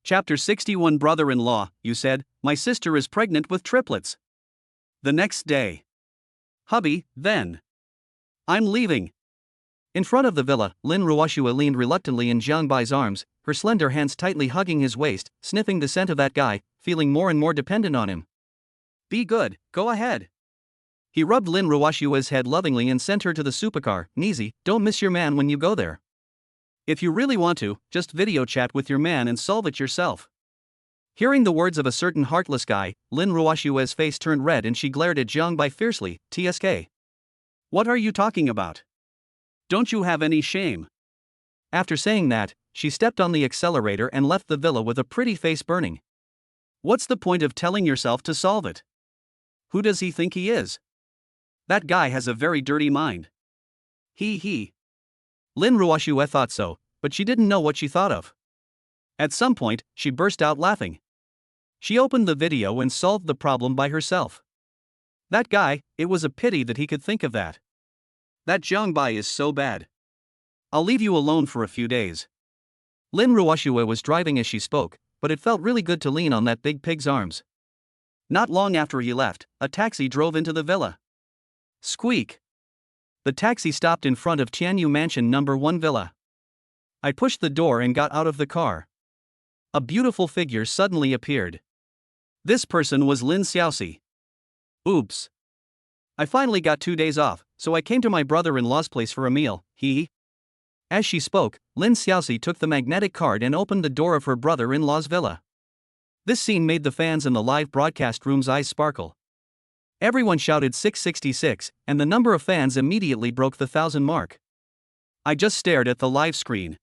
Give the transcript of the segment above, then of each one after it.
Chapter 61 Brother-in-law, you said, my sister is pregnant with triplets. The next day. Hubby, then. I'm leaving. In front of the villa, Lin Ruoshua leaned reluctantly in Jiang Bai's arms, her slender hands tightly hugging his waist, sniffing the scent of that guy, feeling more and more dependent on him. Be good, go ahead. He rubbed Lin Ruoshua's head lovingly and sent her to the supercar. Nizi, don't miss your man when you go there. If you really want to, just video chat with your man and solve it yourself. Hearing the words of a certain heartless guy, Lin Ruoshua's face turned red and she glared at Jiang Bai fiercely. TSK. What are you talking about? Don't you have any shame? After saying that, she stepped on the accelerator and left the villa with a pretty face burning. What's the point of telling yourself to solve it? Who does he think he is? That guy has a very dirty mind. He. Lin Ruoshua thought so, but she didn't know what she thought of. At some point, she burst out laughing. She opened the video and solved the problem by herself. That guy, it was a pity that he could think of that. That Jiang Bai is so bad. I'll leave you alone for a few days. Lin Ruoshua was driving as she spoke, but it felt really good to lean on that big pig's arms. Not long after he left, a taxi drove into the villa. Squeak. The taxi stopped in front of Tianyu Mansion No. 1 villa. I pushed the door and got out of the car. A beautiful figure suddenly appeared. This person was Lin Xiaoxi. Oops. I finally got 2 days off, so I came to my brother-in-law's place for a meal. As she spoke, Lin Xiaoxi took the magnetic card and opened the door of her brother-in-law's villa. This scene made the fans in the live broadcast room's eyes sparkle. Everyone shouted 666, and the number of fans immediately broke the 1,000 mark. I just stared at the live screen.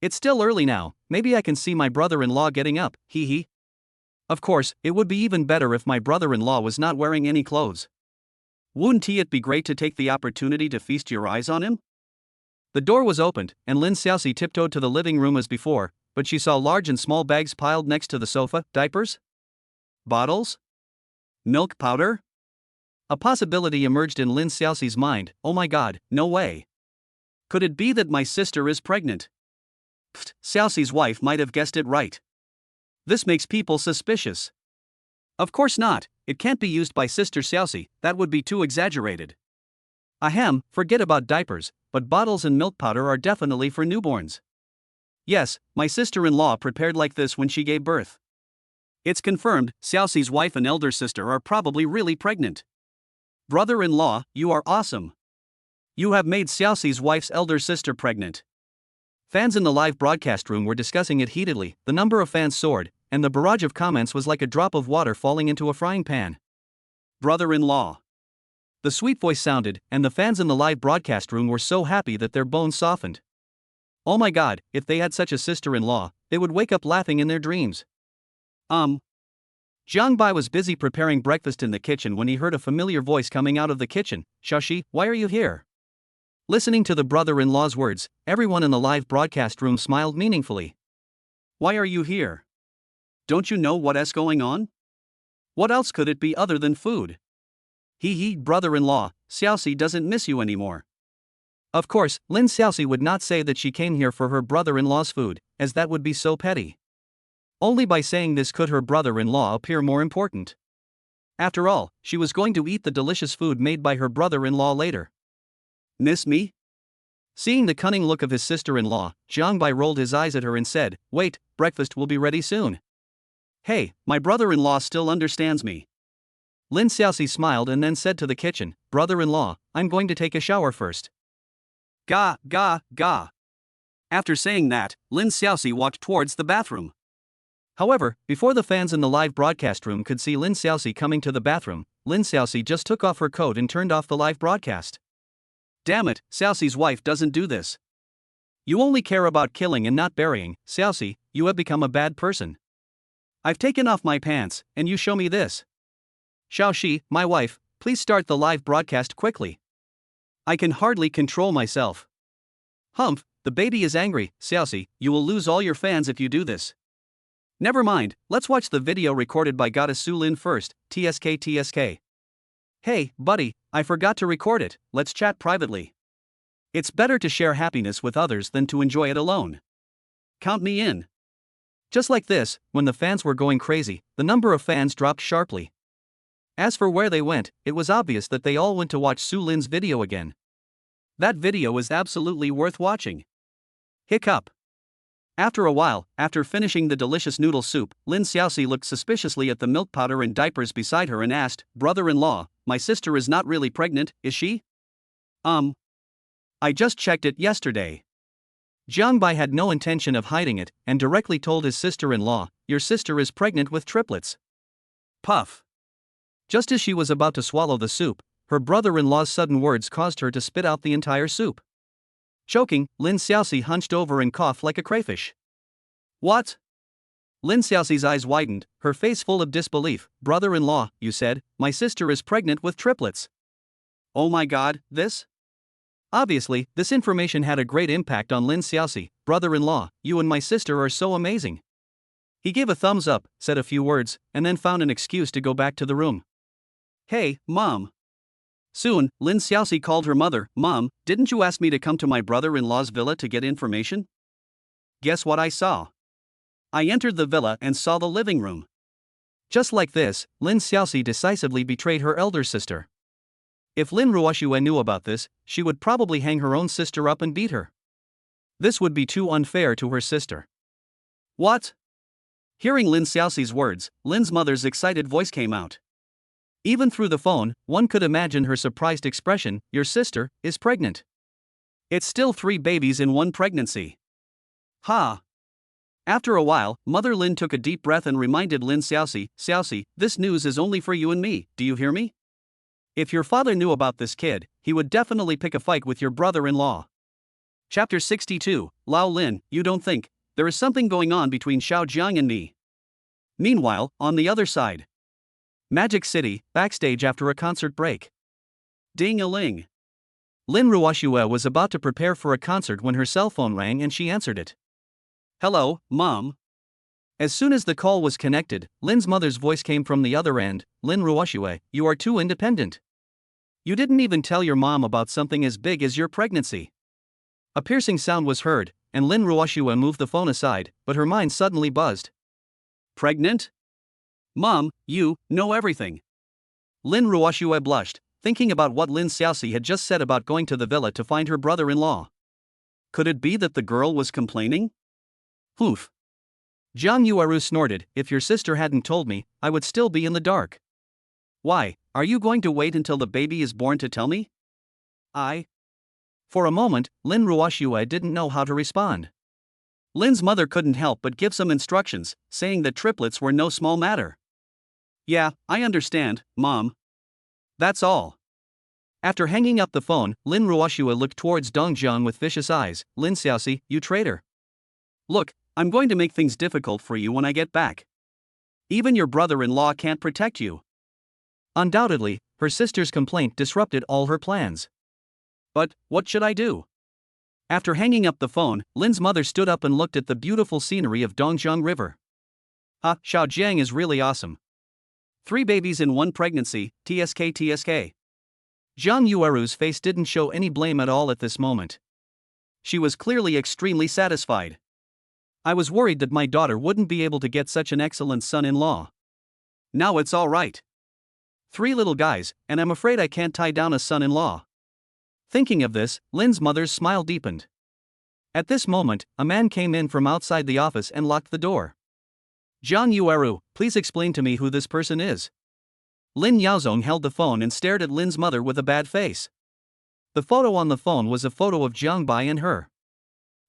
It's still early now, maybe I can see my brother-in-law getting up, Of course, it would be even better if my brother-in-law was not wearing any clothes. Wouldn't it be great to take the opportunity to feast your eyes on him? The door was opened, and Lin Xiaoxi tiptoed to the living room as before, but she saw large and small bags piled next to the sofa. Diapers? Bottles? Milk powder? A possibility emerged in Lin Xiaoxi's mind. Oh my god, no way. Could it be that my sister is pregnant? Pfft, Xiaoxi's wife might have guessed it right. This makes people suspicious. Of course not, it can't be used by Sister Xiaoxi, that would be too exaggerated. Ahem, forget about diapers, but bottles and milk powder are definitely for newborns. Yes, my sister-in-law prepared like this when she gave birth. It's confirmed, Xiaoxi's wife and elder sister are probably really pregnant. Brother-in-law, you are awesome. You have made Xiaoxi's wife's elder sister pregnant. Fans in the live broadcast room were discussing it heatedly. The number of fans soared, and the barrage of comments was like a drop of water falling into a frying pan. Brother-in-law. The sweet voice sounded, and the fans in the live broadcast room were so happy that their bones softened. Oh my god, if they had such a sister-in-law, they would wake up laughing in their dreams. Jiang Bai was busy preparing breakfast in the kitchen when he heard a familiar voice coming out of the kitchen. Xiaoxi, why are you here? Listening to the brother-in-law's words, everyone in the live broadcast room smiled meaningfully. Why are you here? Don't you know what's going on? What else could it be other than food? Brother-in-law, Xiaoxi doesn't miss you anymore. Of course, Lin Xiaoxi would not say that she came here for her brother-in-law's food, as that would be so petty. Only by saying this could her brother-in-law appear more important. After all, she was going to eat the delicious food made by her brother-in-law later. Miss me? Seeing the cunning look of his sister-in-law, Jiang Bai rolled his eyes at her and said, wait, breakfast will be ready soon. Hey, my brother-in-law still understands me. Lin Xiaoxi smiled and then said to the kitchen, brother-in-law, I'm going to take a shower first. Ga. After saying that, Lin Xiaoxi walked towards the bathroom. However, before the fans in the live broadcast room could see Lin Xiaoxi coming to the bathroom, Lin Xiaoxi just took off her coat and turned off the live broadcast. Damn it, Xiaoxi's wife doesn't do this. You only care about killing and not burying. Xiaoxi, you have become a bad person. I've taken off my pants, and you show me this. Xiaoxi, my wife, please start the live broadcast quickly. I can hardly control myself. Humph, the baby is angry. Xiaoxi, you will lose all your fans if you do this. Never mind, let's watch the video recorded by Goddess Su Lin first. TSK. Hey, buddy, I forgot to record it, let's chat privately. It's better to share happiness with others than to enjoy it alone. Count me in. Just like this, when the fans were going crazy, the number of fans dropped sharply. As for where they went, it was obvious that they all went to watch Su Lin's video again. That video is absolutely worth watching. Hiccup. After a while, after finishing the delicious noodle soup, Lin Xiaoxi looked suspiciously at the milk powder and diapers beside her and asked, "Brother-in-law, my sister is not really pregnant, is she?" I just checked it yesterday. Jiang Bai had no intention of hiding it, and directly told his sister-in-law, "Your sister is pregnant with triplets." Puff. Just as she was about to swallow the soup, her brother-in-law's sudden words caused her to spit out the entire soup. Choking, Lin Xiaoxi hunched over and coughed like a crayfish. What? Lin Xiaoxi's eyes widened, her face full of disbelief. "Brother-in-law, you said, my sister is pregnant with triplets." Oh my god, this? Obviously, this information had a great impact on Lin Xiaoxi. "Brother-in-law, you and my sister are so amazing." He gave a thumbs up, said a few words, and then found an excuse to go back to the room. "Hey, Mom." Soon, Lin Xiaoxi called her mother. "Mom, didn't you ask me to come to my brother-in-law's villa to get information?" Guess what I saw? I entered the villa and saw the living room. Just like this, Lin Xiaoxi decisively betrayed her elder sister. If Lin Ruoxue knew about this, she would probably hang her own sister up and beat her. This would be too unfair to her sister. What? Hearing Lin Xiaoxi's words, Lin's mother's excited voice came out. Even through the phone, one could imagine her surprised expression. "Your sister is pregnant. It's still 3 babies in one pregnancy." Ha! After a while, Mother Lin took a deep breath and reminded Lin Xiaoxi, "Xiaoxi, this news is only for you and me, do you hear me? If your father knew about this kid, he would definitely pick a fight with your brother-in-law." Chapter 62, Lao Lin, you don't think there is something going on between Xiao Jiang and me? Meanwhile, on the other side. Magic City, backstage after a concert break. Ding-a-ling. Lin Ruoxue was about to prepare for a concert when her cell phone rang and she answered it. "Hello, Mom." As soon as the call was connected, Lin's mother's voice came from the other end. "Lin Ruoxue, you are too independent. You didn't even tell your mom about something as big as your pregnancy." A piercing sound was heard, and Lin Ruoxue moved the phone aside, but her mind suddenly buzzed. "Pregnant? Mom, you know everything." Lin Ruoxue blushed, thinking about what Lin Xiaoxi had just said about going to the villa to find her brother-in-law. Could it be that the girl was complaining? Oof. Zhang Yueru snorted, "If your sister hadn't told me, I would still be in the dark." "Why, are you going to wait until the baby is born to tell me?" For a moment, Lin Ruoxue didn't know how to respond. Lin's mother couldn't help but give some instructions, saying that triplets were no small matter. "Yeah, I understand, Mom. That's all." After hanging up the phone, Lin Ruoxue looked towards Dong Zhang with vicious eyes. "Lin Xiaoxi, you traitor. Look, I'm going to make things difficult for you when I get back. Even your brother-in-law can't protect you." Undoubtedly, her sister's complaint disrupted all her plans. But what should I do? After hanging up the phone, Lin's mother stood up and looked at the beautiful scenery of Dongjiang River. Xiao Jiang is really awesome. 3 babies in one pregnancy, TSK TSK. Zhang Yueru's face didn't show any blame at all at this moment. She was clearly extremely satisfied. "I was worried that my daughter wouldn't be able to get such an excellent son-in-law. Now it's all right. 3 little guys, and I'm afraid I can't tie down a son-in-law." Thinking of this, Lin's mother's smile deepened. At this moment, a man came in from outside the office and locked the door. "Zhang Yueru, please explain to me who this person is." Lin Yaozong held the phone and stared at Lin's mother with a bad face. The photo on the phone was a photo of Jiang Bai and her.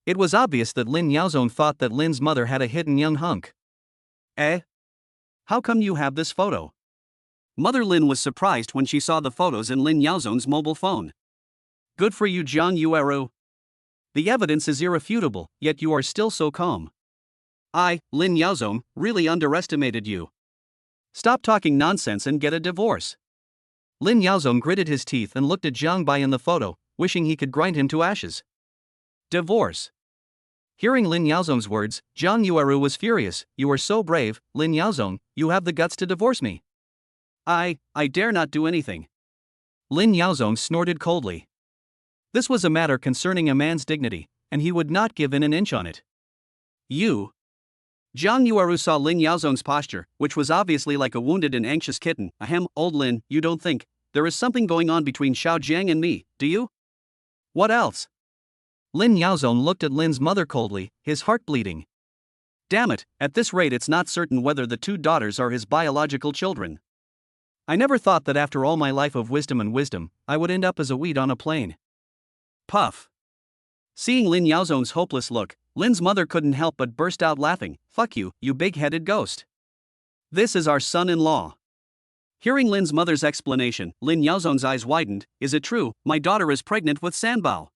It was obvious that Lin Yaozong thought that Lin's mother had a hidden young hunk. How come you have this photo? Mother Lin was surprised when she saw the photos in Lin Yaozong's mobile phone. "Good for you, Zhang Yueru. The evidence is irrefutable, yet you are still so calm. I, Lin Yaozong, really underestimated you. Stop talking nonsense and get a divorce." Lin Yaozong gritted his teeth and looked at Jiang Bai in the photo, wishing he could grind him to ashes. Divorce. Hearing Lin Yaozong's words, Zhang Yueru was furious. "You are so brave, Lin Yaozong, you have the guts to divorce me." I dare not do anything." Lin Yaozong snorted coldly. This was a matter concerning a man's dignity, and he would not give in an inch on it. "You." Jiang Yueru saw Lin Yaozong's posture, which was obviously like a wounded and anxious kitten. Ahem, old Lin, you don't think there is something going on between Xiao Jiang and me, do you? What else? Lin Yaozong looked at Lin's mother coldly, his heart bleeding. Damn it, at this rate it's not certain whether the two daughters are his biological children. I never thought that after all my life of wisdom, I would end up as a weed on a plane. Puff. Seeing Lin Yaozong's hopeless look, Lin's mother couldn't help but burst out laughing. Fuck you, you big-headed ghost. This is our son-in-law. Hearing Lin's mother's explanation, Lin Yaozong's eyes widened. Is it true, my daughter is pregnant with Sanbao?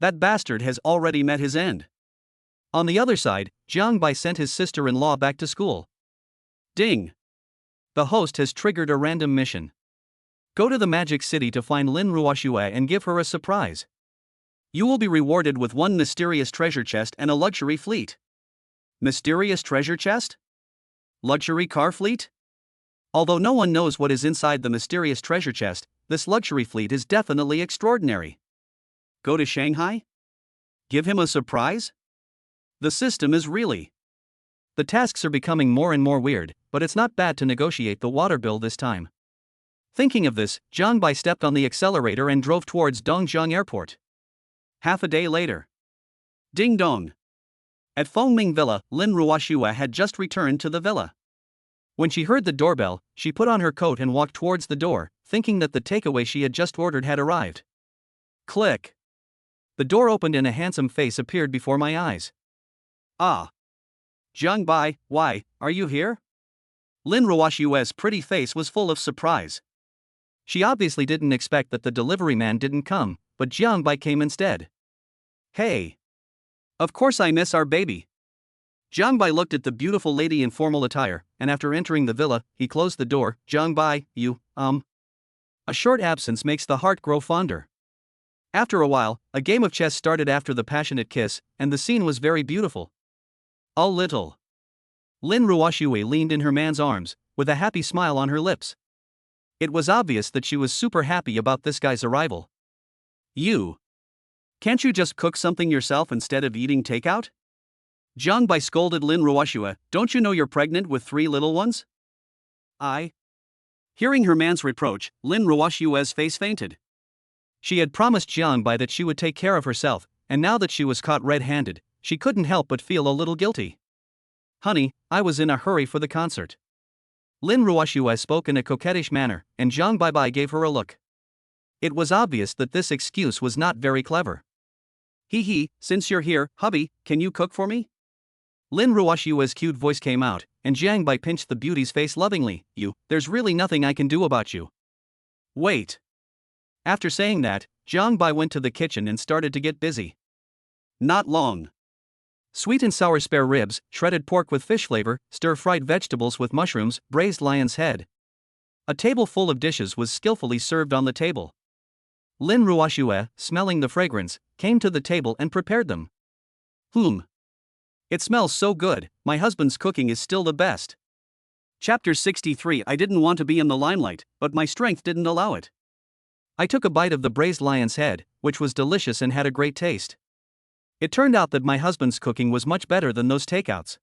That bastard has already met his end. On the other side, Jiang Bai sent his sister-in-law back to school. Ding. The host has triggered a random mission. Go to the Magic City to find Lin Ruoxue and give her a surprise. You will be rewarded with one mysterious treasure chest and a luxury fleet. Mysterious treasure chest? Luxury car fleet? Although no one knows what is inside the mysterious treasure chest, this luxury fleet is definitely extraordinary. Go to Shanghai? Give him a surprise? The system is really. The tasks are becoming more and more weird, but it's not bad to negotiate the water bill this time. Thinking of this, Jiang Bai stepped on the accelerator and drove towards Dongjiang Airport. Half a day later. Ding dong. At Fengming Villa, Lin Ruoxue had just returned to the villa. When she heard the doorbell, she put on her coat and walked towards the door, thinking that the takeaway she had just ordered had arrived. Click. The door opened and a handsome face appeared before my eyes. Ah. Jiang Bai, why, are you here? Lin Ruoxue's pretty face was full of surprise. She obviously didn't expect that the delivery man didn't come, but Jiang Bai came instead. Hey. Of course I miss our baby. Jiang Bai looked at the beautiful lady in formal attire, and after entering the villa, he closed the door. Jiang Bai, you. A short absence makes the heart grow fonder. After a while, a game of chess started after the passionate kiss, and the scene was very beautiful. A little. Lin Ruoxue leaned in her man's arms, with a happy smile on her lips. It was obvious that she was super happy about this guy's arrival. You. Can't you just cook something yourself instead of eating takeout? Jiang Bai scolded Lin Ruoxue, don't you know you're pregnant with 3 little ones? Hearing her man's reproach, Lin Ruoxue's face fainted. She had promised Jiang Bai that she would take care of herself, and now that she was caught red-handed, she couldn't help but feel a little guilty. Honey, I was in a hurry for the concert. Lin Ruoxue spoke in a coquettish manner, and Jiang Bai gave her a look. It was obvious that this excuse was not very clever. Hee, since you're here, hubby, can you cook for me? Lin Ruoxue's cute voice came out, and Jiang Bai pinched the beauty's face lovingly. There's really nothing I can do about you. Wait. After saying that, Jiang Bai went to the kitchen and started to get busy. Not long. Sweet and sour spare ribs, shredded pork with fish flavor, stir-fried vegetables with mushrooms, braised lion's head. A table full of dishes was skillfully served on the table. Lin Ruoxue, smelling the fragrance, came to the table and prepared them. It smells so good, my husband's cooking is still the best. Chapter 63. I didn't want to be in the limelight, but my strength didn't allow it. I took a bite of the braised lion's head, which was delicious and had a great taste. It turned out that my husband's cooking was much better than those takeouts.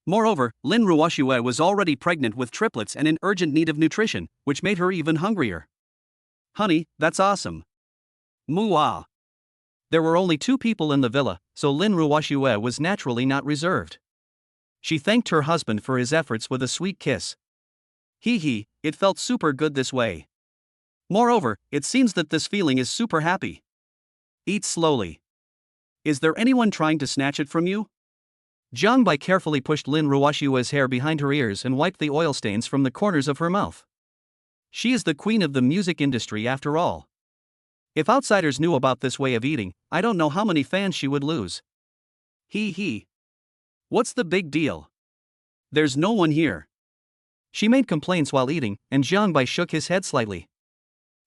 Moreover, Lin Ruoxue was already pregnant with triplets and in urgent need of nutrition, which made her even hungrier. Honey, that's awesome. Mooah. There were only 2 people in the villa, so Lin Ruoxue was naturally not reserved. She thanked her husband for his efforts with a sweet kiss. It felt super good this way. Moreover, it seems that this feeling is super happy. Eat slowly. Is there anyone trying to snatch it from you? Jiang Bai carefully pushed Lin Ruoxue's hair behind her ears and wiped the oil stains from the corners of her mouth. She is the queen of the music industry after all. If outsiders knew about this way of eating, I don't know how many fans she would lose. What's the big deal? There's no one here. She made complaints while eating, and Jiang Bai shook his head slightly.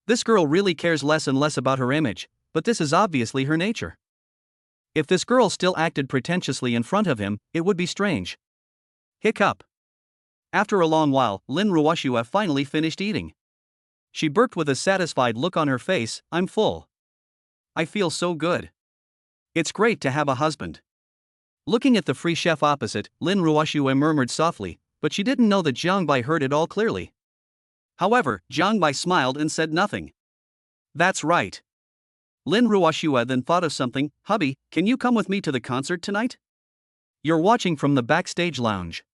This girl really cares less and less about her image, but this is obviously her nature. If this girl still acted pretentiously in front of him, it would be strange. Hiccup. After a long while, Lin Ruoxue finally finished eating. She burped with a satisfied look on her face. I'm full. I feel so good. It's great to have a husband. Looking at the free chef opposite, Lin Ruoxue murmured softly, but she didn't know that Jiang Bai heard it all clearly. However, Jiang Bai smiled and said nothing. That's right. Lin Ruoxue then thought of something. Hubby, can you come with me to the concert tonight? You're watching from the backstage lounge.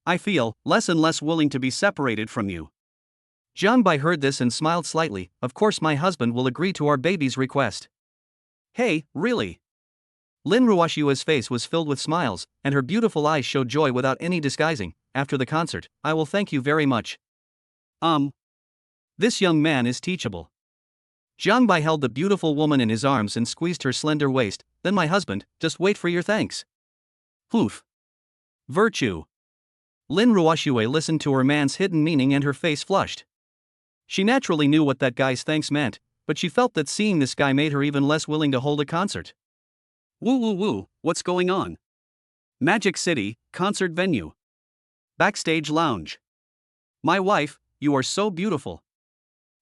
I feel less and less willing to be separated from you. Jiang Bai heard this and smiled slightly. Of course my husband will agree to our baby's request. Hey, really? Lin Ruoxue's face was filled with smiles, and her beautiful eyes showed joy without any disguising. After the concert, I will thank you very much. This young man is teachable. Jiang Bai held the beautiful woman in his arms and squeezed her slender waist. Then my husband, just wait for your thanks. Poof. Virtue. Lin Ruoxue listened to her man's hidden meaning and her face flushed. She naturally knew what that guy's thanks meant, but she felt that seeing this guy made her even less willing to hold a concert. Woo woo woo, what's going on? Magic City, concert venue. Backstage lounge. My wife, you are so beautiful.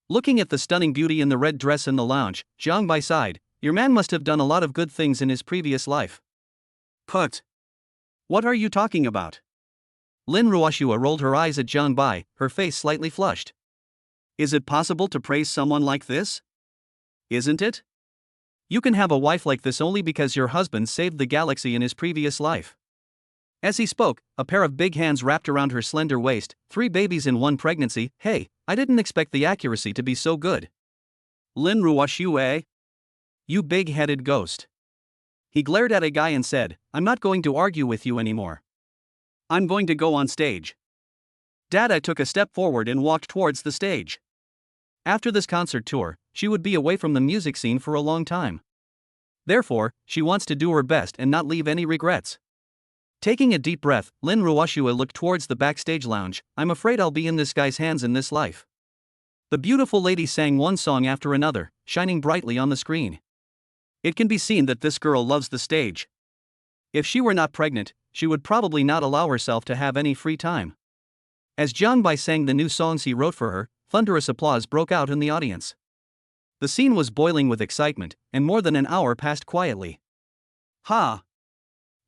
Looking at the stunning beauty in the red dress in the lounge, Jiang Bai sighed. Your man must have done a lot of good things in his previous life. Put. What are you talking about? Lin Ruoxue rolled her eyes at Jiang Bai, her face slightly flushed. Is it possible to praise someone like this? Isn't it? You can have a wife like this only because your husband saved the galaxy in his previous life. As he spoke, a pair of big hands wrapped around her slender waist. 3 babies in one pregnancy. Hey, I didn't expect the accuracy to be so good. Lin Ruoxue? You big-headed ghost. He glared at a guy and said, I'm not going to argue with you anymore. I'm going to go on stage. Dada took a step forward and walked towards the stage. After this concert tour, she would be away from the music scene for a long time. Therefore, she wants to do her best and not leave any regrets. Taking a deep breath, Lin Ruoxue looked towards the backstage lounge. I'm afraid I'll be in this guy's hands in this life. The beautiful lady sang one song after another, shining brightly on the screen. It can be seen that this girl loves the stage. If she were not pregnant, she would probably not allow herself to have any free time. As Jiang Bai sang the new songs he wrote for her, thunderous applause broke out in the audience. The scene was boiling with excitement, and more than an hour passed quietly. Ha!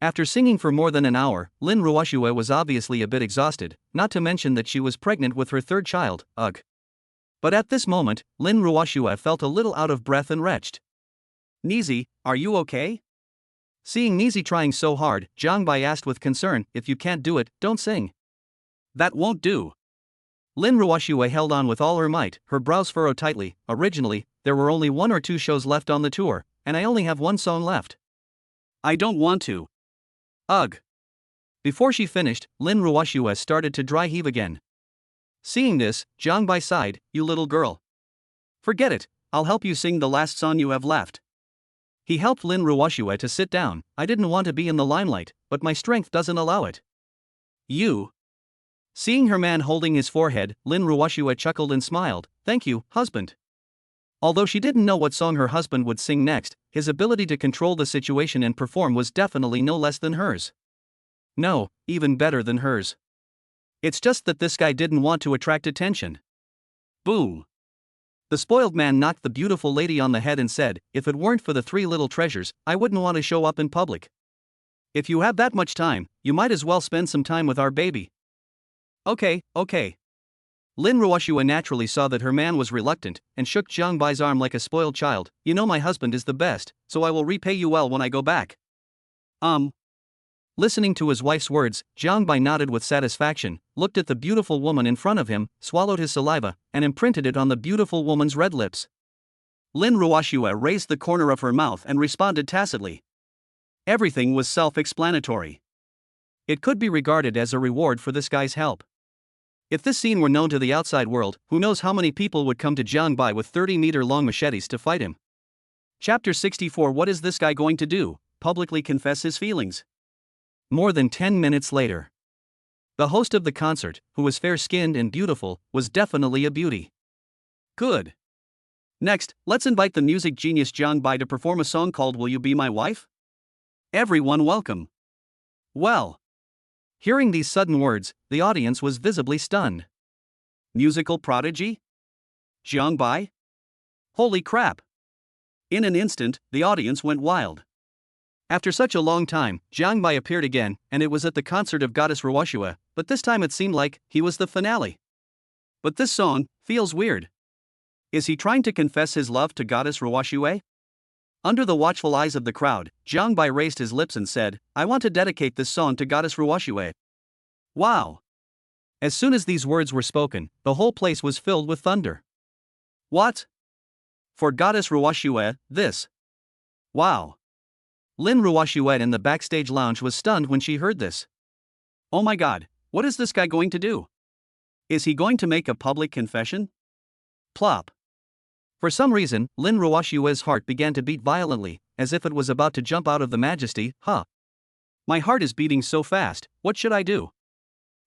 After singing for more than an hour, Lin Ruoxue was obviously a bit exhausted, not to mention that she was pregnant with her 3rd child. Ugh. But at this moment, Lin Ruoxue felt a little out of breath and retched. Nizi, are you okay? Seeing Nizi trying so hard, Jiang Bai asked with concern, if you can't do it, don't sing. That won't do. Lin Ruoxue held on with all her might, her brows furrowed tightly. Originally, there were only 1 or 2 shows left on the tour, and I only have 1 song left. I don't want to. Ugh. Before she finished, Lin Ruoxue started to dry heave again. Seeing this, Jiang Bai sighed, you little girl. Forget it, I'll help you sing the last song you have left. He helped Lin Ruoxue to sit down. I didn't want to be in the limelight, but my strength doesn't allow it. You. Seeing her man holding his forehead, Lin Ruoxue chuckled and smiled. Thank you, husband. Although she didn't know what song her husband would sing next, his ability to control the situation and perform was definitely no less than hers. No, even better than hers. It's just that this guy didn't want to attract attention. Boom. The spoiled man knocked the beautiful lady on the head and said, if it weren't for the 3 little treasures, I wouldn't want to show up in public. If you have that much time, you might as well spend some time with our baby. Okay. Lin Ruoxue naturally saw that her man was reluctant, and shook Jiang Bai's arm like a spoiled child. You know my husband is the best, so I will repay you well when I go back. Listening to his wife's words, Jiang Bai nodded with satisfaction, looked at the beautiful woman in front of him, swallowed his saliva, and imprinted it on the beautiful woman's red lips. Lin Ruoxue raised the corner of her mouth and responded tacitly. Everything was self-explanatory. It could be regarded as a reward for this guy's help. If this scene were known to the outside world, who knows how many people would come to Jiang Bai with 30-meter-long machetes to fight him. Chapter 64. What is this guy going to do? Publicly confess his feelings? More than 10 minutes later. The host of the concert, who was fair-skinned and beautiful, was definitely a beauty. Good. Next, let's invite the music genius Jiang Bai to perform a song called Will You Be My Wife? Everyone welcome. Well. Hearing these sudden words, the audience was visibly stunned. Musical prodigy? Jiang Bai? Holy crap! In an instant, the audience went wild. After such a long time, Jiang Bai appeared again, and it was at the concert of Goddess Ruoshua, but this time it seemed like he was the finale. But this song feels weird. Is he trying to confess his love to Goddess Ruoshua? Under the watchful eyes of the crowd, Jiang Bai raised his lips and said, "I want to dedicate this song to Goddess Ruoshua." Wow! As soon as these words were spoken, the whole place was filled with thunder. What? For Goddess Ruoshua, this? Wow! Lin Ruoshua in the backstage lounge was stunned when she heard this. Oh my god, what is this guy going to do? Is he going to make a public confession? Plop. For some reason, Lin Ruoshua's heart began to beat violently, as if it was about to jump out of the majesty. My heart is beating so fast, what should I do?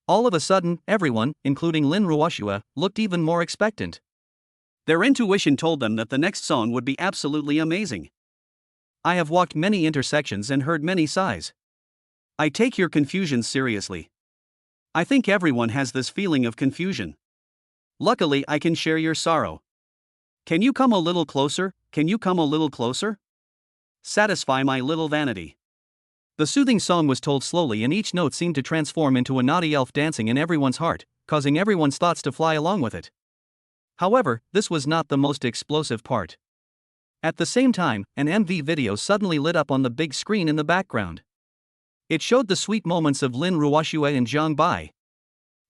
All of a sudden, everyone, including Lin Ruoshua, looked even more expectant. Their intuition told them that the next song would be absolutely amazing. I have walked many intersections and heard many sighs. I take your confusion seriously. I think everyone has this feeling of confusion. Luckily, I can share your sorrow. Can you come a little closer? Can you come a little closer? Satisfy my little vanity. The soothing song was told slowly, and each note seemed to transform into a naughty elf dancing in everyone's heart, causing everyone's thoughts to fly along with it. However, this was not the most explosive part. At the same time, an MV video suddenly lit up on the big screen in the background. It showed the sweet moments of Lin Ruoshua and Jiang Bai.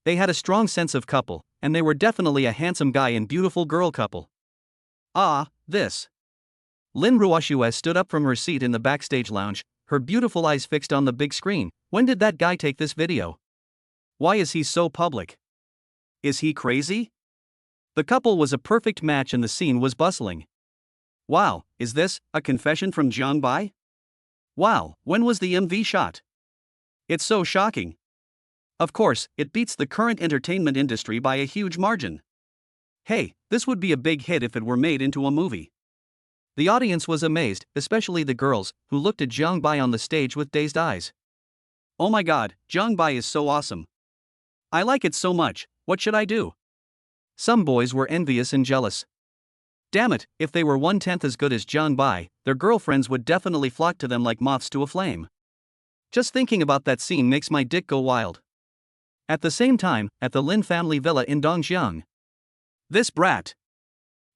They had a strong sense of couple, and they were definitely a handsome guy and beautiful girl couple. This. Lin Ruoshua stood up from her seat in the backstage lounge, her beautiful eyes fixed on the big screen. When did that guy take this video? Why is he so public? Is he crazy? The couple was a perfect match and the scene was bustling. Wow, is this a confession from Jiang Bai? Wow, when was the MV shot? It's so shocking. Of course, it beats the current entertainment industry by a huge margin. Hey, this would be a big hit if it were made into a movie. The audience was amazed, especially the girls, who looked at Jiang Bai on the stage with dazed eyes. Oh my god, Jiang Bai is so awesome. I like it so much, what should I do? Some boys were envious and jealous. Damn it, if they were 1/10 as good as Jiang Bai, their girlfriends would definitely flock to them like moths to a flame. Just thinking about that scene makes my dick go wild. At the same time, at the Lin family villa in Dongjiang. This brat.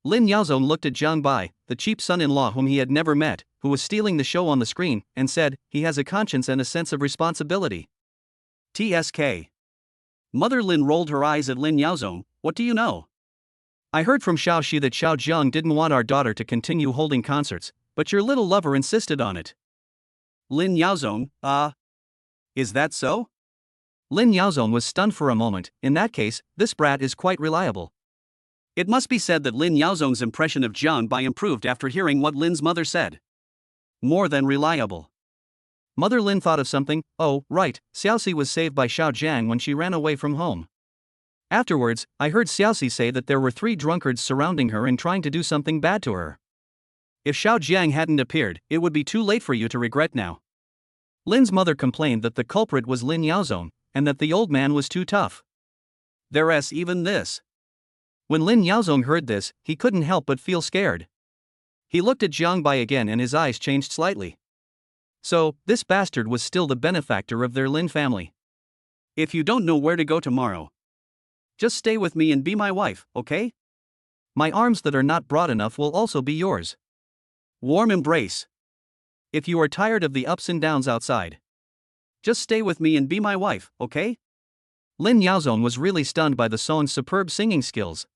Lin Yaozong looked at Jiang Bai, the cheap son-in-law whom he had never met, who was stealing the show on the screen, and said, he has a conscience and a sense of responsibility. TSK. Mother Lin rolled her eyes at Lin Yaozong. What do you know? I heard from Xiao Shi that Xiao Jiang didn't want our daughter to continue holding concerts, but your little lover insisted on it. Lin Yaozong, is that so? Lin Yaozong was stunned for a moment. In that case, this brat is quite reliable. It must be said that Lin Yaozong's impression of Jiang Bai improved after hearing what Lin's mother said. More than reliable. Mother Lin thought of something. Oh, right, Xiaoxi was saved by Xiao Jiang when she ran away from home. Afterwards, I heard Xiaoxi say that there were 3 drunkards surrounding her and trying to do something bad to her. If Xiao Jiang hadn't appeared, it would be too late for you to regret now. Lin's mother complained that the culprit was Lin Yaozong, and that the old man was too tough. There's even this. When Lin Yaozong heard this, he couldn't help but feel scared. He looked at Jiang Bai again and his eyes changed slightly. So, this bastard was still the benefactor of their Lin family. If you don't know where to go tomorrow, just stay with me and be my wife, okay? My arms that are not broad enough will also be yours. Warm embrace. If you are tired of the ups and downs outside, just stay with me and be my wife, okay? Lin Yaozong was really stunned by the song's superb singing skills.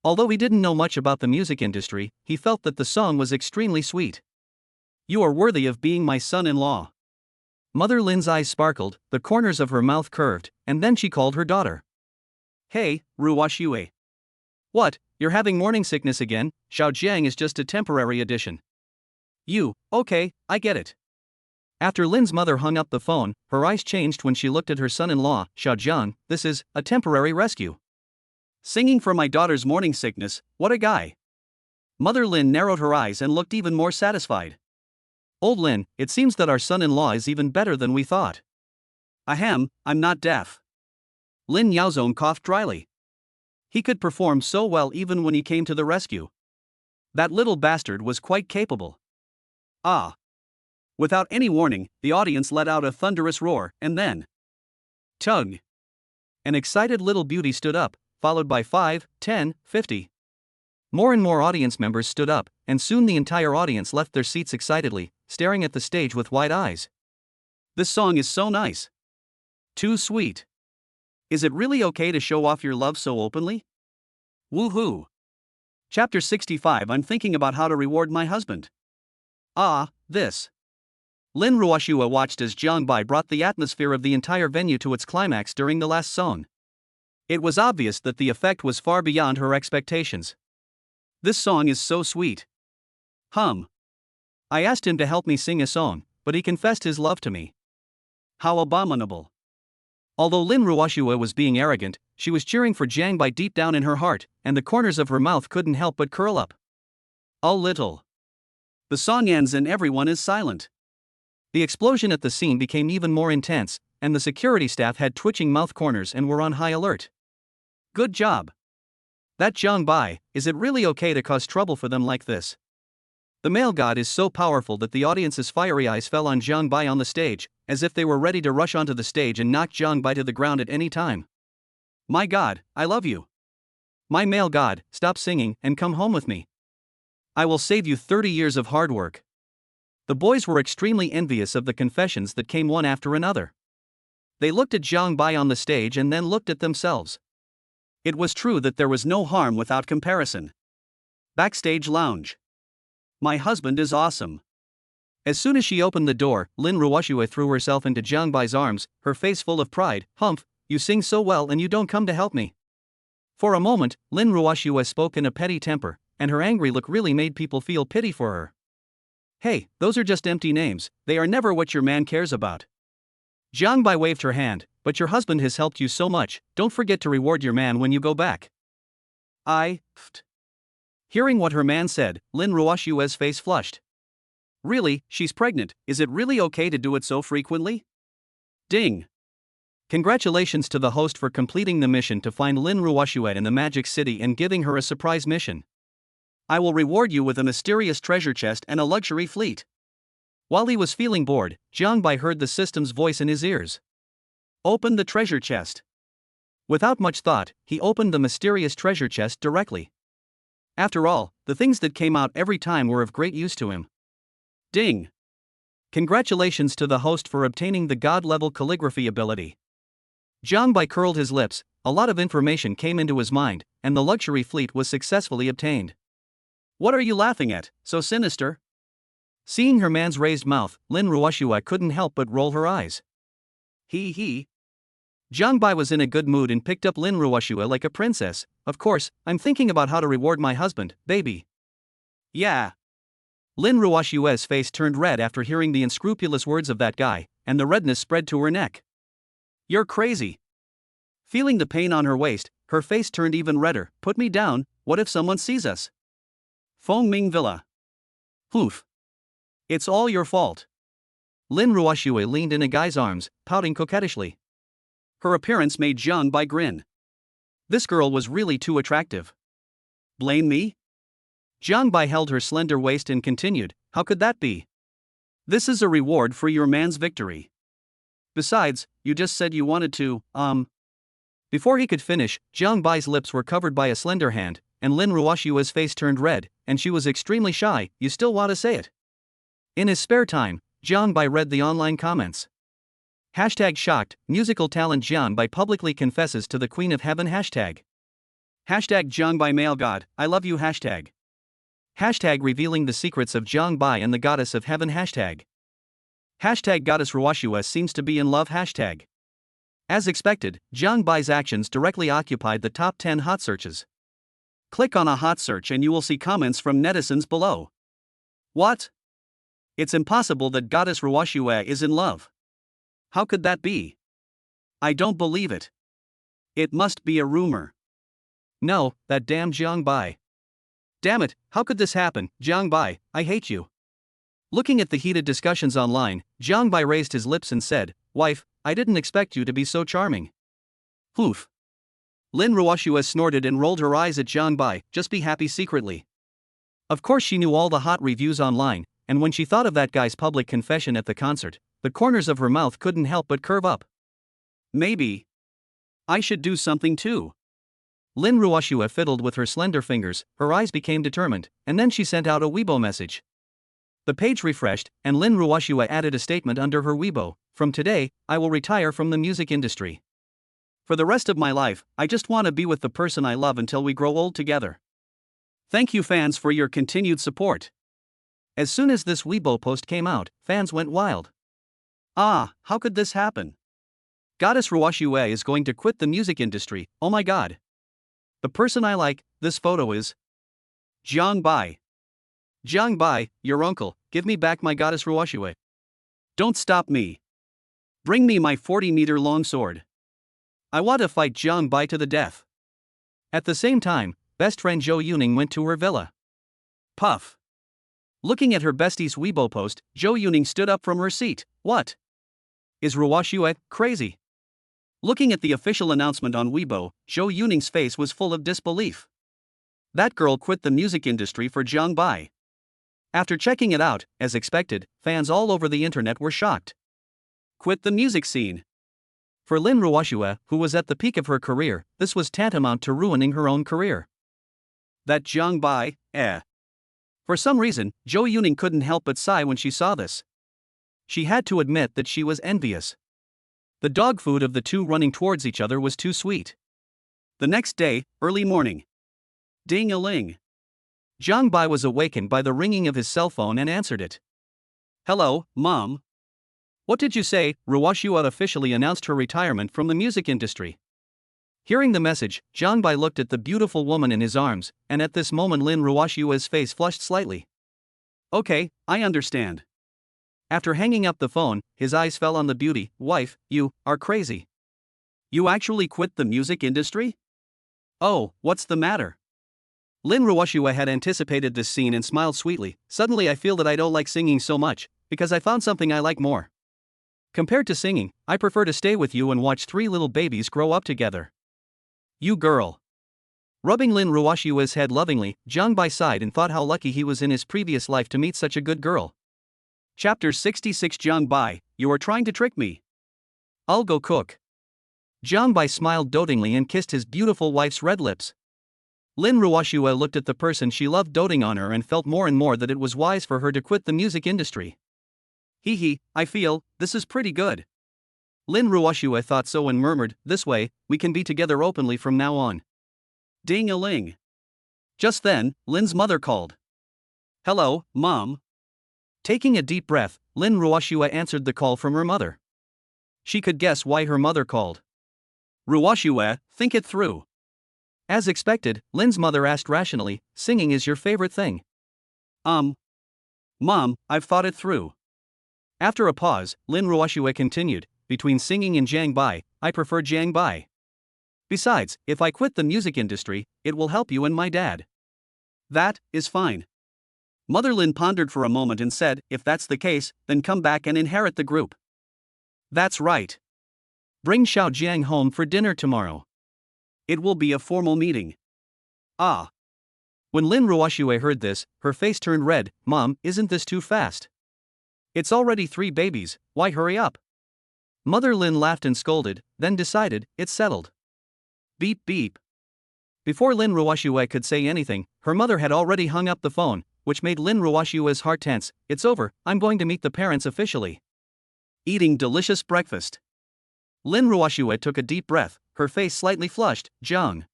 Although he didn't know much about the music industry, he felt that the song was extremely sweet. You are worthy of being my son-in-law. Mother Lin's eyes sparkled, the corners of her mouth curved, and then she called her daughter. Hey, Ruoshua. What, you're having morning sickness again? Xiao Jiang is just a temporary addition. Okay, I get it. After Lin's mother hung up the phone, her eyes changed when she looked at her son-in-law, Xiao Jiang. This is a temporary rescue. Singing for my daughter's morning sickness, what a guy. Mother Lin narrowed her eyes and looked even more satisfied. Old Lin, it seems that our son-in-law is even better than we thought. Ahem, I'm not deaf. Lin Yaozong coughed dryly. He could perform so well even when he came to the rescue. That little bastard was quite capable. Without any warning, the audience let out a thunderous roar, and then, tug. An excited little beauty stood up, followed by 5, 10, 50. More and more audience members stood up, and soon the entire audience left their seats excitedly, staring at the stage with wide eyes. This song is so nice. Too sweet. Is it really okay to show off your love so openly? Woohoo! Chapter 65. I'm thinking about how to reward my husband. This. Lin Ruoshua watched as Jiang Bai brought the atmosphere of the entire venue to its climax during the last song. It was obvious that the effect was far beyond her expectations. This song is so sweet. I asked him to help me sing a song, but he confessed his love to me. How abominable. Although Lin Ruoshua was being arrogant, she was cheering for Jiang Bai deep down in her heart, and the corners of her mouth couldn't help but curl up. A little. The song ends and everyone is silent. The explosion at the scene became even more intense, and the security staff had twitching mouth corners and were on high alert. Good job. That Jiang Bai, is it really okay to cause trouble for them like this? The male god is so powerful that the audience's fiery eyes fell on Jiang Bai on the stage, as if they were ready to rush onto the stage and knock Jiang Bai to the ground at any time. My god, I love you. My male god, stop singing and come home with me. I will save you 30 years of hard work. The boys were extremely envious of the confessions that came one after another. They looked at Jiang Bai on the stage and then looked at themselves. It was true that there was no harm without comparison. Backstage lounge. My husband is awesome. As soon as she opened the door, Lin Ruoshua threw herself into Jiang Bai's arms, her face full of pride. Humph, you sing so well and you don't come to help me. For a moment, Lin Ruoshua spoke in a petty temper, and her angry look really made people feel pity for her. Hey, those are just empty names, they are never what your man cares about. Jiang Bai waved her hand, but your husband has helped you so much, don't forget to reward your man when you go back. Hearing what her man said, Lin Ruoshua's face flushed. Really, she's pregnant, is it really okay to do it so frequently? Ding! Congratulations to the host for completing the mission to find Lin Ruoshua in the Magic City and giving her a surprise mission. I will reward you with a mysterious treasure chest and a luxury fleet. While he was feeling bored, Jiang Bai heard the system's voice in his ears. Open the treasure chest. Without much thought, he opened the mysterious treasure chest directly. After all, the things that came out every time were of great use to him. Ding! Congratulations to the host for obtaining the god-level calligraphy ability. Jiang Bai curled his lips, a lot of information came into his mind, and the luxury fleet was successfully obtained. What are you laughing at, so sinister? Seeing her man's raised mouth, Lin Ruoshua couldn't help but roll her eyes. He. Jiang Bai was in a good mood and picked up Lin Ruoshua like a princess. Of course, I'm thinking about how to reward my husband, baby. Yeah. Lin Ruoshua's face turned red after hearing the unscrupulous words of that guy, and the redness spread to her neck. You're crazy. Feeling the pain on her waist, her face turned even redder. Put me down, what if someone sees us? Fengming Villa. Poof. It's all your fault. Lin Ruoshua leaned in a guy's arms, pouting coquettishly. Her appearance made Jiang Bai grin. This girl was really too attractive. Blame me? Jiang Bai held her slender waist and continued, how could that be? This is a reward for your man's victory. Besides, you just said you wanted to, Before he could finish, Jiang Bai's lips were covered by a slender hand, and Lin Ruoshua's face turned red, and she was extremely shy. You still want to say it? In his spare time, Jiang Bai read the online comments. #shocked, musical talent Jiang Bai publicly confesses to the Queen of Heaven. #Jiang Bai male god, I love you. #. Revealing the secrets of Jiang Bai and the goddess of heaven. #. Goddess Ruoshua seems to be in love. #. As expected, Jiang Bai's actions directly occupied the top 10 hot searches. Click on a hot search and you will see comments from netizens below. What? It's impossible that Goddess Ruoshua is in love. How could that be? I don't believe it. It must be a rumor. No, that damn Jiang Bai. Damn it, how could this happen, Jiang Bai, I hate you. Looking at the heated discussions online, Jiang Bai raised his lips and said, wife, I didn't expect you to be so charming. Poof. Lin Ruoshua snorted and rolled her eyes at Jiang Bai, just be happy secretly. Of course she knew all the hot reviews online, and when she thought of that guy's public confession at the concert, the corners of her mouth couldn't help but curve up. Maybe I should do something too. Lin Ruoxue fiddled with her slender fingers, her eyes became determined, and then she sent out a Weibo message. The page refreshed, and Lin Ruoxue added a statement under her Weibo: "From today, I will retire from the music industry. For the rest of my life, I just want to be with the person I love until we grow old together. Thank you fans for your continued support." As soon as this Weibo post came out, fans went wild. How could this happen? Goddess Ruoxue is going to quit the music industry, oh my god. The person I like, this photo is Jiang Bai. Jiang Bai, your uncle, give me back my Goddess Ruoxue. Don't stop me. Bring me my 40-meter long sword. I want to fight Jiang Bai to the death. At the same time, best friend Zhou Yuning went to her villa. Puff. Looking at her bestie's Weibo post, Zhou Yuning stood up from her seat. What? Is Ruoxue crazy? Looking at the official announcement on Weibo, Zhou Yuning's face was full of disbelief. That girl quit the music industry for Jiang Bai. After checking it out, as expected, fans all over the internet were shocked. Quit the music scene. For Lin Ruoxue, who was at the peak of her career, this was tantamount to ruining her own career. That Jiang Bai, For some reason, Zhou Yuning couldn't help but sigh when she saw this. She had to admit that she was envious. The dog food of the two running towards each other was too sweet. The next day, early morning. Ding-a-ling. Jiang Bai was awakened by the ringing of his cell phone and answered it. Hello, Mom. What did you say? Ruoxue officially announced her retirement from the music industry. Hearing the message, Jiang Bai looked at the beautiful woman in his arms, and at this moment Lin Ruoxue's face flushed slightly. Okay, I understand. After hanging up the phone, his eyes fell on the beauty. Wife, you are crazy. You actually quit the music industry? Oh, what's the matter? Lin Ruoxue had anticipated this scene and smiled sweetly. Suddenly I feel that I don't like singing so much, because I found something I like more. Compared to singing, I prefer to stay with you and watch 3 little babies grow up together. You girl. Rubbing Lin Ruoxue's head lovingly, Jiang Bai sighed and thought how lucky he was in his previous life to meet such a good girl. Chapter 66. Jiang Bai, you are trying to trick me. I'll go cook. Jiang Bai smiled dotingly and kissed his beautiful wife's red lips. Lin Ruoxue looked at the person she loved doting on her and felt more and more that it was wise for her to quit the music industry. Hee, I feel, this is pretty good. Lin Ruoxue thought so and murmured, this way, we can be together openly from now on. Ding-a-ling. Just then, Lin's mother called. Hello, Mom. Taking a deep breath, Lin Ruoxue answered the call from her mother. She could guess why her mother called. Ruoxue, think it through. As expected, Lin's mother asked rationally, singing is your favorite thing? Mom, I've thought it through. After a pause, Lin Ruoxue continued, between singing and Jiang Bai, I prefer Jiang Bai. Besides, if I quit the music industry, it will help you and my dad. That is fine. Mother Lin pondered for a moment and said, if that's the case, then come back and inherit the group. That's right. Bring Xiao Jiang home for dinner tomorrow. It will be a formal meeting. When Lin Ruoxue heard this, her face turned red. Mom, isn't this too fast? It's already 3 babies, why hurry up? Mother Lin laughed and scolded, then decided, it's settled. Beep beep. Before Lin Ruoxue could say anything, her mother had already hung up the phone, which made Lin Ruoxue's heart tense. It's over, I'm going to meet the parents officially. Eating delicious breakfast. Lin Ruoxue took a deep breath, her face slightly flushed. Jiang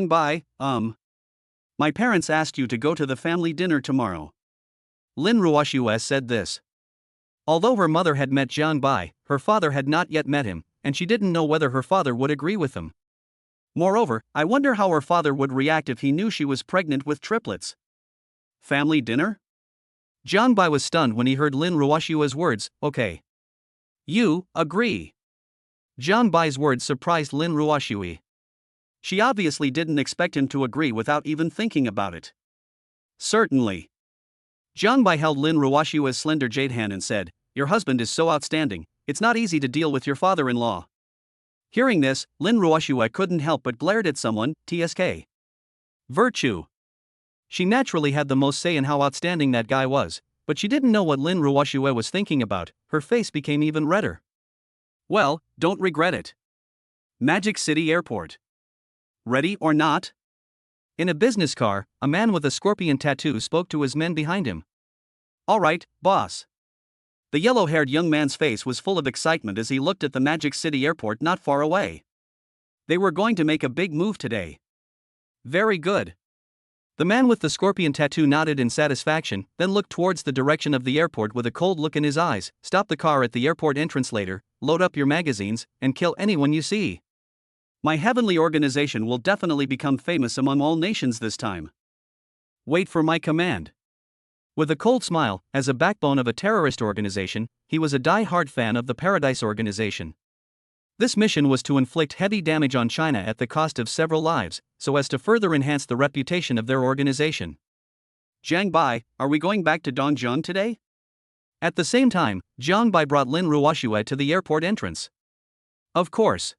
Bai, my parents asked you to go to the family dinner tomorrow. Lin Ruoxue said this. Although her mother had met Jiang Bai, her father had not yet met him, and she didn't know whether her father would agree with him. Moreover, I wonder how her father would react if he knew she was pregnant with triplets. Family dinner? Jiang Bai was stunned when he heard Lin Ruoxue's words, okay. You agree. Jiang Bai's words surprised Lin Ruoxue. She obviously didn't expect him to agree without even thinking about it. Certainly. Jiang Bai held Lin Ruoxue's slender jade hand and said, your husband is so outstanding, it's not easy to deal with your father-in-law. Hearing this, Lin Ruoxue couldn't help but glared at someone, TSK. Virtue. She naturally had the most say in how outstanding that guy was, But she didn't know what Lin Ruoxue was thinking about. Her face became even redder. Well, don't regret it. Magic City Airport. Ready or not? In a business car, a man with a scorpion tattoo spoke to his men behind him. All right, boss. The yellow-haired young man's face was full of excitement as he looked at the Magic City Airport not far away. They were going to make a big move today. Very good. The man with the scorpion tattoo nodded in satisfaction, then looked towards the direction of the airport with a cold look in his eyes. Stop the car at the airport entrance later, load up your magazines, and kill anyone you see. My heavenly organization will definitely become famous among all nations this time. Wait for my command. With a cold smile, as a backbone of a terrorist organization, he was a die-hard fan of the Paradise Organization. This mission was to inflict heavy damage on China at the cost of several lives, so as to further enhance the reputation of their organization. Jiang Bai, are we going back to Dongjiang today? At the same time, Jiang Bai brought Lin Ruoxue to the airport entrance. Of course.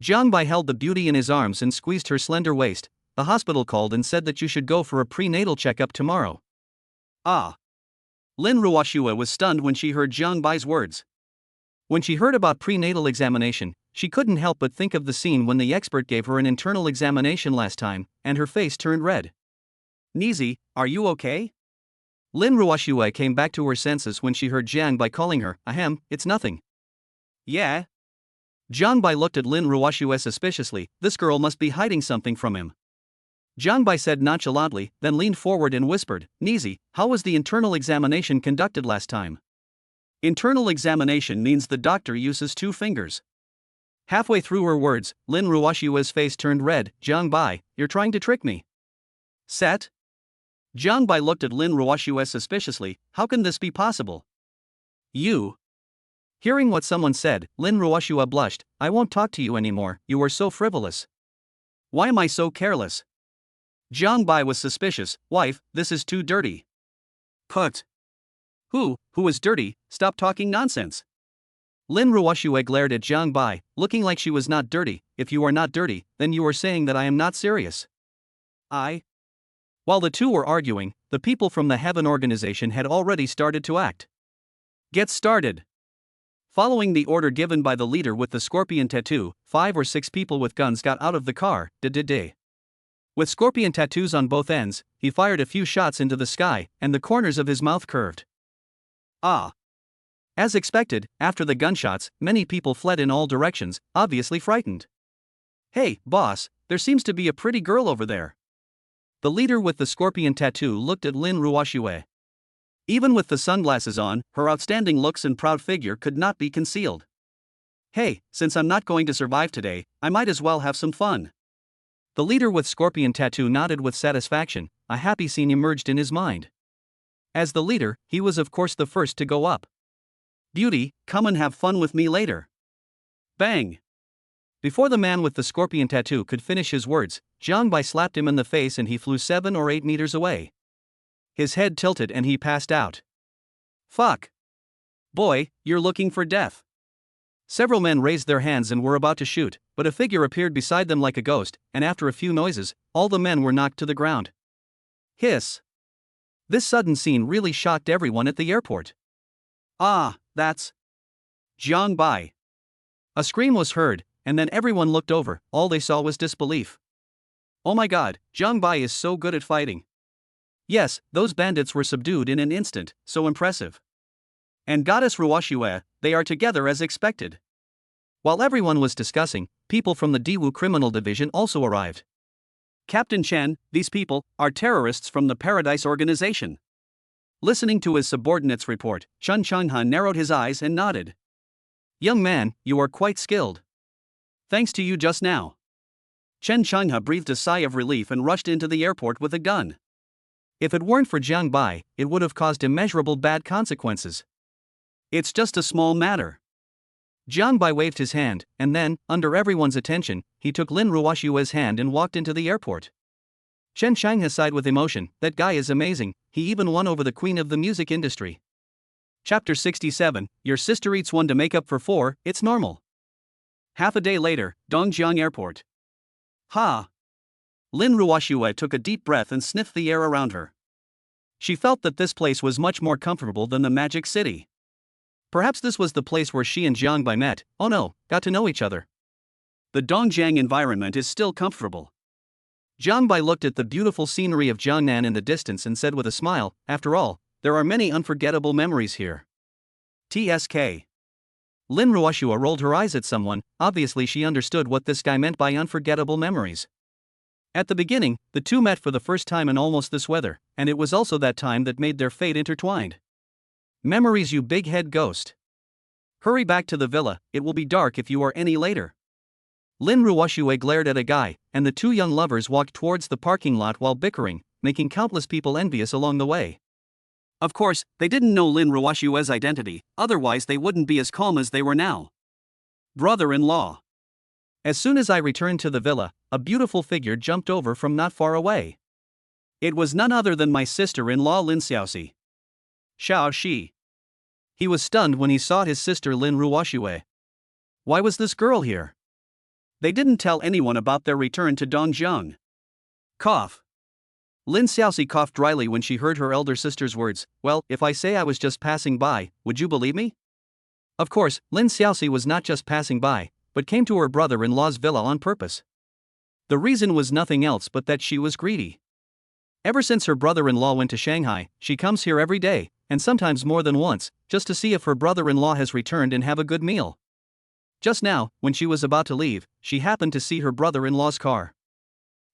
Jiang Bai held the beauty in his arms and squeezed her slender waist. The hospital called and said that you should go for a prenatal checkup tomorrow. Ah. Lin Ruoxue was stunned when she heard Jiang Bai's words. When she heard about prenatal examination, she couldn't help but think of the scene when the expert gave her an internal examination last time, and her face turned red. Nizi, are you okay? Lin Ruoxue came back to her senses when she heard Jiang Bai calling her. Ahem, it's nothing. Yeah. Jiang Bai looked at Lin Ruoxue suspiciously. This girl must be hiding something from him. Jiang Bai said nonchalantly, then leaned forward and whispered, Nizi, how was the internal examination conducted last time? Internal examination means the doctor uses 2 fingers. Halfway through her words, Lin Ruoxue's face turned red. Jiang Bai, you're trying to trick me. Set? Jiang Bai looked at Lin Ruoxue suspiciously. How can this be possible? You. Hearing what someone said, Lin Ruoxue blushed. I won't talk to you anymore, you are so frivolous. Why am I so careless? Jiang Bai was suspicious. Wife, this is too dirty. Put. Who is dirty? Stop talking nonsense. Lin Ruoxue glared at Jiang Bai, looking like she was not dirty. If you are not dirty, then you are saying that I am not serious. While the two were arguing, the people from the Heaven Organization had already started to act. Get started. Following the order given by the leader with the scorpion tattoo, 5 or 6 people with guns got out of the car. With scorpion tattoos on both ends, he fired a few shots into the sky, and the corners of his mouth curved. As expected, after the gunshots, many people fled in all directions, obviously frightened. Hey, boss, there seems to be a pretty girl over there. The leader with the scorpion tattoo looked at Lin Ruoxue. Even with the sunglasses on, her outstanding looks and proud figure could not be concealed. Hey, since I'm not going to survive today, I might as well have some fun. The leader with scorpion tattoo nodded with satisfaction. A happy scene emerged in his mind. As the leader, he was of course the first to go up. Beauty, come and have fun with me later. Bang! Before the man with the scorpion tattoo could finish his words, Jiang Bai slapped him in the face and he flew 7 or 8 meters away. His head tilted and he passed out. Fuck! Boy, you're looking for death. Several men raised their hands and were about to shoot, but a figure appeared beside them like a ghost, and after a few noises, all the men were knocked to the ground. Hiss! This sudden scene really shocked everyone at the airport. That's Jiang Bai. A scream was heard, and then everyone looked over. All they saw was disbelief. Oh my god, Jiang Bai is so good at fighting. Yes, those bandits were subdued in an instant, so impressive. And Goddess Ruoxue, they are together as expected. While everyone was discussing, people from the Diwu Criminal Division also arrived. Captain Chen, these people are terrorists from the Paradise Organization. Listening to his subordinate's report, Chen Changhe narrowed his eyes and nodded. Young man, you are quite skilled. Thanks to you just now. Chen Changhe breathed a sigh of relief and rushed into the airport with a gun. If it weren't for Jiang Bai, it would have caused immeasurable bad consequences. It's just a small matter. Jiang Bai waved his hand, and then, under everyone's attention, he took Lin Ruoxue's hand and walked into the airport. Chen Changhe sighed with emotion. That guy is amazing, he even won over the queen of the music industry. Chapter 67, Your sister eats 1 to make up for 4, it's normal. Half a day later, Dongjiang Airport. Lin Ruoxue took a deep breath and sniffed the air around her. She felt that this place was much more comfortable than the Magic City. Perhaps this was the place where she and Jiang Bai met, oh no, got to know each other. The Dongjiang environment is still comfortable. Jiang Bai looked at the beautiful scenery of Jiangnan in the distance and said with a smile, after all, there are many unforgettable memories here. TSK. Lin Ruoshua rolled her eyes at someone, obviously she understood what this guy meant by unforgettable memories. At the beginning, the two met for the first time in almost this weather, and it was also that time that made their fate intertwined. Memories, you big head ghost. Hurry back to the villa, it will be dark if you are any later. Lin Ruoshua glared at a guy, and the two young lovers walked towards the parking lot while bickering, making countless people envious along the way. Of course, they didn't know Lin Ruoshua's identity, otherwise they wouldn't be as calm as they were now. Brother-in-law. As soon as I returned to the villa, a beautiful figure jumped over from not far away. It was none other than my sister-in-law Lin Xiaoxi. Xiao Shi. He was stunned when he saw his sister Lin Ruoshua. Why was this girl here? They didn't tell anyone about their return to Dongjiang. Cough. Lin Xiaoxi coughed dryly when she heard her elder sister's words. Well, if I say I was just passing by, would you believe me? Of course, Lin Xiaoxi was not just passing by, but came to her brother-in-law's villa on purpose. The reason was nothing else but that she was greedy. Ever since her brother-in-law went to Shanghai, she comes here every day, and sometimes more than once, just to see if her brother-in-law has returned and have a good meal. Just now, when she was about to leave, she happened to see her brother-in-law's car.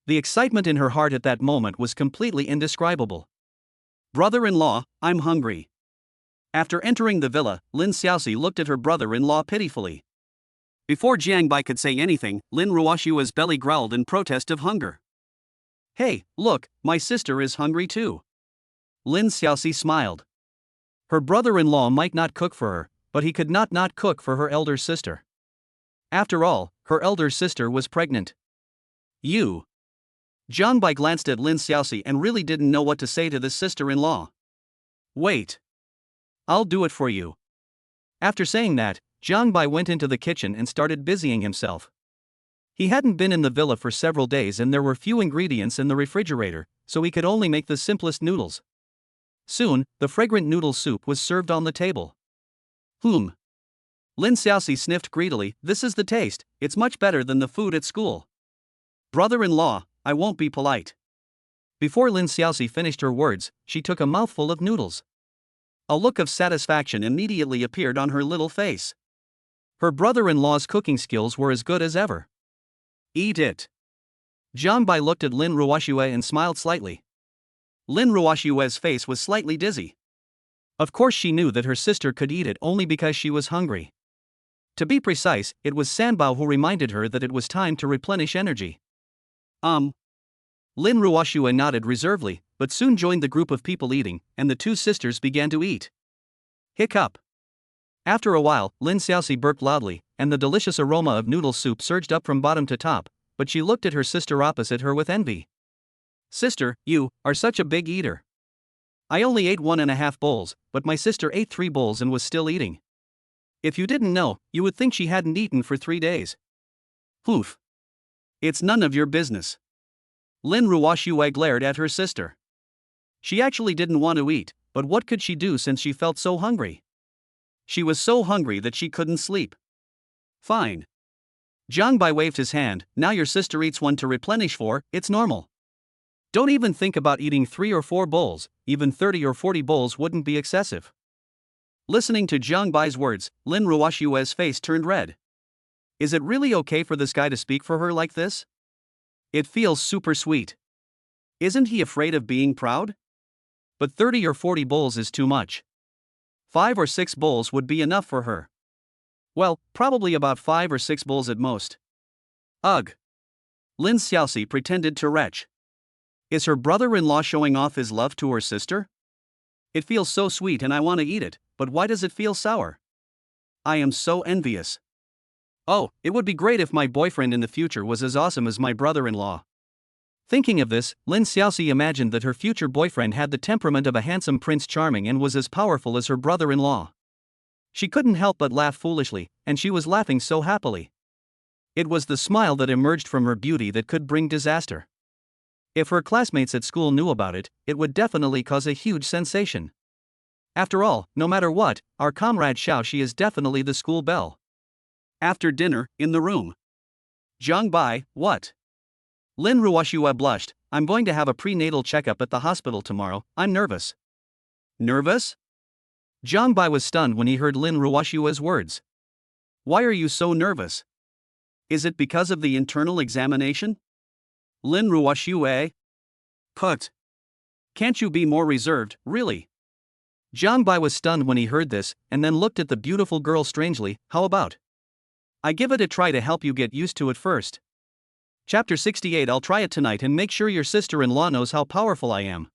The excitement in her heart at that moment was completely indescribable. Brother-in-law, I'm hungry. After entering the villa, Lin Xiaoxi looked at her brother-in-law pitifully. Before Jiang Bai could say anything, Lin Ruoshua's belly growled in protest of hunger. Hey, look, my sister is hungry too. Lin Xiaoxi smiled. Her brother-in-law might not cook for her, but he could not cook for her elder sister. After all, her elder sister was pregnant. You. Jiang Bai glanced at Lin Xiaoxi and really didn't know what to say to this sister-in-law. Wait. I'll do it for you. After saying that, Jiang Bai went into the kitchen and started busying himself. He hadn't been in the villa for several days and there were few ingredients in the refrigerator, so he could only make the simplest noodles. Soon, the fragrant noodle soup was served on the table. Lin Xiaoxi sniffed greedily. This is the taste, it's much better than the food at school. Brother-in-law, I won't be polite. Before Lin Xiaoxi finished her words, she took a mouthful of noodles. A look of satisfaction immediately appeared on her little face. Her brother-in-law's cooking skills were as good as ever. Eat it. Jiang Bai looked at Lin Ruoshua and smiled slightly. Lin Ruoshua's face was slightly dizzy. Of course she knew that her sister could eat it only because she was hungry. To be precise, it was Sanbao who reminded her that it was time to replenish energy. Lin Ruoshua nodded reservedly, but soon joined the group of people eating, and the two sisters began to eat. Hiccup. After a while, Lin Xiaoxi burped loudly, and the delicious aroma of noodle soup surged up from bottom to top, but she looked at her sister opposite her with envy. Sister, you are such a big eater. I only ate 1.5 bowls, but my sister ate 3 bowls and was still eating. If you didn't know, you would think she hadn't eaten for 3 days. Poof. It's none of your business. Lin Ruoshua glared at her sister. She actually didn't want to eat, but what could she do since she felt so hungry? She was so hungry that she couldn't sleep. Fine. Jiang Bai waved his hand. Now your sister eats 1 to replenish 4, it's normal. Don't even think about eating 3 or 4 bowls, even 30 or 40 bowls wouldn't be excessive. Listening to Jiang Bai's words, Lin Ruoshua's face turned red. Is it really okay for this guy to speak for her like this? It feels super sweet. Isn't he afraid of being proud? But 30 or 40 bowls is too much. 5 or 6 bowls would be enough for her. Well, probably about 5 or 6 bowls at most. Ugh. Lin Xiaoxi pretended to retch. Is her brother-in-law showing off his love to her sister? It feels so sweet and I want to eat it, but why does it feel sour? I am so envious. Oh, it would be great if my boyfriend in the future was as awesome as my brother-in-law. Thinking of this, Lin Xiaoxi imagined that her future boyfriend had the temperament of a handsome Prince Charming and was as powerful as her brother-in-law. She couldn't help but laugh foolishly, and she was laughing so happily. It was the smile that emerged from her beauty that could bring disaster. If her classmates at school knew about it, it would definitely cause a huge sensation. After all, no matter what, our comrade Xiaoxi is definitely the school belle. After dinner, in the room. Jiang Bai, what? Lin Ruoxue blushed. I'm going to have a prenatal checkup at the hospital tomorrow, I'm nervous. Nervous? Jiang Bai was stunned when he heard Lin Ruoxue's words. Why are you so nervous? Is it because of the internal examination? Lin Ruoxue? Put. Can't you be more reserved, really? Jiang Bai was stunned when he heard this, and then looked at the beautiful girl strangely. How about? I give it a try to help you get used to it first. Chapter 68. I'll try it tonight and make sure your sister-in-law knows how powerful I am.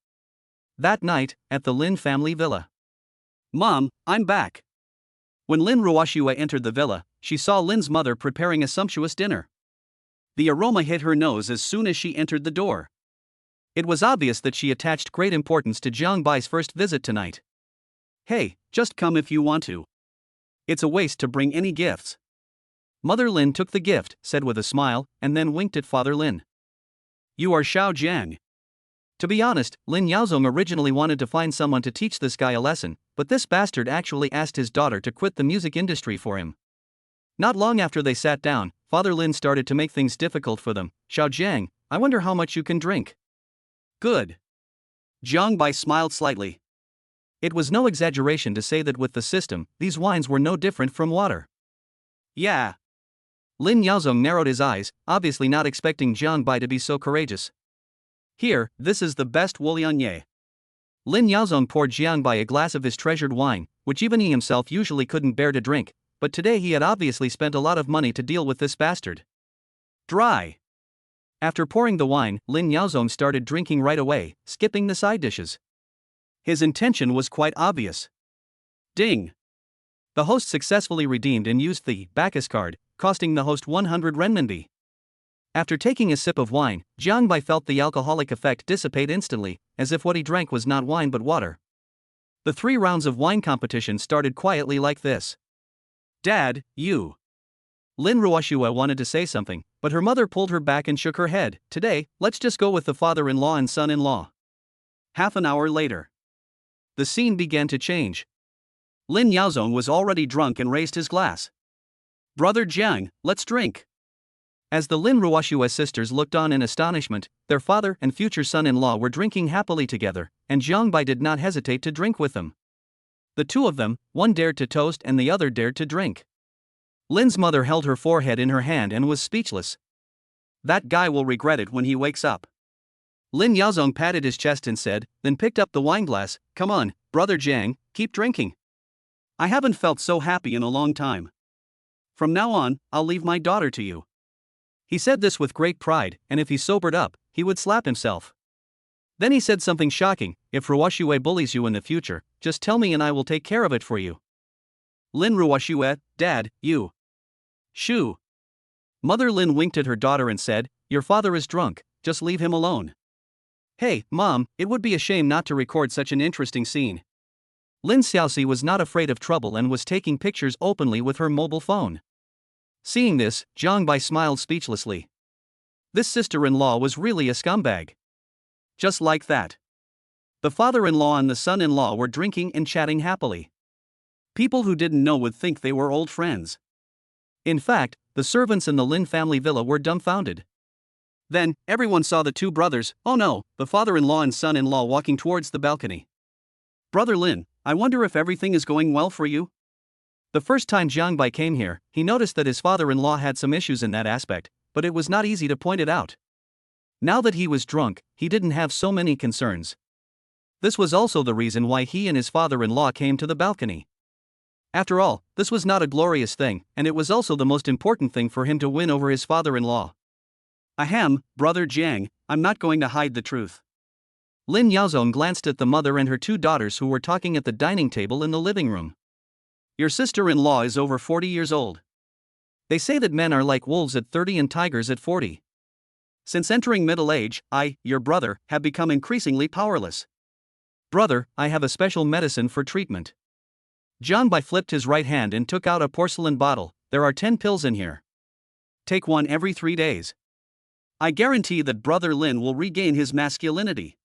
That night, at the Lin family villa. Mom, I'm back. When Lin Ruoxue entered the villa, she saw Lin's mother preparing a sumptuous dinner. The aroma hit her nose as soon as she entered the door. It was obvious that she attached great importance to Jiang Bai's first visit tonight. Hey, just come if you want to. It's a waste to bring any gifts. Mother Lin took the gift, said with a smile, and then winked at Father Lin. You are Xiao Jiang. To be honest, Lin Yaozong originally wanted to find someone to teach this guy a lesson, but this bastard actually asked his daughter to quit the music industry for him. Not long after they sat down, Father Lin started to make things difficult for them. Xiao Jiang, I wonder how much you can drink. Good. Jiang Bai smiled slightly. It was no exaggeration to say that with the system, these wines were no different from water. Yeah. Lin Yaozong narrowed his eyes, obviously not expecting Jiang Bai to be so courageous. Here, this is the best Wolianye. Lin Yaozong poured Jiang Bai a glass of his treasured wine, which even he himself usually couldn't bear to drink, but today he had obviously spent a lot of money to deal with this bastard. Dry. After pouring the wine, Lin Yaozong started drinking right away, skipping the side dishes. His intention was quite obvious. Ding. The host successfully redeemed and used the Bacchus card, costing the host 100 renminbi. After taking a sip of wine, Jiang Bai felt the alcoholic effect dissipate instantly, as if what he drank was not wine but water. The 3 rounds of wine competition started quietly like this. Dad, you. Lin Ruoxue wanted to say something, but her mother pulled her back and shook her head. Today, let's just go with the father-in-law and son-in-law. Half an hour later. The scene began to change. Lin Yaozong was already drunk and raised his glass. Brother Jiang, let's drink. As the Lin Ruoxue sisters looked on in astonishment, their father and future son-in-law were drinking happily together, and Jiang Bai did not hesitate to drink with them. The two of them, one dared to toast and the other dared to drink. Lin's mother held her forehead in her hand and was speechless. That guy will regret it when he wakes up. Lin Yaozong patted his chest and said, then picked up the wineglass. Come on, brother Jiang, keep drinking. I haven't felt so happy in a long time. From now on, I'll leave my daughter to you. He said this with great pride, and if he sobered up, he would slap himself. Then he said something shocking. If Ruoxue bullies you in the future, just tell me and I will take care of it for you. Lin Ruoxue, Dad, you. Shoo. Mother Lin winked at her daughter and said, your father is drunk, just leave him alone. Hey, Mom, it would be a shame not to record such an interesting scene. Lin Xiaoxi was not afraid of trouble and was taking pictures openly with her mobile phone. Seeing this, Jiang Bai smiled speechlessly. This sister-in-law was really a scumbag. Just like that. The father-in-law and the son-in-law were drinking and chatting happily. People who didn't know would think they were old friends. In fact, the servants in the Lin family villa were dumbfounded. Then, everyone saw the two brothers, oh no, the father-in-law and son-in-law walking towards the balcony. Brother Lin, I wonder if everything is going well for you? The first time Jiang Bai came here, he noticed that his father-in-law had some issues in that aspect, but it was not easy to point it out. Now that he was drunk, he didn't have so many concerns. This was also the reason why he and his father-in-law came to the balcony. After all, this was not a glorious thing, and it was also the most important thing for him to win over his father-in-law. Ahem, brother Jiang, I'm not going to hide the truth. Lin Yaozong glanced at the mother and her two daughters who were talking at the dining table in the living room. Your sister-in-law is over 40 years old. They say that men are like wolves at 30 and tigers at 40. Since entering middle age, I, your brother, have become increasingly powerless. Brother, I have a special medicine for treatment. Jiang Bai flipped his right hand and took out a porcelain bottle. There are 10 pills in here. Take one every 3 days. I guarantee that Brother Lin will regain his masculinity.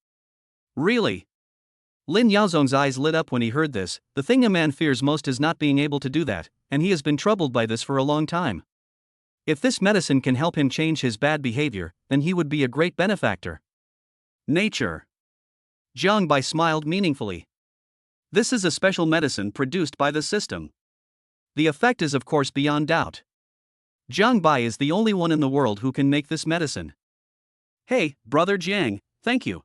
Really? Lin Yaozong's eyes lit up when he heard this. The thing a man fears most is not being able to do that, and he has been troubled by this for a long time. If this medicine can help him change his bad behavior, then he would be a great benefactor. Nature. Jiang Bai smiled meaningfully. This is a special medicine produced by the system. The effect is of course beyond doubt. Jiang Bai is the only one in the world who can make this medicine. Hey, Brother Jiang, thank you.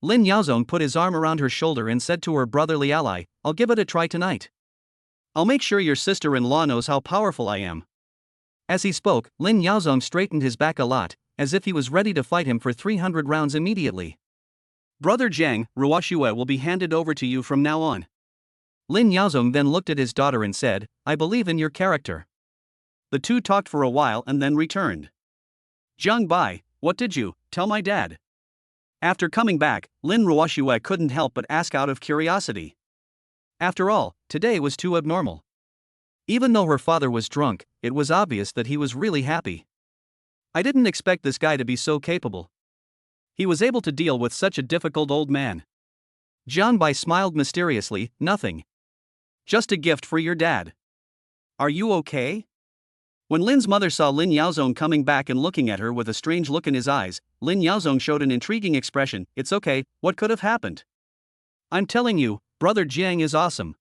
Lin Yaozong put his arm around her shoulder and said to her brotherly ally, I'll give it a try tonight. I'll make sure your sister-in-law knows how powerful I am. As he spoke, Lin Yaozong straightened his back a lot, as if he was ready to fight him for 300 rounds immediately. Brother Jiang, Ruoxue will be handed over to you from now on. Lin Yaozong then looked at his daughter and said, I believe in your character. The two talked for a while and then returned. Jiang Bai, what did you tell my dad? After coming back, Lin Ruoxue couldn't help but ask out of curiosity. After all, today was too abnormal. Even though her father was drunk, it was obvious that he was really happy. I didn't expect this guy to be so capable. He was able to deal with such a difficult old man. Jiang Bai smiled mysteriously, nothing. Just a gift for your dad. Are you okay? When Lin's mother saw Lin Yaozong coming back and looking at her with a strange look in his eyes, Lin Yaozong showed an intriguing expression. It's okay, what could have happened? I'm telling you, Brother Jiang is awesome.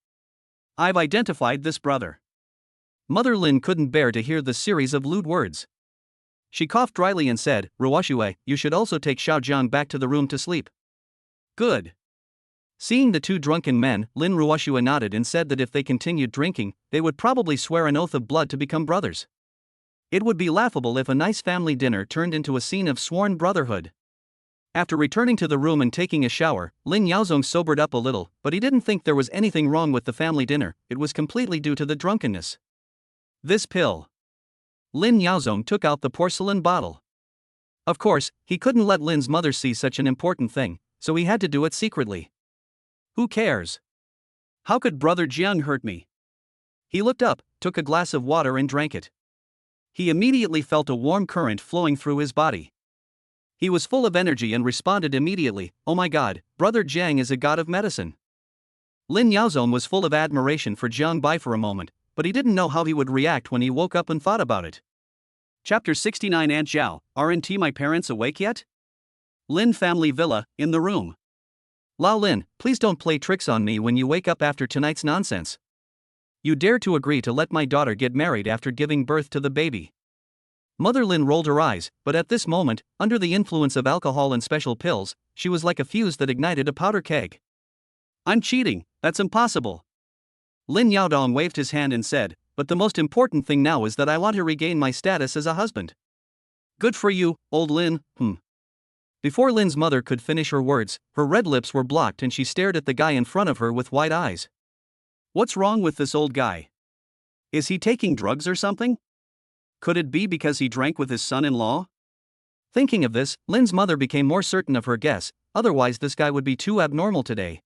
I've identified this brother. Mother Lin couldn't bear to hear the series of lewd words. She coughed dryly and said, Ruoxue, you should also take Xiaojiang back to the room to sleep. Good. Seeing the two drunken men, Lin Ruoxue nodded and said that if they continued drinking, they would probably swear an oath of blood to become brothers. It would be laughable if a nice family dinner turned into a scene of sworn brotherhood. After returning to the room and taking a shower, Lin Yaozong sobered up a little, but he didn't think there was anything wrong with the family dinner. It was completely due to the drunkenness. This pill. Lin Yaozong took out the porcelain bottle. Of course, he couldn't let Lin's mother see such an important thing, so he had to do it secretly. Who cares? How could Brother Jiang hurt me? He looked up, took a glass of water and drank it. He immediately felt a warm current flowing through his body. He was full of energy and responded immediately, oh my god, Brother Jiang is a god of medicine. Lin Yaozong was full of admiration for Jiang Bai for a moment, but he didn't know how he would react when he woke up and thought about it. Chapter 69 Aunt Zhao, aren't my parents awake yet? Lin family villa, in the room. Lao Lin, please don't play tricks on me when you wake up after tonight's nonsense. You dare to agree to let my daughter get married after giving birth to the baby. Mother Lin rolled her eyes, but at this moment, under the influence of alcohol and special pills, she was like a fuse that ignited a powder keg. I'm cheating, that's impossible. Lin Yaodong waved his hand and said, but the most important thing now is that I want to regain my status as a husband. Good for you, old Lin, Before Lin's mother could finish her words, her red lips were blocked and she stared at the guy in front of her with wide eyes. What's wrong with this old guy? Is he taking drugs or something? Could it be because he drank with his son-in-law? Thinking of this, Lin's mother became more certain of her guess, otherwise this guy would be too abnormal today.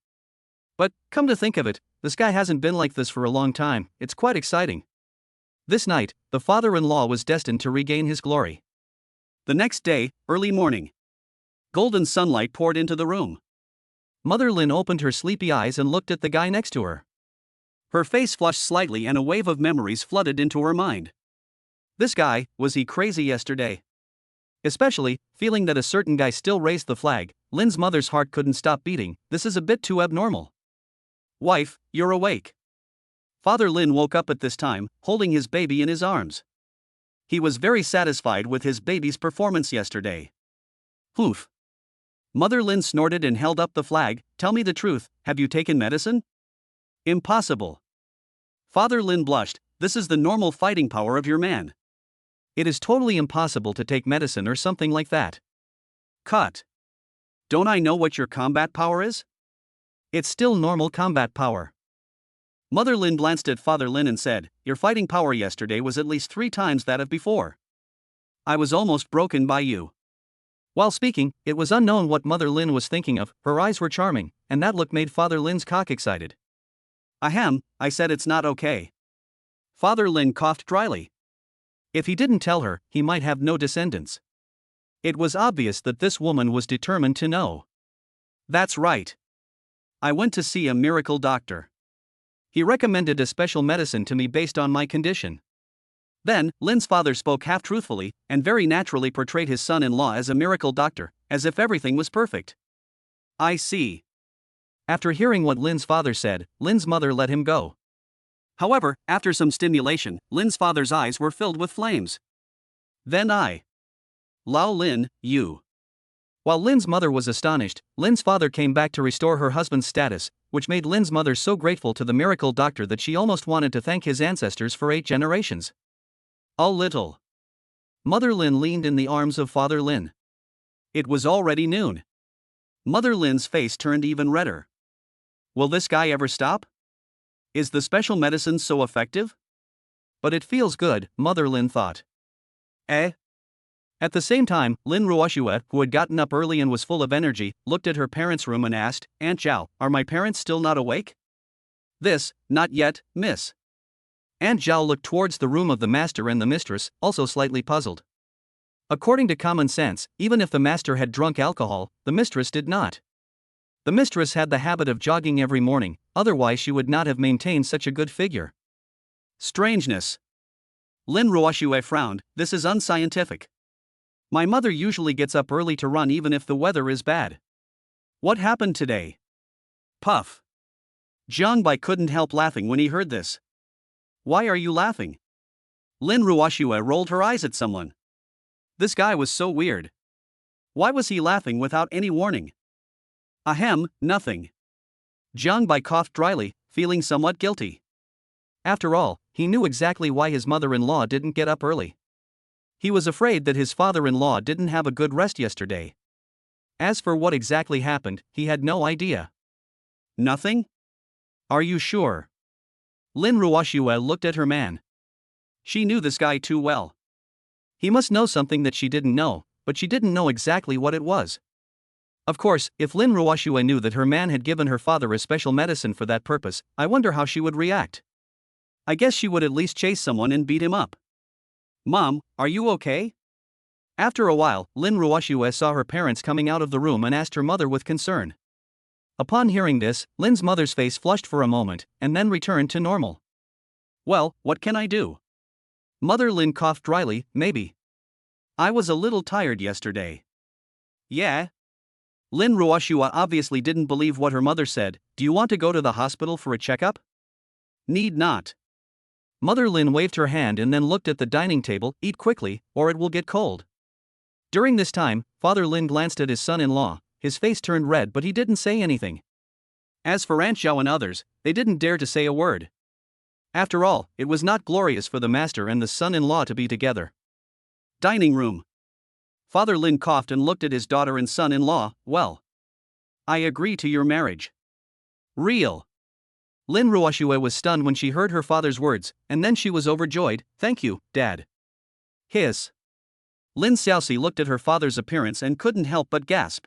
But, come to think of it, this guy hasn't been like this for a long time, it's quite exciting. This night, the father-in-law was destined to regain his glory. The next day, early morning. Golden sunlight poured into the room. Mother Lin opened her sleepy eyes and looked at the guy next to her. Her face flushed slightly and a wave of memories flooded into her mind. This guy, was he crazy yesterday? Especially, feeling that a certain guy still raised the flag, Lin's mother's heart couldn't stop beating. This is a bit too abnormal. Wife, you're awake. Father Lin woke up at this time, holding his baby in his arms. He was very satisfied with his baby's performance yesterday. Poof. Mother Lin snorted and held up the flag. Tell me the truth, have you taken medicine? Impossible. Father Lin blushed. This is the normal fighting power of your man. It is totally impossible to take medicine or something like that. Cut. Don't I know what your combat power is? It's still normal combat power. Mother Lin glanced at Father Lin and said, your fighting power yesterday was at least 3 times that of before. I was almost broken by you. While speaking, it was unknown what Mother Lin was thinking of. Her eyes were charming, and that look made Father Lin's cock excited. Ahem, I said it's not okay. Father Lin coughed dryly. If he didn't tell her, he might have no descendants. It was obvious that this woman was determined to know. That's right. I went to see a miracle doctor. He recommended a special medicine to me based on my condition. Then, Lin's father spoke half-truthfully, and very naturally portrayed his son-in-law as a miracle doctor, as if everything was perfect. I see. After hearing what Lin's father said, Lin's mother let him go. However, after some stimulation, Lin's father's eyes were filled with flames. Then Lao Lin, you. While Lin's mother was astonished, Lin's father came back to restore her husband's status, which made Lin's mother so grateful to the miracle doctor that she almost wanted to thank his ancestors for 8 generations. A little. Mother Lin leaned in the arms of Father Lin. It was already noon. Mother Lin's face turned even redder. Will this guy ever stop? Is the special medicine so effective? But it feels good, Mother Lin thought. At the same time, Lin Ruoxue, who had gotten up early and was full of energy, looked at her parents' room and asked, Aunt Zhao, are my parents still not awake? Not yet, miss. Aunt Zhao looked towards the room of the master and the mistress, also slightly puzzled. According to common sense, even if the master had drunk alcohol, the mistress did not. The mistress had the habit of jogging every morning, otherwise she would not have maintained such a good figure. Strangeness. Lin Ruoxue frowned, this is unscientific. My mother usually gets up early to run even if the weather is bad. What happened today? Puff. Jiang Bai couldn't help laughing when he heard this. Why are you laughing? Lin Ruoxue rolled her eyes at someone. This guy was so weird. Why was he laughing without any warning? Ahem, nothing. Jiang Bai coughed dryly, feeling somewhat guilty. After all, he knew exactly why his mother-in-law didn't get up early. He was afraid that his father-in-law didn't have a good rest yesterday. As for what exactly happened, he had no idea. Nothing? Are you sure? Lin Ruoxue looked at her man. She knew this guy too well. He must know something that she didn't know, but she didn't know exactly what it was. Of course, if Lin Ruoxue knew that her man had given her father a special medicine for that purpose, I wonder how she would react. I guess she would at least chase someone and beat him up. Mom, are you okay? After a while, Lin Ruoxue saw her parents coming out of the room and asked her mother with concern. Upon hearing this, Lin's mother's face flushed for a moment, and then returned to normal. Well, what can I do? Mother Lin coughed dryly, maybe. I was a little tired yesterday. Yeah? Lin Ruoxue obviously didn't believe what her mother said. Do you want to go to the hospital for a checkup? Need not. Mother Lin waved her hand and then looked at the dining table. Eat quickly, or it will get cold. During this time, Father Lin glanced at his son-in-law. His face turned red, but he didn't say anything. As for Aunt Zhao and others, they didn't dare to say a word. After all, it was not glorious for the master and the son-in-law to be together. Dining room. Father Lin coughed and looked at his daughter and son-in-law. Well, I agree to your marriage. Real. Lin Ruoxue was stunned when she heard her father's words, and then she was overjoyed. Thank you, Dad. Hiss. Lin Xiaoxi looked at her father's appearance and couldn't help but gasp.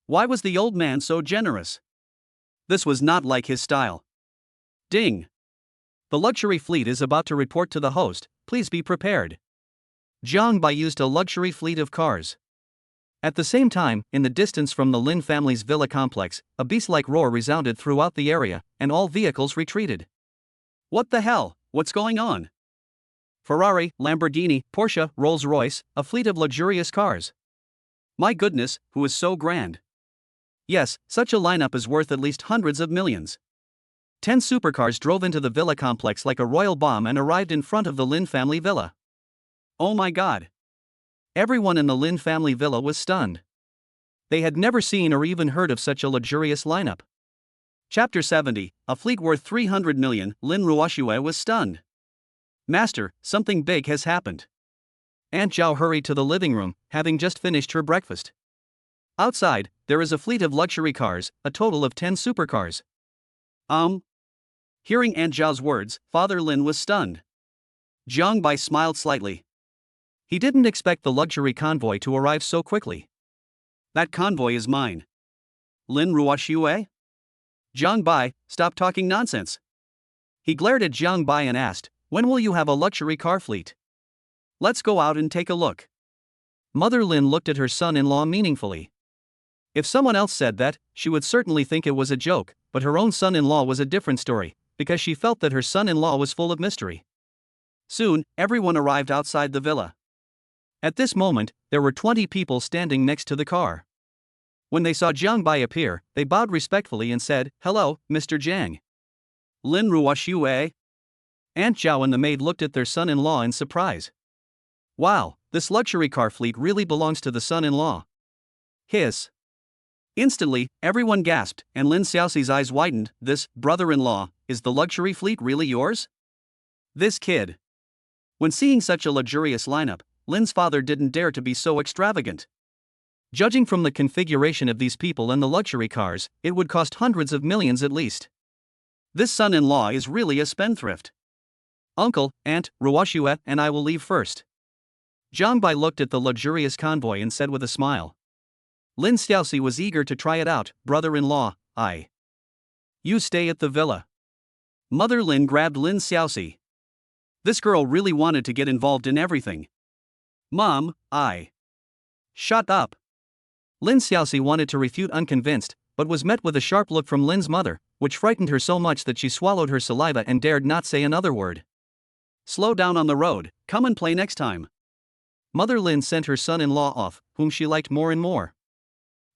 Why was the old man so generous? This was not like his style. Ding. The luxury fleet is about to report to the host, please be prepared. Jiang Bai used a luxury fleet of cars. At the same time, in the distance from the Lin family's villa complex, a beast-like roar resounded throughout the area, and all vehicles retreated. What the hell, what's going on? Ferrari, Lamborghini, Porsche, Rolls-Royce, a fleet of luxurious cars. My goodness, who is so grand? Yes, such a lineup is worth at least hundreds of millions. 10 supercars drove into the villa complex like a royal bomb and arrived in front of the Lin family villa. Oh my god. Everyone in the Lin family villa was stunned. They had never seen or even heard of such a luxurious lineup. Chapter 70, a fleet worth 300 million, Lin Ruoxue was stunned. Master, something big has happened. Aunt Zhao hurried to the living room, having just finished her breakfast. Outside, there is a fleet of luxury cars, a total of 10 supercars. Hearing Aunt Zhao's words, Father Lin was stunned. Jiang Bai smiled slightly. He didn't expect the luxury convoy to arrive so quickly. That convoy is mine. Lin Ruoxue? Jiang Bai, stop talking nonsense. He glared at Jiang Bai and asked, when will you have a luxury car fleet? Let's go out and take a look. Mother Lin looked at her son-in-law meaningfully. If someone else said that, she would certainly think it was a joke, but her own son-in-law was a different story, because she felt that her son-in-law was full of mystery. Soon, everyone arrived outside the villa. At this moment, there were 20 people standing next to the car. When they saw Jiang Bai appear, they bowed respectfully and said, "Hello, Mr. Jiang." Lin Ruoxue? Aunt Zhao and the maid looked at their son-in-law in surprise. Wow, this luxury car fleet really belongs to the son-in-law. Hiss. Instantly, everyone gasped, and Lin Xiaoxi's eyes widened. This, brother-in-law, is the luxury fleet really yours? This kid. When seeing such a luxurious lineup, Lin's father didn't dare to be so extravagant. Judging from the configuration of these people and the luxury cars, it would cost hundreds of millions at least. This son-in-law is really a spendthrift. Uncle, Aunt, Ruoxue, and I will leave first. Jiang Bai looked at the luxurious convoy and said with a smile. Lin Xiaoxi was eager to try it out. Brother-in-law, You stay at the villa. Mother Lin grabbed Lin Xiaoxi. This girl really wanted to get involved in everything. Mom, Shut up. Lin Xiaoxi wanted to refute unconvinced, but was met with a sharp look from Lin's mother, which frightened her so much that she swallowed her saliva and dared not say another word. Slow down on the road, come and play next time. Mother Lin sent her son-in-law off, whom she liked more and more.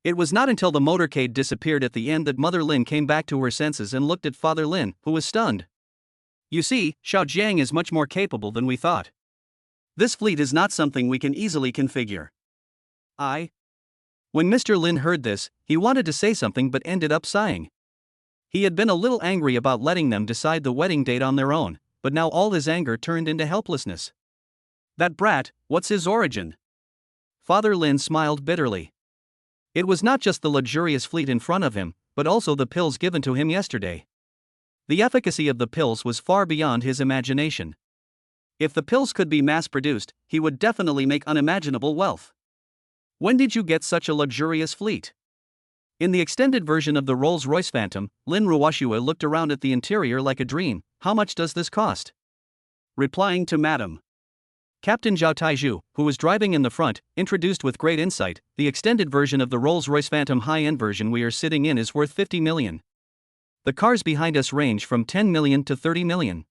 It was not until the motorcade disappeared at the end that Mother Lin came back to her senses and looked at Father Lin, who was stunned. You see, Xiao Jiang is much more capable than we thought. This fleet is not something we can easily configure. When Mr. Lin heard this, he wanted to say something but ended up sighing. He had been a little angry about letting them decide the wedding date on their own, but now all his anger turned into helplessness. That brat, what's his origin? Father Lin smiled bitterly. It was not just the luxurious fleet in front of him, but also the pills given to him yesterday. The efficacy of the pills was far beyond his imagination. If the pills could be mass-produced, he would definitely make unimaginable wealth. When did you get such a luxurious fleet? In the extended version of the Rolls-Royce Phantom, Lin Ruoxue looked around at the interior like a dream. How much does this cost? Replying to Madam Captain Zhao Taizhu, who was driving in the front, introduced with great insight, the extended version of the Rolls-Royce Phantom high-end version we are sitting in is worth 50 million. The cars behind us range from 10 million to 30 million.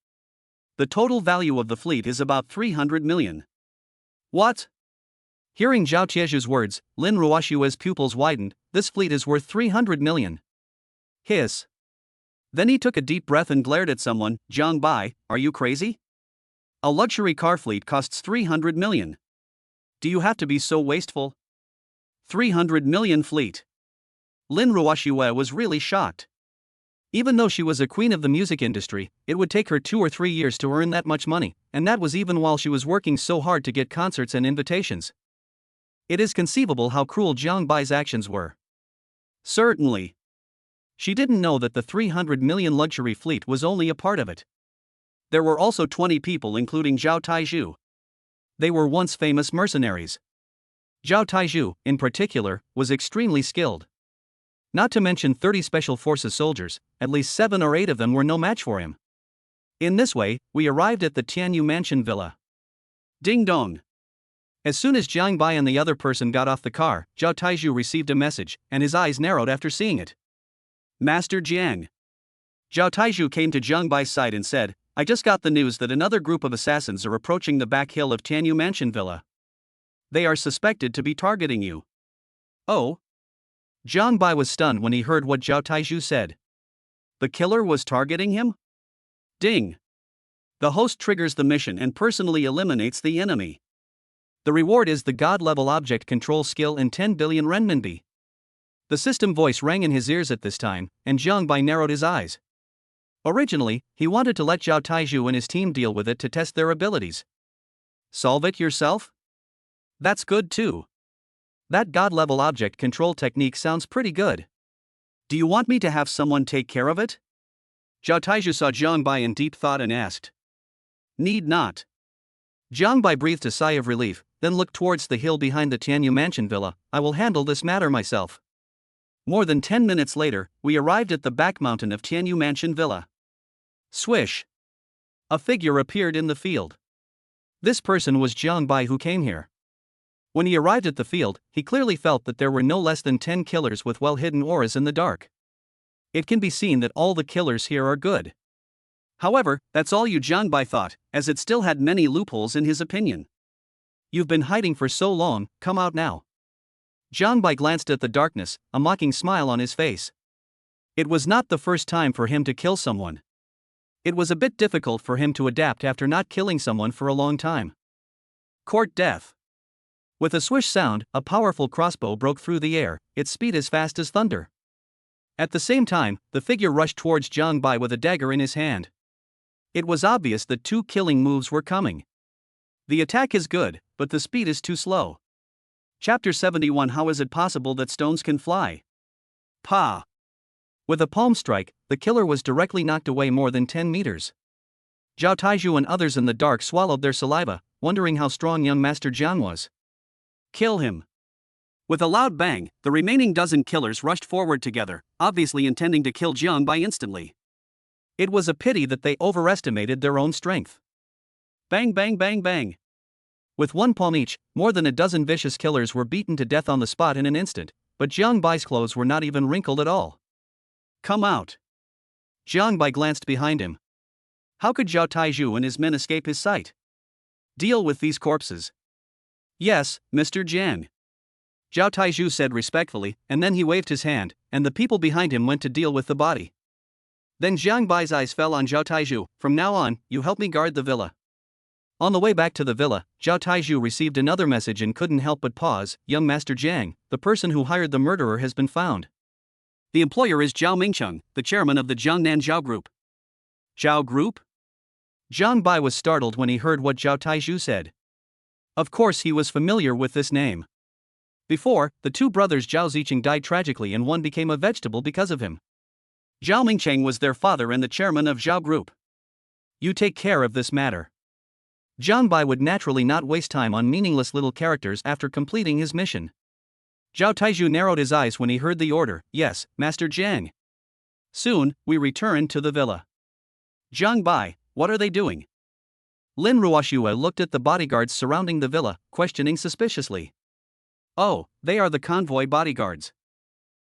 The total value of the fleet is about 300 million. What? Hearing Zhao Tieju's words, Lin Ruoxue's pupils widened. This fleet is worth 300 million. Hiss. Then he took a deep breath and glared at someone. Jiang Bai, are you crazy? A luxury car fleet costs 300 million. Do you have to be so wasteful? 300 million fleet. Lin Ruoxue was really shocked. Even though she was a queen of the music industry, it would take her 2 or 3 years to earn that much money, and that was even while she was working so hard to get concerts and invitations. It is conceivable how cruel Jiang Bai's actions were. Certainly. She didn't know that the 300 million luxury fleet was only a part of it. There were also 20 people including Zhao Taizhu. They were once famous mercenaries. Zhao Taizhu, in particular, was extremely skilled. Not to mention 30 special forces soldiers, at least 7 or 8 of them were no match for him. In this way, we arrived at the Tianyu Mansion Villa. Ding dong. As soon as Jiang Bai and the other person got off the car, Zhao Taizhu received a message, and his eyes narrowed after seeing it. Master Jiang. Zhao Taizhu came to Jiang Bai's side and said, I just got the news that another group of assassins are approaching the back hill of Tianyu Mansion Villa. They are suspected to be targeting you. Oh? Jiang Bai was stunned when he heard what Zhao Taizhu said. The killer was targeting him? Ding. The host triggers the mission and personally eliminates the enemy. The reward is the god-level object control skill and 10 billion renminbi. The system voice rang in his ears at this time, and Jiang Bai narrowed his eyes. Originally, he wanted to let Zhao Taizhu and his team deal with it to test their abilities. Solve it yourself? That's good too. That god-level object control technique sounds pretty good. Do you want me to have someone take care of it? Zhao Taizhu saw Jiang Bai in deep thought and asked. Need not. Jiang Bai breathed a sigh of relief, then looked towards the hill behind the Tianyu Mansion Villa. I will handle this matter myself. More than 10 minutes later, we arrived at the back mountain of Tianyu Mansion Villa. Swish. A figure appeared in the field. This person was Jiang Bai who came here. When he arrived at the field, he clearly felt that there were no less than 10 killers with well-hidden auras in the dark. It can be seen that all the killers here are good. However, that's all Jiang Bai thought, as it still had many loopholes in his opinion. You've been hiding for so long, come out now. Jiang Bai glanced at the darkness, a mocking smile on his face. It was not the first time for him to kill someone. It was a bit difficult for him to adapt after not killing someone for a long time. Court death. With a swish sound, a powerful crossbow broke through the air, its speed as fast as thunder. At the same time, the figure rushed towards Jiang Bai with a dagger in his hand. It was obvious that 2 killing moves were coming. The attack is good, but the speed is too slow. Chapter 71. How is it possible that stones can fly? Pa! With a palm strike, the killer was directly knocked away more than 10 meters. Zhao Taizhu and others in the dark swallowed their saliva, wondering how strong young Master Jiang was. Kill him! With a loud bang, the remaining dozen killers rushed forward together, obviously intending to kill Jiang Bai instantly. It was a pity that they overestimated their own strength. Bang bang bang bang! With 1 palm each, more than a dozen vicious killers were beaten to death on the spot in an instant, but Jiang Bai's clothes were not even wrinkled at all. Come out! Jiang Bai glanced behind him. How could Zhao Taizhu and his men escape his sight? Deal with these corpses. Yes, Mr. Jiang. Zhao Taizhu said respectfully, and then he waved his hand, and the people behind him went to deal with the body. Then Jiang Bai's eyes fell on Zhao Taizhu. From now on, you help me guard the villa. On the way back to the villa, Zhao Taizhu received another message and couldn't help but pause. Young Master Jiang, the person who hired the murderer has been found. The employer is Zhao Mingcheng, the chairman of the Jiangnan Zhao Group. Zhao Group? Jiang Bai was startled when he heard what Zhao Taizhu said. Of course he was familiar with this name. Before, the 2 brothers Zhao Zicheng died tragically and one became a vegetable because of him. Zhao Mingcheng was their father and the chairman of Zhao Group. You take care of this matter. Jiang Bai would naturally not waste time on meaningless little characters after completing his mission. Zhao Taizhu narrowed his eyes when he heard the order. Yes, Master Jiang. Soon, we return to the villa. Jiang Bai, what are they doing? Lin Ruoxue looked at the bodyguards surrounding the villa, questioning suspiciously. Oh, they are the convoy bodyguards.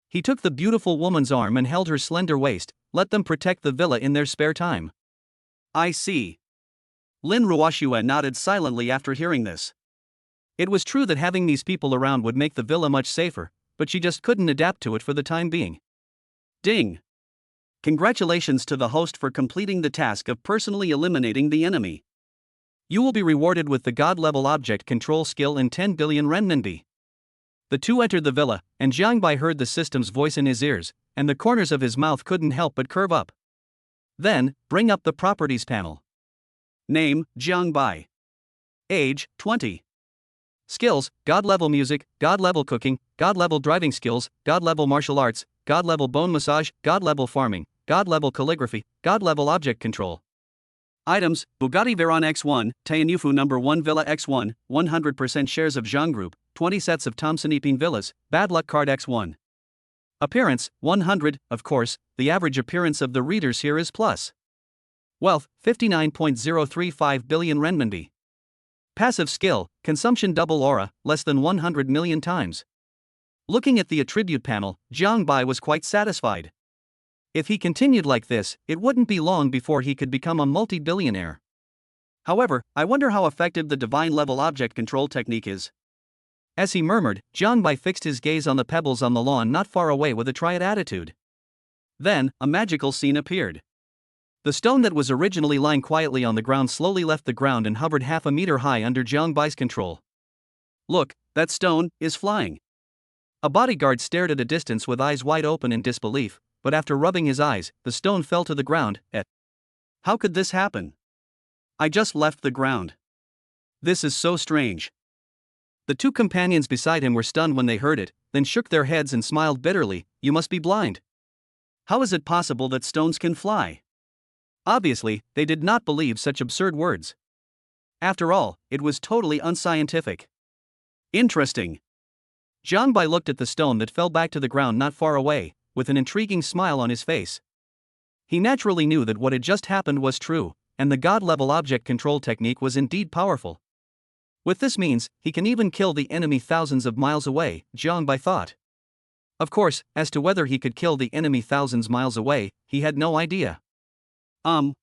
He took the beautiful woman's arm and held her slender waist. Let them protect the villa in their spare time. I see. Lin Ruoxue nodded silently after hearing this. It was true that having these people around would make the villa much safer, but she just couldn't adapt to it for the time being. Ding! Congratulations to the host for completing the task of personally eliminating the enemy. You will be rewarded with the God-level object control skill in 10 billion renminbi. The 2 entered the villa, and Jiang Bai heard the system's voice in his ears, and the corners of his mouth couldn't help but curve up. Then, bring up the properties panel. Name, Jiang Bai. Age, 20. Skills, God-level music, God-level cooking, God-level driving skills, God-level martial arts, God-level bone massage, God-level farming, God-level calligraphy, God-level object control. Items, Bugatti Veyron X1, Tianyufu No. 1 Villa X1, 100% shares of Zhang Group, 20 sets of Thomson Eping Villas, Bad Luck Card X1. Appearance, 100, of course, the average appearance of the readers here is plus. Wealth, 59.035 billion renminbi. Passive skill, consumption double aura, less than 100 million times. Looking at the attribute panel, Jiang Bai was quite satisfied. If he continued like this, it wouldn't be long before he could become a multi-billionaire. However, I wonder how effective the divine level object control technique is. As he murmured, Jiang Bai fixed his gaze on the pebbles on the lawn not far away with a triad attitude. Then, a magical scene appeared. The stone that was originally lying quietly on the ground slowly left the ground and hovered half a meter high under Jiang Bai's control. Look, that stone is flying. A bodyguard stared at a distance with eyes wide open in disbelief, but after rubbing his eyes, the stone fell to the ground. How could this happen? I just left the ground. This is so strange. The 2 companions beside him were stunned when they heard it, then shook their heads and smiled bitterly. You must be blind. How is it possible that stones can fly? Obviously, they did not believe such absurd words. After all, it was totally unscientific. Interesting. Jiang Bai looked at the stone that fell back to the ground not far away, with an intriguing smile on his face. He naturally knew that what had just happened was true, and the God-level object control technique was indeed powerful. With this means, he can even kill the enemy thousands of miles away, Jiang Bai thought. Of course, as to whether he could kill the enemy thousands miles away, he had no idea. Lin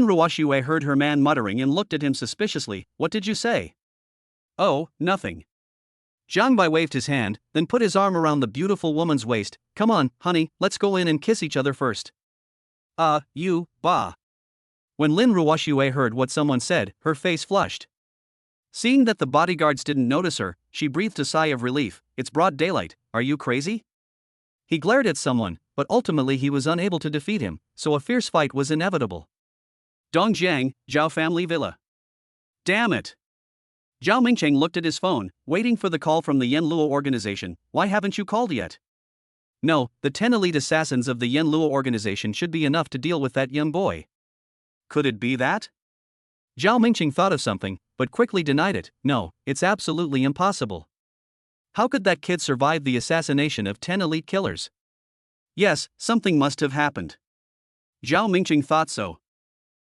Ruoxue heard her man muttering and looked at him suspiciously. What did you say? Oh, nothing. Jiang Bai waved his hand, then put his arm around the beautiful woman's waist. Come on, honey, let's go in and kiss each other first. Bah. When Lin Ruoxue heard what someone said, her face flushed. Seeing that the bodyguards didn't notice her, she breathed a sigh of relief. It's broad daylight, are you crazy? He glared at someone, but ultimately he was unable to defeat him, so a fierce fight was inevitable. Dongjiang, Zhao family villa. Damn it! Zhao Mingcheng looked at his phone, waiting for the call from the Yanluo organization. Why haven't you called yet? No, the 10 elite assassins of the Yanluo organization should be enough to deal with that young boy. Could it be that? Zhao Mingcheng thought of something, but quickly denied it. No, it's absolutely impossible. How could that kid survive the assassination of 10 elite killers? Yes, something must have happened. Zhao Mingcheng thought so.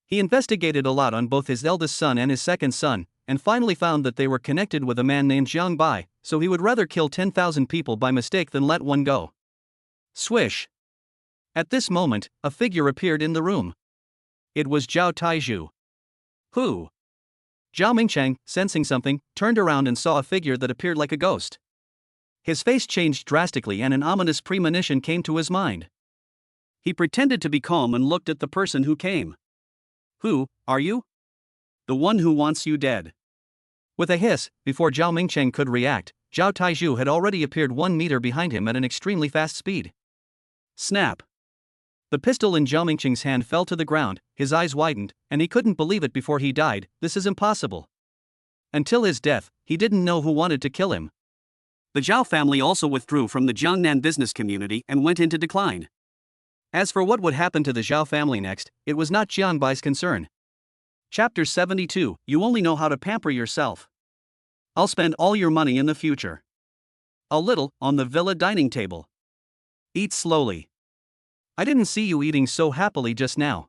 He investigated a lot on both his eldest son and his second son, and finally found that they were connected with a man named Jiang Bai, so he would rather kill 10,000 people by mistake than let one go. Swish. At this moment, a figure appeared in the room. It was Zhao Taizhu. Who? Zhao Mingcheng, sensing something, turned around and saw a figure that appeared like a ghost. His face changed drastically and an ominous premonition came to his mind. He pretended to be calm and looked at the person who came. Who are you? The one who wants you dead. With a hiss, before Zhao Mingcheng could react, Zhao Taizhu had already appeared 1 meter behind him at an extremely fast speed. Snap! The pistol in Zhao Mingcheng's hand fell to the ground, his eyes widened, and he couldn't believe it before he died. This is impossible. Until his death, he didn't know who wanted to kill him. The Zhao family also withdrew from the Jiangnan business community and went into decline. As for what would happen to the Zhao family next, it was not Jiang Bai's concern. Chapter 72, You only know how to pamper yourself. I'll spend all your money in the future. A little, on the villa dining table. Eat slowly. I didn't see you eating so happily just now.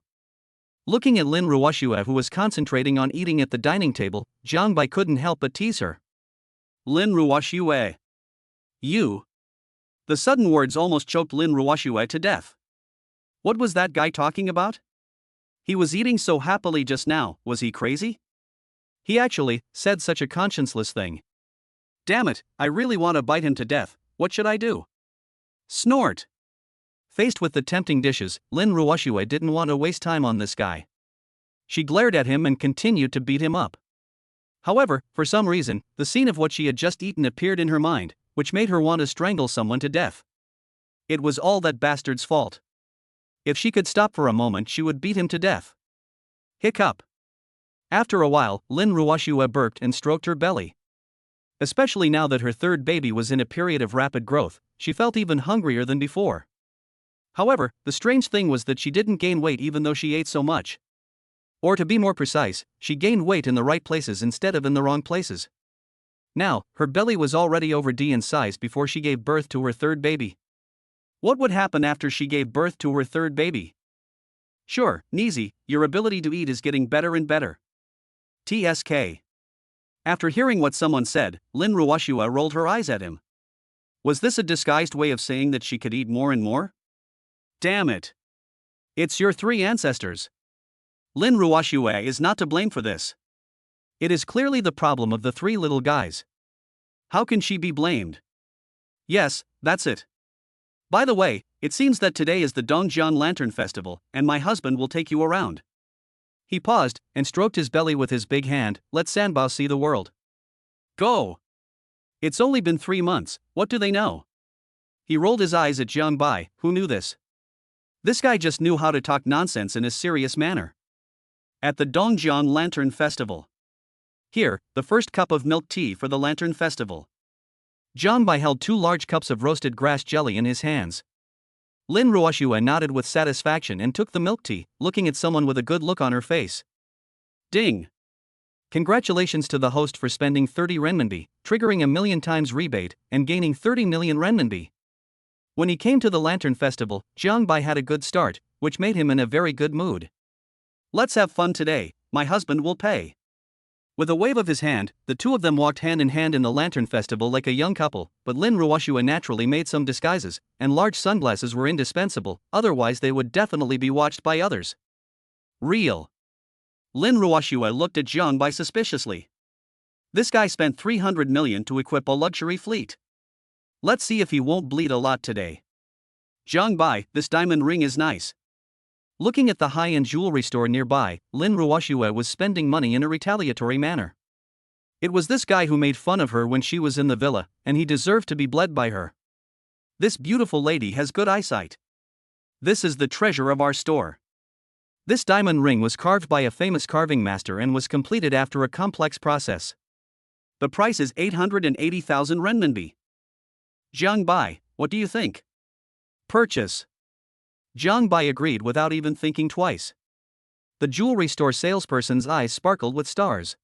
Looking at Lin Ruoxue who was concentrating on eating at the dining table, Jiang Bai couldn't help but tease her. Lin Ruoxue. You. The sudden words almost choked Lin Ruoxue to death. What was that guy talking about? He was eating so happily just now, was he crazy? He actually said such a conscienceless thing. Damn it, I really want to bite him to death. What should I do? Snort. Faced with the tempting dishes, Lin Ruoxue didn't want to waste time on this guy. She glared at him and continued to beat him up. However, for some reason, the scene of what she had just eaten appeared in her mind, which made her want to strangle someone to death. It was all that bastard's fault. If she could stop for a moment, she would beat him to death. Hiccup. After a while, Lin Ruoxue burped and stroked her belly. Especially now that her third baby was in a period of rapid growth, she felt even hungrier than before. However, the strange thing was that she didn't gain weight even though she ate so much. Or to be more precise, she gained weight in the right places instead of in the wrong places. Now, her belly was already over D in size before she gave birth to her third baby. What would happen after she gave birth to her third baby? Sure, Nizi, your ability to eat is getting better and better. TSK. After hearing what someone said, Lin Ruoxue rolled her eyes at him. Was this a disguised way of saying that she could eat more and more? Damn it. It's your 3 ancestors. Lin Ruoxue is not to blame for this. It is clearly the problem of the 3 little guys. How can she be blamed? Yes, that's it. By the way, it seems that today is the Dongjian Lantern Festival, and my husband will take you around. He paused, and stroked his belly with his big hand. Let Sanbao see the world. Go! It's only been 3 months, what do they know? He rolled his eyes at Jiang Bai, who knew this. This guy just knew how to talk nonsense in a serious manner. At the Dongjian Lantern Festival. Here, the first cup of milk tea for the Lantern Festival. Jiang Bai held 2 large cups of roasted grass jelly in his hands. Lin Ruoxue nodded with satisfaction and took the milk tea, looking at someone with a good look on her face. Ding! Congratulations to the host for spending 30 renminbi, triggering a million times rebate, and gaining 30 million renminbi. When he came to the Lantern Festival, Jiang Bai had a good start, which made him in a very good mood. Let's have fun today, my husband will pay. With a wave of his hand, the two of them walked hand in hand in the Lantern Festival like a young couple, but Lin Ruoshua naturally made some disguises, and large sunglasses were indispensable, otherwise they would definitely be watched by others. Real. Lin Ruoshua looked at Jiang Bai suspiciously. This guy spent 300 million to equip a luxury fleet. Let's see if he won't bleed a lot today. Jiang Bai, this diamond ring is nice. Looking at the high-end jewelry store nearby, Lin Ruoshua was spending money in a retaliatory manner. It was this guy who made fun of her when she was in the villa, and he deserved to be bled by her. This beautiful lady has good eyesight. This is the treasure of our store. This diamond ring was carved by a famous carving master and was completed after a complex process. The price is 880,000 renminbi. Jiang Bai, what do you think? Purchase. Jiang Bai agreed without even thinking twice. The jewelry store salesperson's eyes sparkled with stars.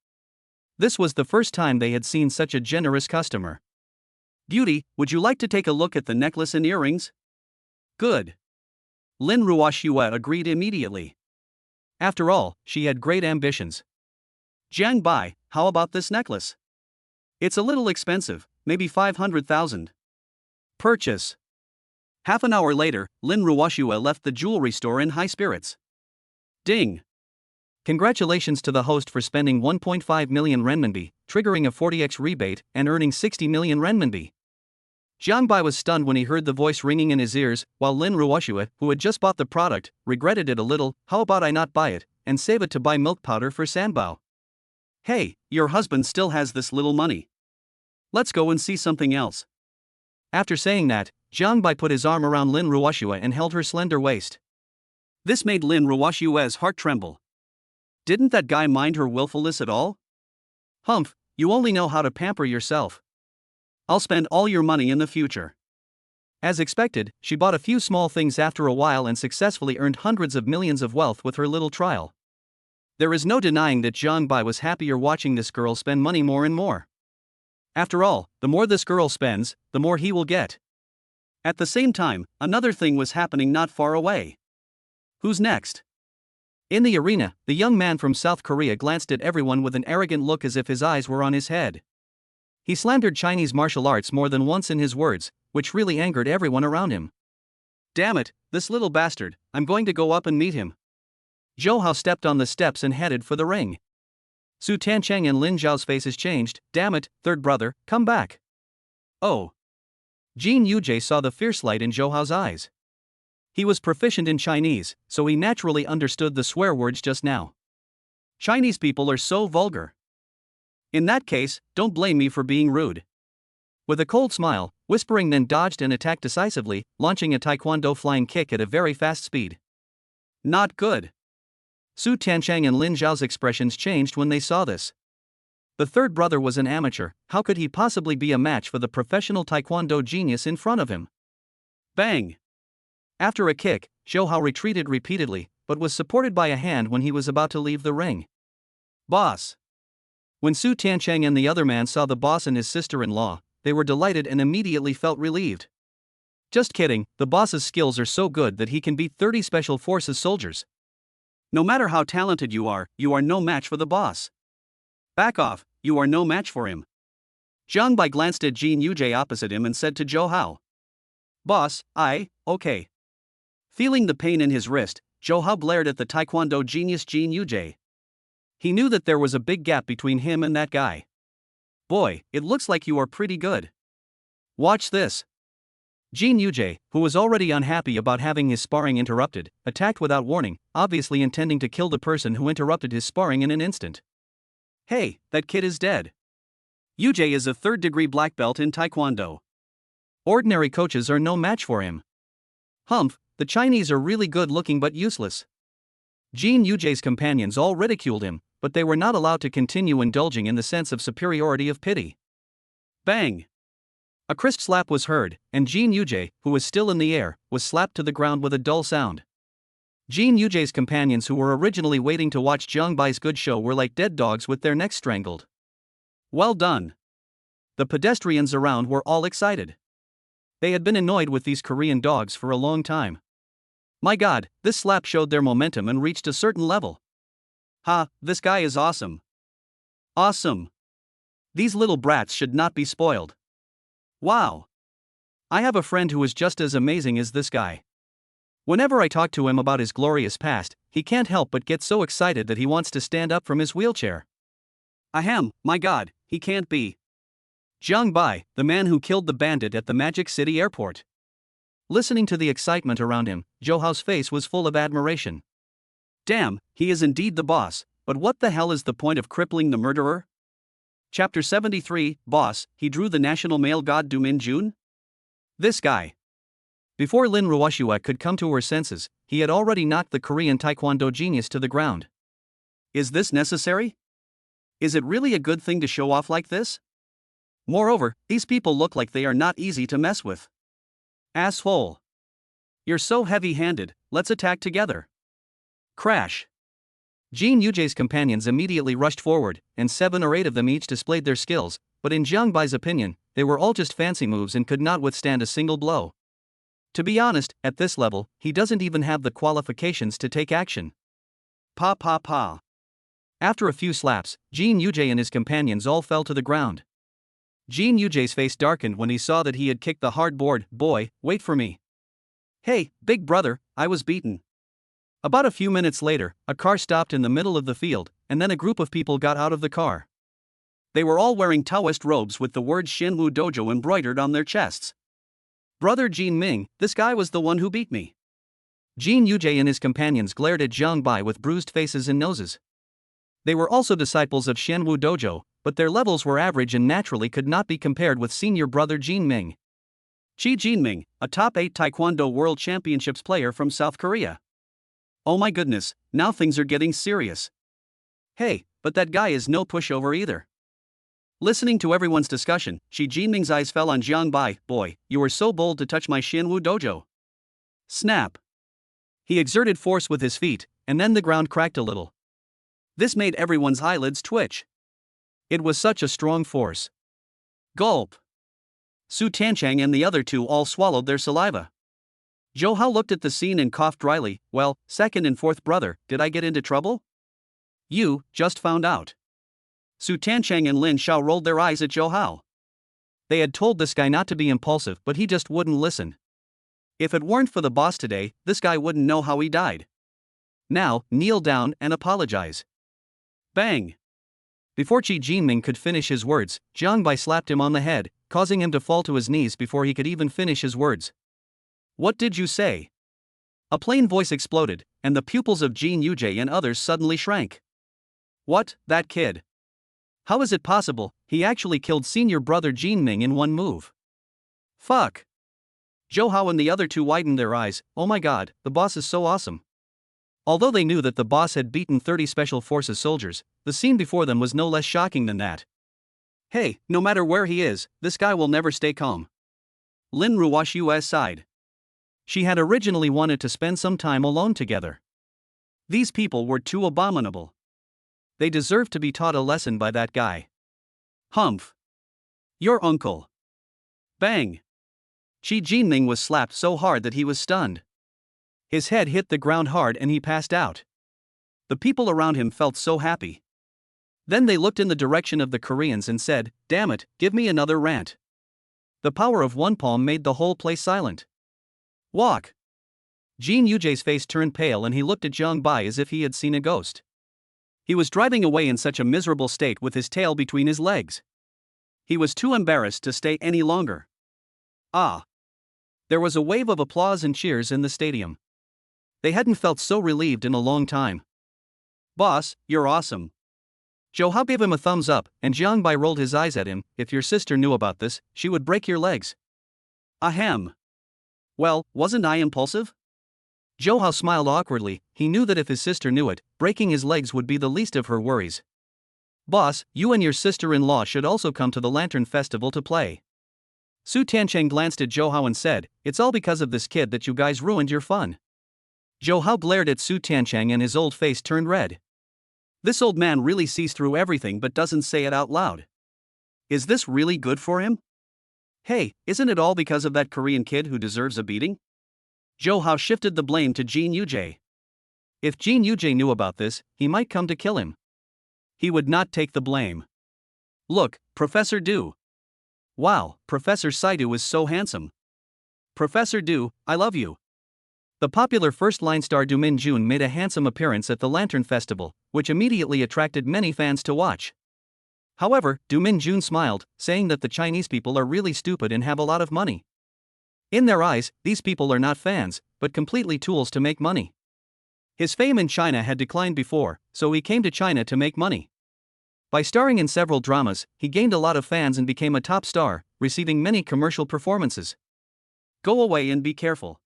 This was the first time they had seen such a generous customer. Beauty, would you like to take a look at the necklace and earrings? Good. Lin Ruoshua agreed immediately. After all, she had great ambitions. Jiang Bai, how about this necklace? It's a little expensive, maybe 500,000. Purchase. Half an hour later, Lin Ruoshua left the jewelry store in high spirits. Ding! Congratulations to the host for spending 1.5 million renminbi, triggering a 40x rebate, and earning 60 million renminbi. Jiang Bai was stunned when he heard the voice ringing in his ears, while Lin Ruoshua, who had just bought the product, regretted it a little. How about I not buy it, and save it to buy milk powder for Sanbao? Hey, your husband still has this little money. Let's go and see something else. After saying that, Jiang Bai put his arm around Lin Ruoshua and held her slender waist. This made Lin Ruoshua's heart tremble. Didn't that guy mind her willfulness at all? Humph, you only know how to pamper yourself. I'll spend all your money in the future. As expected, she bought a few small things after a while and successfully earned hundreds of millions of wealth with her little trial. There is no denying that Jiang Bai was happier watching this girl spend money more and more. After all, the more this girl spends, the more he will get. At the same time, another thing was happening not far away. Who's next? In the arena, the young man from South Korea glanced at everyone with an arrogant look as if his eyes were on his head. He slandered Chinese martial arts more than once in his words, which really angered everyone around him. Damn it, this little bastard, I'm going to go up and meet him. Zhou Hao stepped on the steps and headed for the ring. Su Tancheng and Lin Zhao's faces changed. Damn it, third brother, come back. Oh. Jin Yujie saw the fierce light in Zhou Hao's eyes. He was proficient in Chinese, so he naturally understood the swear words just now. Chinese people are so vulgar. In that case, don't blame me for being rude. With a cold smile, Whispering then dodged and attacked decisively, launching a taekwondo flying kick at a very fast speed. Not good. Su Tanchang and Lin Zhao's expressions changed when they saw this. The third brother was an amateur. How could he possibly be a match for the professional taekwondo genius in front of him? Bang! After a kick, Zhou Hao retreated repeatedly, but was supported by a hand when he was about to leave the ring. Boss! When Su Tanchang and the other man saw the boss and his sister-in-law, they were delighted and immediately felt relieved. Just kidding, the boss's skills are so good that he can beat 30 Special Forces soldiers. No matter how talented you are no match for the boss. Back off, you are no match for him. Zhang Bai glanced at Jin Yujie opposite him and said to Zhou Hao. Boss, okay. Feeling the pain in his wrist, Zhou Hao glared at the taekwondo genius Jin Yujie. He knew that there was a big gap between him and that guy. Boy, it looks like you are pretty good. Watch this. Jin Yujie, who was already unhappy about having his sparring interrupted, attacked without warning, obviously intending to kill the person who interrupted his sparring in an instant. Hey, that kid is dead. Yujie is a third-degree black belt in Taekwondo. Ordinary coaches are no match for him. Humph, the Chinese are really good-looking but useless. Jin Yujie's companions all ridiculed him, but they were not allowed to continue indulging in the sense of superiority of pity. Bang! A crisp slap was heard, and Jin Yujie, who was still in the air, was slapped to the ground with a dull sound. Jin Yujie's companions who were originally waiting to watch Zhang Bai's good show were like dead dogs with their necks strangled. Well done! The pedestrians around were all excited. They had been annoyed with these Korean dogs for a long time. My god, this slap showed their momentum and reached a certain level. Ha, this guy is awesome. Awesome. These little brats should not be spoiled. Wow. I have a friend who is just as amazing as this guy. Whenever I talk to him about his glorious past, he can't help but get so excited that he wants to stand up from his wheelchair. Ahem, my god, he can't be. Jiang Bai, the man who killed the bandit at the Magic City airport. Listening to the excitement around him, Zhou Hao's face was full of admiration. Damn, he is indeed the boss, but what the hell is the point of crippling the murderer? Chapter 73, Boss, he drew the national male god Du Min Jun? This guy. Before Lin Ruoxue could come to her senses, he had already knocked the Korean taekwondo genius to the ground. Is this necessary? Is it really a good thing to show off like this? Moreover, these people look like they are not easy to mess with. Asshole. You're so heavy-handed, let's attack together. Crash. Jin Yuje's companions immediately rushed forward, and 7 or 8 of them each displayed their skills, but in Jiang Bai's opinion, they were all just fancy moves and could not withstand a single blow. To be honest, at this level, he doesn't even have the qualifications to take action. Pa pa pa. After a few slaps, Jin Yuje and his companions all fell to the ground. Jin Yuje's face darkened when he saw that he had kicked the hard board. Boy, wait for me. Hey, big brother, I was beaten. About a few minutes later, a car stopped in the middle of the field, and then a group of people got out of the car. They were all wearing Taoist robes with the word Shenwu Dojo embroidered on their chests. Brother Jin Ming, this guy was the one who beat me. Jin Yuje and his companions glared at Jiang Bai with bruised faces and noses. They were also disciples of Shenwu Dojo, but their levels were average and naturally could not be compared with senior brother Jin Ming. Chi Jinming, a top 8 Taekwondo World Championships player from South Korea. Oh my goodness, now things are getting serious. Hey, but that guy is no pushover either. Listening to everyone's discussion, Shi Jinming's eyes fell on Jiang Bai. Boy, you were so bold to touch my Shenwu Dojo. Snap. He exerted force with his feet, and then the ground cracked a little. This made everyone's eyelids twitch. It was such a strong force. Gulp. Su Tianchang and the other 2 all swallowed their saliva. Zhou Hao looked at the scene and coughed dryly. Well, second and fourth brother, did I get into trouble? You just found out. Su Tianchang and Lin Xiao rolled their eyes at Zhou Hao. They had told this guy not to be impulsive, but he just wouldn't listen. If it weren't for the boss today, this guy wouldn't know how he died. Now, kneel down and apologize. Bang! Before Qi Jinming could finish his words, Jiang Bai slapped him on the head, causing him to fall to his knees before he could even finish his words. What did you say? A plain voice exploded, and the pupils of Jin Yuje and others suddenly shrank. What, that kid? How is it possible, he actually killed senior brother Jin Ming in one move? Fuck. Zhou Hao and the other 2 widened their eyes. Oh my god, the boss is so awesome. Although they knew that the boss had beaten 30 Special Forces soldiers, the scene before them was no less shocking than that. Hey, no matter where he is, this guy will never stay calm. Lin Ruoxue sighed. She had originally wanted to spend some time alone together. These people were too abominable. They deserved to be taught a lesson by that guy. Humph. Your uncle. Bang. Qi Jinming was slapped so hard that he was stunned. His head hit the ground hard and he passed out. The people around him felt so happy. Then they looked in the direction of the Koreans and said, damn it, give me another rant. The power of one palm made the whole place silent. Walk. Jin Yuje's face turned pale and he looked at Jiang Bai as if he had seen a ghost. He was driving away in such a miserable state with his tail between his legs. He was too embarrassed to stay any longer. Ah. There was a wave of applause and cheers in the stadium. They hadn't felt so relieved in a long time. Boss, you're awesome. Zhou Hao gave him a thumbs up, and Jiang Bai rolled his eyes at him. If your sister knew about this, she would break your legs. Ahem. Well, wasn't I impulsive? Zhou Hao smiled awkwardly. He knew that if his sister knew it, breaking his legs would be the least of her worries. Boss, you and your sister-in-law should also come to the Lantern Festival to play. Su Tiancheng glanced at Zhou Hao and said, it's all because of this kid that you guys ruined your fun. Zhou Hao glared at Su Tiancheng and his old face turned red. This old man really sees through everything but doesn't say it out loud. Is this really good for him? Hey, isn't it all because of that Korean kid who deserves a beating? Zhou Hao shifted the blame to Jin Yuje. If Jin Yuje knew about this, he might come to kill him. He would not take the blame. Look, Professor Du. Wow, Professor Saidu is so handsome. Professor Du, I love you. The popular first-line star Du Min-jun made a handsome appearance at the Lantern Festival, which immediately attracted many fans to watch. However, Du Min-jun smiled, saying that the Chinese people are really stupid and have a lot of money. In their eyes, these people are not fans, but completely tools to make money. His fame in China had declined before, so he came to China to make money. By starring in several dramas, he gained a lot of fans and became a top star, receiving many commercial performances. Go away and be careful.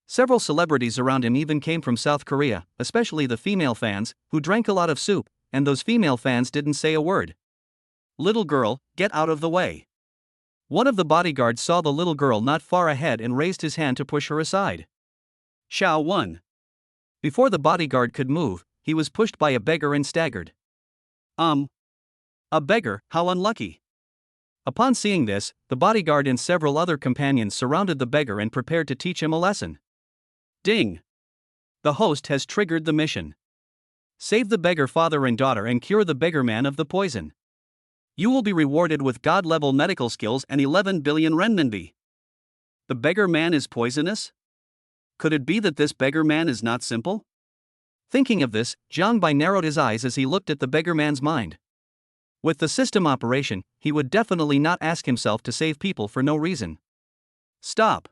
Several celebrities around him even came from South Korea, especially the female fans, who drank a lot of soup, and those female fans didn't say a word. Little girl, get out of the way. One of the bodyguards saw the little girl not far ahead and raised his hand to push her aside. Xiao won. Before the bodyguard could move, he was pushed by a beggar and staggered. A beggar, how unlucky. Upon seeing this, the bodyguard and several other companions surrounded the beggar and prepared to teach him a lesson. Ding! The host has triggered the mission. Save the beggar father and daughter and cure the beggar man of the poison. You will be rewarded with god-level medical skills and 11 billion renminbi. The beggar man is poisonous? Could it be that this beggar man is not simple? Thinking of this, Jiang Bai narrowed his eyes as he looked at the beggar man's mind. With the system operation, he would definitely not ask himself to save people for no reason. Stop!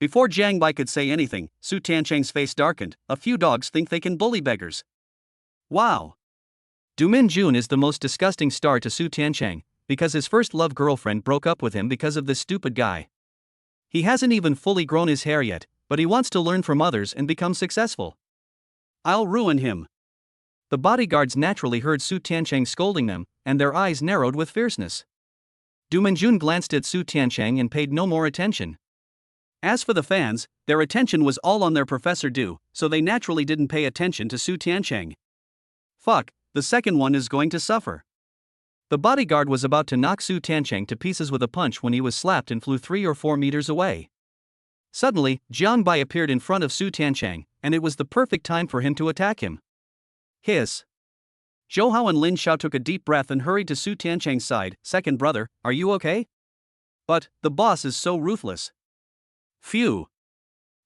Before Jiang Bai could say anything, Su Tiancheng's face darkened. A few dogs think they can bully beggars. Wow! Du Min-jun is the most disgusting star to Su Tiancheng, because his first love girlfriend broke up with him because of this stupid guy. He hasn't even fully grown his hair yet, but he wants to learn from others and become successful. I'll ruin him. The bodyguards naturally heard Su Tiancheng scolding them, and their eyes narrowed with fierceness. Du Min-jun glanced at Su Tiancheng and paid no more attention. As for the fans, their attention was all on their Professor Du, so they naturally didn't pay attention to Su Tiancheng. Fuck, the second one is going to suffer. The bodyguard was about to knock Su Tiancheng to pieces with a punch when he was slapped and flew 3 or 4 meters away. Suddenly, Jiang Bai appeared in front of Su Tiancheng, and it was the perfect time for him to attack him. Hiss. Zhou Hao and Lin Xiao took a deep breath and hurried to Su Tiancheng's side. Second brother, are you okay? But, the boss is so ruthless. Phew.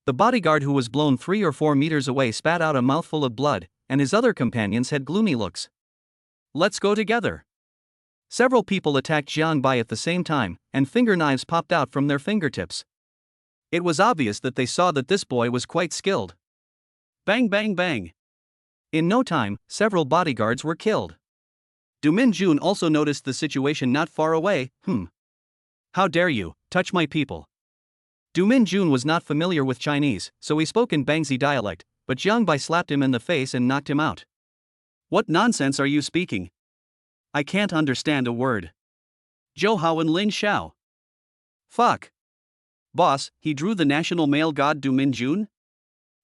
The bodyguard who was blown 3 or 4 meters away spat out a mouthful of blood, and his other companions had gloomy looks. Let's go together. Several people attacked Jiang Bai at the same time, and finger knives popped out from their fingertips. It was obvious that they saw that this boy was quite skilled. Bang bang bang. In no time, several bodyguards were killed. Du Min-jun also noticed the situation not far away. How dare you, touch my people. Du Min-jun was not familiar with Chinese, so he spoke in Bangzi dialect, but Jiang Bai slapped him in the face and knocked him out. What nonsense are you speaking? I can't understand a word. Zhou Hao and Lin Xiao. Fuck. Boss, he drew the national male god Du Min-jun?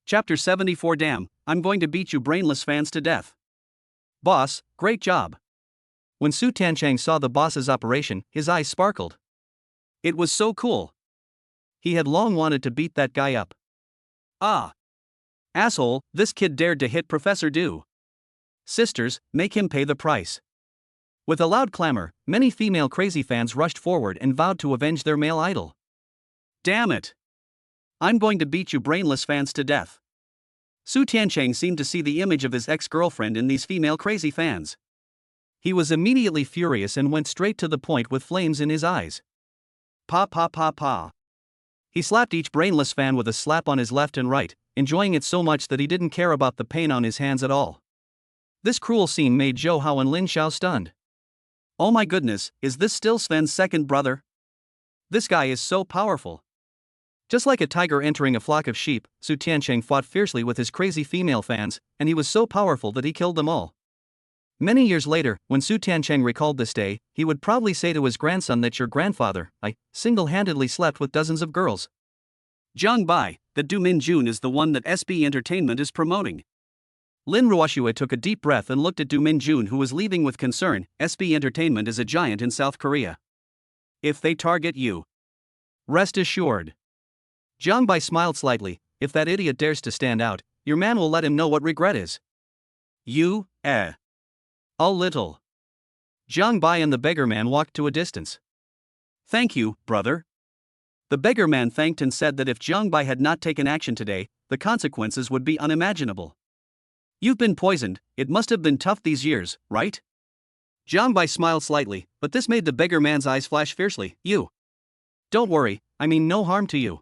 Chapter 74. Damn, I'm going to beat you brainless fans to death. Boss, great job. When Su Tiancheng saw the boss's operation, his eyes sparkled. It was so cool. He had long wanted to beat that guy up. Ah. Asshole, this kid dared to hit Professor Du. Sisters, make him pay the price. With a loud clamor, many female crazy fans rushed forward and vowed to avenge their male idol. Damn it. I'm going to beat you brainless fans to death. Su Tiancheng seemed to see the image of his ex-girlfriend in these female crazy fans. He was immediately furious and went straight to the point with flames in his eyes. Pa pa pa pa. He slapped each brainless fan with a slap on his left and right, enjoying it so much that he didn't care about the pain on his hands at all. This cruel scene made Zhou Hao and Lin Xiao stunned. Oh my goodness, is this still Sven's second brother? This guy is so powerful. Just like a tiger entering a flock of sheep, Su Tiancheng fought fiercely with his crazy female fans, and he was so powerful that he killed them all. Many years later, when Su Tiancheng recalled this day, he would probably say to his grandson that your grandfather, I, single-handedly slept with dozens of girls. Jiang Bai, that Du Min-jun is the one that SB Entertainment is promoting. Lin Ruoxue took a deep breath and looked at Du Min-jun, who was leaving with concern. SB Entertainment is a giant in South Korea. If they target you, rest assured. Jiang Bai smiled slightly. If that idiot dares to stand out, your man will let him know what regret is. You, a little. Jiang Bai and the beggar man walked to a distance. Thank you, brother. The beggar man thanked and said that if Jiang Bai had not taken action today, the consequences would be unimaginable. You've been poisoned, it must have been tough these years, right? Jiang Bai smiled slightly, but this made the beggar man's eyes flash fiercely. You. Don't worry, I mean no harm to you.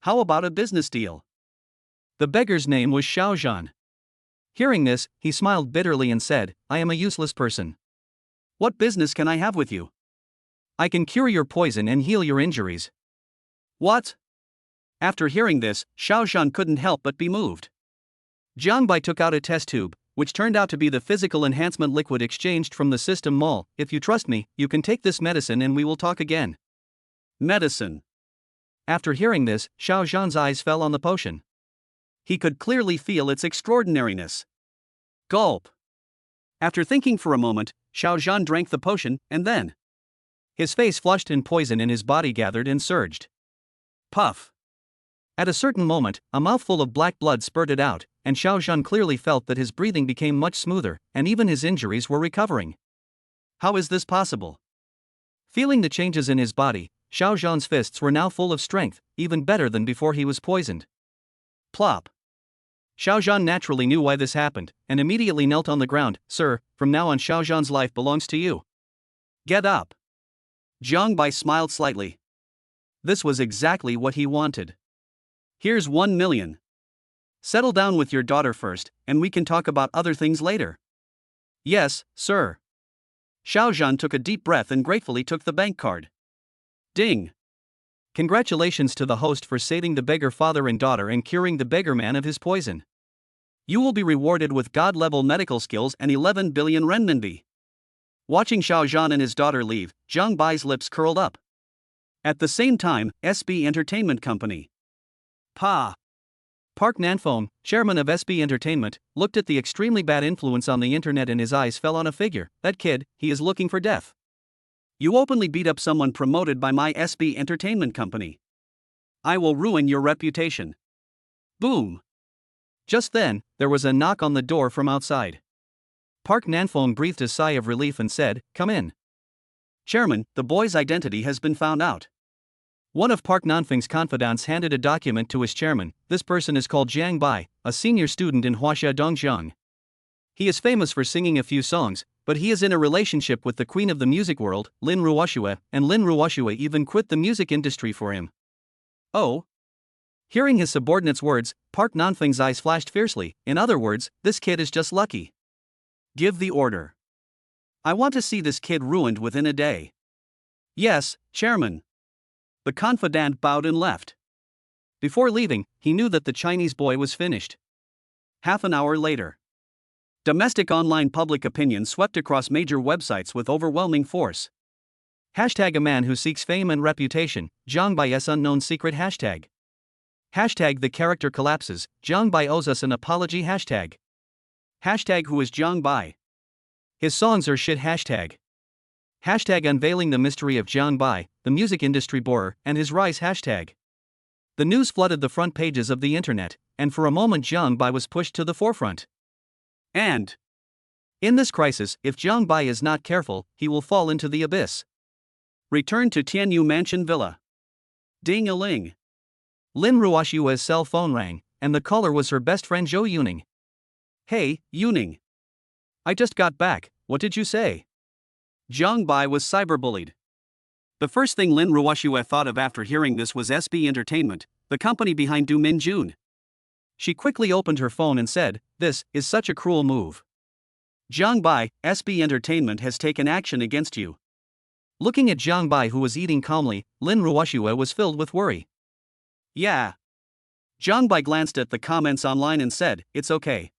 How about a business deal? The beggar's name was Xiao Zhan. Hearing this, he smiled bitterly and said, I am a useless person. What business can I have with you? I can cure your poison and heal your injuries. What? After hearing this, Xiao Zhan couldn't help but be moved. Jiang Bai took out a test tube, which turned out to be the physical enhancement liquid exchanged from the system mall. If you trust me, you can take this medicine and we will talk again. Medicine. After hearing this, Xiao Zhan's eyes fell on the potion. He could clearly feel its extraordinariness. Gulp. After thinking for a moment, Xiao Zhan drank the potion, and then his face flushed and poison in his body gathered and surged. Puff. At a certain moment, a mouthful of black blood spurted out, and Xiao Zhan clearly felt that his breathing became much smoother, and even his injuries were recovering. How is this possible? Feeling the changes in his body, Xiao Zhan's fists were now full of strength, even better than before he was poisoned. Plop. Xiao Zhan naturally knew why this happened, and immediately knelt on the ground. Sir, from now on Xiao Zhan's life belongs to you. Get up. Jiang Bai smiled slightly. This was exactly what he wanted. Here's 1 million. Settle down with your daughter first, and we can talk about other things later. Yes, sir. Xiao Zhan took a deep breath and gratefully took the bank card. Ding. Congratulations to the host for saving the beggar father and daughter and curing the beggar man of his poison. You will be rewarded with god-level medical skills and 11 billion renminbi. Watching Xiao Zhan and his daughter leave, Jiang Bai's lips curled up. At the same time, SB Entertainment Company. Pa. Park Nanfeng, chairman of SB Entertainment, looked at the extremely bad influence on the internet and his eyes fell on a figure. That kid, he is looking for death. You openly beat up someone promoted by my SB Entertainment Company. I will ruin your reputation. Boom. Just then, there was a knock on the door from outside. Park Nanfeng breathed a sigh of relief and said, Come in. Chairman, the boy's identity has been found out. One of Park Nanfeng's confidants handed a document to his chairman. This person is called Jiang Bai, a senior student in Huaxia Dongjiang. He is famous for singing a few songs, but he is in a relationship with the queen of the music world, Lin Ruoxue, and Lin Ruoxue even quit the music industry for him. Oh? Hearing his subordinate's words, Park Nanfeng's eyes flashed fiercely. In other words, this kid is just lucky. Give the order. I want to see this kid ruined within a day. Yes, Chairman. The confidant bowed and left. Before leaving, he knew that the Chinese boy was finished. Half an hour later. Domestic online public opinion swept across major websites with overwhelming force. Hashtag a man who seeks fame and reputation, Jiang Bai's unknown secret hashtag. Hashtag the character collapses, Jiang Bai owes us an apology hashtag. Hashtag who is Jiang Bai? His songs are shit hashtag. Hashtag unveiling the mystery of Jiang Bai, the music industry borer, and his rise hashtag. The news flooded the front pages of the internet, and for a moment Jiang Bai was pushed to the forefront. And in this crisis, if Jiang Bai is not careful, he will fall into the abyss. Return to Tianyu Mansion Villa. Ding-a-ling. Lin Ruoxue's cell phone rang, and the caller was her best friend Zhou Yuning. Hey, Yuning. I just got back, what did you say? Jiang Bai was cyberbullied. The first thing Lin Ruoxue thought of after hearing this was SB Entertainment, the company behind Du Minjun. She quickly opened her phone and said, This is such a cruel move. Jiang Bai, SB Entertainment has taken action against you. Looking at Jiang Bai who was eating calmly, Lin Ruoxue was filled with worry. Yeah. Jiang Bai glanced at the comments online and said, It's okay.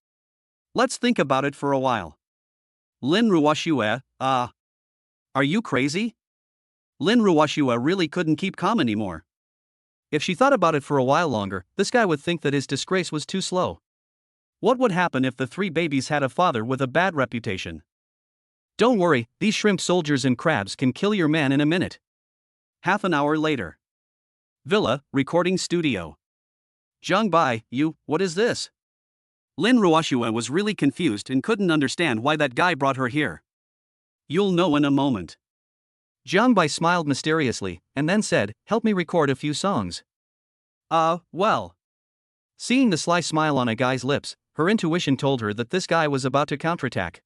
Let's think about it for a while. Lin Ruoxue, are you crazy? Lin Ruoxue really couldn't keep calm anymore. If she thought about it for a while longer, this guy would think that his disgrace was too slow. What would happen if the 3 babies had a father with a bad reputation? Don't worry, these shrimp soldiers and crabs can kill your man in a minute. Half an hour later. Villa, recording studio. Jiang Bai, what is this? Lin Ruoxue was really confused and couldn't understand why that guy brought her here. You'll know in a moment. Jiang Bai smiled mysteriously, and then said, help me record a few songs. Well. Seeing the sly smile on a guy's lips, her intuition told her that this guy was about to counterattack.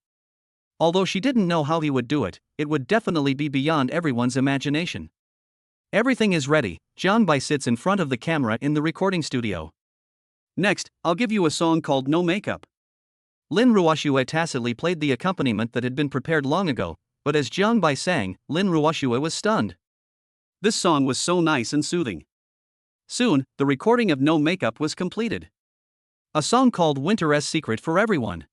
Although she didn't know how he would do it, it would definitely be beyond everyone's imagination. Everything is ready. Jiang Bai sits in front of the camera in the recording studio. Next, I'll give you a song called No Makeup. Lin Ruoxue tacitly played the accompaniment that had been prepared long ago, but as Jiang Bai sang, Lin Ruoxue was stunned. This song was so nice and soothing. Soon, the recording of No Makeup was completed. A song called Winter's Secret for everyone.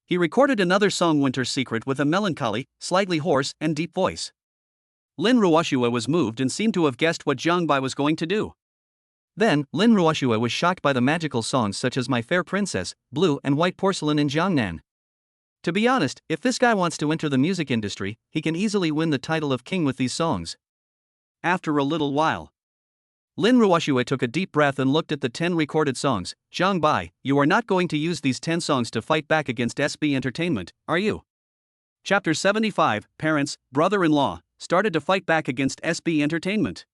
He recorded another song Winter's Secret with a melancholy, slightly hoarse, and deep voice. Lin Ruoxue was moved and seemed to have guessed what Jiang Bai was going to do. Then, Lin Ruoxue was shocked by the magical songs such as My Fair Princess, Blue and White Porcelain in Jiangnan. To be honest, if this guy wants to enter the music industry, he can easily win the title of king with these songs. After a little while, Lin Ruoxue took a deep breath and looked at the 10 recorded songs. Jiang Bai, you are not going to use these 10 songs to fight back against SB Entertainment, are you? Chapter 75, Parents, Brother-in-law, started to fight back against SB Entertainment.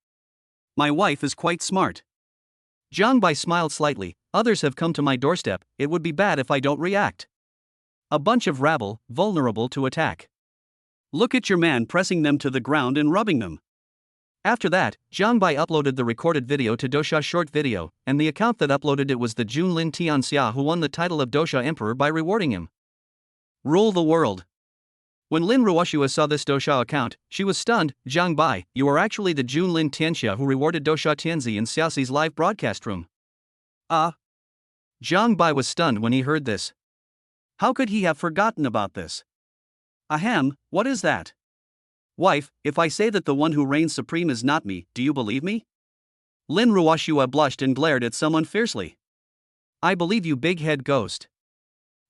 My wife is quite smart. Jiang Bai smiled slightly. Others have come to my doorstep, it would be bad if I don't react. A bunch of rabble, vulnerable to attack. Look at your man pressing them to the ground and rubbing them. After that, Jiang Bai uploaded the recorded video to Dosha Short Video, and the account that uploaded it was the Junlin Tianxia who won the title of Dosha Emperor by rewarding him. Rule the world. When Lin Ruoxue saw this Dosha account, she was stunned. Jiang Bai, you are actually the Junlin Tianxia who rewarded Dosha Tianzi in Xiaoxi's live broadcast room. Jiang Bai was stunned when he heard this. How could he have forgotten about this? Ahem, what is that? Wife, if I say that the one who reigns supreme is not me, do you believe me? Lin Ruoxue blushed and glared at someone fiercely. I believe you, big head ghost.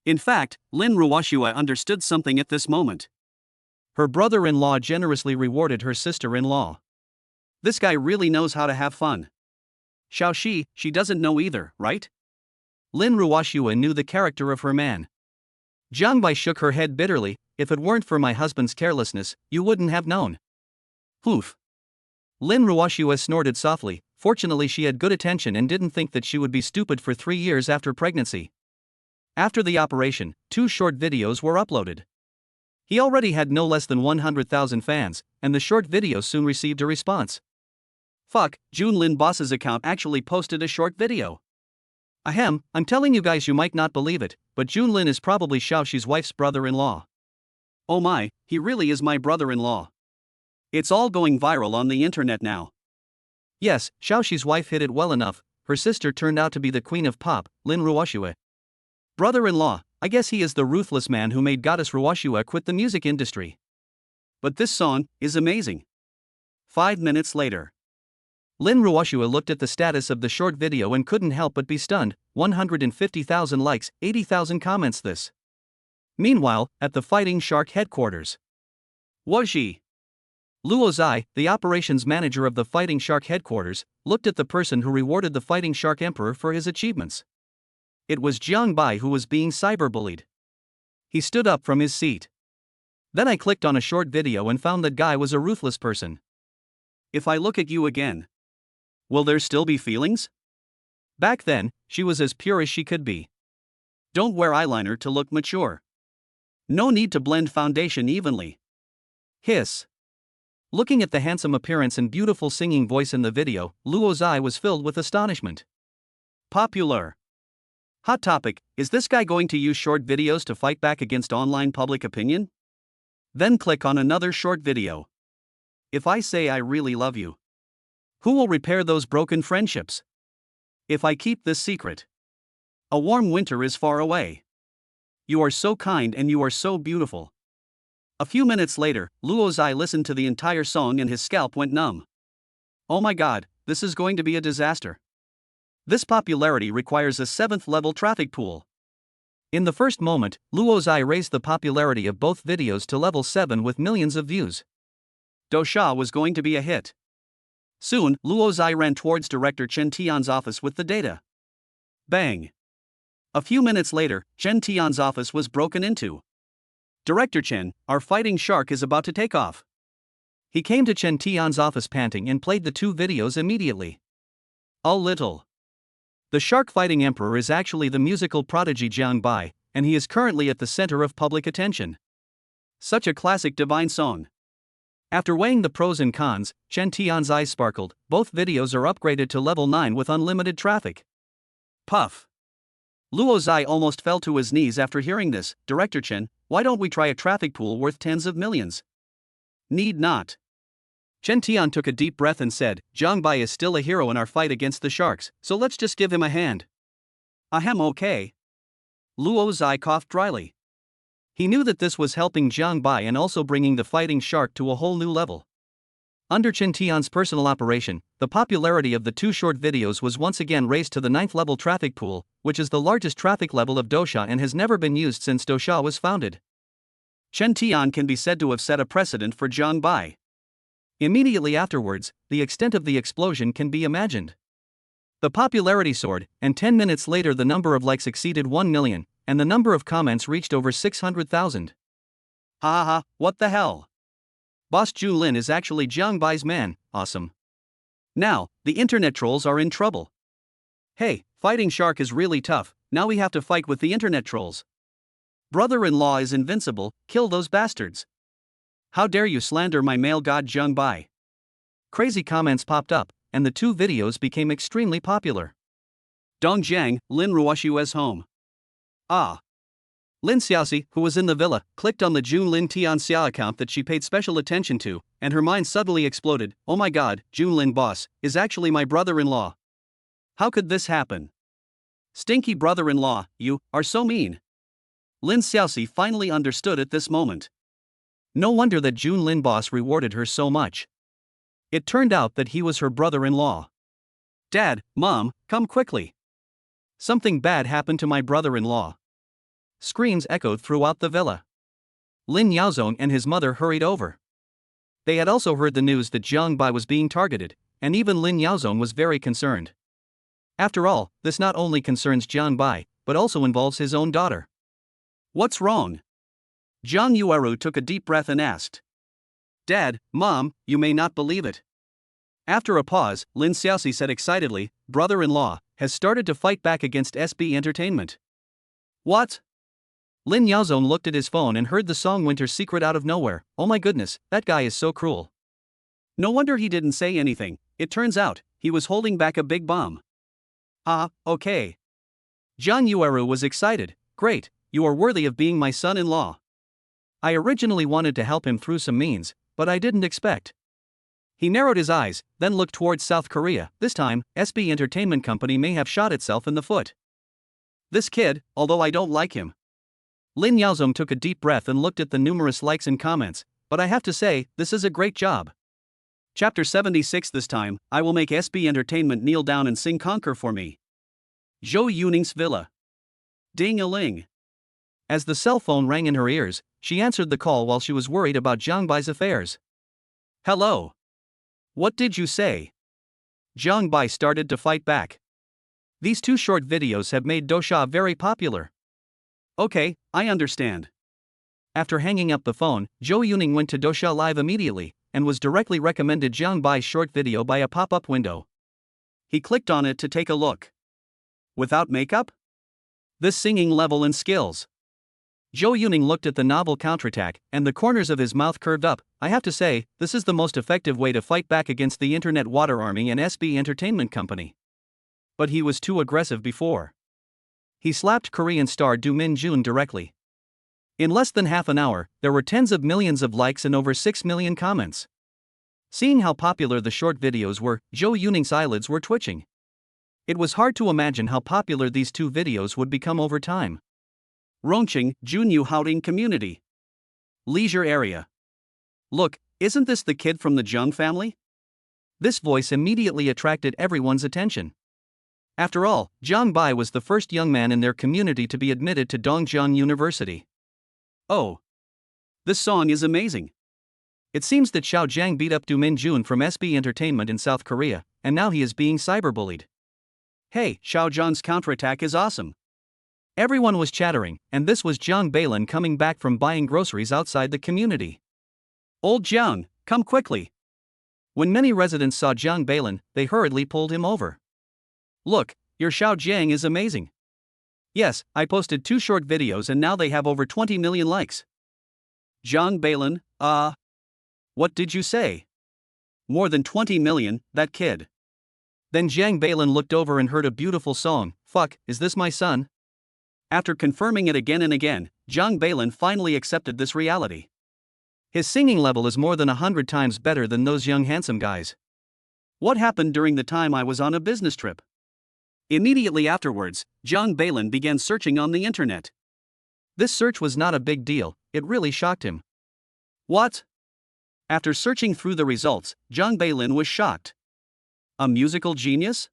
In fact, Lin Ruoxue understood something at this moment. Her brother-in-law generously rewarded her sister-in-law. This guy really knows how to have fun. Xiaoxi, she doesn't know either, right? Lin Ruoxue knew the character of her man. Jiang Bai shook her head bitterly. If it weren't for my husband's carelessness, you wouldn't have known. Poof. Lin Ruoxue snorted softly. Fortunately, she had good attention and didn't think that she would be stupid for 3 years after pregnancy. After the operation, 2 short videos were uploaded. He already had no less than 100,000 fans, and the short videos soon received a response. Fuck, Junlin Boss's account actually posted a short video. Ahem, I'm telling you guys, you might not believe it, but Junlin is probably Xiaoxi's wife's brother-in-law. Oh my, he really is my brother-in-law. It's all going viral on the internet now. Yes, Xiaoxi's wife hit it well enough. Her sister turned out to be the queen of pop, Lin Ruoxue. Brother-in-law, I guess he is the ruthless man who made Goddess Ruoxue quit the music industry. But this song is amazing. 5 minutes later, Lin Ruoxue looked at the status of the short video and couldn't help but be stunned. 150,000 likes, 80,000 comments this. Meanwhile, at the Fighting Shark headquarters, Wozhi Luo Zai, the operations manager of the Fighting Shark headquarters, looked at the person who rewarded the Fighting Shark Emperor for his achievements. It was Jiang Bai who was being cyberbullied. He stood up from his seat. Then I clicked on a short video and found that guy was a ruthless person. If I look at you again, will there still be feelings? Back then, she was as pure as she could be. Don't wear eyeliner to look mature. No need to blend foundation evenly. Hiss. Looking at the handsome appearance and beautiful singing voice in the video, Luo Zai was filled with astonishment. Popular. Hot topic, is this guy going to use short videos to fight back against online public opinion? Then click on another short video. If I say I really love you, who will repair those broken friendships? If I keep this secret, a warm winter is far away. You are so kind and you are so beautiful. A few minutes later, Luo Zai listened to the entire song and his scalp went numb. Oh my god, this is going to be a disaster. This popularity requires a 7th level traffic pool. In the first moment, Luo Zai raised the popularity of both videos to level 7 with millions of views. Dosha was going to be a hit. Soon, Luo Zai ran towards Director Chen Tian's office with the data. Bang! A few minutes later, Chen Tian's office was broken into. Director Chen, our fighting shark is about to take off. He came to Chen Tian's office panting and played the 2 videos immediately. A little. The shark fighting emperor is actually the musical prodigy Jiang Bai, and he is currently at the center of public attention. Such a classic divine song. After weighing the pros and cons, Chen Tian's eyes sparkled. Both videos are upgraded to level 9 with unlimited traffic. Puff. Luo Zai almost fell to his knees after hearing this. Director Chen, why don't we try a traffic pool worth tens of millions? Need not. Chen Tian took a deep breath and said, Jiang Bai is still a hero in our fight against the sharks, so let's just give him a hand. Ahem, okay. Luo Zai coughed dryly. He knew that this was helping Jiang Bai and also bringing the fighting shark to a whole new level. Under Chen Tian's personal operation, the popularity of the 2 short videos was once again raised to the 9th level traffic pool, which is the largest traffic level of Dosha and has never been used since Dosha was founded. Chen Tian can be said to have set a precedent for Jiang Bai. Immediately afterwards, the extent of the explosion can be imagined. The popularity soared, and 10 minutes later the number of likes exceeded 1 million, and the number of comments reached over 600,000. Ha ha ha, what the hell? Boss Zhu Lin is actually Jiang Bai's man, awesome. Now, the internet trolls are in trouble. Hey, fighting shark is really tough, now we have to fight with the internet trolls. Brother-in-law is invincible, kill those bastards. How dare you slander my male god Jiang Bai? Crazy comments popped up, and the 2 videos became extremely popular. Dongjiang, Lin Ruoshu's home. Ah. Lin Xiaoxi, who was in the villa, clicked on the Jun Lin Tianxia account that she paid special attention to, and her mind suddenly exploded. Oh my god, Jun Lin boss, is actually my brother-in-law. How could this happen? Stinky brother-in-law, you are so mean. Lin Xiaoxi finally understood at this moment. No wonder that Jun Lin boss rewarded her so much. It turned out that he was her brother-in-law. Dad, Mom, come quickly. Something bad happened to my brother-in-law. Screams echoed throughout the villa. Lin Yaozong and his mother hurried over. They had also heard the news that Jiang Bai was being targeted, and even Lin Yaozong was very concerned. After all, this not only concerns Jiang Bai, but also involves his own daughter. What's wrong? Jiang Yueru took a deep breath and asked. Dad, Mom, you may not believe it. After a pause, Lin Xiaoxi said excitedly, brother-in-law has started to fight back against SB Entertainment. What? Lin Yaozong looked at his phone and heard the song Winter's Secret out of nowhere. Oh my goodness, that guy is so cruel. No wonder he didn't say anything, it turns out, he was holding back a big bomb. Ah, okay. Jiang Yueru was excited. Great, you are worthy of being my son-in-law. I originally wanted to help him through some means, but I didn't expect. He narrowed his eyes, then looked towards South Korea. This time, SB Entertainment Company may have shot itself in the foot. This kid, although I don't like him. Lin Yaozong took a deep breath and looked at the numerous likes and comments, but I have to say, this is a great job. Chapter 76. This time, I will make SB Entertainment kneel down and sing Conquer for me. Zhou Yuning's villa. Ding-a-ling. As the cell phone rang in her ears, she answered the call while she was worried about Jiang Bai's affairs. Hello. What did you say? Jiang Bai started to fight back. These 2 short videos have made Dosha very popular. Okay, I understand. After hanging up the phone, Zhou Yuning went to Dosha Live immediately, and was directly recommended Jiang Bai's short video by a pop-up window. He clicked on it to take a look. Without makeup? This singing level and skills. Zhou Yuning looked at the novel counterattack, and the corners of his mouth curved up. I have to say, this is the most effective way to fight back against the Internet Water Army and SB Entertainment Company. But he was too aggressive before. He slapped Korean star Do Min Jun directly. In less than half an hour, there were tens of millions of likes and over 6 million comments. Seeing how popular the short videos were, Zhou Yuning's eyelids were twitching. It was hard to imagine how popular these 2 videos would become over time. Rongqing, Junyu Haoting Community. Leisure area. Look, isn't this the kid from the Zheng family? This voice immediately attracted everyone's attention. After all, Jiang Bai was the first young man in their community to be admitted to Dongjiang University. Oh. This song is amazing. It seems that Xiao Jiang beat up Do Min Jun from SB Entertainment in South Korea, and now he is being cyberbullied. Hey, Xiao Zhang's counterattack is awesome. Everyone was chattering, and this was Jiang Bailin coming back from buying groceries outside the community. "Old Jiang, come quickly." When many residents saw Jiang Bailin, they hurriedly pulled him over. "Look, your Xiao Jiang is amazing. Yes, I posted 2 short videos and now they have over 20 million likes." Jiang Bailin, what did you say? More than 20 million, that kid. Then Jiang Bailin looked over and heard a beautiful song, "Fuck, is this my son?" After confirming it again and again, Jiang Bailin finally accepted this reality. His singing level is more than 100 times better than those young handsome guys. What happened during the time I was on a business trip? Immediately afterwards, Jiang Bailin began searching on the internet. This search was not a big deal, it really shocked him. What? After searching through the results, Jiang Bailin was shocked. A musical genius?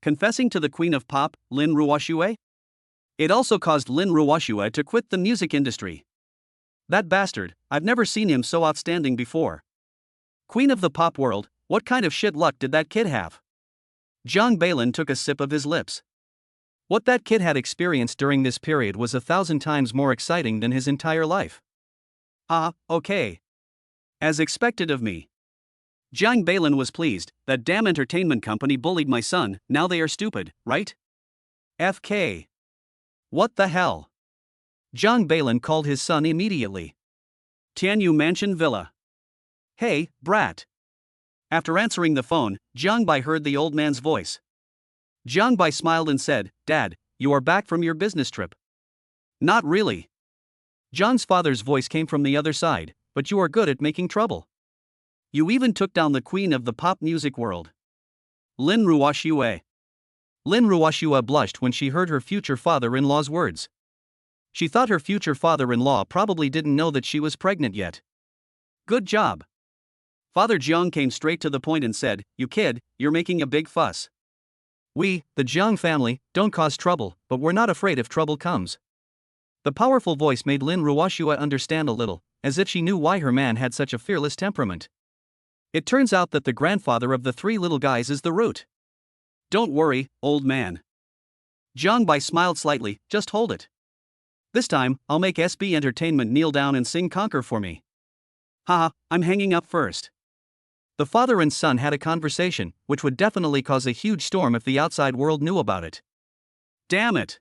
Confessing to the queen of pop, Lin Ruoxue? It also caused Lin Ruoxue to quit the music industry. That bastard, I've never seen him so outstanding before. Queen of the pop world, what kind of shit luck did that kid have? Jiang Bailin took a sip of his lips. What that kid had experienced during this period was 1,000 times more exciting than his entire life. Okay. As expected of me. Jiang Bailin was pleased. That damn entertainment company bullied my son, now they are stupid, right? FK. What the hell? Jiang Bailin called his son immediately. Tianyu Mansion Villa. Hey, brat. After answering the phone, Jiang Bai heard the old man's voice. Jiang Bai smiled and said, "Dad, you are back from your business trip." "Not really." Jiang's father's voice came from the other side, "But you are good at making trouble. You even took down the queen of the pop music world. Lin Ruoxue." Lin Ruoxue blushed when she heard her future father-in-law's words. She thought her future father-in-law probably didn't know that she was pregnant yet. "Good job." Father Jiang came straight to the point and said, "You kid, you're making a big fuss. We, the Jiang family, don't cause trouble, but we're not afraid if trouble comes." The powerful voice made Lin Ruoxue understand a little, as if she knew why her man had such a fearless temperament. It turns out that the grandfather of the 3 little guys is the root. "Don't worry, old man." Jiang Bai smiled slightly, "Just hold it. This time, I'll make SB Entertainment kneel down and sing Conquer for me." "Haha, I'm hanging up first." The father and son had a conversation, which would definitely cause a huge storm if the outside world knew about it. Damn it.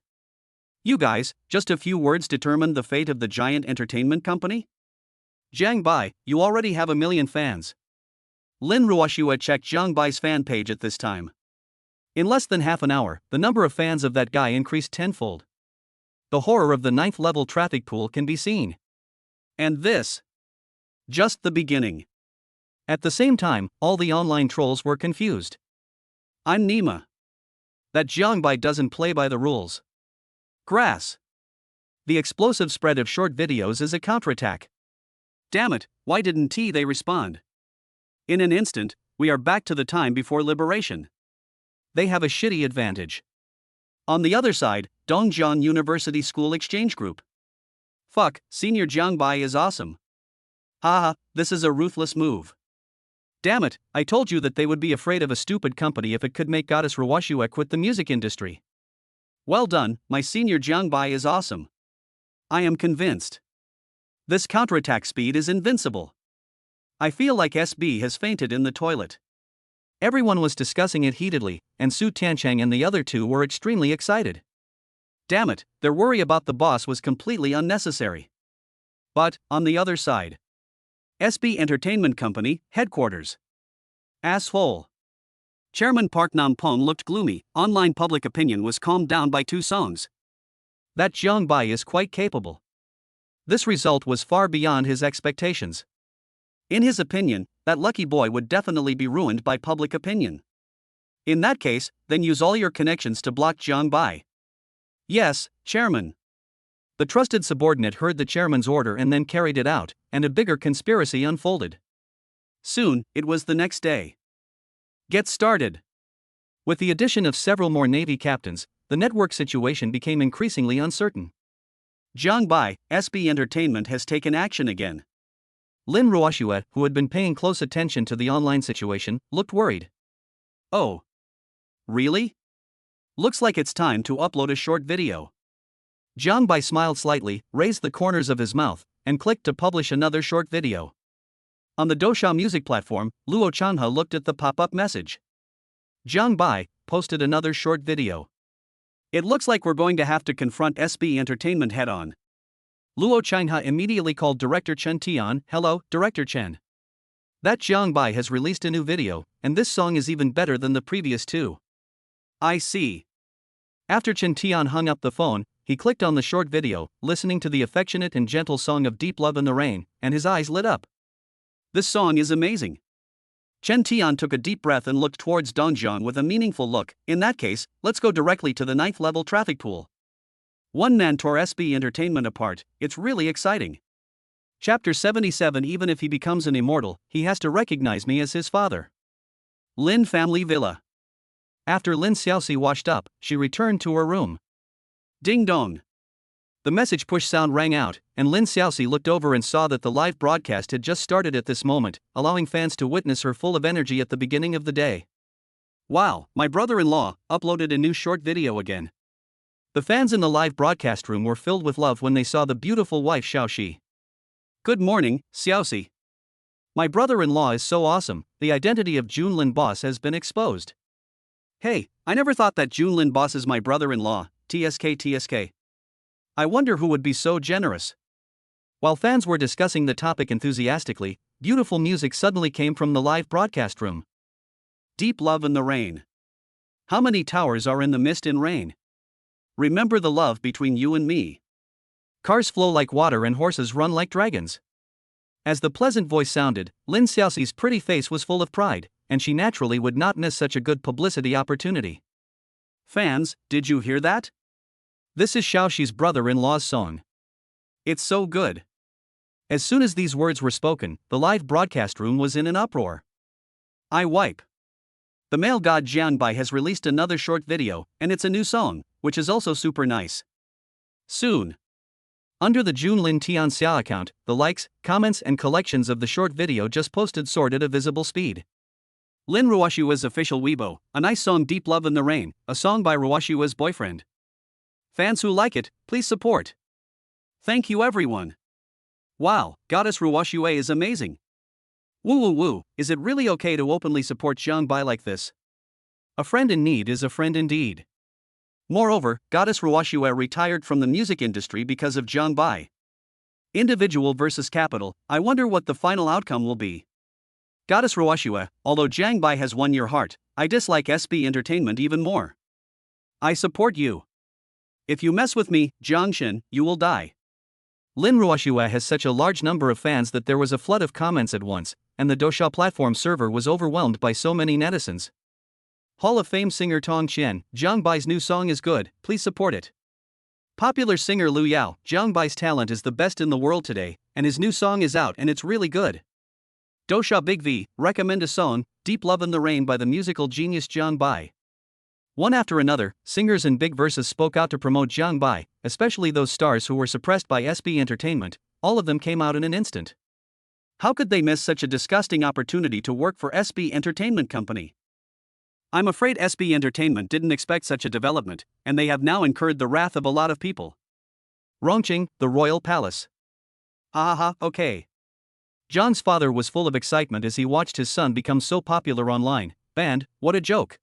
You guys, just a few words determined the fate of the giant entertainment company? Jiang Bai, you already have 1 million fans. Lin Ruoxue checked Jiang Bai's fan page at this time. In less than half an hour, the number of fans of that guy increased tenfold. The horror of the 9th level traffic pool can be seen. And this? Just the beginning. At the same time, all the online trolls were confused. I'm Nima. That Jiang Bai doesn't play by the rules. Grass. The explosive spread of short videos is a counterattack. Damn it, why didn't they respond? In an instant, we are back to the time before liberation. They have a shitty advantage. On the other side, Dongjiang University School Exchange Group. Fuck, Senior Jiang Bai is awesome. Haha, this is a ruthless move. Damn it, I told you that they would be afraid of a stupid company if it could make Goddess Ruoxue quit the music industry. Well done, my Senior Jiang Bai is awesome. I am convinced. This counterattack speed is invincible. I feel like SB has fainted in the toilet. Everyone was discussing it heatedly, and Su Tiancheng and the other 2 were extremely excited. Damn it, their worry about the boss was completely unnecessary. But, on the other side, SB Entertainment Company, headquarters. Asshole. Chairman Park Nam-pong looked gloomy. Online public opinion was calmed down by 2 songs. That Jiang Bai is quite capable. This result was far beyond his expectations. In his opinion, that lucky boy would definitely be ruined by public opinion. In that case, then use all your connections to block Jiang Bai. Yes, Chairman. The trusted subordinate heard the chairman's order and then carried it out, and a bigger conspiracy unfolded. Soon, it was the next day. Get started. With the addition of several more Navy captains, the network situation became increasingly uncertain. Jiang Bai, SB Entertainment has taken action again. Lin Ruoxue, who had been paying close attention to the online situation, looked worried. Oh. Really? Looks like it's time to upload a short video. Jiang Bai smiled slightly, raised the corners of his mouth, and clicked to publish another short video. On the Douxia music platform, Luo Chanhe looked at the pop-up message. Jiang Bai posted another short video. It looks like we're going to have to confront SB Entertainment head-on. Luo Chanhe immediately called Director Chen Tian. Hello, Director Chen. That Jiang Bai has released a new video, and this song is even better than the previous two. I see. After Chen Tian hung up the phone, he clicked on the short video, listening to the affectionate and gentle song of Deep Love in the Rain, and his eyes lit up. This song is amazing. Chen Tian took a deep breath and looked towards Dongjiang with a meaningful look. In that case, let's go directly to the 9th level traffic pool. One man tore SB Entertainment apart. It's really exciting. Chapter 77. Even if he becomes an immortal, he has to recognize me as his father. Lin Family Villa. After Lin Xiaoxi washed up, she returned to her room. Ding dong. The message push sound rang out, and Lin Xiaoxi looked over and saw that the live broadcast had just started at this moment, allowing fans to witness her full of energy at the beginning of the day. Wow, my brother-in-law uploaded a new short video again. The fans in the live broadcast room were filled with love when they saw the beautiful wife Xiaoxi. Good morning, Xiaoxi. My brother-in-law is so awesome. The identity of Junlin Boss has been exposed. Hey, I never thought that Junlin Boss is my brother-in-law. TSK. I wonder who would be so generous. While fans were discussing the topic enthusiastically, beautiful music suddenly came from the live broadcast room. Deep Love in the Rain. How many towers are in the mist and rain? Remember the love between you and me. Cars flow like water and horses run like dragons. As the pleasant voice sounded, Lin Xiaoxi's pretty face was full of pride, and she naturally would not miss such a good publicity opportunity. Fans, did you hear that? This is Xiaoxi's brother-in-law's song. It's so good. As soon as these words were spoken, the live broadcast room was in an uproar. I wipe. The male god Jiang Bai has released another short video, and it's a new song, which is also super nice. Soon. Under the Junlin Tianxia account, the likes, comments and collections of the short video just posted soared at a visible speed. Lin Ruoshua's official Weibo, a nice song Deep Love in the Rain, a song by Ruoshua's boyfriend. Fans who like it, please support. Thank you everyone. Wow, Goddess Ruoshua is amazing. Woo, is it really okay to openly support Jiang Bai like this? A friend in need is a friend indeed. Moreover, Goddess Ruoshua retired from the music industry because of Jiang Bai. Individual versus capital, I wonder what the final outcome will be. Goddess Ruoshua, although Jiang Bai has won your heart, I dislike SB Entertainment even more. I support you. If you mess with me, Jiangshen, you will die. Lin Ruoshua has such a large number of fans that there was a flood of comments at once, and the Douxia platform server was overwhelmed by so many netizens. Hall of Fame singer Tong Qian, Jiang Bai's new song is good, please support it. Popular singer Liu Yao, Jiang Bai's talent is the best in the world today, and his new song is out and it's really good. Douxia Big V, recommend a song, Deep Love in the Rain by the musical genius Jiang Bai. One after another, singers and big verses spoke out to promote Jiang Bai, especially those stars who were suppressed by SB Entertainment. All of them came out in an instant. How could they miss such a disgusting opportunity to work for SB Entertainment Company? I'm afraid SB Entertainment didn't expect such a development, and they have now incurred the wrath of a lot of people. Rongqing, the Royal Palace. Okay. John's father was full of excitement as he watched his son become so popular online. Banned, what a joke.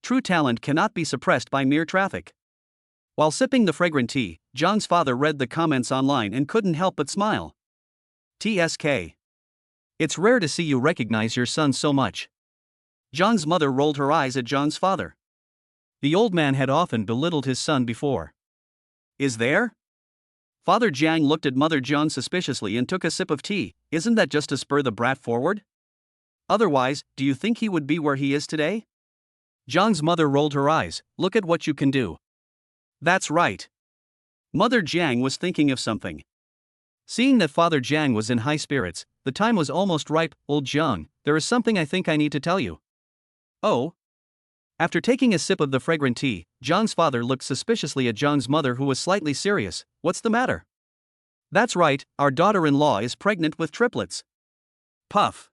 True talent cannot be suppressed by mere traffic. While sipping the fragrant tea, John's father read the comments online and couldn't help but smile. TSK. It's rare to see you recognize your son so much. John's mother rolled her eyes at John's father. The old man had often belittled his son before. Is there? Father Jiang looked at Mother John suspiciously and took a sip of tea. Isn't that just to spur the brat forward? Otherwise, do you think he would be where he is today? John's mother rolled her eyes. Look at what you can do. That's right. Mother Jiang was thinking of something. Seeing that Father Jiang was in high spirits, the time was almost ripe. Old Jiang, there is something I think I need to tell you. Oh? After taking a sip of the fragrant tea, John's father looked suspiciously at John's mother, who was slightly serious. What's the matter? That's right, our daughter-in-law is pregnant with triplets. Puff.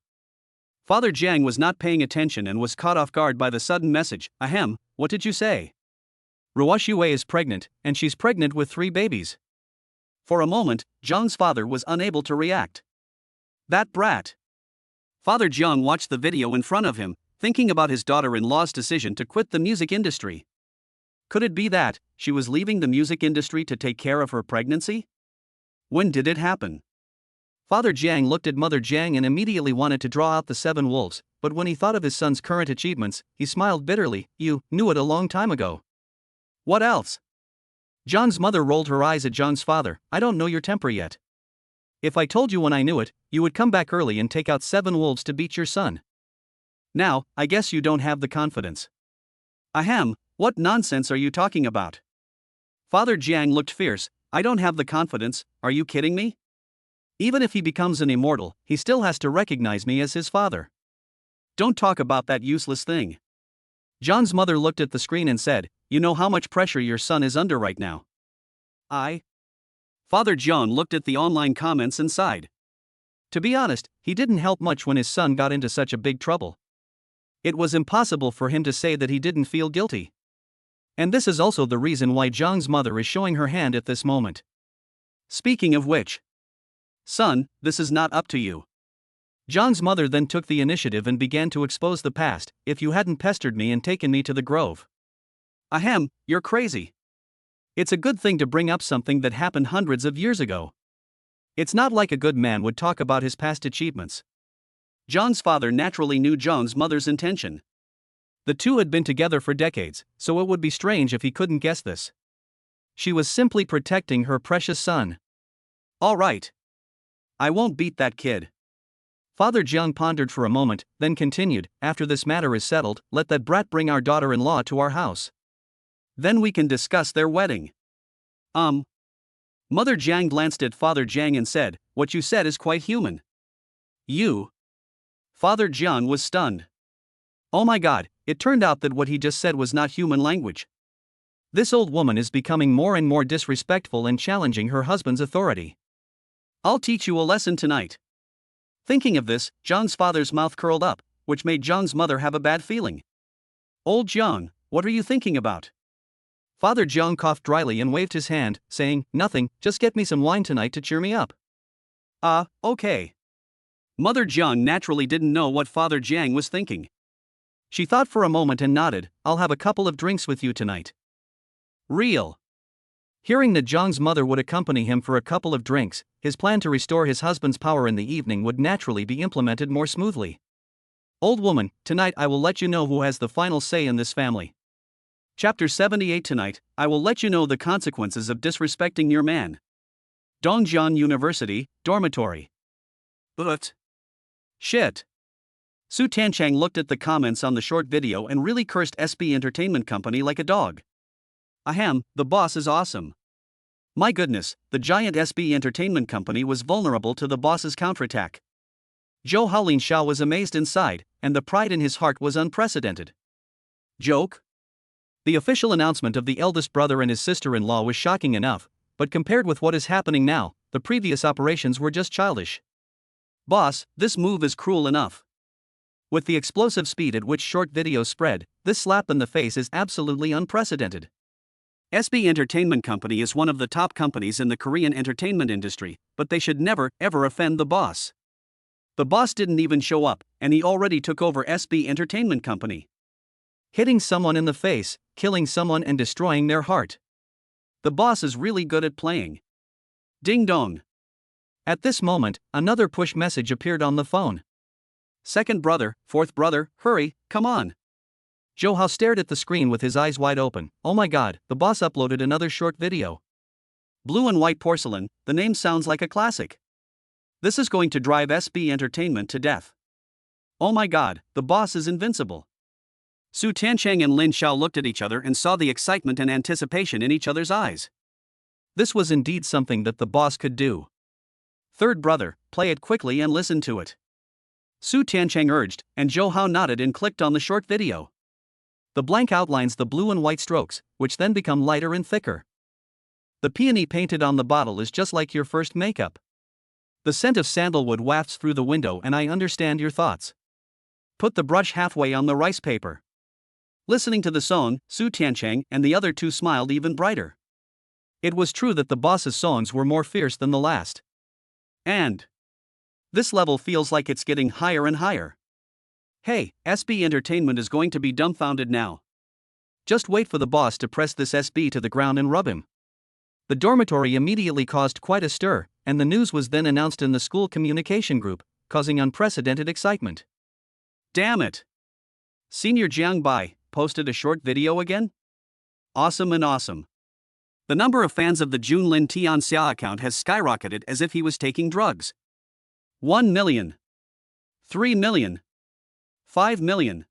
Father Jiang was not paying attention and was caught off guard by the sudden message. Ahem, what did you say? Ruoshue is pregnant, and she's pregnant with 3 babies. For a moment, Zhang's father was unable to react. That brat. Father Zhang watched the video in front of him, thinking about his daughter-in-law's decision to quit the music industry. Could it be that she was leaving the music industry to take care of her pregnancy? When did it happen? Father Jiang looked at Mother Jiang and immediately wanted to draw out the 7 wolves, but when he thought of his son's current achievements, he smiled bitterly. You knew it a long time ago. What else? Zhang's mother rolled her eyes at Zhang's father. I don't know your temper yet. If I told you when I knew it, you would come back early and take out 7 wolves to beat your son. Now, I guess you don't have the confidence. Ahem, what nonsense are you talking about? Father Jiang looked fierce. I don't have the confidence, are you kidding me? Even if he becomes an immortal, he still has to recognize me as his father. Don't talk about that useless thing. Zhang's mother looked at the screen and said, you know how much pressure your son is under right now. Father Zhang looked at the online comments and sighed. To be honest, he didn't help much when his son got into such a big trouble. It was impossible for him to say that he didn't feel guilty. And this is also the reason why Zhang's mother is showing her hand at this moment. Speaking of which, son, this is not up to you. Zhang's mother then took the initiative and began to expose the past. If you hadn't pestered me and taken me to the grove. Ahem, you're crazy. It's a good thing to bring up something that happened hundreds of years ago. It's not like a good man would talk about his past achievements. Zhang's father naturally knew Zhang's mother's intention. The two had been together for decades, so it would be strange if he couldn't guess this. She was simply protecting her precious son. All right. I won't beat that kid. Father Jiang pondered for a moment, then continued, after this matter is settled, let that brat bring our daughter-in-law to our house. Then we can discuss their wedding. Mother Jiang glanced at Father Jiang and said, what you said is quite human. You? Father Jiang was stunned. Oh my god, it turned out that what he just said was not human language. This old woman is becoming more and more disrespectful and challenging her husband's authority. I'll teach you a lesson tonight. Thinking of this, Zhang's father's mouth curled up, which made Zhang's mother have a bad feeling. Old Zhang, what are you thinking about? Father Zhang coughed dryly and waved his hand, saying, nothing, just get me some wine tonight to cheer me up. Okay. Mother Zhang naturally didn't know what Father Jiang was thinking. She thought for a moment and nodded, I'll have a couple of drinks with you tonight. Real. Hearing that Zhang's mother would accompany him for a couple of drinks, his plan to restore his husband's power in the evening would naturally be implemented more smoothly. Old woman, tonight I will let you know who has the final say in this family. Chapter 78 Tonight, I will let you know the consequences of disrespecting your man. Dongjian University, Dormitory. But. Shit. Su Tanchang looked at the comments on the short video and really cursed SB Entertainment Company like a dog. Ahem, the boss is awesome. My goodness, the giant SB Entertainment Company was vulnerable to the boss's counterattack. Zhou Haolin Shao was amazed inside, and the pride in his heart was unprecedented. Joke? The official announcement of the eldest brother and his sister-in-law was shocking enough, but compared with what is happening now, the previous operations were just childish. Boss, this move is cruel enough. With the explosive speed at which short videos spread, this slap in the face is absolutely unprecedented. SB Entertainment Company is one of the top companies in the Korean entertainment industry, but they should never, ever offend the boss. The boss didn't even show up, and he already took over SB Entertainment Company. Hitting someone in the face, killing someone and destroying their heart. The boss is really good at playing. Ding dong. At this moment, another push message appeared on the phone. Second brother, fourth brother, hurry, come on. Zhou Hao stared at the screen with his eyes wide open. Oh my god, the boss uploaded another short video. Blue and White Porcelain, the name sounds like a classic. This is going to drive SB Entertainment to death. Oh my god, the boss is invincible. Su Tanchang and Lin Xiao looked at each other and saw the excitement and anticipation in each other's eyes. This was indeed something that the boss could do. Third brother, play it quickly and listen to it. Su Tanchang urged, and Zhou Hao nodded and clicked on the short video. The blank outlines the blue and white strokes, which then become lighter and thicker. The peony painted on the bottle is just like your first makeup. The scent of sandalwood wafts through the window and I understand your thoughts. Put the brush halfway on the rice paper. Listening to the song, Su Tiancheng and the other two smiled even brighter. It was true that the boss's songs were more fierce than the last. And this level feels like it's getting higher and higher. Hey, SB Entertainment is going to be dumbfounded now. Just wait for the boss to press this SB to the ground and rub him. The dormitory immediately caused quite a stir, and the news was then announced in the school communication group, causing unprecedented excitement. Damn it! Senior Jiang Bai posted a short video again? Awesome and awesome. The number of fans of the Junlin Tianxia account has skyrocketed as if he was taking drugs. 1 million. 3 million. 5 million.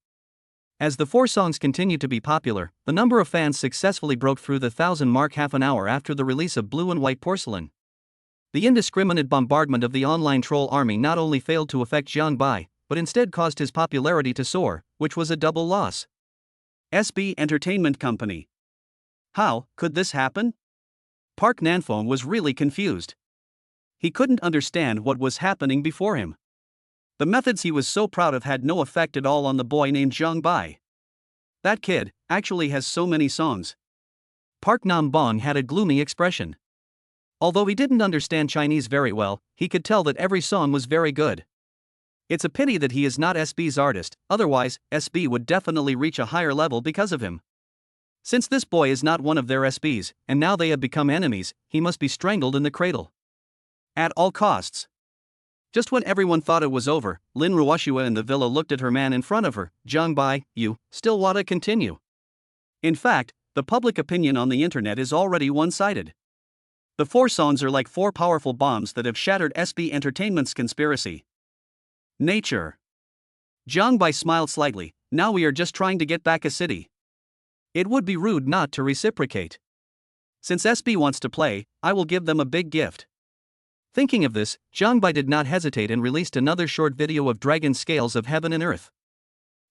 As the 4 songs continued to be popular, the number of fans successfully broke through the 1,000 mark half an hour after the release of Blue and White Porcelain. The indiscriminate bombardment of the online troll army not only failed to affect Jiang Bai, but instead caused his popularity to soar, which was a double loss. SB Entertainment Company. How could this happen? Park Nanfong was really confused. He couldn't understand what was happening before him. The methods he was so proud of had no effect at all on the boy named Jiang Bai. That kid actually has so many songs. Park Nam Bong had a gloomy expression. Although he didn't understand Chinese very well, he could tell that every song was very good. It's a pity that he is not SB's artist, otherwise, SB would definitely reach a higher level because of him. Since this boy is not one of their SBs, and now they have become enemies, he must be strangled in the cradle. At all costs. Just when everyone thought it was over, Lin Ruoshua in the villa looked at her man in front of her. Jiang Bai, you still want to continue? In fact, the public opinion on the internet is already one-sided. The 4 songs are like 4 powerful bombs that have shattered SB Entertainment's conspiracy. Nature. Jiang Bai smiled slightly. Now we are just trying to get back a city. It would be rude not to reciprocate. Since SB wants to play, I will give them a big gift. Thinking of this, Jiang Bai did not hesitate and released another short video of dragon scales of heaven and earth.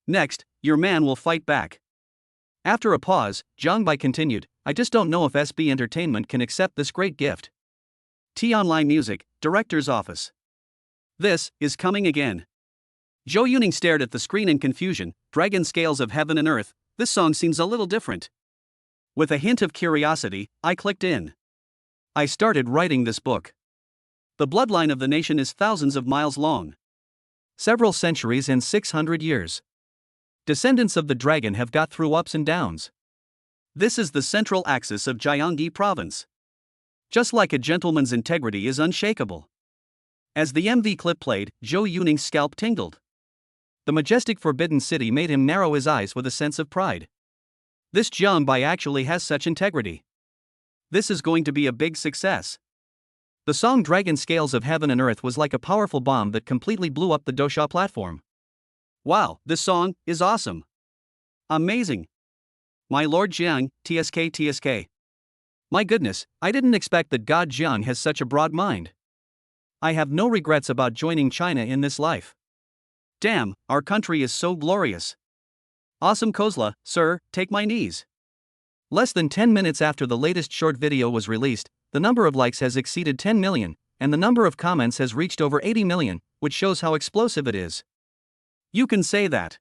Next, your man will fight back. After a pause, Jiang Bai continued, I just don't know if SB Entertainment can accept this great gift. T-Online Music, Director's Office. This is coming again. Zhou Yuning stared at the screen in confusion. Dragon scales of heaven and earth, this song seems a little different. With a hint of curiosity, I clicked in. I started writing this book. The bloodline of the nation is thousands of miles long. Several centuries and 600 years. Descendants of the dragon have got through ups and downs. This is the central axis of Jiangxi province. Just like a gentleman's integrity is unshakable. As the MV clip played, Zhou Yuning's scalp tingled. The majestic forbidden city made him narrow his eyes with a sense of pride. This Jiang Bai actually has such integrity. This is going to be a big success. The song Dragon Scales of Heaven and Earth was like a powerful bomb that completely blew up the Dosha platform. Wow, this song is awesome. Amazing. My Lord Jiang, TSK. My goodness, I didn't expect that God Jiang has such a broad mind. I have no regrets about joining China in this life. Damn, our country is so glorious. Awesome Kozla, sir, take my knees. Less than 10 minutes after the latest short video was released, the number of likes has exceeded 10 million, and the number of comments has reached over 80 million, which shows how explosive it is. You can say that.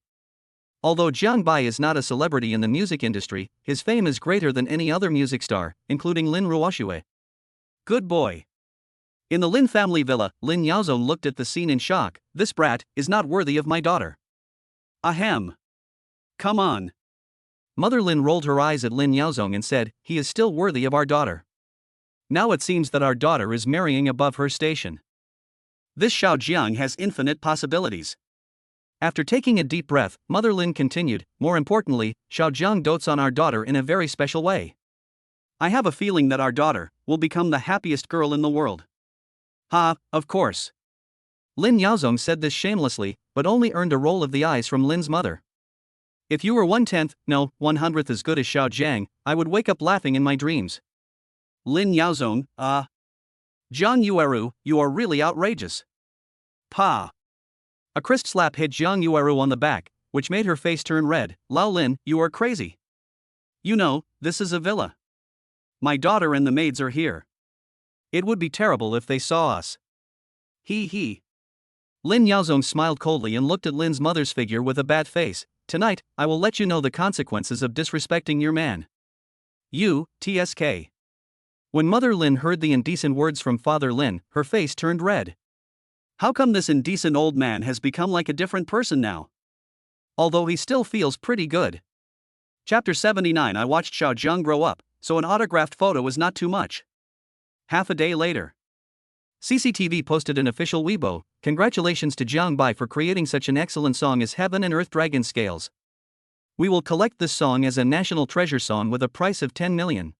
Although Jiang Bai is not a celebrity in the music industry, his fame is greater than any other music star, including Lin Ruoshua. Good boy. In the Lin family villa, Lin Yaozong looked at the scene in shock. This brat is not worthy of my daughter. Ahem. Come on. Mother Lin rolled her eyes at Lin Yaozong and said, he is still worthy of our daughter. Now it seems that our daughter is marrying above her station. This Xiao Jiang has infinite possibilities. After taking a deep breath, Mother Lin continued, more importantly, Xiao Jiang dotes on our daughter in a very special way. I have a feeling that our daughter will become the happiest girl in the world. Ha, of course. Lin Yaozong said this shamelessly, but only earned a roll of the eyes from Lin's mother. If you were 1/10, no, 100th as good as Xiao Jiang, I would wake up laughing in my dreams. Lin Yaozong, Jiang Yueru, you are really outrageous. Pa. A crisp slap hit Jiang Yueru on the back, which made her face turn red. Lao Lin, you are crazy. You know, this is a villa. My daughter and the maids are here. It would be terrible if they saw us. He. Lin Yaozong smiled coldly and looked at Lin's mother's figure with a bad face. tonight, I will let you know the consequences of disrespecting your man. You, TSK. When Mother Lin heard the indecent words from Father Lin, her face turned red. How come this indecent old man has become like a different person now? Although he still feels pretty good. Chapter 79. I watched Xiao Zhang grow up, so an autographed photo was not too much. Half a day later. CCTV posted an official Weibo, "Congratulations to Zhang Bai for creating such an excellent song as Heaven and Earth Dragon Scales. We will collect this song as a national treasure song with a price of 10 million.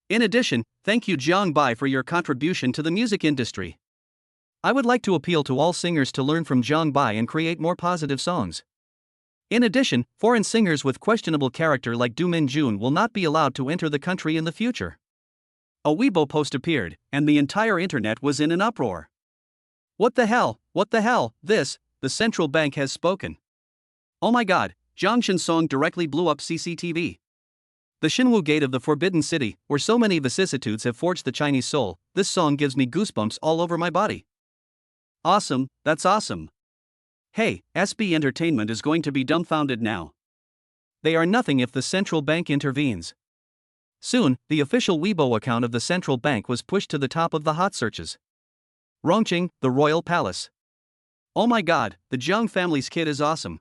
In addition, thank you Zhang Bai for your contribution to the music industry. I would like to appeal to all singers to learn from Zhang Bai and create more positive songs. In addition, foreign singers with questionable character like Du Minjun will not be allowed to enter the country in the future." A Weibo post appeared, and the entire internet was in an uproar. What the hell, the central bank has spoken. Oh my god, Zhang Shen's song directly blew up CCTV. The Xinwu Gate of the Forbidden City, where so many vicissitudes have forged the Chinese soul, this song gives me goosebumps all over my body. Awesome, that's awesome. Hey, SB Entertainment is going to be dumbfounded now. They are nothing if the central bank intervenes. Soon, the official Weibo account of the central bank was pushed to the top of the hot searches. Rongqing, the royal palace. Oh my god, the Zhang family's kid is awesome.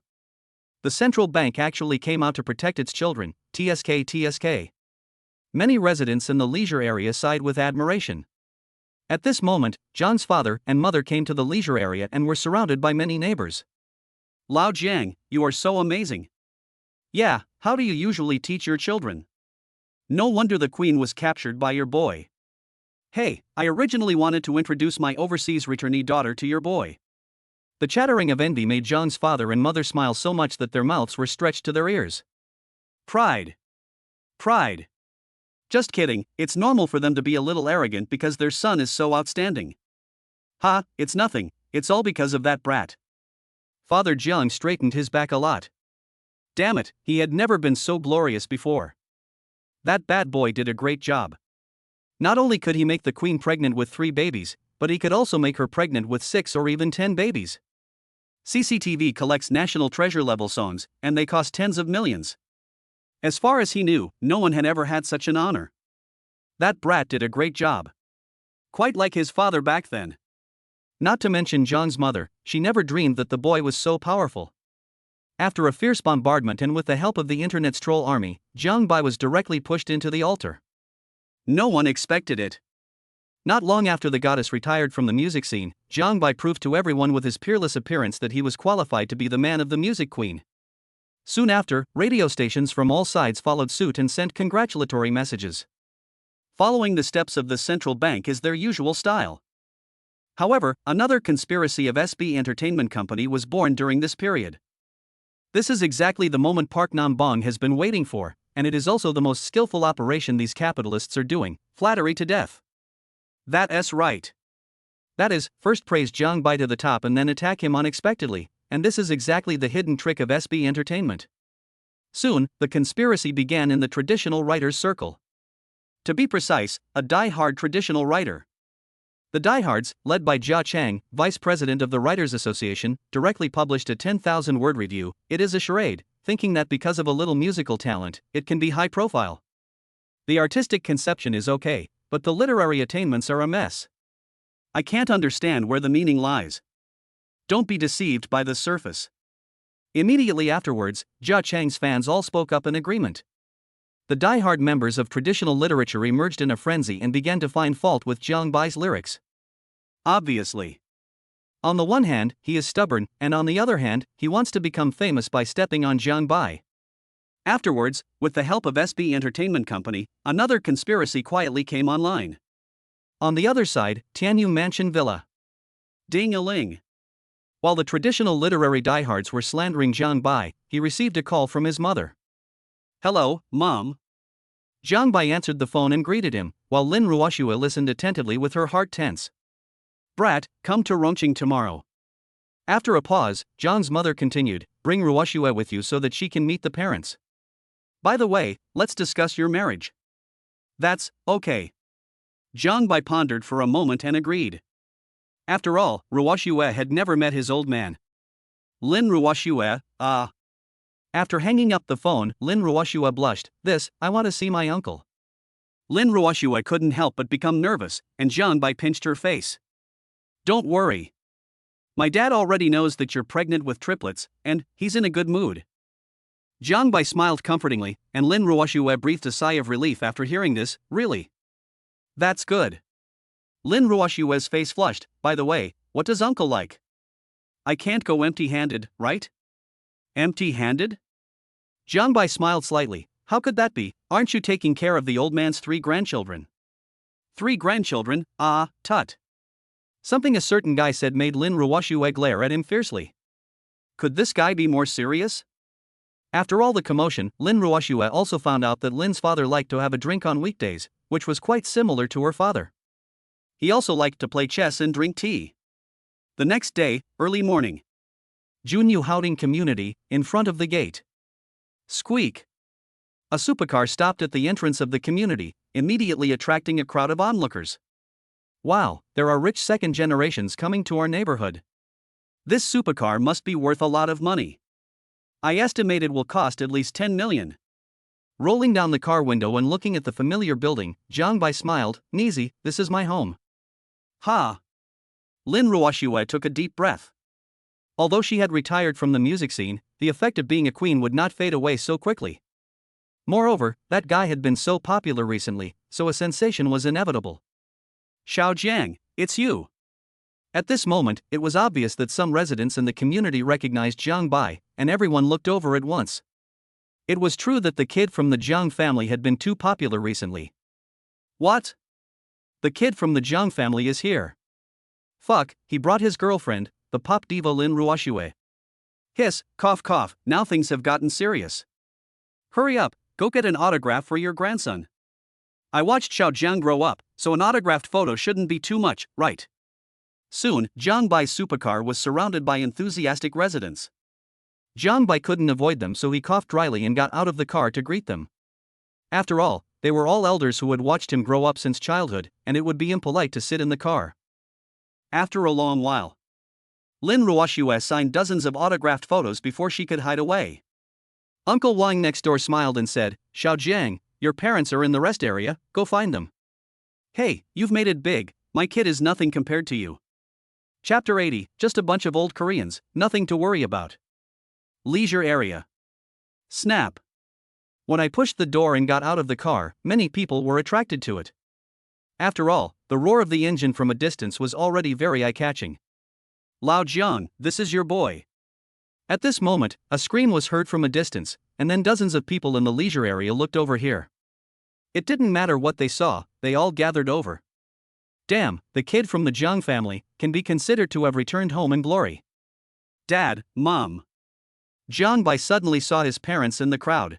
The central bank actually came out to protect its children, TSK. Many residents in the leisure area sighed with admiration. At this moment, Zhang's father and mother came to the leisure area and were surrounded by many neighbors. Lao Jiang, you are so amazing. Yeah, how do you usually teach your children? No wonder the queen was captured by your boy. Hey, I originally wanted to introduce my overseas returnee daughter to your boy. The chattering of envy made Zhang's father and mother smile so much that their mouths were stretched to their ears. Pride. Just kidding, it's normal for them to be a little arrogant because their son is so outstanding. Ha, it's nothing, it's all because of that brat. Father Zhang straightened his back a lot. Damn it, he had never been so glorious before. That bad boy did a great job. Not only could he make the queen pregnant with 3 babies, but he could also make her pregnant with 6 or even 10 babies. CCTV collects national treasure level songs, and they cost tens of millions. As far as he knew, no one had ever had such an honor. That brat did a great job. Quite like his father back then. Not to mention Zhang's mother, she never dreamed that the boy was so powerful. After a fierce bombardment and with the help of the internet's troll army, Zhang Bai was directly pushed into the altar. No one expected it. Not long after the goddess retired from the music scene, Zhang Bai proved to everyone with his peerless appearance that he was qualified to be the man of the music queen. Soon after, radio stations from all sides followed suit and sent congratulatory messages. Following the steps of the central bank is their usual style. However, another conspiracy of SB Entertainment Company was born during this period. This is exactly the moment Park Nam-bong has been waiting for, and it is also the most skillful operation these capitalists are doing, flattery to death. That's right. That is, first praise Zhang Bai to the top and then attack him unexpectedly, and this is exactly the hidden trick of SB Entertainment. Soon, the conspiracy began in the traditional writers' circle. To be precise, a die-hard traditional writer. The diehards, led by Jia Chang, vice president of the Writers Association, directly published a 10,000-word review. It is a charade, thinking that because of a little musical talent, it can be high profile. The artistic conception is okay, but the literary attainments are a mess. I can't understand where the meaning lies. Don't be deceived by the surface. Immediately afterwards, Jia Chang's fans all spoke up in agreement. The die-hard members of traditional literature emerged in a frenzy and began to find fault with Zhang Bai's lyrics. Obviously. On the one hand, he is stubborn, and on the other hand, he wants to become famous by stepping on Zhang Bai. Afterwards, with the help of SB Entertainment Company, another conspiracy quietly came online. On the other side, Tianyu Mansion Villa. Ding-a-ling. While the traditional literary diehards were slandering Zhang Bai, he received a call from his mother. Hello, Mom. Zhang Bai answered the phone and greeted him, while Lin Ruoxue listened attentively with her heart tense. Brat, come to Rongqing tomorrow. After a pause, Zhang's mother continued, bring Ruoxue with you so that she can meet the parents. By the way, let's discuss your marriage. That's okay. Zhang Bai pondered for a moment and agreed. After all, Ruoxue had never met his old man. Lin Ruoxue, After hanging up the phone, Lin Ruoshua blushed. I want to see my uncle. Lin Ruoshua couldn't help but become nervous, and Zhang Bai pinched her face. Don't worry. My dad already knows that you're pregnant with triplets, and he's in a good mood. Zhang Bai smiled comfortingly, and Lin Ruoshua breathed a sigh of relief after hearing this. Really? That's good. Lin Ruoshua's face flushed. By the way, what does uncle like? I can't go empty-handed, right? Empty-handed? Zhang Bai smiled slightly. How could that be? Aren't you taking care of the old man's 3 grandchildren? 3 grandchildren? Ah, tut. Something a certain guy said made Lin Ruoshua glare at him fiercely. Could this guy be more serious? After all the commotion, Lin Ruoshua also found out that Lin's father liked to have a drink on weekdays, which was quite similar to her father. He also liked to play chess and drink tea. The next day, early morning. Junyu Houting Community, in front of the gate. Squeak. A supercar stopped at the entrance of the community, immediately attracting a crowd of onlookers. Wow, there are rich second generations coming to our neighborhood. This supercar must be worth a lot of money. I estimate it will cost at least 10 million. Rolling down the car window and looking at the familiar building, Zhang Bai smiled. Nizi, this is my home. Ha! Lin Ruoshua took a deep breath. Although she had retired from the music scene, the effect of being a queen would not fade away so quickly. Moreover, that guy had been so popular recently, so a sensation was inevitable. Xiao Jiang, it's you. At this moment, it was obvious that some residents in the community recognized Zhang Bai, and everyone looked over at once. It was true that the kid from the Zhang family had been too popular recently. What? The kid from the Zhang family is here. Fuck, he brought his girlfriend, the pop diva Lin Ruoshua. Hiss, cough cough, now things have gotten serious. Hurry up, go get an autograph for your grandson. I watched Xiao Jiang grow up, so an autographed photo shouldn't be too much, right? Soon, Zhang Bai's supercar was surrounded by enthusiastic residents. Zhang Bai couldn't avoid them, so he coughed dryly and got out of the car to greet them. After all, they were all elders who had watched him grow up since childhood, and it would be impolite to sit in the car. After a long while, Lin Ruoshua signed dozens of autographed photos before she could hide away. Uncle Wang next door smiled and said, Xiao Jiang, your parents are in the rest area, go find them. Hey, you've made it big, my kid is nothing compared to you. Chapter 80, just a bunch of old Koreans, nothing to worry about. Leisure area. Snap. When I pushed the door and got out of the car, many people were attracted to it. After all, the roar of the engine from a distance was already very eye-catching. Lao Jiang, this is your boy. At this moment, a scream was heard from a distance, and then dozens of people in the leisure area looked over here. It didn't matter what they saw, they all gathered over. Damn, the kid from the Jiang family can be considered to have returned home in glory. Dad, Mom. Zhang Bai suddenly saw his parents in the crowd.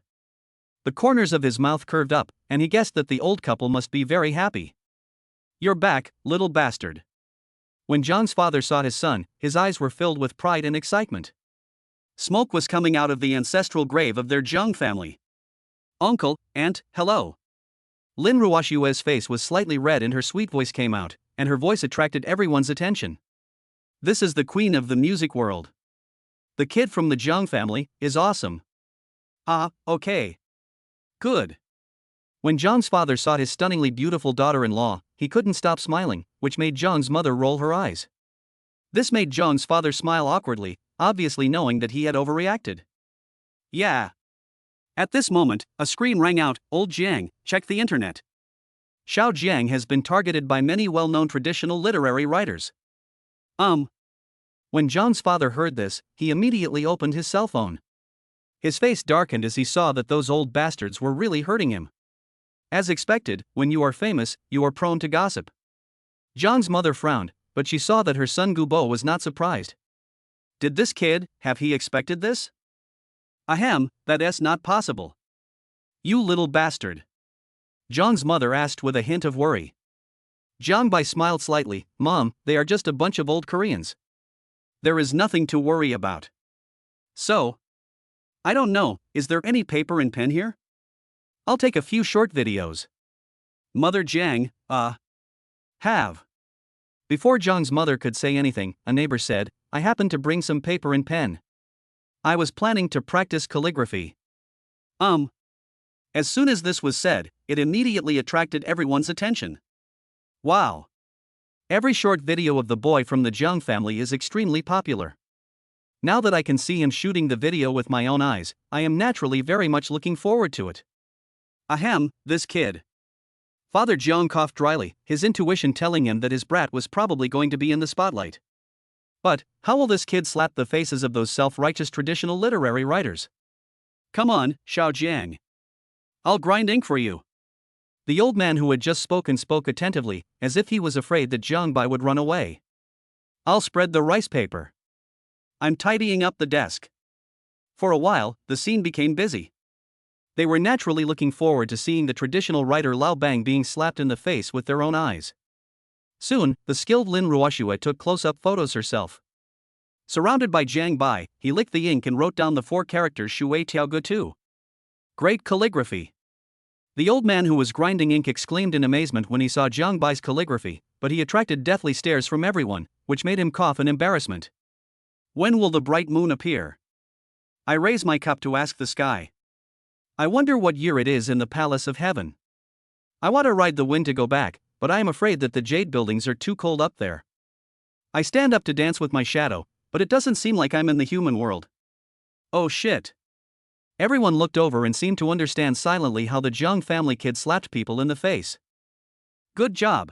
The corners of his mouth curved up, and he guessed that the old couple must be very happy. You're back, little bastard. When Zhang's father saw his son, his eyes were filled with pride and excitement. Smoke was coming out of the ancestral grave of their Zhang family. Uncle, aunt, hello. Lin Ruoshua's face was slightly red and her sweet voice came out, and her voice attracted everyone's attention. This is the queen of the music world. The kid from the Zhang family is awesome. Ah, okay. Good. When Zhang's father saw his stunningly beautiful daughter-in-law, he couldn't stop smiling, which made Zhang's mother roll her eyes. This made Zhang's father smile awkwardly, obviously knowing that he had overreacted. Yeah. At this moment, a scream rang out, Old Jiang, check the internet. Xiao Jiang has been targeted by many well-known traditional literary writers. When Zhang's father heard this, he immediately opened his cell phone. His face darkened as he saw that those old bastards were really hurting him. As expected, when you are famous, you are prone to gossip. Zhang's mother frowned, but she saw that her son Gubo was not surprised. Did this kid, have he expected this? Ahem, that's not possible. You little bastard. Zhang's mother asked with a hint of worry. Zhang Bai smiled slightly, Mom, they are just a bunch of old Koreans. There is nothing to worry about. So? I don't know, is there any paper and pen here? I'll take a few short videos. Mother Jiang, have. Before Zhang's mother could say anything, a neighbor said, I happen to bring some paper and pen. I was planning to practice calligraphy. As soon as this was said, it immediately attracted everyone's attention. Wow. Every short video of the boy from the Jiang family is extremely popular. Now that I can see him shooting the video with my own eyes, I am naturally very much looking forward to it. Ahem, this kid. Father Jiang coughed dryly, his intuition telling him that his brat was probably going to be in the spotlight. But, how will this kid slap the faces of those self-righteous traditional literary writers? Come on, Xiao Jiang. I'll grind ink for you. The old man who had just spoken spoke attentively, as if he was afraid that Jiang Bai would run away. I'll spread the rice paper. I'm tidying up the desk. For a while, the scene became busy. They were naturally looking forward to seeing the traditional writer Lao Bang being slapped in the face with their own eyes. Soon, the skilled Lin Ruoxue took close-up photos herself. Surrounded by Jiang Bai, he licked the ink and wrote down the 4 characters Shui Tiao Gu Tu. Great calligraphy. The old man who was grinding ink exclaimed in amazement when he saw Jiang Bai's calligraphy, but he attracted deathly stares from everyone, which made him cough in embarrassment. When will the bright moon appear? I raise my cup to ask the sky. I wonder what year it is in the palace of heaven. I want to ride the wind to go back, but I am afraid that the jade buildings are too cold up there. I stand up to dance with my shadow, but it doesn't seem like I'm in the human world. Oh shit. Everyone looked over and seemed to understand silently how the Jiang family kid slapped people in the face. Good job.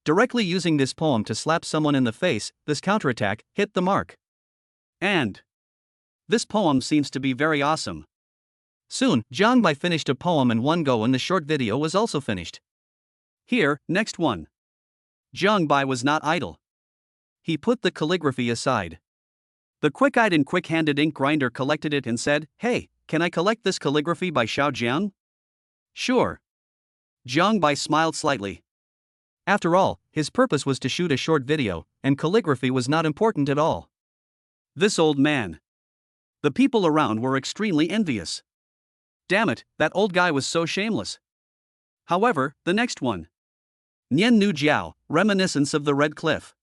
Directly using this poem to slap someone in the face, this counterattack hit the mark. And this poem seems to be very awesome. Soon, Jiang Bai finished a poem in one go and the short video was also finished. Here, next one. Jiang Bai was not idle. He put the calligraphy aside. The quick-eyed and quick-handed ink grinder collected it and said, "Hey, can I collect this calligraphy by Xiao Jiang?" Sure. Jiang Bai smiled slightly. After all, his purpose was to shoot a short video, and calligraphy was not important at all. This old man. The people around were extremely envious. Damn it, that old guy was so shameless. However, the next one. Nian Nu Jiao, Reminiscence of the Red Cliff.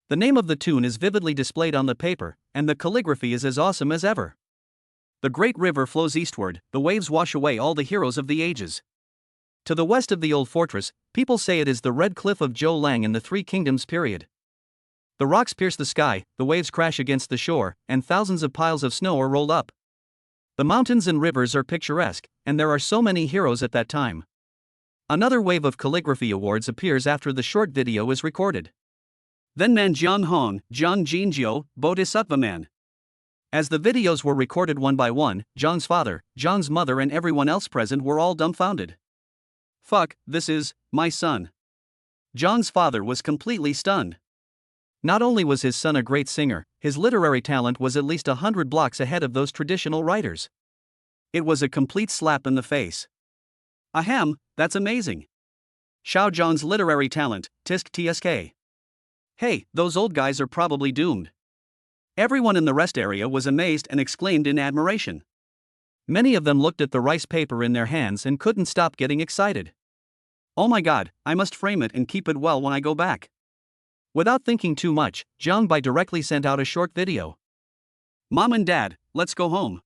The name of the tune is vividly displayed on the paper, and the calligraphy is as awesome as ever. The great river flows eastward, the waves wash away all the heroes of the ages. To the west of the old fortress, people say it is the Red Cliff of Zhou Lang in the Three Kingdoms period. The rocks pierce the sky, the waves crash against the shore, and thousands of piles of snow are rolled up. The mountains and rivers are picturesque, and there are so many heroes at that time. Another wave of calligraphy awards appears after the short video is recorded. Then Man Jiang Hong, Jiang Jinjiu, Bodhisattva Man. As the videos were recorded one by one, Jiang's father, Jiang's mother and everyone else present were all dumbfounded. Fuck, this is my son. Jiang's father was completely stunned. Not only was his son a great singer, his literary talent was at least 100 blocks ahead of those traditional writers. It was a complete slap in the face. Ahem, that's amazing. Xiao Zhang's literary talent, tisk tsk. Hey, those old guys are probably doomed. Everyone in the rest area was amazed and exclaimed in admiration. Many of them looked at the rice paper in their hands and couldn't stop getting excited. Oh my god, I must frame it and keep it well when I go back. Without thinking too much, Jiang Bai directly sent out a short video. Mom and Dad, let's go home.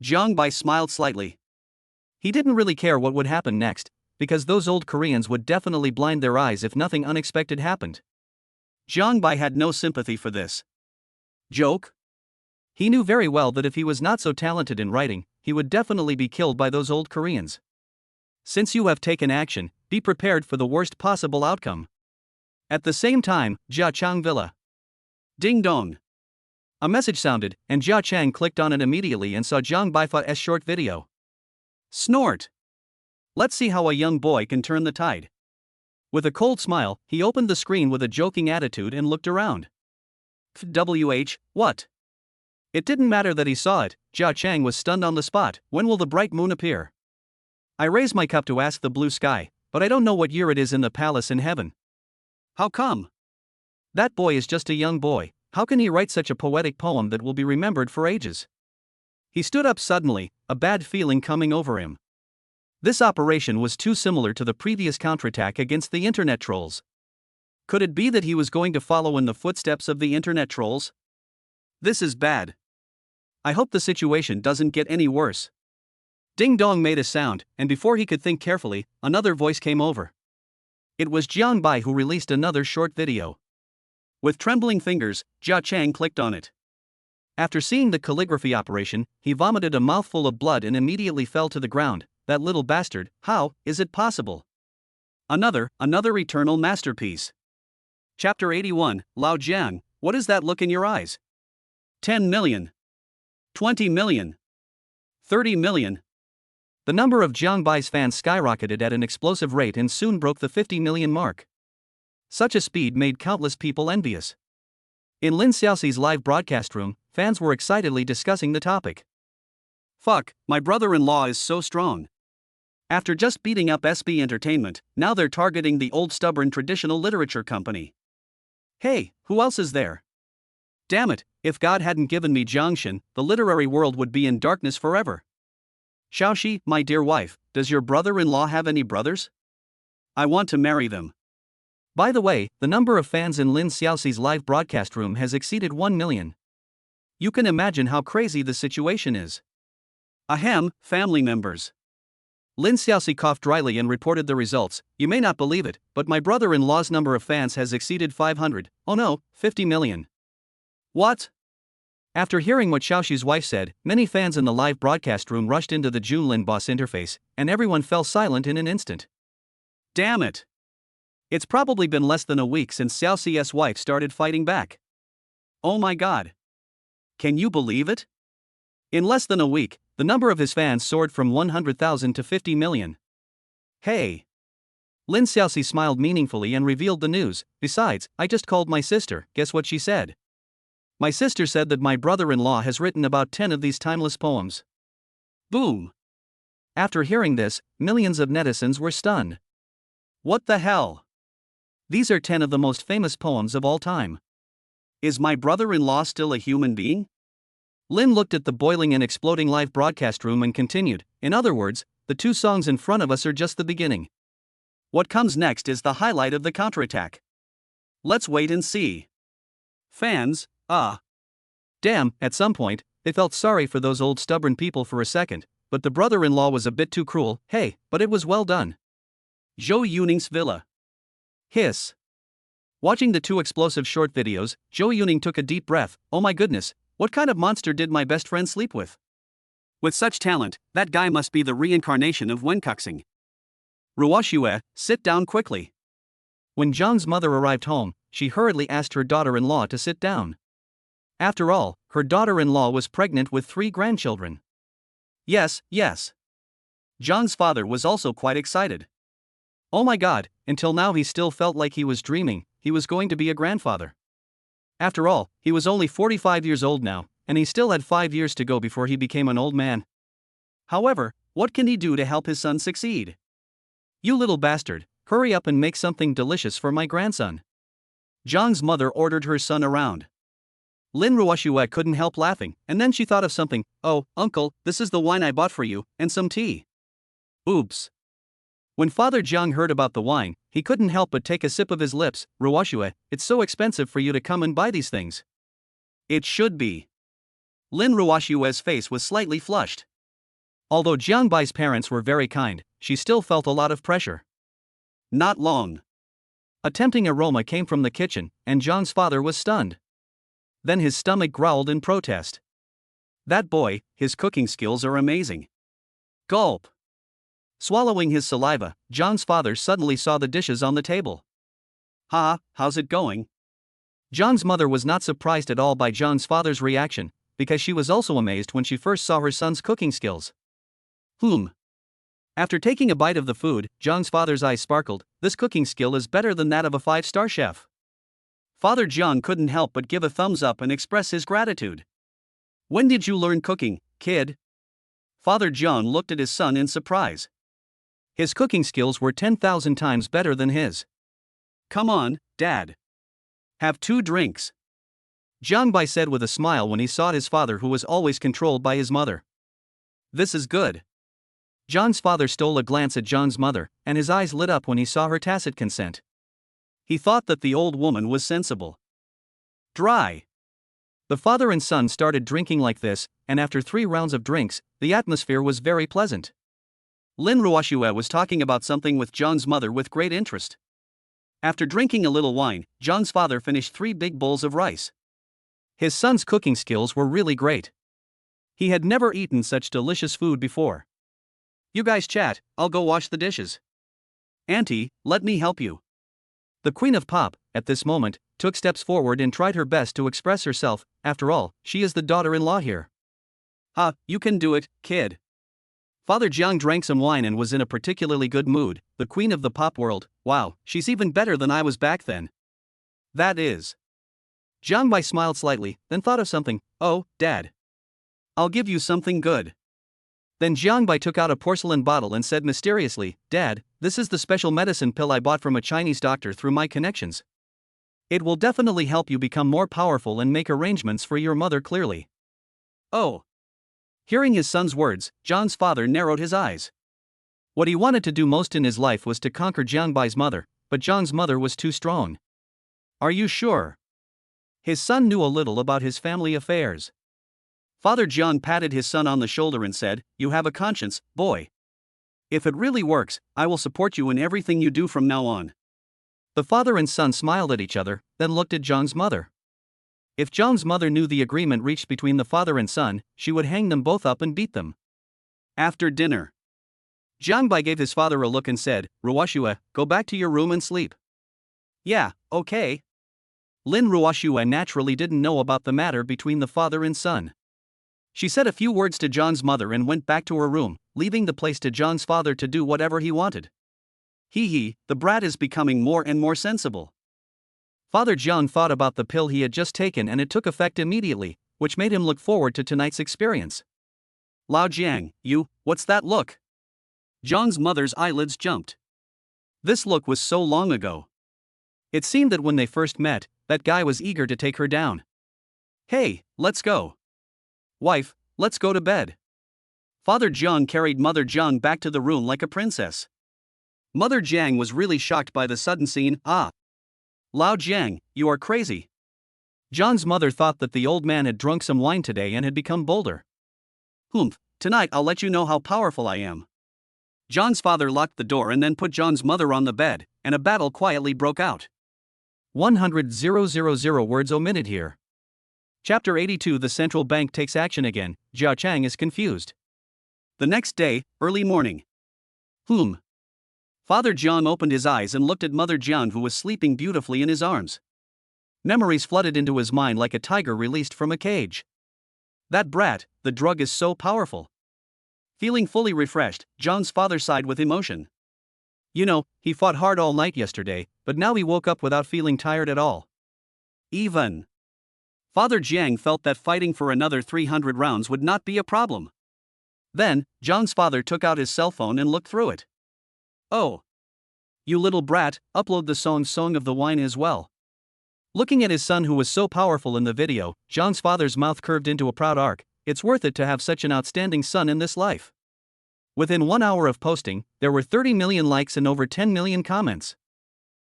Jiang Bai smiled slightly. He didn't really care what would happen next, because those old Koreans would definitely blind their eyes if nothing unexpected happened. Jiang Bai had no sympathy for this. Joke? He knew very well that if he was not so talented in writing, he would definitely be killed by those old Koreans. Since you have taken action, be prepared for the worst possible outcome. At the same time, Jia Chang Villa. Ding dong. A message sounded, and Jia Chang clicked on it immediately and saw Jiang Baifa's short video. Snort. Let's see how a young boy can turn the tide. With a cold smile, he opened the screen with a joking attitude and looked around. FWH, what? It didn't matter that he saw it, Jia Chang was stunned on the spot. When will the bright moon appear? I raise my cup to ask the blue sky, but I don't know what year it is in the palace in heaven. How come? That boy is just a young boy, how can he write such a poetic poem that will be remembered for ages? He stood up suddenly, a bad feeling coming over him. This operation was too similar to the previous counterattack against the internet trolls. Could it be that he was going to follow in the footsteps of the internet trolls? This is bad. I hope the situation doesn't get any worse. Ding dong made a sound, and before he could think carefully, another voice came over. It was Jiang Bai who released another short video. With trembling fingers, Jia Chang clicked on it. After seeing the calligraphy operation, he vomited a mouthful of blood and immediately fell to the ground. That little bastard, how is it possible? Another eternal masterpiece. Chapter 81, Lao Jiang, what is that look in your eyes? 10 million. 20 million. 30 million. The number of Jiang Bai's fans skyrocketed at an explosive rate and soon broke the 50 million mark. Such a speed made countless people envious. In Lin Xiaoxi's live broadcast room, fans were excitedly discussing the topic. Fuck, my brother-in-law is so strong. After just beating up SB Entertainment, now they're targeting the old stubborn traditional literature company. Hey, who else is there? Damn it, if God hadn't given me Jiangshan, the literary world would be in darkness forever. Xiaoxi, my dear wife, does your brother-in-law have any brothers? I want to marry them. By the way, the number of fans in Lin Xiaoxi's live broadcast room has exceeded 1 million. You can imagine how crazy the situation is. Ahem, family members. Lin Xiaoxi coughed dryly and reported the results. You may not believe it, but my brother-in-law's number of fans has exceeded 500, oh no, 50 million. What? After hearing what Xiaoxi's wife said, many fans in the live broadcast room rushed into the Junlin boss interface, and everyone fell silent in an instant. Damn it! It's probably been less than a week since Xiaoxi's wife started fighting back. Oh my god. Can you believe it? In less than a week, the number of his fans soared from 100,000 to 50 million. Hey! Lin Xiaoxi smiled meaningfully and revealed the news. Besides, I just called my sister, guess what she said? My sister said that my brother-in-law has written about 10 of these timeless poems. Boom! After hearing this, millions of netizens were stunned. What the hell? These are 10 of the most famous poems of all time. Is my brother-in-law still a human being? Lin looked at the boiling and exploding live broadcast room and continued, in other words, the 2 songs in front of us are just the beginning. What comes next is the highlight of the counterattack. Let's wait and see. Fans, damn, at some point, they felt sorry for those old stubborn people for a second, but the brother-in-law was a bit too cruel. Hey, but it was well done. Zhou Yuning's villa. Hiss. Watching the 2 explosive short videos, Zhou Yuning took a deep breath. Oh my goodness, what kind of monster did my best friend sleep with? With such talent, that guy must be the reincarnation of Wenkuxing. Ruoxue, sit down quickly. When Zhang's mother arrived home, she hurriedly asked her daughter-in-law to sit down. After all, her daughter-in-law was pregnant with 3 grandchildren. Yes. Zhang's father was also quite excited. Oh my god, until now he still felt like he was dreaming, he was going to be a grandfather. After all, he was only 45 years old now, and he still had 5 years to go before he became an old man. However, what can he do to help his son succeed? You little bastard, hurry up and make something delicious for my grandson. Zhang's mother ordered her son around. Lin Ruoxue couldn't help laughing, and then she thought of something. Oh, uncle, this is the wine I bought for you, and some tea. Oops. When Father Jiang heard about the wine, he couldn't help but take a sip of his lips. Ruoxue, it's so expensive for you to come and buy these things. It should be. Lin Ruoxue's face was slightly flushed. Although Jiang Bai's parents were very kind, she still felt a lot of pressure. Not long. A tempting aroma came from the kitchen, and Zhang's father was stunned. Then his stomach growled in protest. That boy, his cooking skills are amazing. Gulp. Swallowing his saliva, Zhang's father suddenly saw the dishes on the table. How's it going? Zhang's mother was not surprised at all by Zhang's father's reaction, because she was also amazed when she first saw her son's cooking skills. After taking a bite of the food, Zhang's father's eyes sparkled. This cooking skill is better than that of a 5-star chef. Father Jiang couldn't help but give a thumbs up and express his gratitude. When did you learn cooking, kid? Father Jiang looked at his son in surprise. His cooking skills were 10,000 times better than his. Come on, Dad. Have 2 drinks. Jiang Bai said with a smile when he saw his father, who was always controlled by his mother. This is good. Zhang's father stole a glance at Zhang's mother, and his eyes lit up when he saw her tacit consent. He thought that the old woman was sensible. Dry. The father and son started drinking like this, and after 3 rounds of drinks, the atmosphere was very pleasant. Lin Ruoxue was talking about something with John's mother with great interest. After drinking a little wine, John's father finished 3 big bowls of rice. His son's cooking skills were really great. He had never eaten such delicious food before. You guys chat, I'll go wash the dishes. Auntie, let me help you. The Queen of Pop, at this moment, took steps forward and tried her best to express herself. After all, she is the daughter-in-law here. You can do it, kid. Father Jiang drank some wine and was in a particularly good mood. The Queen of the Pop world, wow, she's even better than I was back then. That is. Jiang Bai smiled slightly, then thought of something. Oh, Dad. I'll give you something good. Then Jiang Bai took out a porcelain bottle and said mysteriously, Dad, this is the special medicine pill I bought from a Chinese doctor through my connections. It will definitely help you become more powerful and make arrangements for your mother clearly. Oh. Hearing his son's words, John's father narrowed his eyes. What he wanted to do most in his life was to conquer Jiang Bai's mother, but John's mother was too strong. Are you sure? His son knew a little about his family affairs. Father John patted his son on the shoulder and said, You have a conscience, boy. If it really works, I will support you in everything you do from now on. The father and son smiled at each other, then looked at John's mother. If John's mother knew the agreement reached between the father and son, she would hang them both up and beat them. After dinner, Jiang Bai gave his father a look and said, Ruoxue, go back to your room and sleep. Yeah, okay. Lin Ruoxue naturally didn't know about the matter between the father and son. She said a few words to John's mother and went back to her room, leaving the place to John's father to do whatever he wanted. The brat is becoming more and more sensible. Father John thought about the pill he had just taken and it took effect immediately, which made him look forward to tonight's experience. Lao Jiang, what's that look? John's mother's eyelids jumped. This look was so long ago. It seemed that when they first met, that guy was eager to take her down. Hey, let's go. Wife, let's go to bed. Father Jiang carried Mother Jiang back to the room like a princess. Mother Jiang was really shocked by the sudden scene. Lao Jiang, you are crazy. John's mother thought that the old man had drunk some wine today and had become bolder. Tonight I'll let you know how powerful I am. John's father locked the door and then put John's mother on the bed, and a battle quietly broke out. 100,000 words omitted here. Chapter 82 The Central Bank takes action again. Jiao Chang is confused. The next day, early morning. Father Jiang opened his eyes and looked at Mother Jiang, who was sleeping beautifully in his arms. Memories flooded into his mind like a tiger released from a cage. That brat, the drug is so powerful. Feeling fully refreshed, John's father sighed with emotion. He fought hard all night yesterday, but now he woke up without feeling tired at all. Even Father Jiang felt that fighting for another 300 rounds would not be a problem. Then, John's father took out his cell phone and looked through it. Oh. You little brat, upload the song of the wine as well. Looking at his son who was so powerful in the video, John's father's mouth curved into a proud arc. It's worth it to have such an outstanding son in this life. Within 1 hour of posting, there were 30 million likes and over 10 million comments.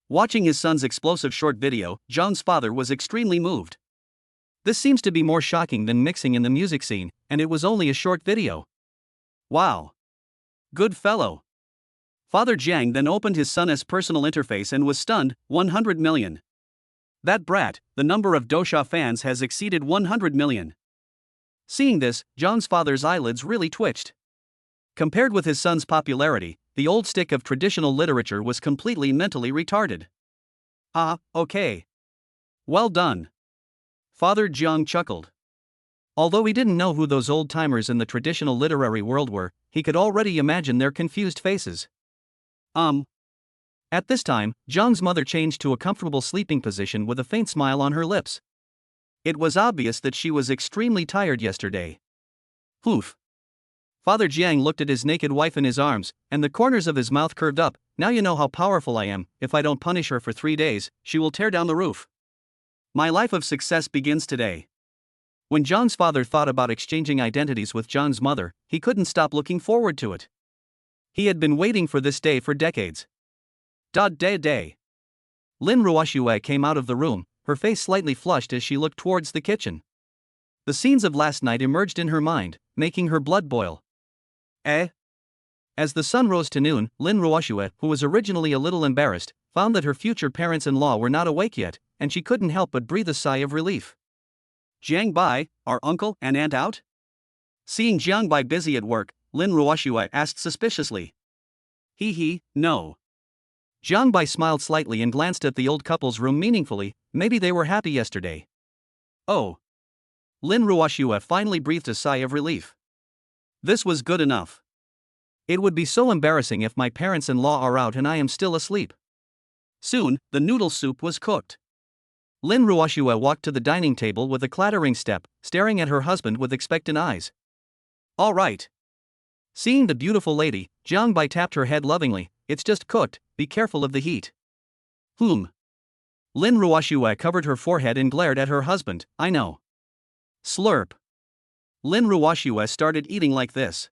Watching his son's explosive short video, John's father was extremely moved. This seems to be more shocking than mixing in the music scene, and it was only a short video. Wow. Good fellow. Father Jiang then opened his son's personal interface and was stunned. 100 million. That brat, the number of Dosha fans has exceeded 100 million. Seeing this, John's father's eyelids really twitched. Compared with his son's popularity, the old stick of traditional literature was completely mentally retarded. Okay. Well done. Father Jiang chuckled. Although he didn't know who those old-timers in the traditional literary world were, he could already imagine their confused faces. At this time, Jiang's mother changed to a comfortable sleeping position with a faint smile on her lips. It was obvious that she was extremely tired yesterday. Father Jiang looked at his naked wife in his arms, and the corners of his mouth curved up. Now you know how powerful I am. If I don't punish her for 3 days, she will tear down the roof. My life of success begins today. When John's father thought about exchanging identities with John's mother, he couldn't stop looking forward to it. He had been waiting for this day for decades. Day. Lin Ruoxue came out of the room, her face slightly flushed as she looked towards the kitchen. The scenes of last night emerged in her mind, making her blood boil. Eh? As the sun rose to noon, Lin Ruoxue, who was originally a little embarrassed, found that her future parents-in-law were not awake yet, and she couldn't help but breathe a sigh of relief. Jiang Bai, are uncle and aunt out? Seeing Jiang Bai busy at work, Lin Ruoxue asked suspiciously. No. Jiang Bai smiled slightly and glanced at the old couple's room meaningfully. Maybe they were happy yesterday. Oh. Lin Ruoxue finally breathed a sigh of relief. This was good enough. It would be so embarrassing if my parents-in-law are out and I am still asleep. Soon, the noodle soup was cooked. Lin Ruoxue walked to the dining table with a clattering step, staring at her husband with expectant eyes. All right. Seeing the beautiful lady, Jiang Bai tapped her head lovingly. It's just cooked, be careful of the heat. Lin Ruoxue covered her forehead and glared at her husband. I know. Slurp. Lin Ruoxue started eating like this.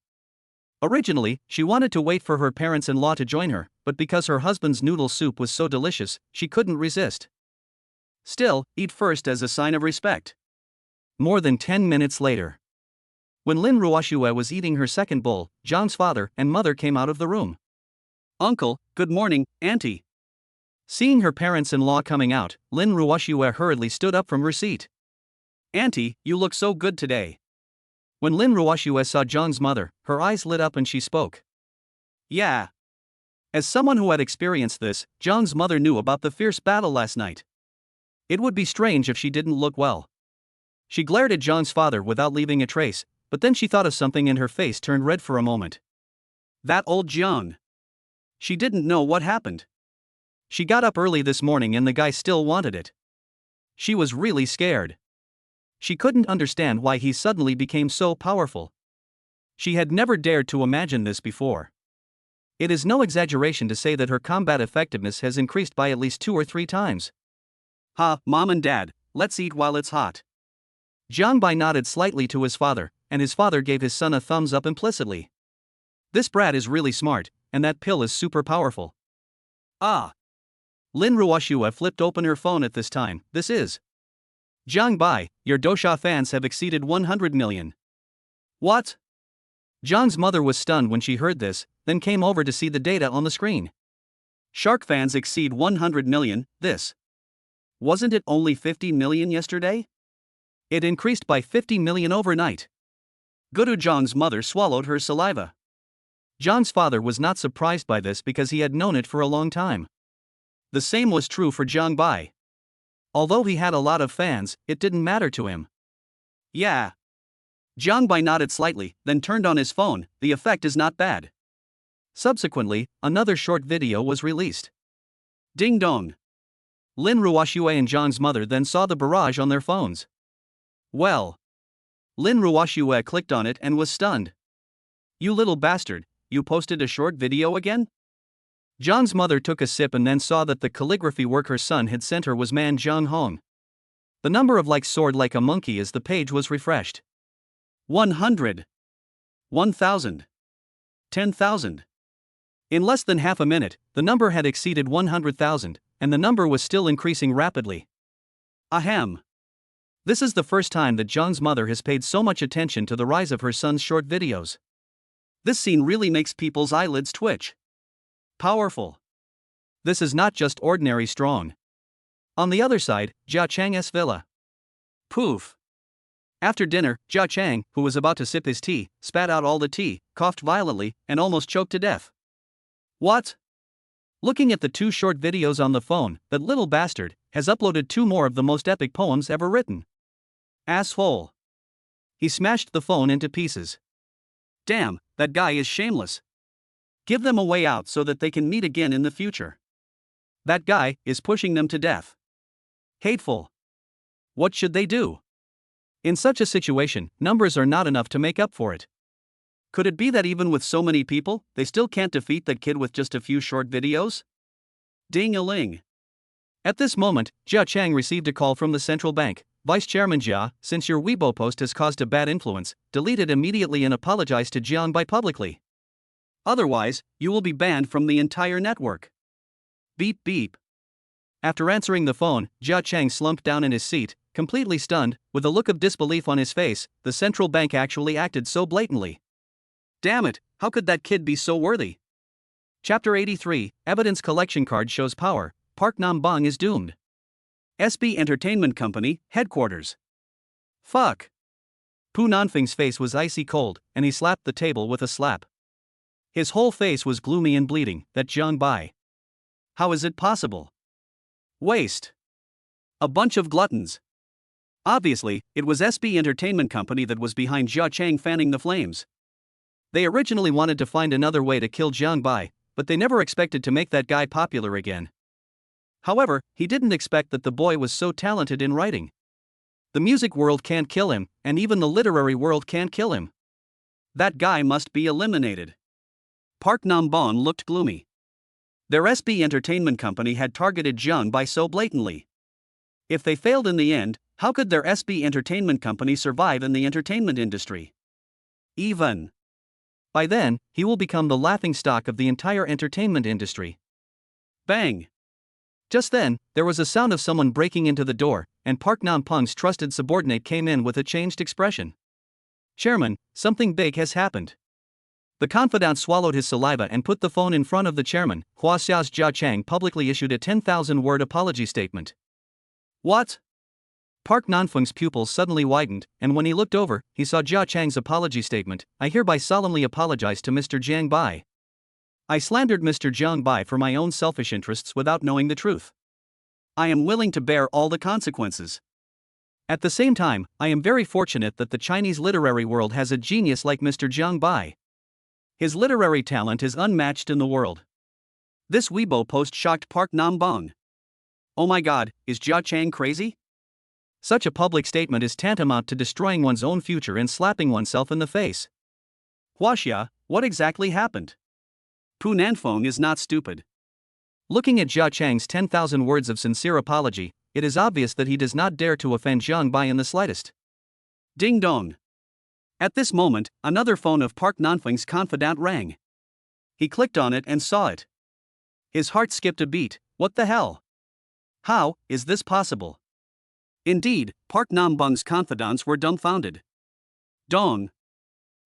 Originally, she wanted to wait for her parents-in-law to join her, but because her husband's noodle soup was so delicious, she couldn't resist. Still, eat first as a sign of respect. More than 10 minutes later. When Lin Ruoxue was eating her second bowl, Jiang's father and mother came out of the room. Uncle, good morning, auntie. Seeing her parents-in-law coming out, Lin Ruoxue hurriedly stood up from her seat. Auntie, you look so good today. When Lin Ruoxue saw Jiang's mother, her eyes lit up and she spoke. Yeah. As someone who had experienced this, Jiang's mother knew about the fierce battle last night. It would be strange if she didn't look well. She glared at Jiang's father without leaving a trace, but then she thought of something and her face turned red for a moment. That old Jiang. She didn't know what happened. She got up early this morning and the guy still wanted it. She was really scared. She couldn't understand why he suddenly became so powerful. She had never dared to imagine this before. It is no exaggeration to say that her combat effectiveness has increased by at least 2 or 3 times. Mom and Dad, let's eat while it's hot. Jiang Bai nodded slightly to his father, and his father gave his son a thumbs up implicitly. This brat is really smart, and that pill is super powerful. Lin Ruoxue flipped open her phone at this time. This is Jiang Bai, your Dosha fans have exceeded 100 million. What? Jiang's mother was stunned when she heard this, then came over to see the data on the screen. Shark fans exceed 100 million, this. Wasn't it only 50 million yesterday? It increased by 50 million overnight. Guru Jiang's mother swallowed her saliva. Jiang's father was not surprised by this because he had known it for a long time. The same was true for Jiang Bai. Although he had a lot of fans, it didn't matter to him. Yeah. Jiang Bai nodded slightly, then turned on his phone. The effect is not bad. Subsequently, another short video was released. Ding dong. Lin Ruoxue and Jiang's mother then saw the barrage on their phones. Well. Lin Ruoxue clicked on it and was stunned. You little bastard, you posted a short video again? Jiang's mother took a sip and then saw that the calligraphy work her son had sent her was Man Jiang Hong. The number of likes soared like a monkey as the page was refreshed. 100. 1,000. 10,000. In less than half a minute, the number had exceeded 100,000, and the number was still increasing rapidly. Ahem. This is the first time that Jiang's mother has paid so much attention to the rise of her son's short videos. This scene really makes people's eyelids twitch. Powerful. This is not just ordinary strong. On the other side, Jia Chang's villa. Poof. After dinner, Jia Chang, who was about to sip his tea, spat out all the tea, coughed violently, and almost choked to death. What? Looking at the 2 short videos on the phone, that little bastard has uploaded 2 more of the most epic poems ever written. Asshole. He smashed the phone into pieces. Damn, that guy is shameless. Give them a way out so that they can meet again in the future. That guy is pushing them to death. Hateful. What should they do? In such a situation, numbers are not enough to make up for it. Could it be that even with so many people, they still can't defeat that kid with just a few short videos? Ding-a-ling. At this moment, Jia Chang received a call from the central bank. Vice Chairman Jia, since your Weibo post has caused a bad influence, delete it immediately and apologize to Jiang Bai publicly. Otherwise, you will be banned from the entire network. Beep beep. After answering the phone, Jia Chang slumped down in his seat, completely stunned, with a look of disbelief on his face. The central bank actually acted so blatantly. Damn it, how could that kid be so worthy? Chapter 83, Evidence Collection Card Shows Power. Park Nam-bong is doomed. SB Entertainment Company, headquarters. Fuck. Pu Nanfeng's face was icy cold, and he slapped the table with a slap. His whole face was gloomy and bleeding. That Jiang Bai. How is it possible? Waste. A bunch of gluttons. Obviously, it was SB Entertainment Company that was behind Jia Chang fanning the flames. They originally wanted to find another way to kill Jiang Bai, but they never expected to make that guy popular again. However, he didn't expect that the boy was so talented in writing. The music world can't kill him, and even the literary world can't kill him. That guy must be eliminated. Park Nam-bong looked gloomy. Their SB Entertainment Company had targeted Jiang Bai so blatantly. If they failed in the end, how could their SB Entertainment Company survive in the entertainment industry? Even by then, he will become the laughingstock of the entire entertainment industry. Bang! Just then, there was a sound of someone breaking into the door, and Park Nam-bong's trusted subordinate came in with a changed expression. Chairman, something big has happened. The confidant swallowed his saliva and put the phone in front of the chairman. Hua Xiao's Jia Chang publicly issued a 10,000-word apology statement. What? Park Nanfeng's pupils suddenly widened, and when he looked over, he saw Jia Chang's apology statement. I hereby solemnly apologize to Mr. Jiang Bai. I slandered Mr. Jiang Bai for my own selfish interests without knowing the truth. I am willing to bear all the consequences. At the same time, I am very fortunate that the Chinese literary world has a genius like Mr. Jiang Bai. His literary talent is unmatched in the world. This Weibo post shocked Park Nam-bong. Oh my god, is Jia Chang crazy? Such a public statement is tantamount to destroying one's own future and slapping oneself in the face. Huaxia, what exactly happened? Pu Nanfeng is not stupid. Looking at Jia Chang's 10,000 words of sincere apology, it is obvious that he does not dare to offend Jiang Bai in the slightest. Ding dong. At this moment, another phone of Park Nanfeng's confidant rang. He clicked on it and saw it. His heart skipped a beat. What the hell? How is this possible? Indeed, Park Nam-bong's confidants were dumbfounded. Dong.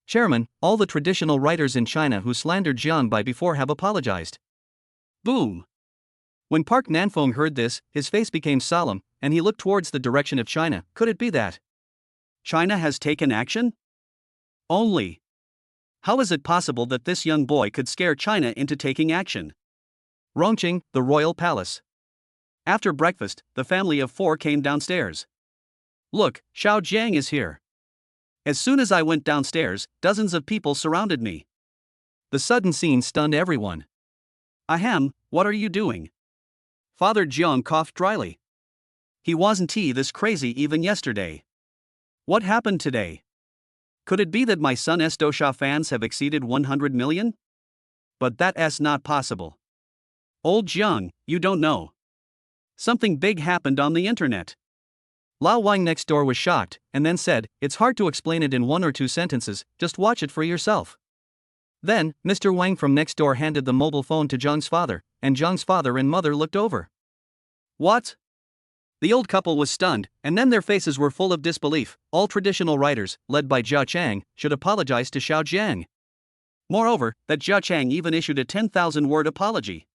Chairman, all the traditional writers in China who slandered Jiang Bai before have apologized. Boom. When Park Nanfeng heard this, his face became solemn, and he looked towards the direction of China. Could it be that China has taken action? Only. How is it possible that this young boy could scare China into taking action? Rongqing, the royal palace. After breakfast, the family of four came downstairs. Look, Xiao Jiang is here. As soon as I went downstairs, dozens of people surrounded me. The sudden scene stunned everyone. Ahem, what are you doing? Father Jiang coughed dryly. He wasn't this crazy even yesterday. What happened today? Could it be that my son's Dosha fans have exceeded 100 million? But that's not possible. Old Jiang, you don't know. Something big happened on the internet. Lao Wang next door was shocked, and then said, it's hard to explain it in one or two sentences, just watch it for yourself. Then, Mr. Wang from next door handed the mobile phone to Zhang's father, and Zhang's father and mother looked over. What? The old couple was stunned, and then their faces were full of disbelief. All traditional writers, led by Jia Chang, should apologize to Xiao Jiang. Moreover, that Jia Chang even issued a 10,000-word apology.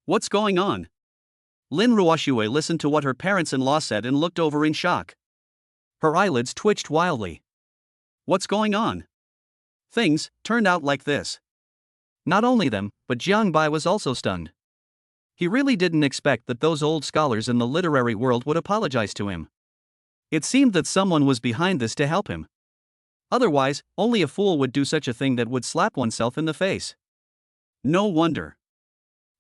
What's going on? Lin Ruoxue listened to what her parents-in-law said and looked over in shock. Her eyelids twitched wildly. What's going on? Things turned out like this. Not only them, but Jiang Bai was also stunned. He really didn't expect that those old scholars in the literary world would apologize to him. It seemed that someone was behind this to help him. Otherwise, only a fool would do such a thing that would slap oneself in the face. No wonder.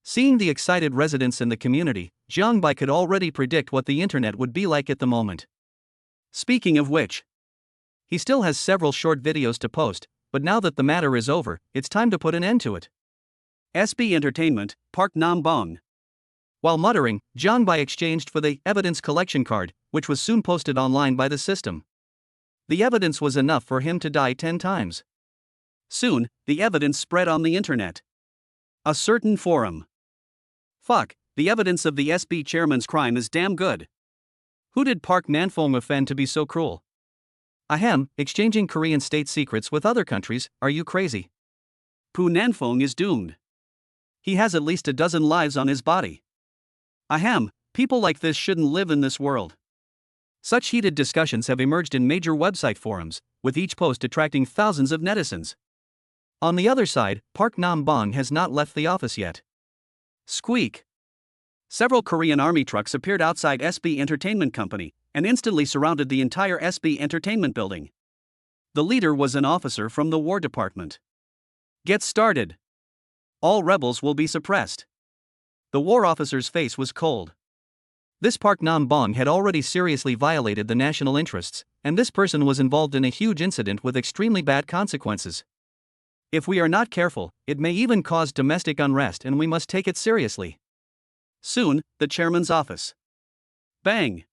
Seeing the excited residents in the community, Jiang Bai could already predict what the internet would be like at the moment. Speaking of which, he still has several short videos to post, but now that the matter is over, it's time to put an end to it. SB Entertainment, Park Nam-bong. While muttering, Jiang Bai exchanged for the evidence collection card, which was soon posted online by the system. The evidence was enough for him to die 10 times. Soon, the evidence spread on the internet. A certain forum. Fuck, the evidence of the SB chairman's crime is damn good. Who did Park Nanfong offend to be so cruel? Ahem, exchanging Korean state secrets with other countries, are you crazy? Pu Nanfong is doomed. He has at least a dozen lives on his body. Ahem, people like this shouldn't live in this world. Such heated discussions have emerged in major website forums, with each post attracting thousands of netizens. On the other side, Park Nam-bong has not left the office yet. Squeak. Several Korean army trucks appeared outside SB Entertainment Company and instantly surrounded the entire SB Entertainment building. The leader was an officer from the War Department. Get started. All rebels will be suppressed. The war officer's face was cold. This Park Nam-bong had already seriously violated the national interests, and this person was involved in a huge incident with extremely bad consequences. If we are not careful, it may even cause domestic unrest, and we must take it seriously. Soon, the chairman's office. Bang!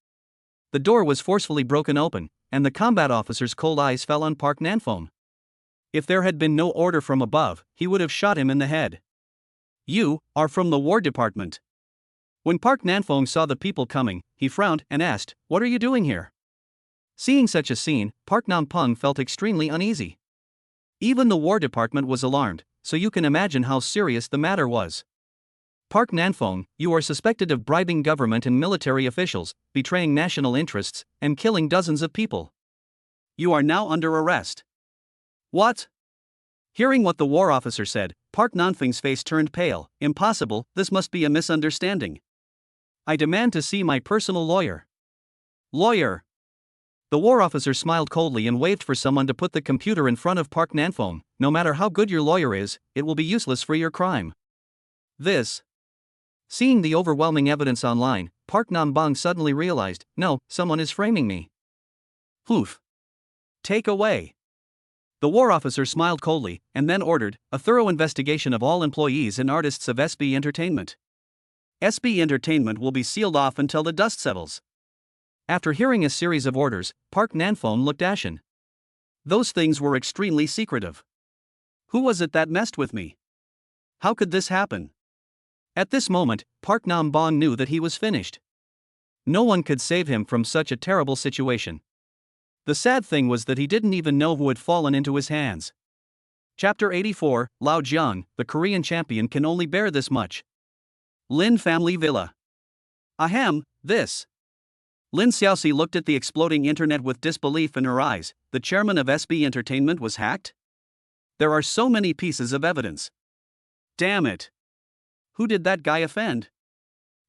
The door was forcefully broken open, and the combat officer's cold eyes fell on Park Nanfong. If there had been no order from above, he would have shot him in the head. You are from the War Department. When Park Nanfong saw the people coming, he frowned and asked, "What are you doing here?" Seeing such a scene, Park Nam-bong felt extremely uneasy. Even the War Department was alarmed, so you can imagine how serious the matter was. Park Nanfong, you are suspected of bribing government and military officials, betraying national interests, and killing dozens of people. You are now under arrest. What? Hearing what the war officer said, Park Nanfong's face turned pale. Impossible, this must be a misunderstanding. I demand to see my personal lawyer. Lawyer. The war officer smiled coldly and waved for someone to put the computer in front of Park Nanfong. No matter how good your lawyer is, it will be useless for your crime. This. Seeing the overwhelming evidence online, Park Nam-bong suddenly realized, no, someone is framing me. Poof. Take away. The war officer smiled coldly, and then ordered a thorough investigation of all employees and artists of SB Entertainment. SB Entertainment will be sealed off until the dust settles. After hearing a series of orders, Park Nanfong looked ashen. Those things were extremely secretive. Who was it that messed with me? How could this happen? At this moment, Park Nam-bong knew that he was finished. No one could save him from such a terrible situation. The sad thing was that he didn't even know who had fallen into his hands. Chapter 84, Lao Jiang, the Korean champion can only bear this much. Lin Family Villa. Ahem, this. Lin Xiaoxi looked at the exploding internet with disbelief in her eyes. The chairman of SB Entertainment was hacked? There are so many pieces of evidence. Damn it. Who did that guy offend?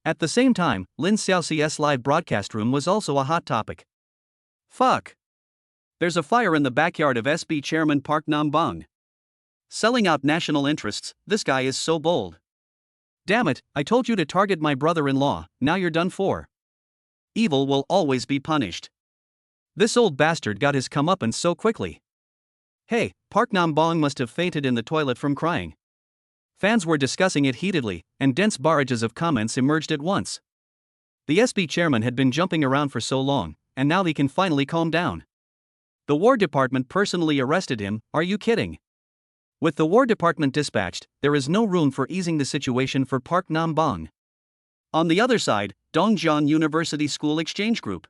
At the same time, Lin Xiaoxi's live broadcast room was also a hot topic. Fuck. There's a fire in the backyard of SB chairman Park Nam-bong. Selling out national interests, this guy is so bold. Damn it, I told you to target my brother-in-law, now you're done for. Evil will always be punished. This old bastard got his comeuppance so quickly. Hey, Park Nam-bong must have fainted in the toilet from crying. Fans were discussing it heatedly, and dense barrages of comments emerged at once. The SB chairman had been jumping around for so long, and now he can finally calm down. The War Department personally arrested him, are you kidding? With the War Department dispatched, there is no room for easing the situation for Park Nam-bong. On the other side, Dongjiang University School Exchange Group.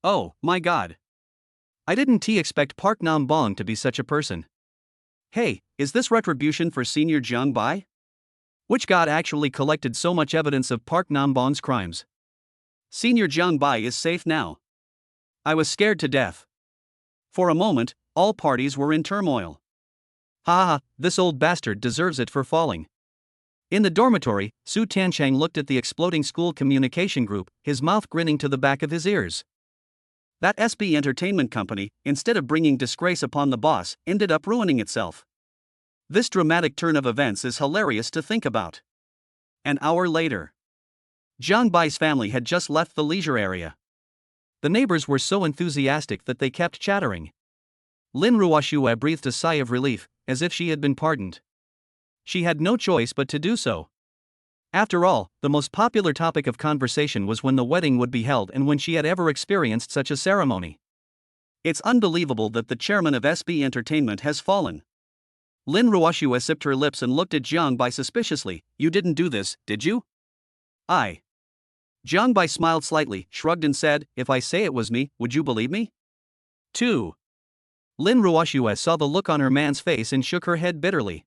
Oh, my god. I didn't expect Park Nam-bong to be such a person. Hey, is this retribution for Senior Jiang Bai? Which god actually collected so much evidence of Park Nam-bong's crimes? Senior Jiang Bai is safe now. I was scared to death. For a moment, all parties were in turmoil. Ha, this old bastard deserves it for falling. In the dormitory, Su Tianchang looked at the exploding school communication group, his mouth grinning to the back of his ears. That SB Entertainment Company, instead of bringing disgrace upon the boss, ended up ruining itself. This dramatic turn of events is hilarious to think about. An hour later, Jiang Bai's family had just left the leisure area. The neighbors were so enthusiastic that they kept chattering. Lin Ruoxue breathed a sigh of relief, as if she had been pardoned. She had no choice but to do so. After all, the most popular topic of conversation was when the wedding would be held and when she had ever experienced such a ceremony. It's unbelievable that the chairman of SB Entertainment has fallen. Lin Ruoxue sipped her lips and looked at Jiang Bai suspiciously. You didn't do this, did you? I. Jiang Bai smiled slightly, shrugged and said, if I say it was me, would you believe me? 2. Lin Ruoxue saw the look on her man's face and shook her head bitterly.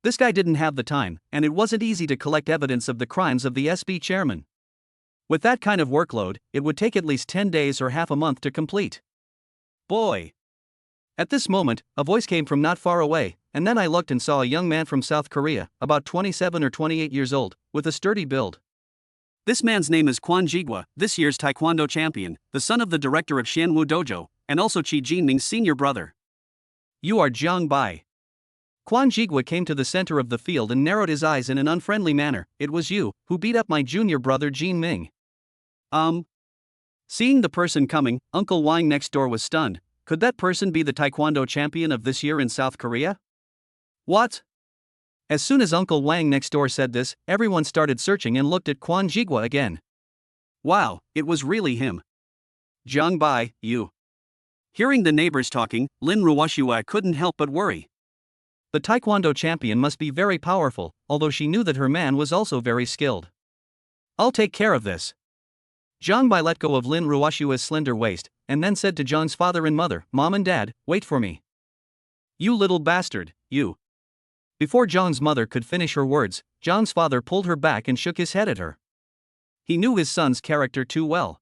This guy didn't have the time, and it wasn't easy to collect evidence of the crimes of the SB chairman. With that kind of workload, it would take at least 10 days or half a month to complete. Boy! At this moment, a voice came from not far away, and then I looked and saw a young man from South Korea, about 27 or 28 years old, with a sturdy build. This man's name is Kwon Jigwa, this year's Taekwondo champion, the son of the director of Xianwu Dojo, and also Qi Jinming's senior brother. You are Jiang Bai. Kwon Jigwa came to the center of the field and narrowed his eyes in an unfriendly manner. It was you, who beat up my junior brother Jin Ming. Seeing the person coming, Uncle Wang next door was stunned. Could that person be the Taekwondo champion of this year in South Korea? What? As soon as Uncle Wang next door said this, everyone started searching and looked at Kwon Jigwa again. Wow, it was really him. Jiang Bai, you. Hearing the neighbors talking, Lin Ruoxue couldn't help but worry. The Taekwondo champion must be very powerful, although she knew that her man was also very skilled. I'll take care of this. Jiang Bai let go of Lin Ruoxue's slender waist, and then said to Jiang's father and mother, Mom and Dad, wait for me. You little bastard, you. Before Jiang's mother could finish her words, Jiang's father pulled her back and shook his head at her. He knew his son's character too well.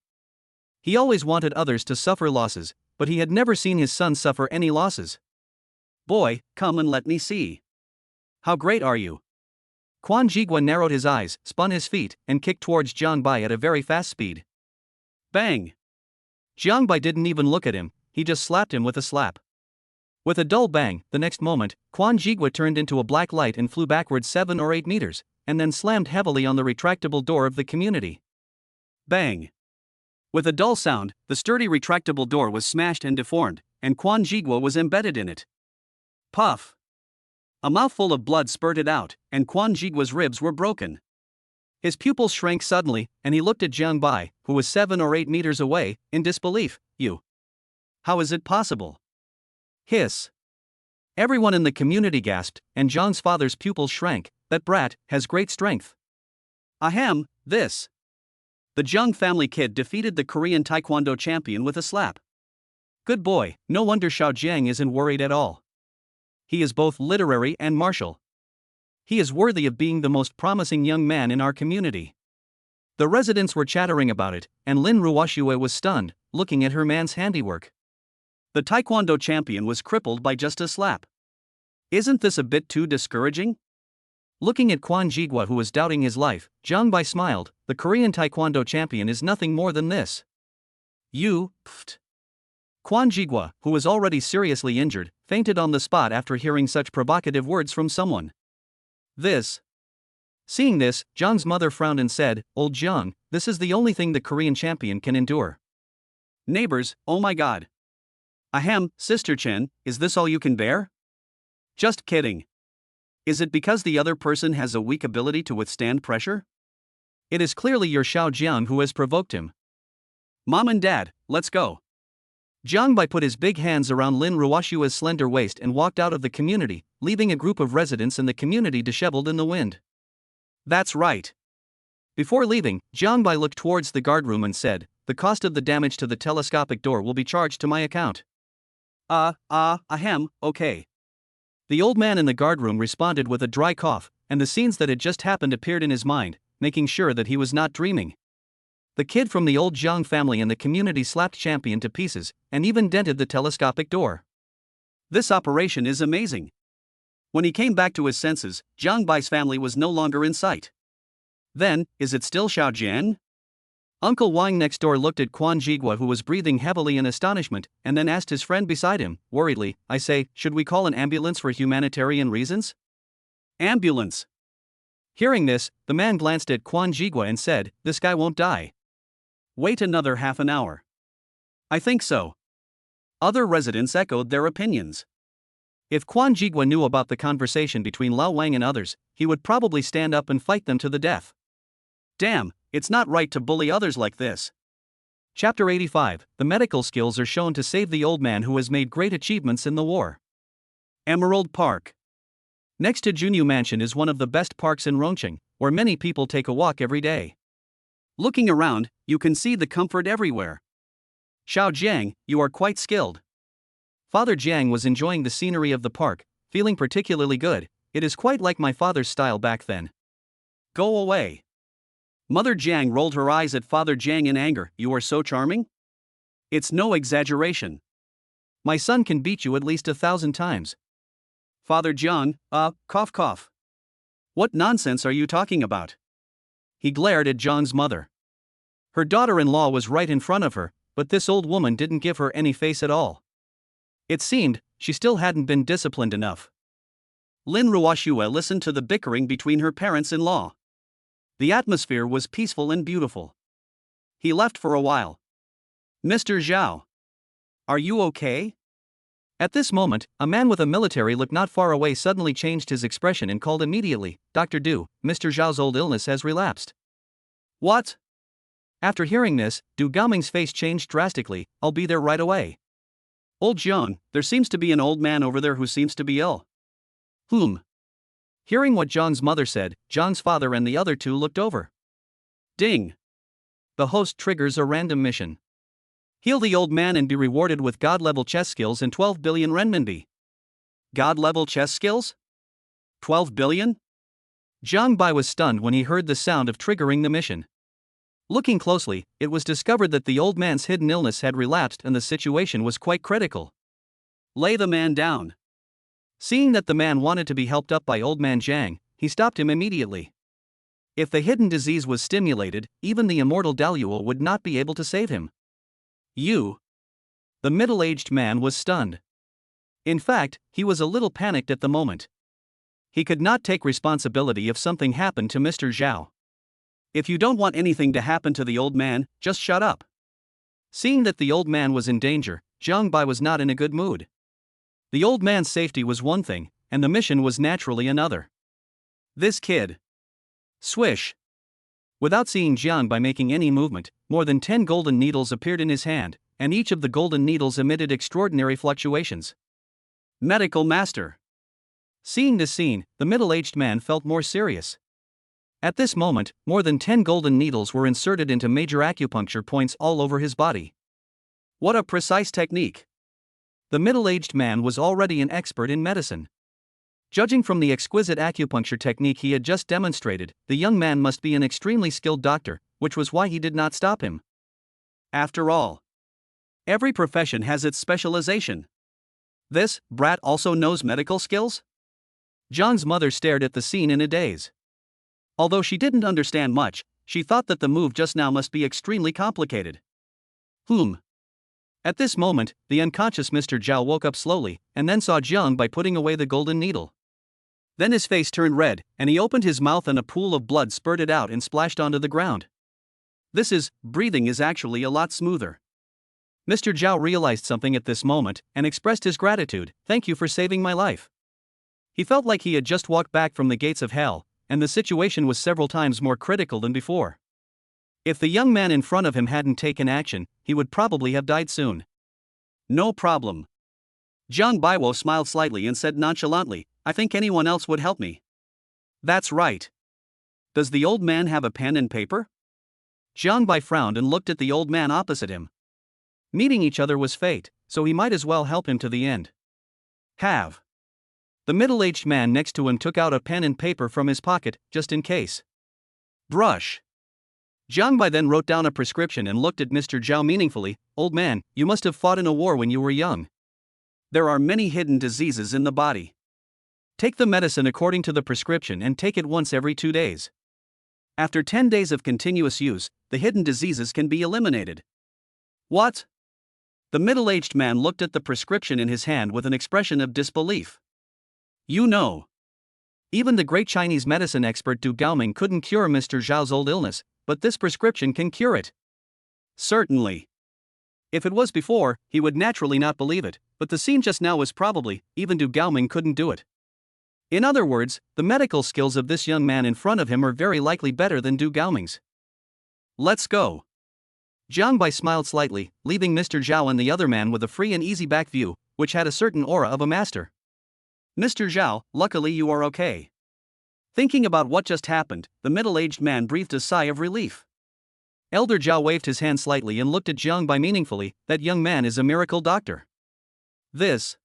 He always wanted others to suffer losses, but he had never seen his son suffer any losses. Boy, come and let me see. How great are you? Kwon Jigwa narrowed his eyes, spun his feet, and kicked towards Jiang Bai at a very fast speed. Bang! Jiang Bai didn't even look at him, he just slapped him with a slap. With a dull bang, the next moment, Kwon Jigwa turned into a black light and flew backwards 7 or 8 meters, and then slammed heavily on the retractable door of the community. Bang! With a dull sound, the sturdy retractable door was smashed and deformed, and Kwon Jigwa was embedded in it. Puff! A mouthful of blood spurted out, and Kwon Jigwa's ribs were broken. His pupils shrank suddenly, and he looked at Jiang Bai, who was 7 or 8 meters away, in disbelief. You. How is it possible? Hiss. Everyone in the community gasped, and Jiang's father's pupils shrank. That brat has great strength. Ahem, this. The Jiang family kid defeated the Korean Taekwondo champion with a slap. Good boy, no wonder Xiao Jiang isn't worried at all. He is both literary and martial. He is worthy of being the most promising young man in our community. The residents were chattering about it, and Lin Ruoxue was stunned, looking at her man's handiwork. The Taekwondo champion was crippled by just a slap. Isn't this a bit too discouraging? Looking at Kwon Jigwa, who was doubting his life, Jiang Bai smiled. The Korean Taekwondo champion is nothing more than this. You, pfft. Kwon Jigwa, who was already seriously injured, fainted on the spot after hearing such provocative words from someone. This. Seeing this, Jiang's mother frowned and said, Old Jiang, this is the only thing the Korean champion can endure. Neighbors, oh my god. Ahem, Sister Chen, is this all you can bear? Just kidding. Is it because the other person has a weak ability to withstand pressure? It is clearly your Xiao Jiang who has provoked him. Mom and Dad, let's go. Jiang Bai put his big hands around Lin Ruoxue's slender waist and walked out of the community, leaving a group of residents in the community disheveled in the wind. That's right. Before leaving, Jiang Bai looked towards the guardroom and said, the cost of the damage to the telescopic door will be charged to my account. Ahem, okay. The old man in the guardroom responded with a dry cough, and the scenes that had just happened appeared in his mind, making sure that he was not dreaming. The kid from the old Jiang family in the community slapped Champion to pieces, and even dented the telescopic door. This operation is amazing. When he came back to his senses, Jiang Bai's family was no longer in sight. Then, is it still Xiao Jian? Uncle Wang next door looked at Kwon Jigwa, who was breathing heavily in astonishment, and then asked his friend beside him, worriedly, I say, should we call an ambulance for humanitarian reasons? Ambulance. Hearing this, the man glanced at Kwon Jigwa and said, this guy won't die. Wait another half an hour. I think so. Other residents echoed their opinions. If Kwon Jigwa knew about the conversation between Lao Wang and others, he would probably stand up and fight them to the death. Damn, it's not right to bully others like this. Chapter 85, the medical skills are shown to save the old man who has made great achievements in the war. Emerald Park. Next to Junyu Mansion is one of the best parks in Rongqing, where many people take a walk every day. Looking around, you can see the comfort everywhere. Xiao Jiang, you are quite skilled. Father Jiang was enjoying the scenery of the park, feeling particularly good. It is quite like my father's style back then. Go away. Mother Jiang rolled her eyes at Father Jiang in anger. You are so charming? It's no exaggeration. My son can beat you at least 1,000 times. Father Jiang, cough cough. What nonsense are you talking about? He glared at Jiang's mother. Her daughter-in-law was right in front of her, but this old woman didn't give her any face at all. It seemed, she still hadn't been disciplined enough. Lin Ruoxue listened to the bickering between her parents-in-law. The atmosphere was peaceful and beautiful. He left for a while. Mr. Zhao. Are you okay? At this moment, a man with a military look not far away suddenly changed his expression and called immediately, Dr. Du, Mr. Zhao's old illness has relapsed. What? After hearing this, Du Gaoming's face changed drastically. I'll be there right away. Old Zhang, there seems to be an old man over there who seems to be ill. Hearing what Zhang's mother said, Zhang's father and the other two looked over. Ding. The host triggers a random mission. Heal the old man and be rewarded with god-level chess skills and 12 billion renminbi. God-level chess skills? 12 billion? Zhang Bai was stunned when he heard the sound of triggering the mission. Looking closely, it was discovered that the old man's hidden illness had relapsed and the situation was quite critical. Lay the man down. Seeing that the man wanted to be helped up by old man Zhang, he stopped him immediately. If the hidden disease was stimulated, even the immortal Daluo would not be able to save him. You. The middle-aged man was stunned. In fact, he was a little panicked at the moment. He could not take responsibility if something happened to Mr. Zhao. If you don't want anything to happen to the old man, just shut up. Seeing that the old man was in danger, Zhang Bai was not in a good mood. The old man's safety was one thing, and the mission was naturally another. This kid. Swish. Without seeing Jiang Bai making any movement, more than 10 golden needles appeared in his hand, and each of the golden needles emitted extraordinary fluctuations. Medical Master. Seeing this scene, the middle-aged man felt more serious. At this moment, more than 10 golden needles were inserted into major acupuncture points all over his body. What a precise technique! The middle-aged man was already an expert in medicine. Judging from the exquisite acupuncture technique he had just demonstrated, the young man must be an extremely skilled doctor, which was why he did not stop him. After all, every profession has its specialization. This brat also knows medical skills? Zhang's mother stared at the scene in a daze. Although she didn't understand much, she thought that the move just now must be extremely complicated. At this moment, the unconscious Mr. Zhao woke up slowly, and then saw Jiang Bai putting away the golden needle. Then his face turned red, and he opened his mouth and a pool of blood spurted out and splashed onto the ground. Breathing is actually a lot smoother. Mr. Zhao realized something at this moment, and expressed his gratitude. Thank you for saving my life. He felt like he had just walked back from the gates of hell, and the situation was several times more critical than before. If the young man in front of him hadn't taken action, he would probably have died soon. No problem. Zhang Baiwo smiled slightly and said nonchalantly, I think anyone else would help me. That's right. Does the old man have a pen and paper? Zhang Bai frowned and looked at the old man opposite him. Meeting each other was fate, so he might as well help him to the end. Have. The middle-aged man next to him took out a pen and paper from his pocket, just in case. Brush. Zhang Bai then wrote down a prescription and looked at Mr. Zhao meaningfully. Old man, you must have fought in a war when you were young. There are many hidden diseases in the body. Take the medicine according to the prescription and take it once every 2 days. After 10 days of continuous use, the hidden diseases can be eliminated. What? The middle-aged man looked at the prescription in his hand with an expression of disbelief. You know. Even the great Chinese medicine expert Du Gaoming couldn't cure Mr. Zhao's old illness, but this prescription can cure it. Certainly. If it was before, he would naturally not believe it, but the scene just now was probably, even Du Gaoming couldn't do it. In other words, the medical skills of this young man in front of him are very likely better than Du Gaoming's. Let's go. Jiang Bai smiled slightly, leaving Mr. Zhao and the other man with a free and easy back view, which had a certain aura of a master. Mr. Zhao, luckily you are okay. Thinking about what just happened, the middle-aged man breathed a sigh of relief. Elder Zhao waved his hand slightly and looked at Jiang Bai meaningfully. That young man is a miracle doctor. This.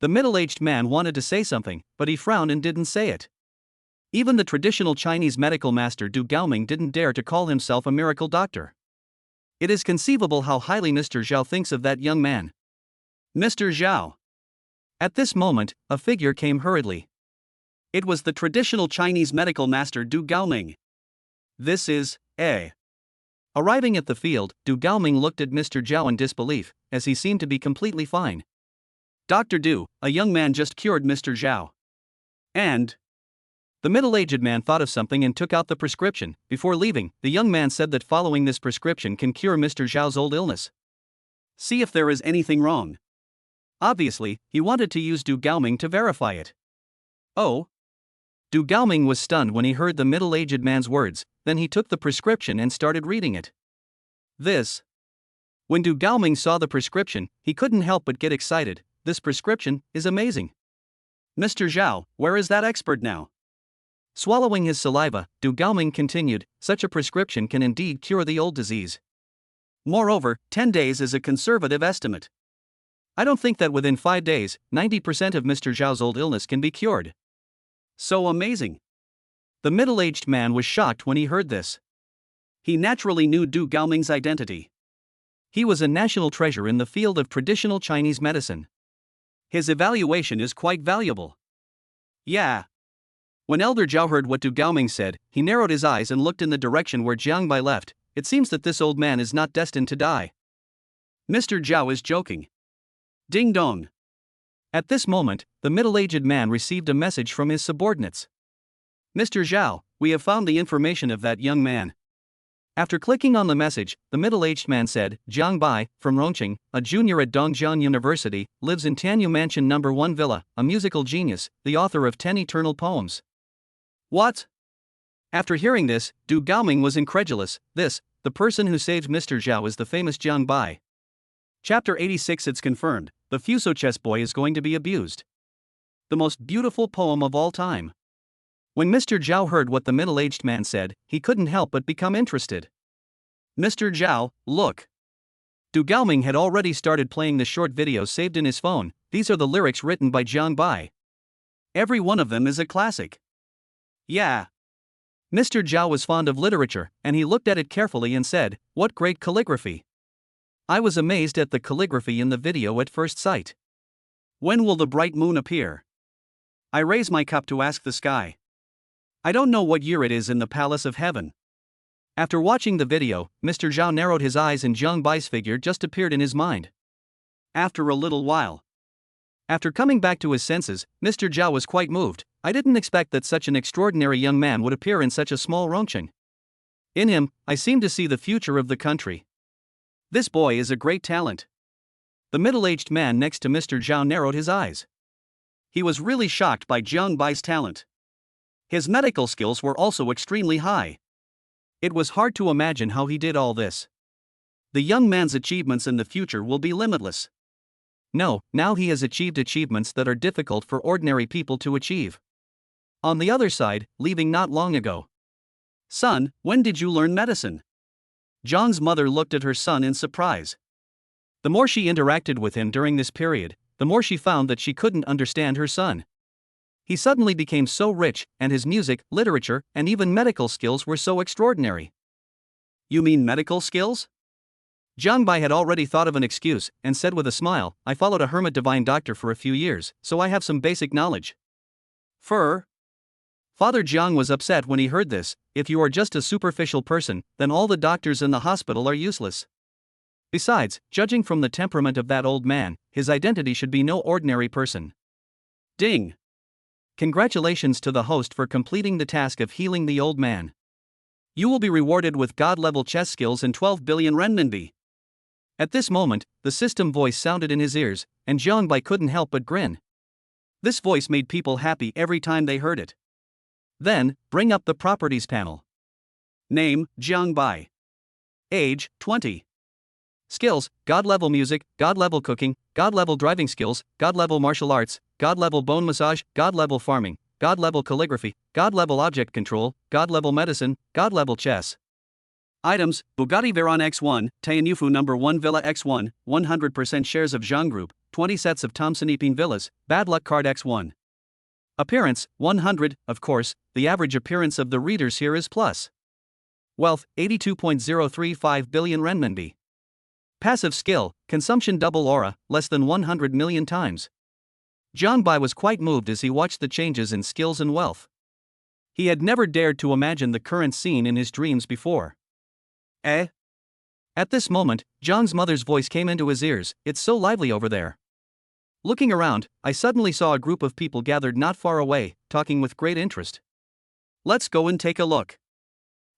The middle-aged man wanted to say something, but he frowned and didn't say it. Even the traditional Chinese medical master Du Gaoming didn't dare to call himself a miracle doctor. It is conceivable how highly Mr. Zhao thinks of that young man. Mr. Zhao. At this moment, a figure came hurriedly. It was the traditional Chinese medical master Du Gaoming. This is, A. Arriving at the field, Du Gaoming looked at Mr. Zhao in disbelief, as he seemed to be completely fine. Dr. Du, a young man just cured Mr. Zhao. And. The middle-aged man thought of something and took out the prescription. Before leaving, the young man said that following this prescription can cure Mr. Zhao's old illness. See if there is anything wrong. Obviously, he wanted to use Du Gaoming to verify it. Oh. Du Gaoming was stunned when he heard the middle-aged man's words, then he took the prescription and started reading it. This. When Du Gaoming saw the prescription, he couldn't help but get excited. This prescription is amazing. Mr. Zhao, where is that expert now? Swallowing his saliva, Du Gaoming continued, such a prescription can indeed cure the old disease. Moreover, 10 days is a conservative estimate. I don't think that within 5 days, 90% of Mr. Zhao's old illness can be cured. So amazing. The middle-aged man was shocked when he heard this. He naturally knew Du Gaoming's identity. He was a national treasure in the field of traditional Chinese medicine. His evaluation is quite valuable. Yeah. When Elder Zhao heard what Du Gaoming said, he narrowed his eyes and looked in the direction where Jiang Bai left. It seems that this old man is not destined to die. Mr. Zhao is joking. Ding dong. At this moment, the middle-aged man received a message from his subordinates. Mr. Zhao, we have found the information of that young man. After clicking on the message, the middle-aged man said, Jiang Bai, from Rongqing, a junior at Dongjiang University, lives in Tanyu Mansion No. 1 Villa, a musical genius, the author of 10 eternal poems. What? After hearing this, Du Gaoming was incredulous. The person who saved Mr. Zhao is the famous Jiang Bai. Chapter 86. It's confirmed, the Fuso chess boy is going to be abused. The most beautiful poem of all time. When Mr. Zhao heard what the middle-aged man said, he couldn't help but become interested. Mr. Zhao, look. Du Gaoming had already started playing the short videos saved in his phone. These are the lyrics written by Jiang Bai. Every one of them is a classic. Yeah. Mr. Zhao was fond of literature, and he looked at it carefully and said, what great calligraphy. I was amazed at the calligraphy in the video at first sight. When will the bright moon appear? I raise my cup to ask the sky. I don't know what year it is in the palace of heaven. After watching the video, Mr. Zhao narrowed his eyes and Jiang Bai's figure just appeared in his mind. After a little while. After coming back to his senses, Mr. Zhao was quite moved. I didn't expect that such an extraordinary young man would appear in such a small Rongqing. In him, I seem to see the future of the country. This boy is a great talent. The middle-aged man next to Mr. Zhao narrowed his eyes. He was really shocked by Jiang Bai's talent. His medical skills were also extremely high. It was hard to imagine how he did all this. The young man's achievements in the future will be limitless. No, now he has achieved achievements that are difficult for ordinary people to achieve. On the other side, leaving not long ago. Son, when did you learn medicine? Zhang's mother looked at her son in surprise. The more she interacted with him during this period, the more she found that she couldn't understand her son. He suddenly became so rich, and his music, literature, and even medical skills were so extraordinary. You mean medical skills? Jiang Bai had already thought of an excuse, and said with a smile, I followed a hermit divine doctor for a few years, so I have some basic knowledge. Father Jiang was upset when he heard this. If you are just a superficial person, then all the doctors in the hospital are useless. Besides, judging from the temperament of that old man, his identity should be no ordinary person. Ding! Congratulations to the host for completing the task of healing the old man. You will be rewarded with god-level chess skills and 12 billion renminbi. At this moment, the system voice sounded in his ears, and Jiang Bai couldn't help but grin. This voice made people happy every time they heard it. Then, bring up the properties panel. Name, Jiang Bai. Age, 20. Skills, God-level music, God-level cooking, God-level driving skills, God-level martial arts, God-level bone massage, God-level farming, God-level calligraphy, God-level object control, God-level medicine, God-level chess. Items: Bugatti Veyron X1, Tianyu number 1 Villa X1, 100% shares of Zhang Group, 20 sets of Thomson Epine villas, bad luck card X1. Appearance: 100, of course, the average appearance of the readers here is plus. Wealth: 82.035 billion renminbi. Passive skill: consumption double aura, less than 100 million times. Zhang Bai was quite moved as he watched the changes in skills and wealth. He had never dared to imagine the current scene in his dreams before. Eh? At this moment, Zhang's mother's voice came into his ears. It's so lively over there. Looking around, I suddenly saw a group of people gathered not far away, talking with great interest. Let's go and take a look.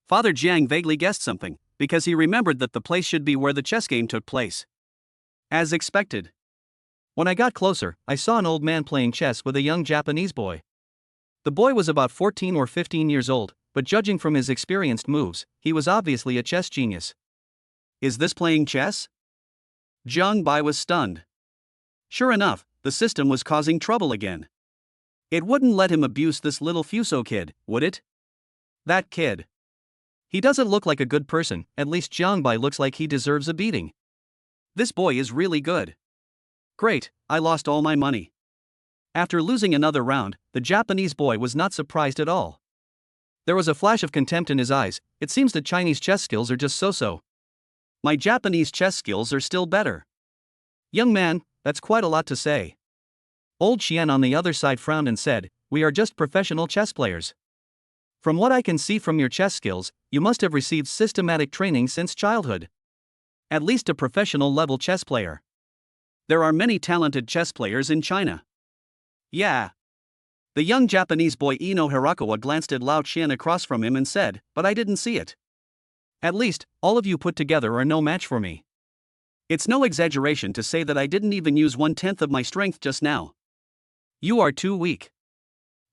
Father Jiang vaguely guessed something, because he remembered that the place should be where the chess game took place. As expected. When I got closer, I saw an old man playing chess with a young Japanese boy. The boy was about 14 or 15 years old, but judging from his experienced moves, he was obviously a chess genius. Is this playing chess? Zhang Bai was stunned. Sure enough, the system was causing trouble again. It wouldn't let him abuse this little Fuso kid, would it? That kid. He doesn't look like a good person, at least Zhang Bai looks like he deserves a beating. This boy is really good. Great, I lost all my money. After losing another round, the Japanese boy was not surprised at all. There was a flash of contempt in his eyes. It seems that Chinese chess skills are just so-so. My Japanese chess skills are still better. Young man, that's quite a lot to say. Old Xian on the other side frowned and said, we are just professional chess players. From what I can see from your chess skills, you must have received systematic training since childhood. At least a professional level chess player. There are many talented chess players in China. Yeah. The young Japanese boy Ino Hirakawa glanced at Lao Qian across from him and said, but I didn't see it. At least, all of you put together are no match for me. It's no exaggeration to say that I didn't even use 1/10 of my strength just now. You are too weak.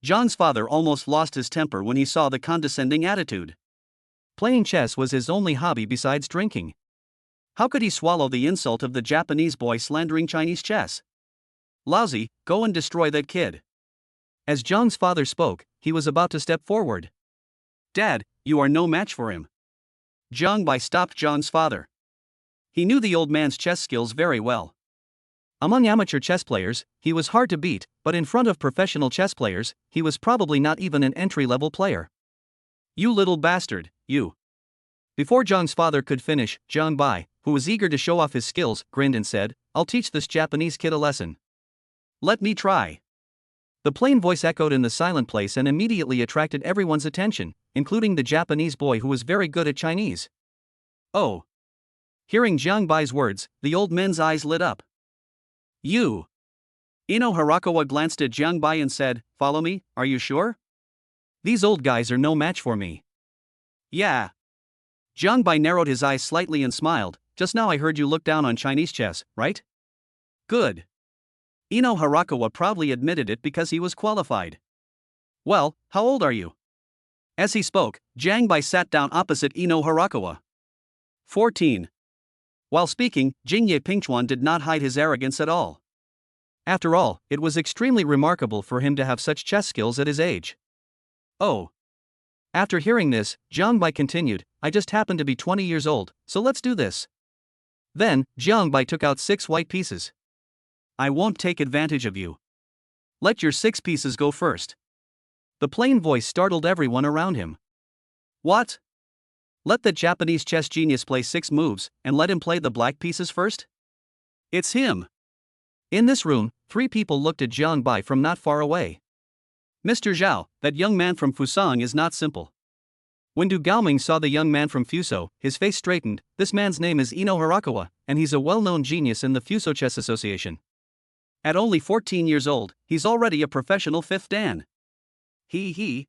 Zhang's father almost lost his temper when he saw the condescending attitude. Playing chess was his only hobby besides drinking. How could he swallow the insult of the Japanese boy slandering Chinese chess? Lousy, go and destroy that kid. As Zhang's father spoke, he was about to step forward. Dad, you are no match for him. Zhang Bai stopped Zhang's father. He knew the old man's chess skills very well. Among amateur chess players, he was hard to beat, but in front of professional chess players, he was probably not even an entry-level player. You little bastard, you. Before Zhang's father could finish, Zhang Bai, who was eager to show off his skills, grinned and said, I'll teach this Japanese kid a lesson. Let me try. The plain voice echoed in the silent place and immediately attracted everyone's attention, including the Japanese boy who was very good at Chinese. Oh. Hearing Zhang Bai's words, the old man's eyes lit up. You. Ino Hirakawa glanced at Zhang Bai and said, follow me, are you sure? These old guys are no match for me. Yeah. Zhang Bai narrowed his eyes slightly and smiled, just now I heard you look down on Chinese chess, right? Good. Ino Hirakawa proudly admitted it because he was qualified. Well, how old are you? As he spoke, Zhang Bai sat down opposite Ino Hirakawa. 14. While speaking, Jingye Pingchuan did not hide his arrogance at all. After all, it was extremely remarkable for him to have such chess skills at his age. Oh. After hearing this, Zhang Bai continued, I just happen to be 20 years old, so let's do this. Then, Zhang Bai took out 6 white pieces. I won't take advantage of you. Let your 6 pieces go first. The plain voice startled everyone around him. What? Let the Japanese chess genius play 6 moves, and let him play the black pieces first? It's him. In this room, 3 people looked at Zhang Bai from not far away. Mr. Zhao, that young man from Fusang is not simple. When Du Gaoming saw the young man from Fuso, his face straightened. This man's name is Ino Hirakawa, and he's a well-known genius in the Fuso Chess Association. At only 14 years old, he's already a professional 5th dan. He.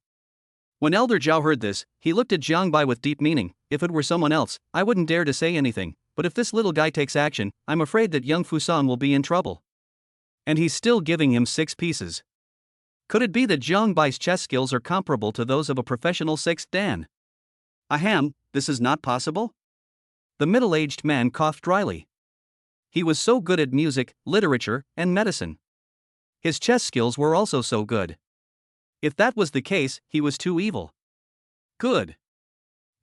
When Elder Zhao heard this, he looked at Zhang Bai with deep meaning. If it were someone else, I wouldn't dare to say anything, but if this little guy takes action, I'm afraid that young Fusang will be in trouble. And he's still giving him 6 pieces. Could it be that Zhang Bai's chess skills are comparable to those of a professional 6th dan? Ahem, this is not possible? The middle-aged man coughed dryly. He was so good at music, literature, and medicine. His chess skills were also so good. If that was the case, he was too evil. Good.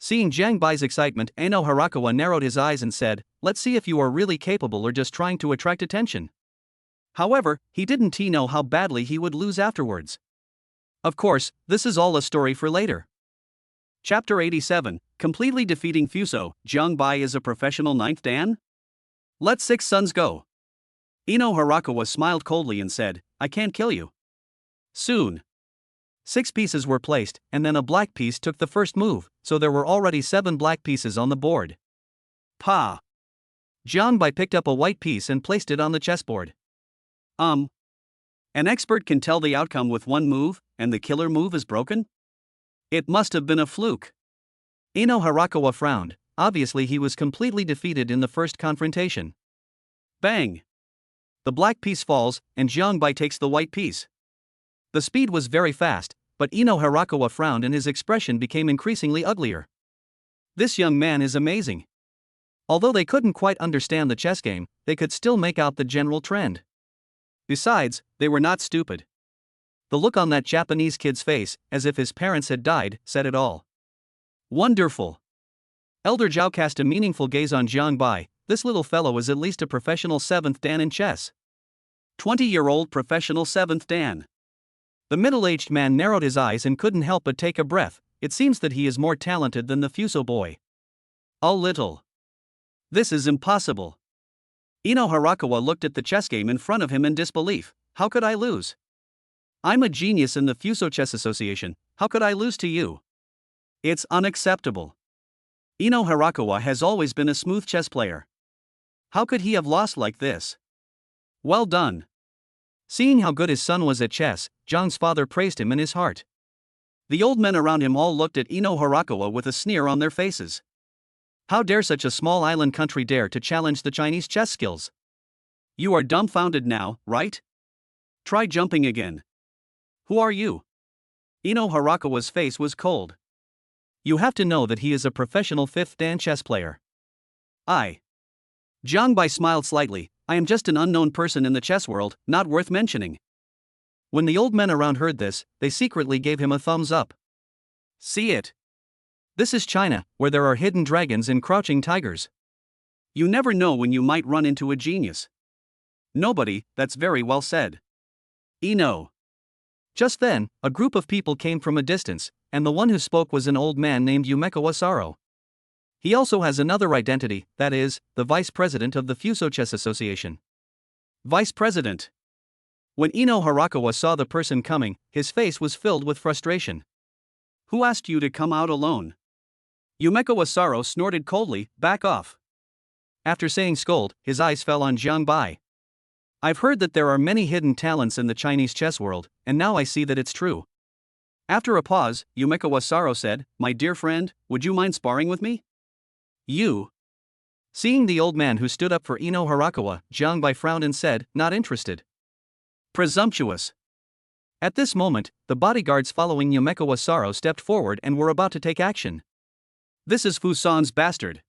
Seeing Jiang Bai's excitement, Ano Harakawa narrowed his eyes and said, "Let's see if you are really capable or just trying to attract attention." However, he didn't know how badly he would lose afterwards. Of course, this is all a story for later. Chapter 87, Completely Defeating Fuso. Jiang Bai is a professional ninth dan? Let 6 sons go. Ino Harakawa smiled coldly and said, "I can't kill you." Soon. 6 pieces were placed, and then a black piece took the first move, so there were already 7 black pieces on the board. Pa! Jiang Bai picked up a white piece and placed it on the chessboard. An expert can tell the outcome with one move, and the killer move is broken? It must have been a fluke. Ino Harakawa frowned. Obviously he was completely defeated in the first confrontation. Bang! The black piece falls, and Jiang Bai takes the white piece. The speed was very fast, but Ino Harakawa frowned and his expression became increasingly uglier. This young man is amazing. Although they couldn't quite understand the chess game, they could still make out the general trend. Besides, they were not stupid. The look on that Japanese kid's face, as if his parents had died, said it all. Wonderful! Elder Zhao cast a meaningful gaze on Jiang Bai. This little fellow is at least a professional 7th dan in chess. 20-year-old professional 7th dan. The middle-aged man narrowed his eyes and couldn't help but take a breath. It seems that he is more talented than the Fuso boy. A little. This is impossible. Ino Harakawa looked at the chess game in front of him in disbelief. How could I lose? I'm a genius in the Fuso Chess Association. How could I lose to you? It's unacceptable. Ino Harakawa has always been a smooth chess player. How could he have lost like this? Well done. Seeing how good his son was at chess, Jiang's father praised him in his heart. The old men around him all looked at Ino Harakawa with a sneer on their faces. How dare such a small island country dare to challenge the Chinese chess skills? You are dumbfounded now, right? Try jumping again. Who are you? Ino Harakawa's face was cold. You have to know that he is a professional 5th dan chess player. Jiang Bai smiled slightly. I am just an unknown person in the chess world, not worth mentioning. When the old men around heard this, they secretly gave him a thumbs up. See it? This is China, where there are hidden dragons and crouching tigers. You never know when you might run into a genius. Nobody, that's very well said. Ino. Just then, a group of people came from a distance, and the one who spoke was an old man named Yumeko Asaro. He also has another identity, that is, the vice president of the Fuso Chess Association. Vice president. When Ino Harakawa saw the person coming, his face was filled with frustration. Who asked you to come out alone? Yumeko Asaro snorted coldly, back off. After saying scold, his eyes fell on Jiang Bai. I've heard that there are many hidden talents in the Chinese chess world, and now I see that it's true. After a pause, Yumeko Asaro said, My dear friend, would you mind sparring with me? You. Seeing the old man who stood up for Ino Harakawa, Jiang Bai frowned and said, Not interested. Presumptuous. At this moment, the bodyguards following Yumeko Asaro stepped forward and were about to take action. This is Fuson's bastard.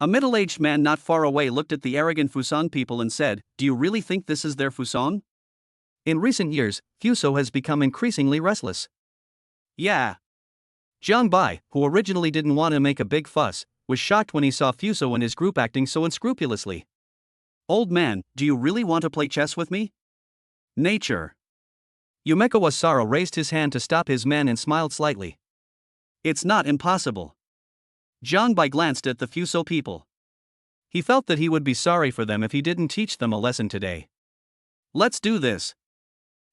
A middle-aged man not far away looked at the arrogant Fuson people and said, Do you really think this is their Fuson? In recent years, Fuso has become increasingly restless. Yeah. Jiang Bai, who originally didn't want to make a big fuss, was shocked when he saw Fuso and his group acting so unscrupulously. Old man, do you really want to play chess with me? Nature. Yumeko Asaro raised his hand to stop his men and smiled slightly. It's not impossible. Jiang Bai glanced at the Fuso people. He felt that he would be sorry for them if he didn't teach them a lesson today. Let's do this.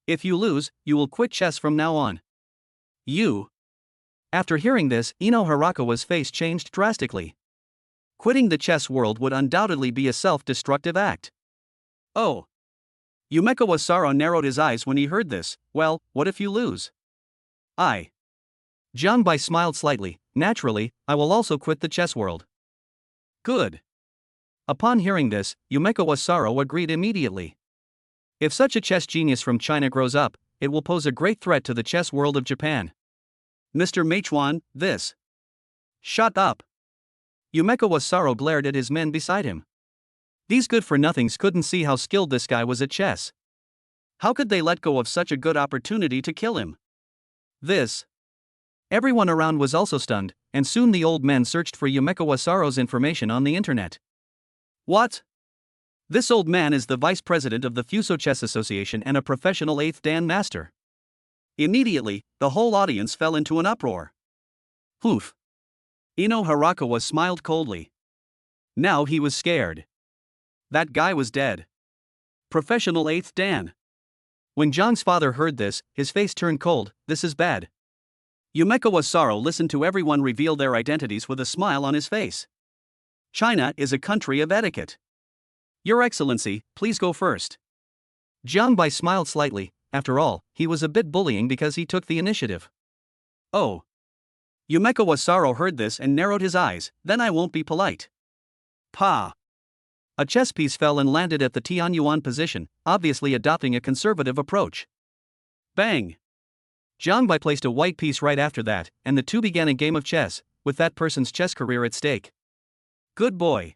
If you lose, you will quit chess from now on. You. After hearing this, Ino Harakawa's face changed drastically. Quitting the chess world would undoubtedly be a self-destructive act. Oh. Yumeko Asaro narrowed his eyes when he heard this. Well, what if you lose? Jiang Bai smiled slightly. Naturally, I will also quit the chess world. Good. Upon hearing this, Yumeko Asaro agreed immediately. If such a chess genius from China grows up, it will pose a great threat to the chess world of Japan. Mr. Meichuan, this. Shut up. Yumeko Asaro glared at his men beside him. These good-for-nothings couldn't see how skilled this guy was at chess. How could they let go of such a good opportunity to kill him? This. Everyone around was also stunned. and soon the old men searched for Yumeko Asaro's information on the internet. What? This old man is the vice president of the Fuso Chess Association and a professional 8th Dan master. Immediately, the whole audience fell into an uproar. Poof. Ino Harakawa smiled coldly. Now he was scared. That guy was dead. Professional 8th Dan. When Zhang's father heard this, his face turned cold. This is bad. Yumeko Asaro listened to everyone reveal their identities with a smile on his face. China is a country of etiquette. Your Excellency, please go first. Jiang Bai smiled slightly. After all, he was a bit bullying because he took the initiative. Oh. Yumeko Asaro heard this and narrowed his eyes. Then I won't be polite. Pa. A chess piece fell and landed at the Tianyuan position, obviously adopting a conservative approach. Bang! Jiang Bai placed a white piece right after that, and the two began a game of chess, with that person's chess career at stake. Good boy.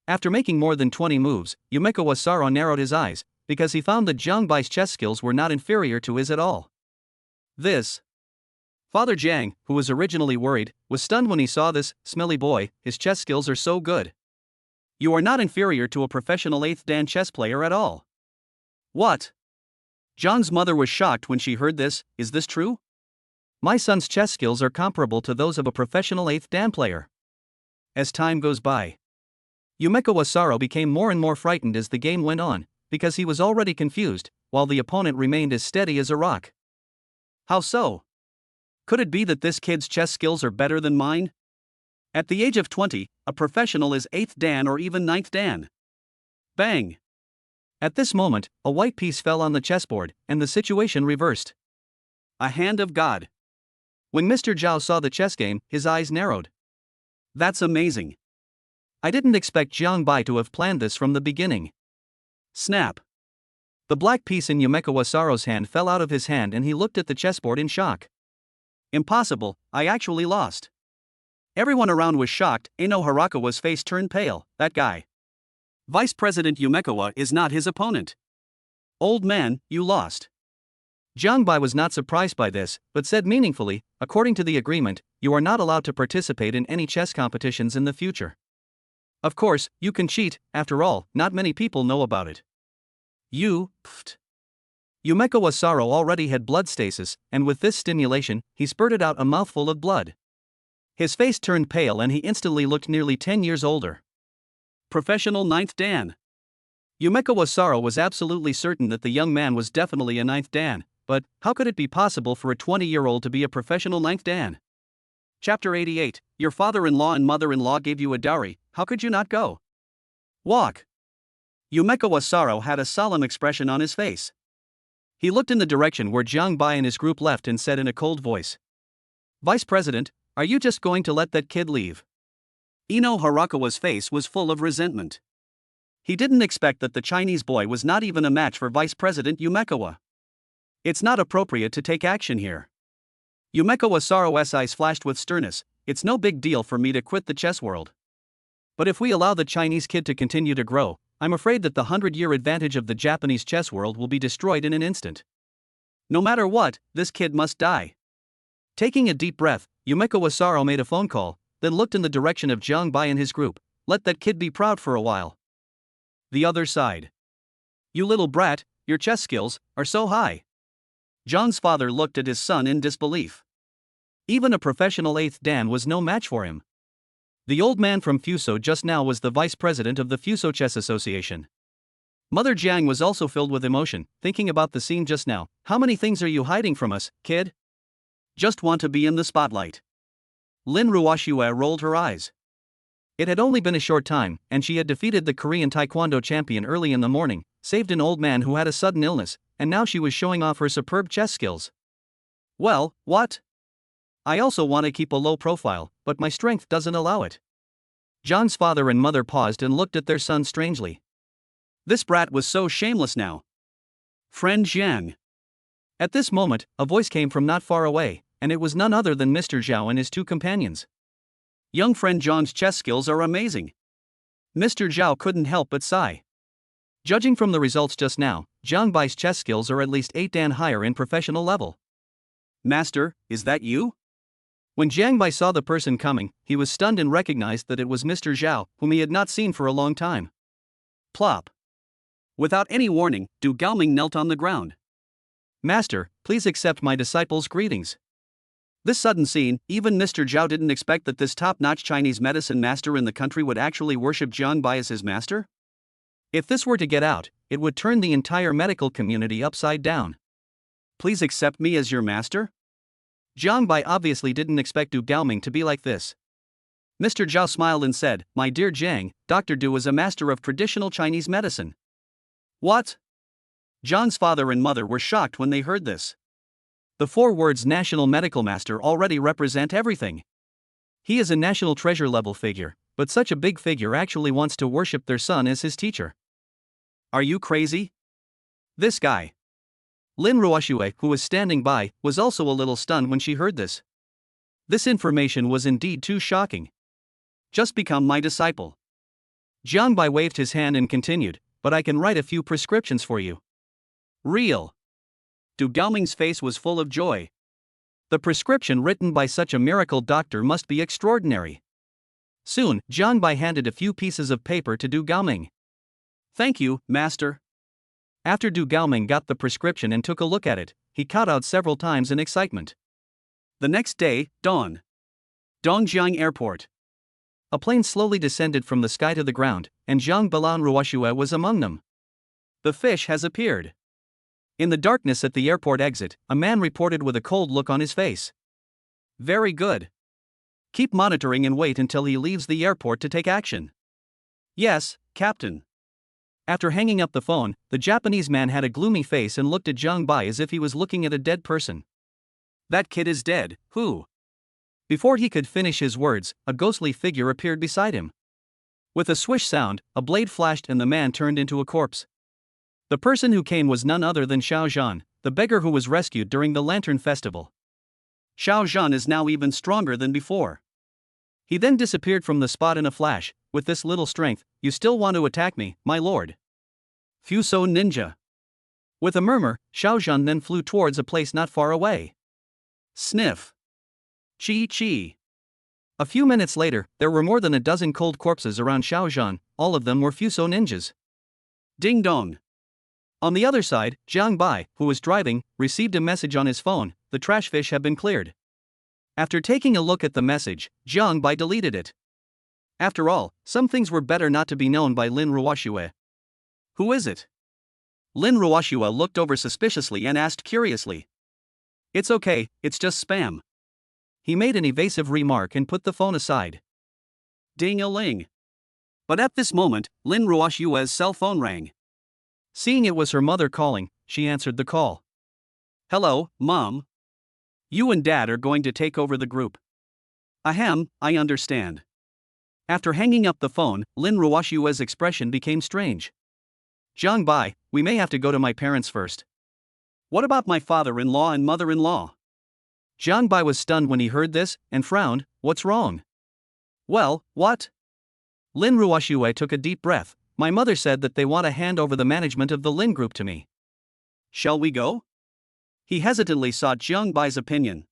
After making more than 20 moves, Yumeko Asaro narrowed his eyes, because he found that Jiang Bai's chess skills were not inferior to his at all. This. Father Jiang, who was originally worried, was stunned when he saw this. Smelly boy, his chess skills are so good. You are not inferior to a professional 8th Dan chess player at all. What? Zhang's mother was shocked when she heard this. Is this true? My son's chess skills are comparable to those of a professional 8th Dan player. As time goes by, Yumeko Asaro became more and more frightened as the game went on, because he was already confused, while the opponent remained as steady as a rock. How so? Could it be that this kid's chess skills are better than mine? At the age of 20, a professional is 8th Dan or even 9th Dan. Bang! At this moment, a white piece fell on the chessboard, and the situation reversed. A hand of God. When Mr. Zhao saw the chess game, his eyes narrowed. That's amazing. I didn't expect Jiang Bai to have planned this from the beginning. Snap. The black piece in Yumeko Asaro's hand fell out of his hand and he looked at the chessboard in shock. Impossible, I actually lost. Everyone around was shocked. Ino Harakawa's face turned pale. That guy. Vice President Yumeko is not his opponent. Old man, you lost. Jiang Bai was not surprised by this, but said meaningfully, according to the agreement, you are not allowed to participate in any chess competitions in the future. Of course, you can cheat, after all, not many people know about it. Pfft. Yumeko Asaro already had blood stasis, and with this stimulation, he spurted out a mouthful of blood. His face turned pale and he instantly looked nearly 10 years older. Professional 9th Dan. Yumeko Asaro was absolutely certain that the young man was definitely a 9th Dan, but how could it be possible for a 20-year-old to be a professional 9th Dan? Chapter 88, Your father-in-law and mother-in-law gave you a dowry, how could you not go? Walk. Yumeko Asaro had a solemn expression on his face. He looked in the direction where Jiang Bai and his group left and said in a cold voice. Vice President, are you just going to let that kid leave? Ino Harakawa's face was full of resentment. He didn't expect that the Chinese boy was not even a match for Vice President Yumeko. It's not appropriate to take action here. Yumeko Asaro's eyes flashed with sternness. It's no big deal for me to quit the chess world. But if we allow the Chinese kid to continue to grow, I'm afraid that the 100-year advantage of the Japanese chess world will be destroyed in an instant. No matter what, this kid must die. Taking a deep breath, Yumeko Asaro made a phone call, then looked in the direction of Jiang Bai and his group. Let that kid be proud for a while. The other side. You little brat, your chess skills are so high. Zhang's father looked at his son in disbelief. Even a professional 8th Dan was no match for him. The old man from Fuso just now was the vice president of the Fuso Chess Association. Mother Jiang was also filled with emotion, thinking about the scene just now. How many things are you hiding from us, kid? Just want to be in the spotlight. Lin Ruoxue rolled her eyes. It had only been a short time, and she had defeated the Korean Taekwondo champion early in the morning, saved an old man who had a sudden illness, and now she was showing off her superb chess skills. Well, what? I also want to keep a low profile, but my strength doesn't allow it. Zhang's father and mother paused and looked at their son strangely. This brat was so shameless now. Friend Jiang. At this moment, a voice came from not far away, and it was none other than Mr. Zhao and his two companions. Young friend Zhang's chess skills are amazing. Mr. Zhao couldn't help but sigh. Judging from the results just now, Jiang Bai's chess skills are at least 8 Dan higher in professional level. Master, is that you? When Jiang Bai saw the person coming, he was stunned and recognized that it was Mr. Zhao, whom he had not seen for a long time. Plop. Without any warning, Du Gaoming knelt on the ground. Master, please accept my disciple's greetings. This sudden scene, even Mr. Zhao didn't expect that this top-notch Chinese medicine master in the country would actually worship Jiang Bai as his master. If this were to get out, it would turn the entire medical community upside down. Please accept me as your master? Jiang Bai obviously didn't expect Du Gaoming to be like this. Mr. Zhao smiled and said, "My dear Jiang, Dr. Du is a master of traditional Chinese medicine." What? Zhang's father and mother were shocked when they heard this. The 4 words national medical master already represent everything. He is a national treasure level figure, but such a big figure actually wants to worship their son as his teacher. Are you crazy? This guy. Lin Ruoxue, who was standing by, was also a little stunned when she heard this. This information was indeed too shocking. Just become my disciple. Jiang Bai waved his hand and continued, but I can write a few prescriptions for you. Real. Du Gaoming's face was full of joy. The prescription written by such a miracle doctor must be extraordinary. Soon, Jiang Bai handed a few pieces of paper to Du Gaoming. Thank you, master. After Du Gaoming got the prescription and took a look at it, he kowtowed several times in excitement. The next day, dawn. Dongjiang Airport. A plane slowly descended from the sky to the ground, and Zhang Balan Ruoxue was among them. The fish has appeared. In the darkness at the airport exit, a man reported with a cold look on his face. Very good. Keep monitoring and wait until he leaves the airport to take action. Yes, Captain. After hanging up the phone, the Japanese man had a gloomy face and looked at Jiang Bai as if he was looking at a dead person. That kid is dead, who? Before he could finish his words, a ghostly figure appeared beside him. With a swish sound, a blade flashed and the man turned into a corpse. The person who came was none other than Xiao Zhan, the beggar who was rescued during the Lantern Festival. Xiao Zhan is now even stronger than before. He then disappeared from the spot in a flash. With this little strength, you still want to attack me, my lord? Fuso ninja. With a murmur, Xiao Zhan then flew towards a place not far away. Sniff. Chi chi. A few minutes later, there were more than a dozen cold corpses around Xiao Zhan, all of them were Fuso ninjas. Ding dong. On the other side, Jiang Bai, who was driving, received a message on his phone: the trash fish have been cleared. After taking a look at the message, Jiang Bai deleted it. After all, some things were better not to be known by Lin Ruoxue. Who is it? Lin Ruoxue looked over suspiciously and asked curiously. It's okay, it's just spam. He made an evasive remark and put the phone aside. Ding-a-ling. But at this moment, Lin Ruoxue's cell phone rang. Seeing it was her mother calling, she answered the call. Hello, Mom. You and Dad are going to take over the group. Ahem, I understand. After hanging up the phone, Lin Ruoxue's expression became strange. Jiang Bai, we may have to go to my parents first. What about my father-in-law and mother-in-law? Jiang Bai was stunned when he heard this, and frowned. What's wrong? Well, what? Lin Ruoxue took a deep breath. My mother said that they want to hand over the management of the Lin Group to me. Shall we go? He hesitantly sought Jiang Bai's opinion.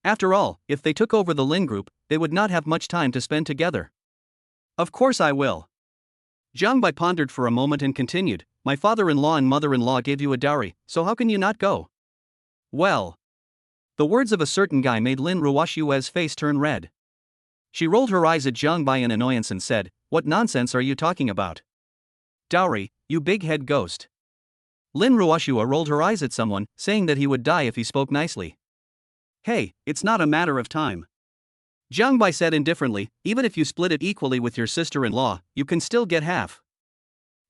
After all, if they took over the Lin Group, they would not have much time to spend together. Of course I will. Jiang Bai pondered for a moment and continued, my father-in-law and mother-in-law gave you a dowry, so how can you not go? Well. The words of a certain guy made Lin Ruoxue's face turn red. She rolled her eyes at Jiang Bai in annoyance and said, what nonsense are you talking about? Dowry, you big-head ghost. Lin Ruoxue rolled her eyes at someone, saying that he would die if he spoke nicely. Hey, it's not a matter of time. Jiang Bai said indifferently, even if you split it equally with your sister-in-law, you can still get half.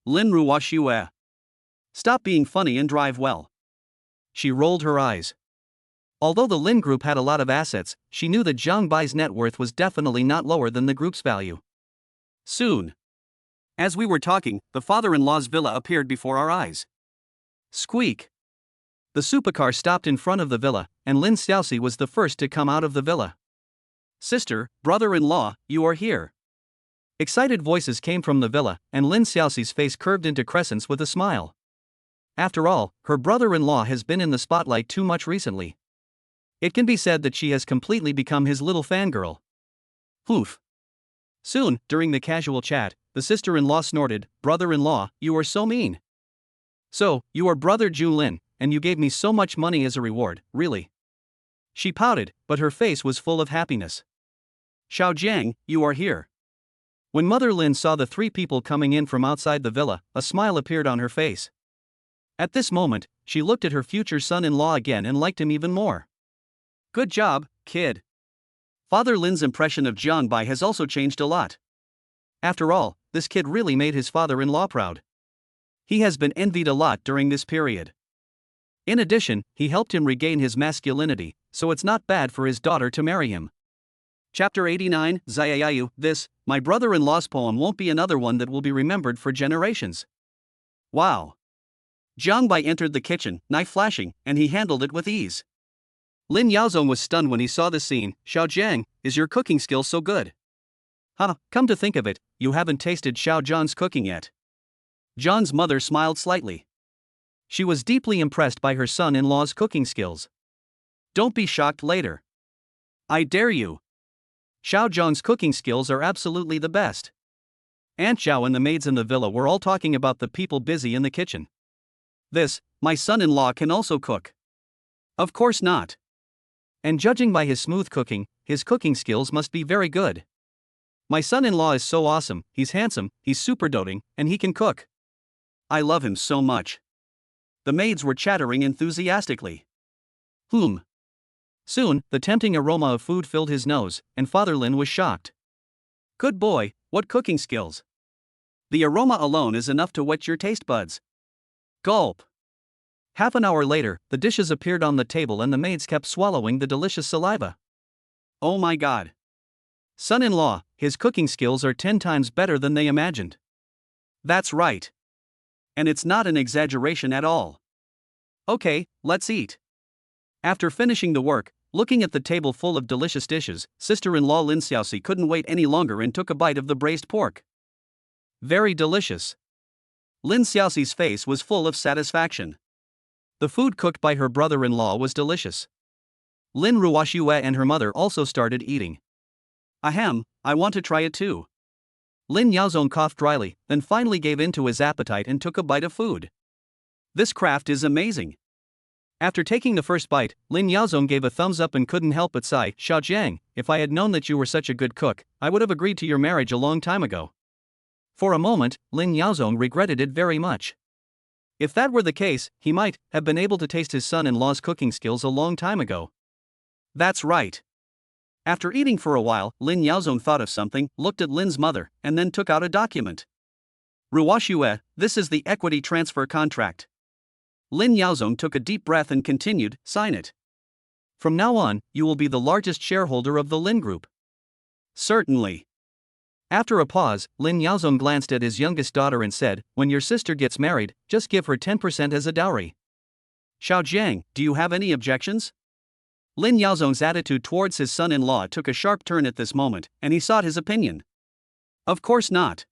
Lin Ruoxue. Stop being funny and drive well. She rolled her eyes. Although the Lin Group had a lot of assets, she knew that Jiang Bai's net worth was definitely not lower than the group's value. Soon. As we were talking, the father-in-law's villa appeared before our eyes. Squeak. The supercar stopped in front of the villa, and Lin Xiaoxi was the first to come out of the villa. Sister, brother-in-law, you are here. Excited voices came from the villa, and Lin Xiaoxi's face curved into crescents with a smile. After all, her brother-in-law has been in the spotlight too much recently. It can be said that she has completely become his little fangirl. Oof. Soon, during the casual chat, the sister-in-law snorted, "Brother-in-law, you are so mean. So, you are brother Julin, and you gave me so much money as a reward, really?" She pouted, but her face was full of happiness. "Xiaojiang, you are here." When Mother Lin saw the three people coming in from outside the villa, a smile appeared on her face. At this moment, she looked at her future son-in-law again and liked him even more. "Good job, kid." Father Lin's impression of Jiang Bai has also changed a lot. After all, this kid really made his father-in-law proud. He has been envied a lot during this period. In addition, he helped him regain his masculinity, so it's not bad for his daughter to marry him. Chapter 89, Zayayayu. This, my brother-in-law's poem won't be another one that will be remembered for generations. Wow. Jiang Bai entered the kitchen, knife flashing, and he handled it with ease. Lin Yaozong was stunned when he saw the scene. "Xiaojiang, is your cooking skill so good?" "Huh, come to think of it, you haven't tasted Xiao Zhang's cooking yet." John's mother smiled slightly. She was deeply impressed by her son-in-law's cooking skills. "Don't be shocked later. I dare you. Xiao Zhang's cooking skills are absolutely the best." Aunt Zhao and the maids in the villa were all talking about the people busy in the kitchen. "This, my son-in-law can also cook." "Of course not. And judging by his smooth cooking, his cooking skills must be very good. My son-in-law is so awesome, he's handsome, he's super doting, and he can cook. I love him so much." The maids were chattering enthusiastically. Soon, the tempting aroma of food filled his nose, and Father Lin was shocked. "Good boy, what cooking skills. The aroma alone is enough to whet your taste buds." Gulp. Half an hour later, the dishes appeared on the table and the maids kept swallowing the delicious saliva. "Oh my god. Son-in-law, his cooking skills are 10 times better than they imagined." "That's right. And it's not an exaggeration at all. Okay, let's eat." After finishing the work, looking at the table full of delicious dishes, sister-in-law Lin Xiaoxi couldn't wait any longer and took a bite of the braised pork. Very delicious. Lin Xiaoxi's face was full of satisfaction. The food cooked by her brother-in-law was delicious. Lin Ruoxue and her mother also started eating. "Ahem, I want to try it too." Lin Yaozong coughed dryly, then finally gave in to his appetite and took a bite of food. "This craft is amazing." After taking the first bite, Lin Yaozong gave a thumbs up and couldn't help but sigh. "Xiaojiang, if I had known that you were such a good cook, I would have agreed to your marriage a long time ago." For a moment, Lin Yaozong regretted it very much. If that were the case, he might have been able to taste his son-in-law's cooking skills a long time ago. That's right. After eating for a while, Lin Yaozong thought of something, looked at Lin's mother, and then took out a document. "Ruoxue, this is the equity transfer contract." Lin Yaozong took a deep breath and continued, "Sign it. From now on, you will be the largest shareholder of the Lin Group." "Certainly." After a pause, Lin Yaozong glanced at his youngest daughter and said, "When your sister gets married, just give her 10% as a dowry." "Xiaojiang, do you have any objections?" Lin Yaozong's attitude towards his son-in-law took a sharp turn at this moment, and he sought his opinion. "Of course not."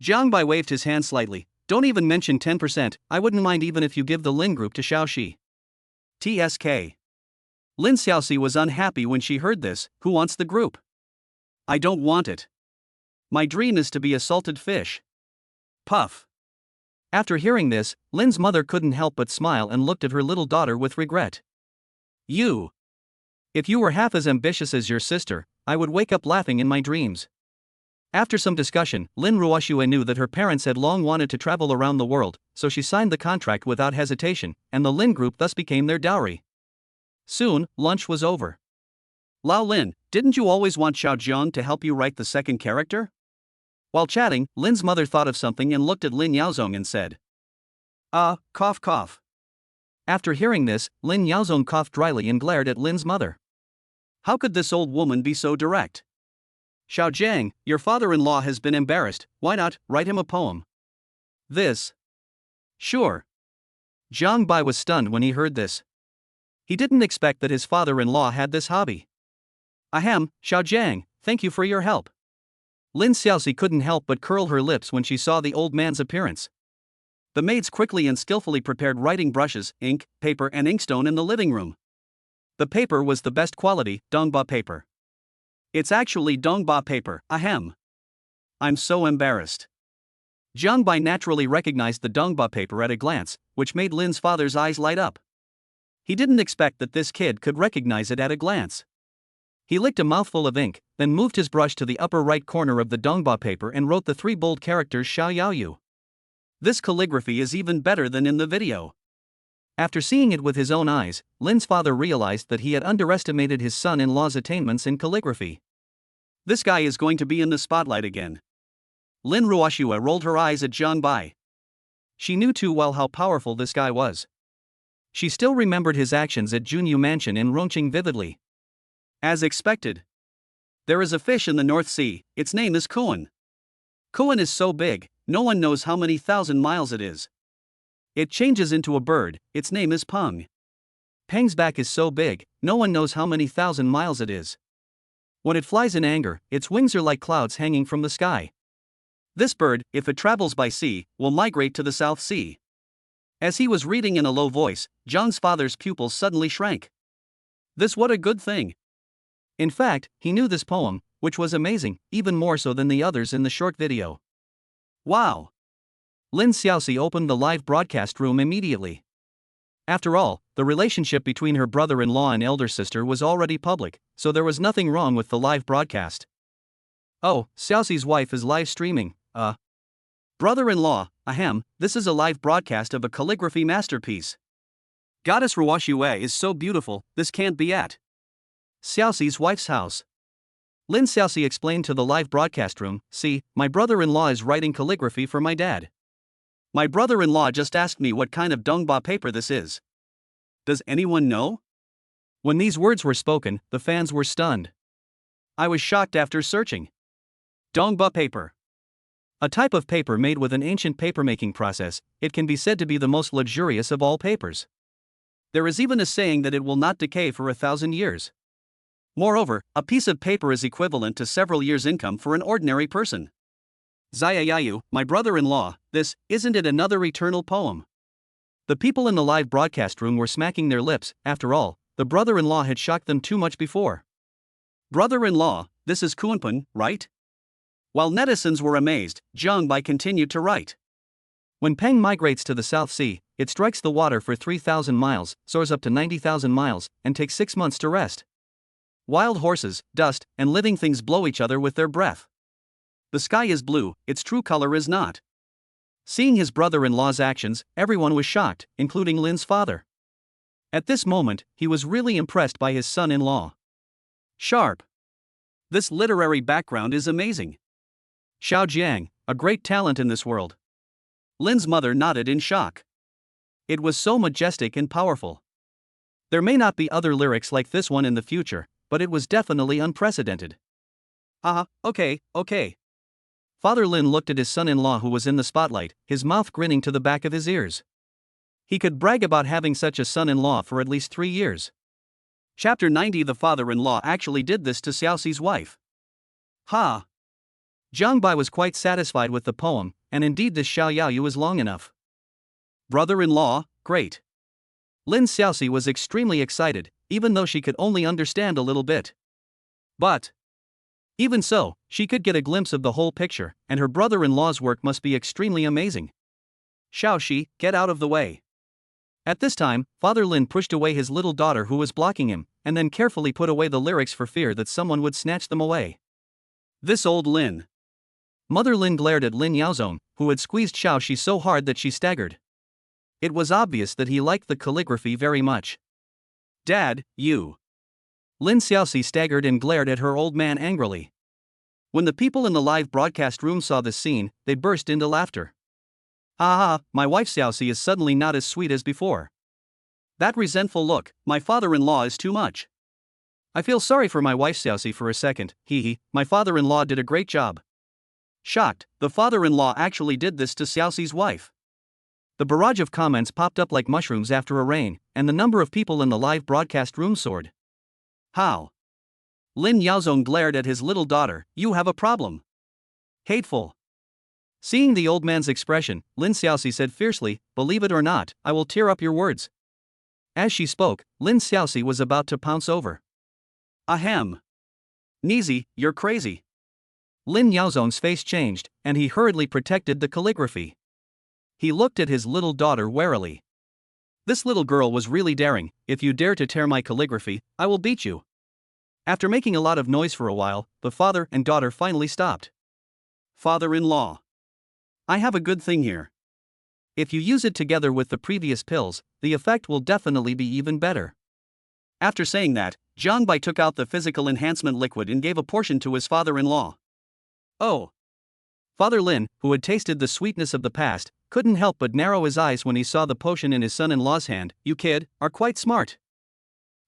Jiang Bai waved his hand slightly. "Don't even mention 10%, I wouldn't mind even if you give the Lin Group to Xiaoxi." TSK. Lin Xiaoxi was unhappy when she heard this. "Who wants the group? I don't want it. My dream is to be a salted fish." Puff. After hearing this, Lin's mother couldn't help but smile and looked at her little daughter with regret. If you were half as ambitious as your sister, I would wake up laughing in my dreams." After some discussion, Lin Ruoxue knew that her parents had long wanted to travel around the world, so she signed the contract without hesitation, and the Lin Group thus became their dowry. Soon, lunch was over. "Lao Lin, didn't you always want Xiao Zhang to help you write the second character?" While chatting, Lin's mother thought of something and looked at Lin Yaozong and said, Cough cough." After hearing this, Lin Yaozong coughed dryly and glared at Lin's mother. How could this old woman be so direct? "Xiaojiang, your father-in-law has been embarrassed, why not write him a poem?" "This." "Sure." Jiang Bai was stunned when he heard this. He didn't expect that his father-in-law had this hobby. "Ahem, Xiaojiang, thank you for your help." Lin Xiaoxi couldn't help but curl her lips when she saw the old man's appearance. The maids quickly and skillfully prepared writing brushes, ink, paper and inkstone in the living room. The paper was the best quality, Dongba paper. It's actually Dongba paper, ahem. I'm so embarrassed. Jiang Bai naturally recognized the Dongba paper at a glance, which made Lin's father's eyes light up. He didn't expect that this kid could recognize it at a glance. He licked a mouthful of ink, then moved his brush to the upper right corner of the Dongba paper and wrote the 3 bold characters Xiao Yao Yu. This calligraphy is even better than in the video. After seeing it with his own eyes, Lin's father realized that he had underestimated his son-in-law's attainments in calligraphy. This guy is going to be in the spotlight again. Lin Ruoxue rolled her eyes at Jiang Bai. She knew too well how powerful this guy was. She still remembered his actions at Junyu Mansion in Rongqing vividly. As expected. There is a fish in the North Sea, its name is Kuan. Kuan is so big, no one knows how many thousand miles it is. It changes into a bird, its name is Peng. Peng's back is so big, no one knows how many thousand miles it is. When it flies in anger, its wings are like clouds hanging from the sky. This bird, if it travels by sea, will migrate to the South Sea. As he was reading in a low voice, Zhang's father's pupils suddenly shrank. This what a good thing. In fact, he knew this poem, which was amazing, even more so than the others in the short video. Wow! Lin Xiaoxi opened the live broadcast room immediately. After all, the relationship between her brother-in-law and elder sister was already public, so there was nothing wrong with the live broadcast. Oh, Xiaoxi's wife is live streaming, Brother-in-law, ahem, this is a live broadcast of a calligraphy masterpiece. Goddess Ruoxue is so beautiful, this can't be at Xiaoxi's wife's house. Lin Xiaoxi explained to the live broadcast room, see, my brother-in-law is writing calligraphy for my dad. My brother-in-law just asked me what kind of Dongba paper this is. Does anyone know? When these words were spoken, the fans were stunned. I was shocked after searching. Dongba paper. A type of paper made with an ancient papermaking process, it can be said to be the most luxurious of all papers. There is even a saying that it will not decay for 1,000 years. Moreover, a piece of paper is equivalent to several years' income for an ordinary person. Zaya Yayu, my brother-in-law, this, isn't it another eternal poem? The people in the live broadcast room were smacking their lips, after all, the brother-in-law had shocked them too much before. Brother-in-law, this is Kuanpun, right? While netizens were amazed, Jiang Bai continued to write. When Peng migrates to the South Sea, it strikes the water for 3,000 miles, soars up to 90,000 miles, and takes 6 months to rest. Wild horses, dust, and living things blow each other with their breath. The sky is blue, its true color is not. Seeing his brother-in-law's actions, everyone was shocked, including Lin's father. At this moment, he was really impressed by his son-in-law. Sharp. This literary background is amazing. Xiao Jiang, a great talent in this world. Lin's mother nodded in shock. It was so majestic and powerful. There may not be other lyrics like this one in the future, but it was definitely unprecedented. Okay. Father Lin looked at his son-in-law who was in the spotlight, his mouth grinning to the back of his ears. He could brag about having such a son-in-law for at least 3 years. Chapter 90. The father-in-law actually did this to Xiaoxi's wife. Ha! Jiang Bai was quite satisfied with the poem, and indeed this Xiao Yao Yu is long enough. Brother-in-law, great. Lin Xiaoxi was extremely excited, even though she could only understand a little bit. But even so, she could get a glimpse of the whole picture, and her brother-in-law's work must be extremely amazing. Xiaoxi, get out of the way. At this time, Father Lin pushed away his little daughter who was blocking him, and then carefully put away the lyrics for fear that someone would snatch them away. This old Lin. Mother Lin glared at Lin Yaozong, who had squeezed Xiaoxi so hard that she staggered. It was obvious that he liked the calligraphy very much. Dad, you. Lin Xiaoxi staggered and glared at her old man angrily. When the people in the live broadcast room saw this scene, they burst into laughter. My wife Xiaoxi is suddenly not as sweet as before. That resentful look, my father-in-law is too much. I feel sorry for my wife Xiaoxi for a second, my father-in-law did a great job. Shocked, the father-in-law actually did this to Xiaoxi's wife. The barrage of comments popped up like mushrooms after a rain, and the number of people in the live broadcast room soared. How? Lin Yaozong glared at his little daughter, you have a problem. Hateful. Seeing the old man's expression, Lin Xiaoxi said fiercely, believe it or not, I will tear up your words. As she spoke, Lin Xiaoxi was about to pounce over. Ahem. Nizi, you're crazy. Lin Yaozong's face changed, and he hurriedly protected the calligraphy. He looked at his little daughter warily. This little girl was really daring. If you dare to tear my calligraphy, I will beat you. After making a lot of noise for a while, the father and daughter finally stopped. Father-in-law. I have a good thing here. If you use it together with the previous pills, the effect will definitely be even better. After saying that, Jiang Bai took out the physical enhancement liquid and gave a portion to his father-in-law. Oh. Father Lin, who had tasted the sweetness of the past, couldn't help but narrow his eyes when he saw the potion in his son-in-law's hand. You kid, are quite smart.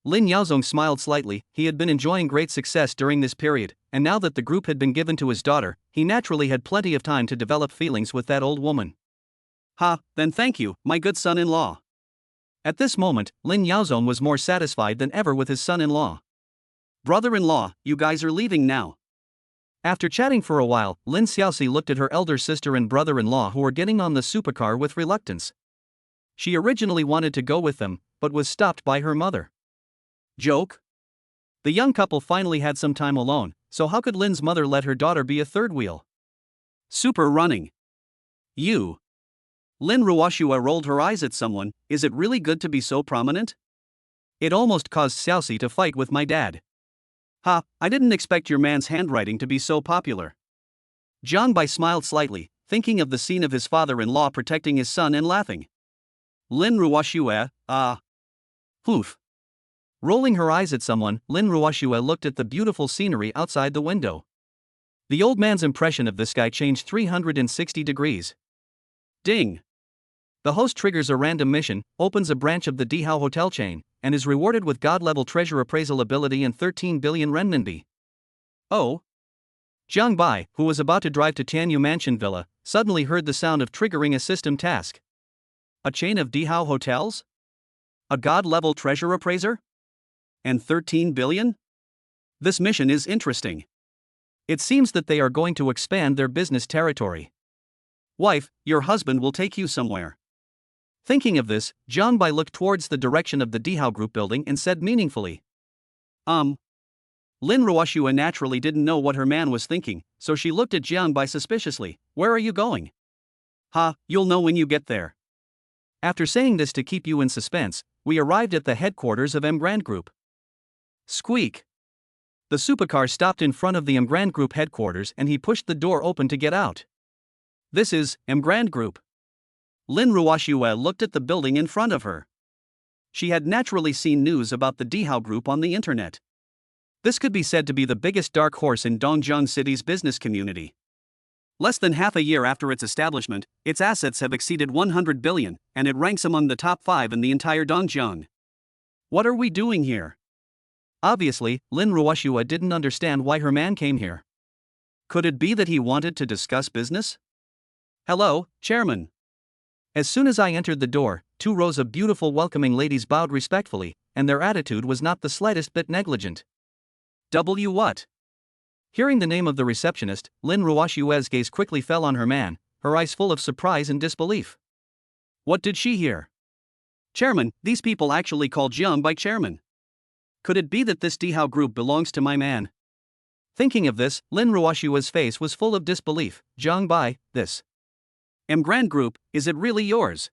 Lin Yaozong smiled slightly. He had been enjoying great success during this period, and now that the group had been given to his daughter, he naturally had plenty of time to develop feelings with that old woman. Ha, then thank you, my good son-in-law. At this moment, Lin Yaozong was more satisfied than ever with his son-in-law. Brother-in-law, you guys are leaving now. After chatting for a while, Lin Xiaoxi looked at her elder sister and brother-in-law who were getting on the supercar with reluctance. She originally wanted to go with them, but was stopped by her mother. Joke? The young couple finally had some time alone, so how could Lin's mother let her daughter be a third wheel? Super running. You. Lin Ruoxue rolled her eyes at someone. Is it really good to be so prominent? It almost caused Xiaoxi to fight with my dad. Ha, I didn't expect your man's handwriting to be so popular. Jiang Bai smiled slightly, thinking of the scene of his father-in-law protecting his son and laughing. Lin Ruoxue, Poof. Rolling her eyes at someone, Lin Ruoxue looked at the beautiful scenery outside the window. The old man's impression of this guy changed 360 degrees. Ding. The host triggers a random mission, opens a branch of the Dihao hotel chain, and is rewarded with god-level treasure appraisal ability and 13 billion renminbi. Oh. Jiang Bai, who was about to drive to Tianyu Mansion Villa, suddenly heard the sound of triggering a system task. A chain of Dihao hotels? A god-level treasure appraiser? And 13 billion? This mission is interesting. It seems that they are going to expand their business territory. Wife, your husband will take you somewhere. Thinking of this, Jiang Bai looked towards the direction of the Dihao Group building and said meaningfully. Lin Ruoxue naturally didn't know what her man was thinking, so she looked at Jiang Bai suspiciously. Where are you going? Ha, you'll know when you get there. After saying this to keep you in suspense, we arrived at the headquarters of Emgrand Group. Squeak. The supercar stopped in front of the Emgrand Group headquarters and he pushed the door open to get out. This is Emgrand Group. Lin Ruoxue looked at the building in front of her. She had naturally seen news about the Dihao Group on the internet. This could be said to be the biggest dark horse in Dongjiang City's business community. Less than half a year after its establishment, its assets have exceeded 100 billion, and it ranks among the top 5 in the entire Dongjiang. What are we doing here? Obviously, Lin Ruoxue didn't understand why her man came here. Could it be that he wanted to discuss business? Hello, Chairman. As soon as I entered the door, 2 rows of beautiful welcoming ladies bowed respectfully, and their attitude was not the slightest bit negligent. What? Hearing the name of the receptionist, Lin Ruoxue's gaze quickly fell on her man, her eyes full of surprise and disbelief. What did she hear? Chairman, these people actually call Jiang Bai Chairman. Could it be that this Dihao Group belongs to my man? Thinking of this, Lin Ruoxue's face was full of disbelief. Jiang Bai, this Emgrand Group, is it really yours?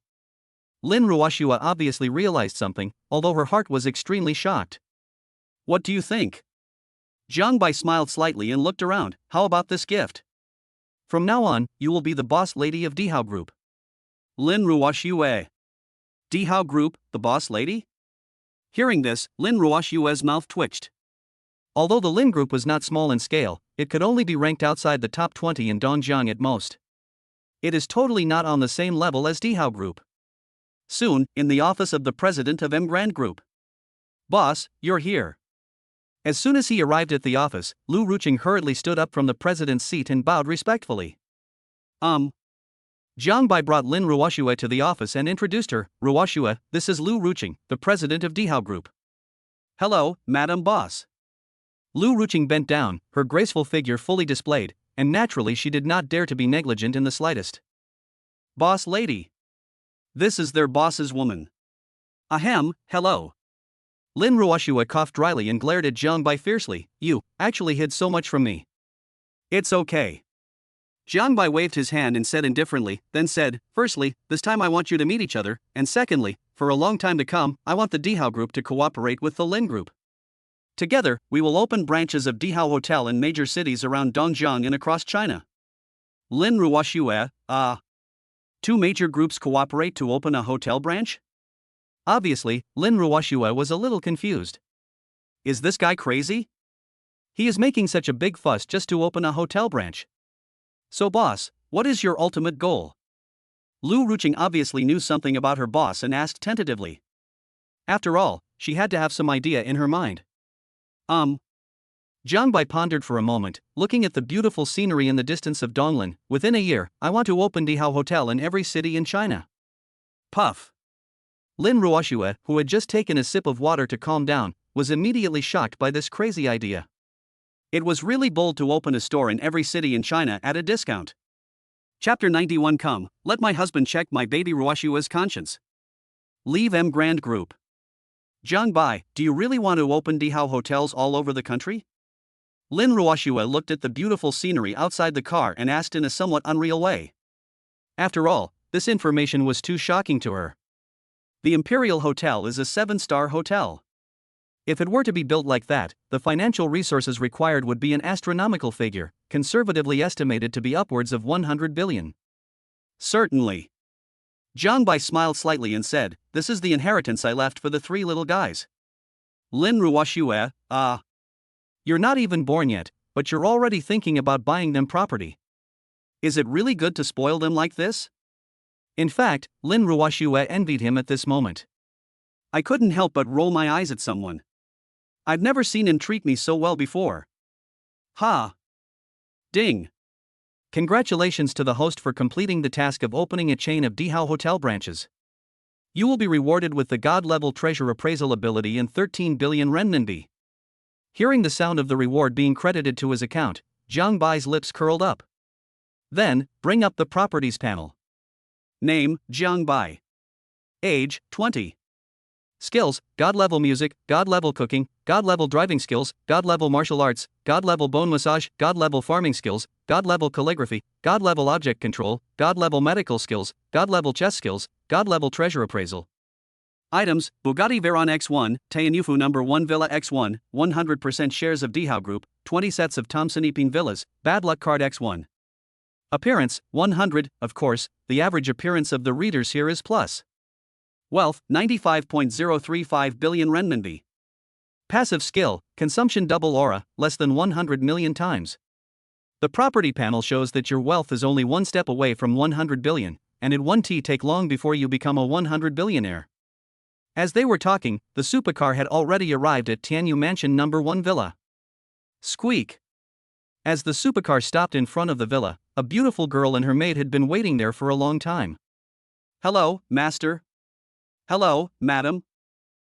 Lin Ruoxue obviously realized something, although her heart was extremely shocked. What do you think? Jiang Bai smiled slightly and looked around. How about this gift? From now on, you will be the boss lady of Dihao Group. Lin Ruoxue. Dihao Group, the boss lady? Hearing this, Lin Ruoxue's mouth twitched. Although the Lin Group was not small in scale, it could only be ranked outside the top 20 in Dongjiang at most. It is totally not on the same level as Dihao Group. Soon, in the office of the president of Emgrand Group. Boss, you're here. As soon as he arrived at the office, Lu Ruqing hurriedly stood up from the president's seat and bowed respectfully. Jiang Bai brought Lin Ruoxue to the office and introduced her. Ruoxue, this is Lu Ruqing, the president of Dihao Group. Hello, Madam Boss. Lu Ruqing bent down, her graceful figure fully displayed, and naturally she did not dare to be negligent in the slightest. Boss lady. This is their boss's woman. Ahem, hello. Lin Ruoshua coughed dryly and glared at Jiang Bai fiercely. You actually hid so much from me. It's okay. Jiang Bai waved his hand and said indifferently, then said, firstly, this time I want you to meet each other, and secondly, for a long time to come, I want the Dihao group to cooperate with the Lin group. Together, we will open branches of Dihao Hotel in major cities around Dongjiang and across China. Lin Ruoshua, two major groups cooperate to open a hotel branch? Obviously, Lin Ruoshua was a little confused. Is this guy crazy? He is making such a big fuss just to open a hotel branch. So boss, what is your ultimate goal? Lu Ruching obviously knew something about her boss and asked tentatively. After all, she had to have some idea in her mind. Jiang Bai pondered for a moment, looking at the beautiful scenery in the distance of Donglin. Within a year, I want to open Dihao Hotel in every city in China. Puff. Lin Ruoshua, who had just taken a sip of water to calm down, was immediately shocked by this crazy idea. It was really bold to open a store in every city in China at a discount. Chapter 91. Come, let my husband check my baby Ruoshua's conscience. Leave M Grand Group. Jiang Bai, do you really want to open Dihao hotels all over the country? Lin Ruoshua looked at the beautiful scenery outside the car and asked in a somewhat unreal way. After all, this information was too shocking to her. The Imperial Hotel is a 7-star hotel. If it were to be built like that, the financial resources required would be an astronomical figure, conservatively estimated to be upwards of 100 billion. Certainly. Jiang Bai smiled slightly and said, this is the inheritance I left for the 3 little guys. Lin Ruoshua, you're not even born yet, but you're already thinking about buying them property. Is it really good to spoil them like this? In fact, Lin Ruoshua envied him at this moment. I couldn't help but roll my eyes at someone. I've never seen him treat me so well before. Ha! Ding! Congratulations to the host for completing the task of opening a chain of Dihao hotel branches. You will be rewarded with the God-level treasure appraisal ability and 13 billion renminbi. Hearing the sound of the reward being credited to his account, Jiang Bai's lips curled up. Then, bring up the properties panel. Name, Jiang Bai. Age, 20. Skills, God-level music, God-level cooking, God-level driving skills, God-level martial arts, God-level bone massage, God-level farming skills, God-level calligraphy, God-level object control, God-level medical skills, God-level chess skills, God-level treasure appraisal. Items, Bugatti Veyron X1, Taiyufu No. 1 Villa X1, 100% shares of Dihao Group, 20 sets of Thomson Iping villas, Bad Luck Card X1. Appearance, 100, of course, the average appearance of the readers here is plus. Wealth, 95.035 billion renminbi. Passive skill, consumption double aura, less than 100 million times. The property panel shows that your wealth is only one step away from 100 billion, and it won't take long before you become a 100 billionaire. As they were talking, the supercar had already arrived at Tianyu Mansion No. 1 Villa. Squeak! As the supercar stopped in front of the villa, a beautiful girl and her maid had been waiting there for a long time. Hello, master. Hello, madam.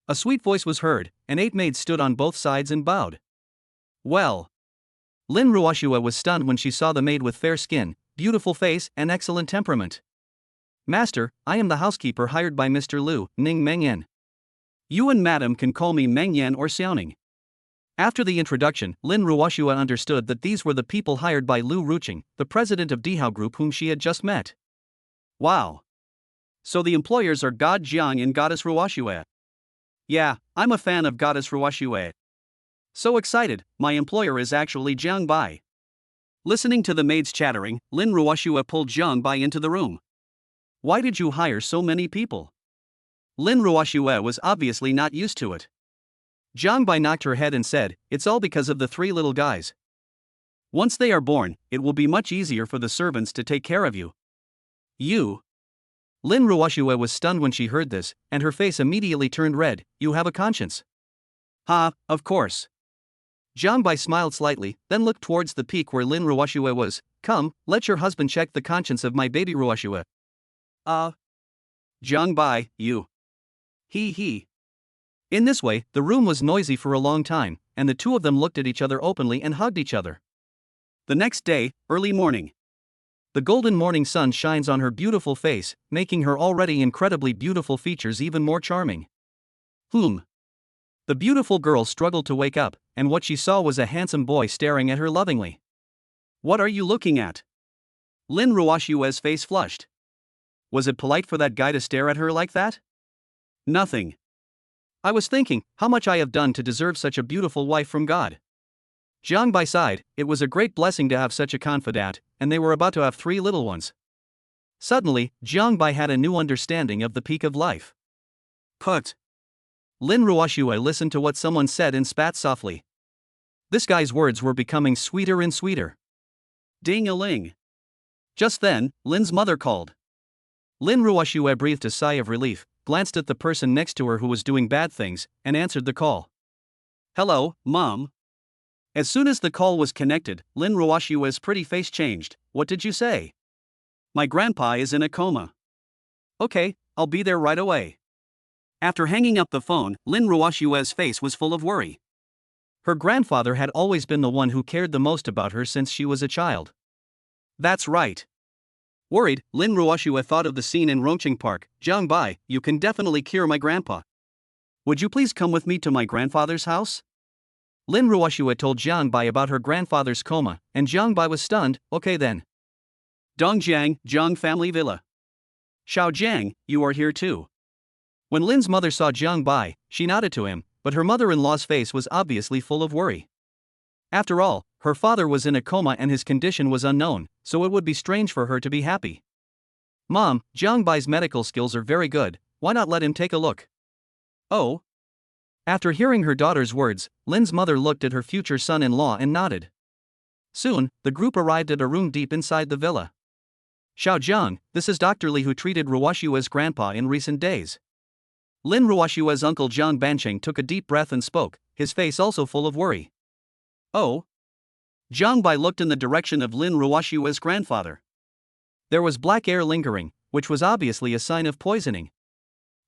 A sweet voice was heard, and 8 maids stood on both sides and bowed. Well. Lin Ruoshua was stunned when she saw the maid with fair skin, beautiful face, and excellent temperament. Master, I am the housekeeper hired by Mr. Lu, Ning Mengyan. You and madam can call me Mengyan or Xiaoning. After the introduction, Lin Ruoshua understood that these were the people hired by Lu Ruching, the president of Dihao Group whom she had just met. Wow. So the employers are God Jiang and Goddess Ruoshua. Yeah, I'm a fan of Goddess Ruoshua. So excited, my employer is actually Jiang Bai. Listening to the maids chattering, Lin Ruoshua pulled Jiang Bai into the room. Why did you hire so many people? Lin Ruoshua was obviously not used to it. Jiang Bai knocked her head and said, it's all because of the 3 little guys. Once they are born, it will be much easier for the servants to take care of you. You. Lin Ruoshua was stunned when she heard this, and her face immediately turned red. You have a conscience. Ha, of course. Jiang Bai smiled slightly, then looked towards the peak where Lin Ruoshua was. Come, let your husband check the conscience of my baby Ruoshua. Jiang Bai, you. He. In this way, the room was noisy for a long time, and the 2 of them looked at each other openly and hugged each other. The next day, early morning. The golden morning sun shines on her beautiful face, making her already incredibly beautiful features even more charming. The beautiful girl struggled to wake up, and what she saw was a handsome boy staring at her lovingly. What are you looking at? Lin Ruoshue's face flushed. Was it polite for that guy to stare at her like that? Nothing. I was thinking how much I have done to deserve such a beautiful wife from God. Jiang Bai sighed. It was a great blessing to have such a confidant, and they were about to have 3 little ones. Suddenly, Jiang Bai had a new understanding of the peak of life. Put. Lin Ruoshue listened to what someone said and spat softly. This guy's words were becoming sweeter and sweeter. Ding-a-ling. Just then, Lin's mother called. Lin Ruoshue breathed a sigh of relief, glanced at the person next to her who was doing bad things, and answered the call. Hello, Mom. As soon as the call was connected, Lin Ruoshue's pretty face changed. What did you say? My grandpa is in a coma. Okay, I'll be there right away. After hanging up the phone, Lin Ruoshue's face was full of worry. Her grandfather had always been the one who cared the most about her since she was a child. That's right. Worried, Lin Ruoshue thought of the scene in Rongqing Park. Jiang Bai, you can definitely cure my grandpa. Would you please come with me to my grandfather's house? Lin Ruoshue told Jiang Bai about her grandfather's coma, and Jiang Bai was stunned. Okay then. Dongjiang, Jiang family villa. Xiao Jiang, you are here too. When Lin's mother saw Jiang Bai, she nodded to him, but her mother-in-law's face was obviously full of worry. After all, her father was in a coma and his condition was unknown, so it would be strange for her to be happy. Mom, Jiang Bai's medical skills are very good, why not let him take a look? Oh? After hearing her daughter's words, Lin's mother looked at her future son-in-law and nodded. Soon, the group arrived at a room deep inside the villa. Xiao Jiang, this is Dr. Li who treated Ruoshue's grandpa in recent days. Lin Ruoshue's uncle Jiang Bancheng took a deep breath and spoke, his face also full of worry. Oh? Jiang Bai looked in the direction of Lin Ruoshue's grandfather. There was black air lingering, which was obviously a sign of poisoning.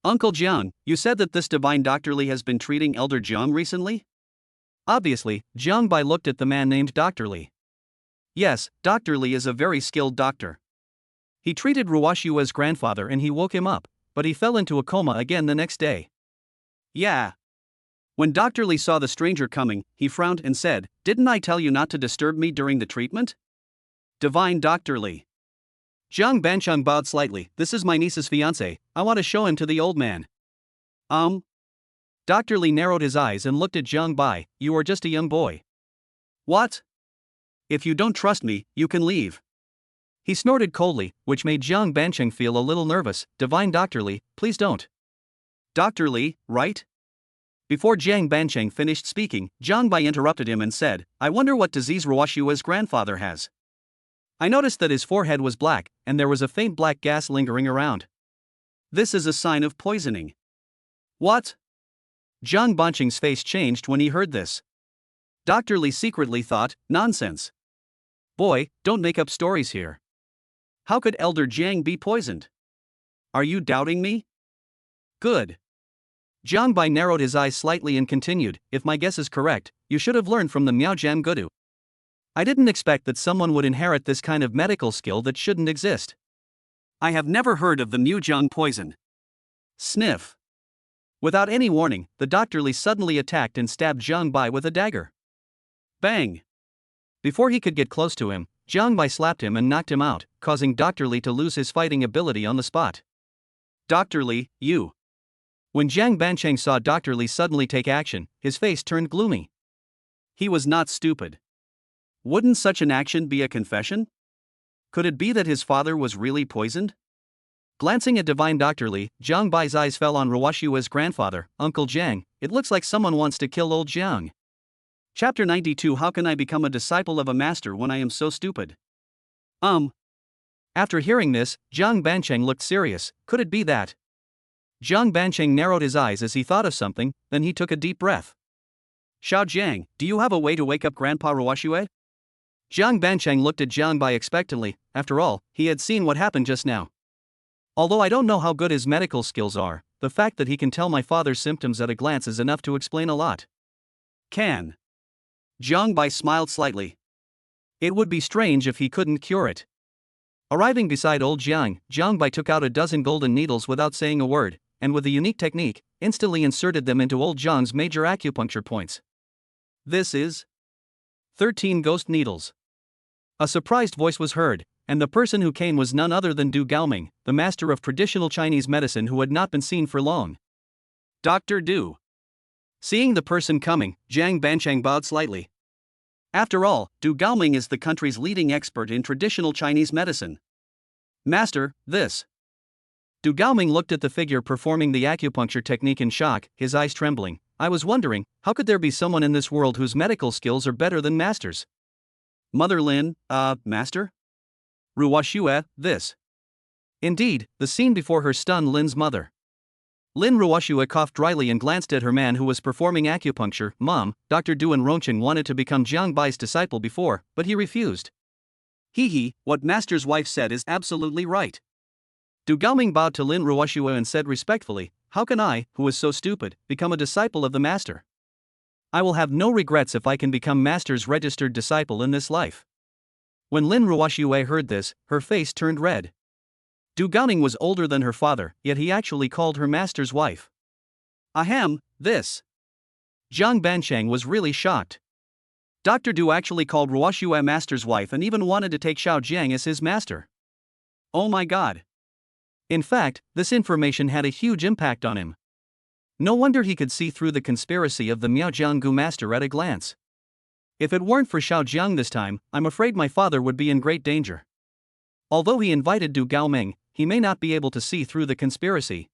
Uncle Jiang, you said that this divine Dr. Li has been treating Elder Jiang recently? Obviously, Jiang Bai looked at the man named Dr. Li. Yes, Dr. Li is a very skilled doctor. He treated Ruoshue's grandfather and he woke him up, but he fell into a coma again the next day. Yeah. When Dr. Li saw the stranger coming, he frowned and said, Didn't I tell you not to disturb me during the treatment? Divine Dr. Li. Jiang Bancheng bowed slightly. This is my niece's fiancé, I want to show him to the old man. Dr. Li narrowed his eyes and looked at Jiang Bai, you are just a young boy. What? If you don't trust me, you can leave. He snorted coldly, which made Jiang Bancheng feel a little nervous. Divine Dr. Li, please don't. Dr. Li, right? Before Jiang Bancheng finished speaking, Jiang Bai interrupted him and said, I wonder what disease Ruoshue's grandfather has. I noticed that his forehead was black, and there was a faint black gas lingering around. This is a sign of poisoning. What? Jiang Bancheng's face changed when he heard this. Dr. Li secretly thought, nonsense. Boy, don't make up stories here. How could Elder Jiang be poisoned? Are you doubting me? Good. Jiang Bai narrowed his eyes slightly and continued, if my guess is correct, you should have learned from the Miaojam Guru. I didn't expect that someone would inherit this kind of medical skill that shouldn't exist. I have never heard of the Miaojam poison. Sniff. Without any warning, the Dr. Li suddenly attacked and stabbed Jiang Bai with a dagger. Bang! Before he could get close to him, Jiang Bai slapped him and knocked him out, causing Dr. Li to lose his fighting ability on the spot. Dr. Li, you. When Jiang Bancheng saw Dr. Li suddenly take action, his face turned gloomy. He was not stupid. Wouldn't such an action be a confession? Could it be that his father was really poisoned? Glancing at Divine Dr. Li, Jiang Bai's eyes fell on Ruoshue's grandfather, Uncle Jiang. It looks like someone wants to kill old Jiang. Chapter 92 How can I become a disciple of a master when I am so stupid? After hearing this, Jiang Bancheng looked serious. Could it be that? Jiang Bancheng narrowed his eyes as he thought of something, then he took a deep breath. Xiao Jiang, do you have a way to wake up Grandpa Ruoshue? Jiang Bancheng looked at Jiang Bai expectantly. After all, he had seen what happened just now. Although I don't know how good his medical skills are, the fact that he can tell my father's symptoms at a glance is enough to explain a lot. Can. Jiang Bai smiled slightly. It would be strange if he couldn't cure it. Arriving beside old Jiang, Jiang Bai took out a dozen golden needles without saying a word. and with a unique technique, instantly inserted them into old Zhang's major acupuncture points. This is 13 ghost needles. A surprised voice was heard, and the person who came was none other than Du Gaoming, the master of traditional Chinese medicine who had not been seen for long. Dr. Du. Seeing the person coming, Jiang Banchang bowed slightly. After all, Du Gaoming is the country's leading expert in traditional Chinese medicine. Master, this. Du Gaoming looked at the figure performing the acupuncture technique in shock, his eyes trembling. I was wondering, how could there be someone in this world whose medical skills are better than Master's? Mother Lin, Master? Ruoxue, this. Indeed, the scene before her stunned Lin's mother. Lin Ruoxue coughed dryly and glanced at her man who was performing acupuncture. Mom, Dr. Du and Rongqing wanted to become Jiang Bai's disciple before, but he refused. What Master's wife said is absolutely right. Du Gaoming bowed to Lin Ruoxue and said respectfully, how can I, who is so stupid, become a disciple of the Master? I will have no regrets if I can become Master's registered disciple in this life. When Lin Ruoxue heard this, her face turned red. Du Gaoming was older than her father, yet he actually called her Master's wife. Ahem, this. Jiang Banchang was really shocked. Dr. Du actually called Ruoxue Master's wife and even wanted to take Xiao Jiang as his master. Oh my god. In fact, this information had a huge impact on him. No wonder he could see through the conspiracy of the Miaojianggu master at a glance. If it weren't for Xiao Jiang this time, I'm afraid my father would be in great danger. Although he invited Du Gaoming, he may not be able to see through the conspiracy.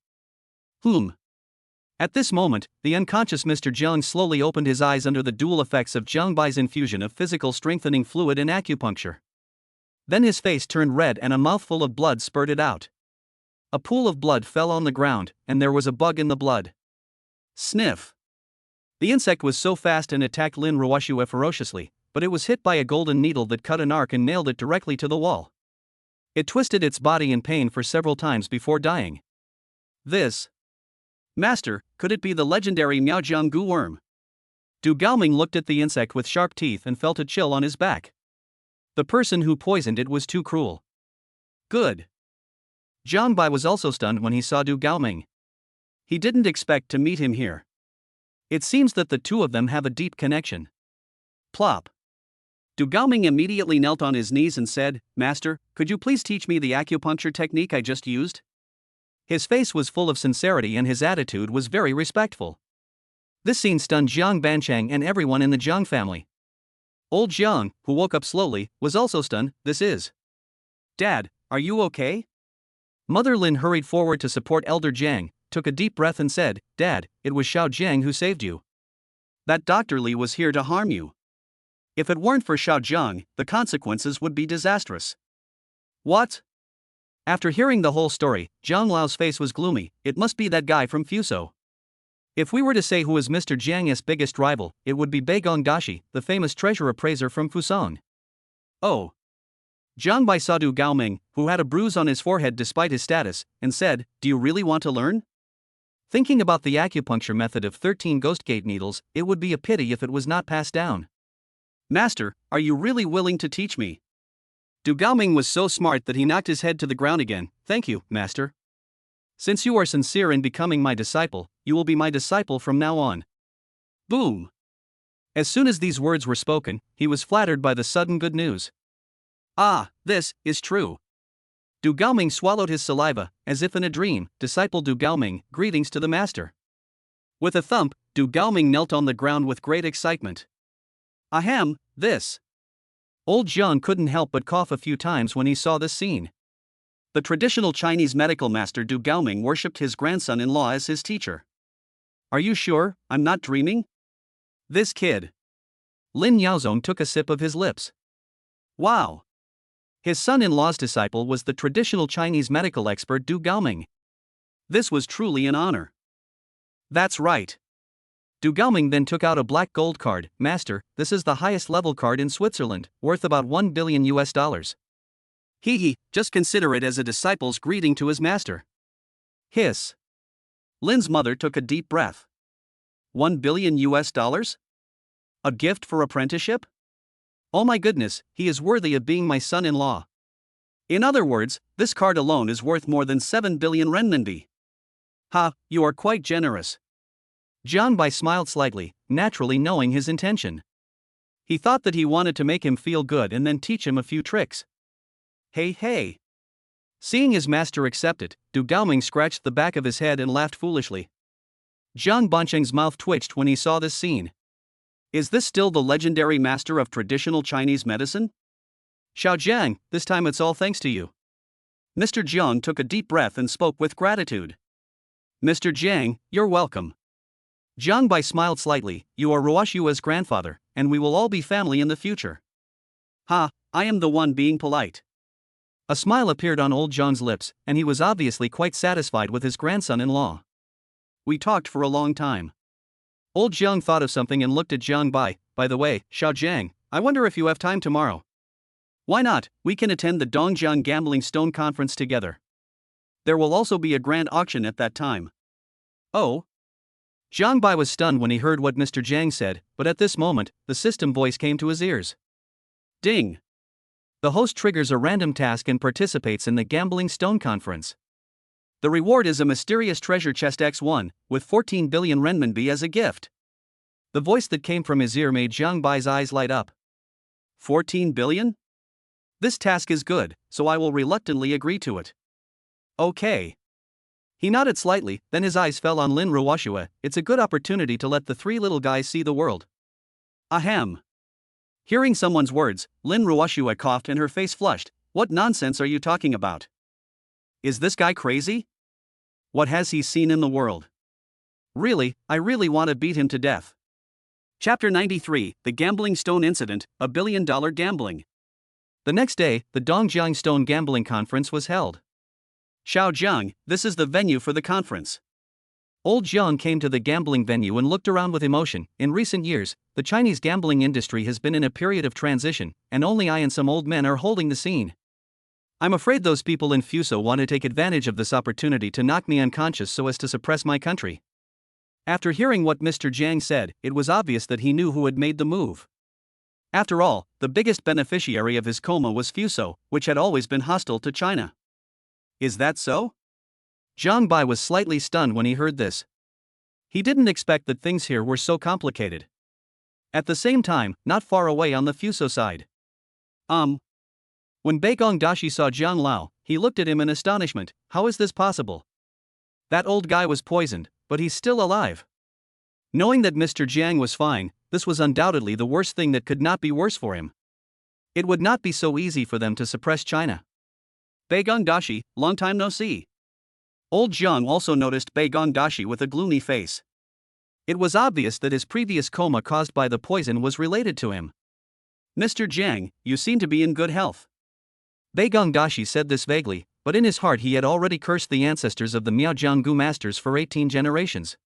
At this moment, the unconscious Mr. Jiang slowly opened his eyes under the dual effects of Jiang Bai's infusion of physical strengthening fluid in acupuncture. Then his face turned red and a mouthful of blood spurted out. A pool of blood fell on the ground, and there was a bug in the blood. Sniff. The insect was so fast and attacked Lin Ruoxue ferociously, but it was hit by a golden needle that cut an arc and nailed it directly to the wall. It twisted its body in pain for several times before dying. This. Master, could it be the legendary Miaojianggu worm? Du Gaoming looked at the insect with sharp teeth and felt a chill on his back. The person who poisoned it was too cruel. Good. Jiang Bai was also stunned when he saw Du Gaoming. He didn't expect to meet him here. It seems that the two of them have a deep connection. Plop. Du Gaoming immediately knelt on his knees and said, Master, could you please teach me the acupuncture technique I just used? His face was full of sincerity and his attitude was very respectful. This scene stunned Jiang Banchang and everyone in the Jiang family. Old Jiang, who woke up slowly, was also stunned. This is. Dad, are you okay? Mother Lin hurried forward to support Elder Jiang, took a deep breath and said, Dad, it was Xiao Jiang who saved you. That Dr. Li was here to harm you. If it weren't for Xiao Jiang, the consequences would be disastrous. What? After hearing the whole story, Zhang Lao's face was gloomy. It must be that guy from Fuso. If we were to say who is Mr. Jiang's biggest rival, it would be Beigong Dashi, the famous treasure appraiser from Fusong. Oh. Jiang Bai saw Du Gaoming, who had a bruise on his forehead despite his status, and said, Do you really want to learn? Thinking about the acupuncture method of 13 ghost gate needles, it would be a pity if it was not passed down. Master, are you really willing to teach me? Du Gaoming was so smart that he knocked his head to the ground again. Thank you, Master. Since you are sincere in becoming my disciple, you will be my disciple from now on. Boom. As soon as these words were spoken, he was flattered by the sudden good news. Ah, this is true. Du Gaoming swallowed his saliva, as if in a dream. Disciple Du Gaoming, greetings to the master. With a thump, Du Gaoming knelt on the ground with great excitement. Ahem, this. Old Jiang couldn't help but cough a few times when he saw this scene. The traditional Chinese medical master Du Gaoming worshipped his grandson-in-law as his teacher. Are you sure I'm not dreaming? This kid. Lin Yaozong took a sip of his lips. Wow. His son-in-law's disciple was the traditional Chinese medical expert Du Gaoming. This was truly an honor. That's right. Du Gaoming then took out a black gold card. Master, this is the highest level card in Switzerland, worth about $1 billion. Just consider it as a disciple's greeting to his master. Hiss. Lin's mother took a deep breath. $1 billion? A gift for apprenticeship? Oh my goodness, he is worthy of being my son-in-law. In other words, this card alone is worth more than 7 billion renminbi. Ha, you are quite generous. Jiang Bai smiled slightly, naturally knowing his intention. He thought that he wanted to make him feel good and then teach him a few tricks. Hey hey. Seeing his master accept it, Du Gaoming scratched the back of his head and laughed foolishly. Jiang Bancheng's mouth twitched when he saw this scene. Is this still the legendary master of traditional Chinese medicine? Xiao Jiang, this time it's all thanks to you. Mr. Jiang took a deep breath and spoke with gratitude. Mr. Jiang, you're welcome. Jiang Bai smiled slightly. You are Ruoshua's grandfather, and we will all be family in the future. Ha, I am the one being polite. A smile appeared on old Jiang's lips, and he was obviously quite satisfied with his grandson-in-law. We talked for a long time. Old Jiang thought of something and looked at Jiang Bai. By the way, Xiao Jiang, I wonder if you have time tomorrow. Why not? We can attend the Dongjiang Gambling Stone Conference together. There will also be a grand auction at that time. Oh? Jiang Bai was stunned when he heard what Mr. Jiang said, but at this moment, the system voice came to his ears. Ding! The host triggers a random task and participates in the Gambling Stone Conference. The reward is a mysterious treasure chest X1, with 14 billion renminbi as a gift. The voice that came from his ear made Jiang Bai's eyes light up. 14 billion? This task is good, so I will reluctantly agree to it. Okay. He nodded slightly, then his eyes fell on Lin Ruoshua. It's a good opportunity to let the three little guys see the world. Ahem. Hearing someone's words, Lin Ruoshua coughed and her face flushed. What nonsense are you talking about? Is this guy crazy? What has he seen in the world? Really, I really want to beat him to death. Chapter 93, The Gambling Stone Incident, a billion-dollar gambling. The next day, the Dongjiang Stone Gambling Conference was held. Xiao Jiang, this is the venue for the conference. Old Jiang came to the gambling venue and looked around with emotion. In recent years, the Chinese gambling industry has been in a period of transition, and only I and some old men are holding the scene. I'm afraid those people in Fuso want to take advantage of this opportunity to knock me unconscious so as to suppress my country. After hearing what Mr. Jiang said, it was obvious that he knew who had made the move. After all, the biggest beneficiary of his coma was Fuso, which had always been hostile to China. Is that so? Jiang Bai was slightly stunned when he heard this. He didn't expect that things here were so complicated. At the same time, not far away on the Fuso side. When Beigong Dashi saw Jiang Lao, he looked at him in astonishment. How is this possible? That old guy was poisoned, but he's still alive. Knowing that Mr. Jiang was fine, this was undoubtedly the worst thing that could not be worse for him. It would not be so easy for them to suppress China. Beigong Dashi, long time no see. Old Jiang also noticed Beigong Dashi with a gloomy face. It was obvious that his previous coma caused by the poison was related to him. Mr. Jiang, you seem to be in good health. Beigong Dashi said this vaguely, but in his heart he had already cursed the ancestors of the Miaojianggu masters for 18 generations.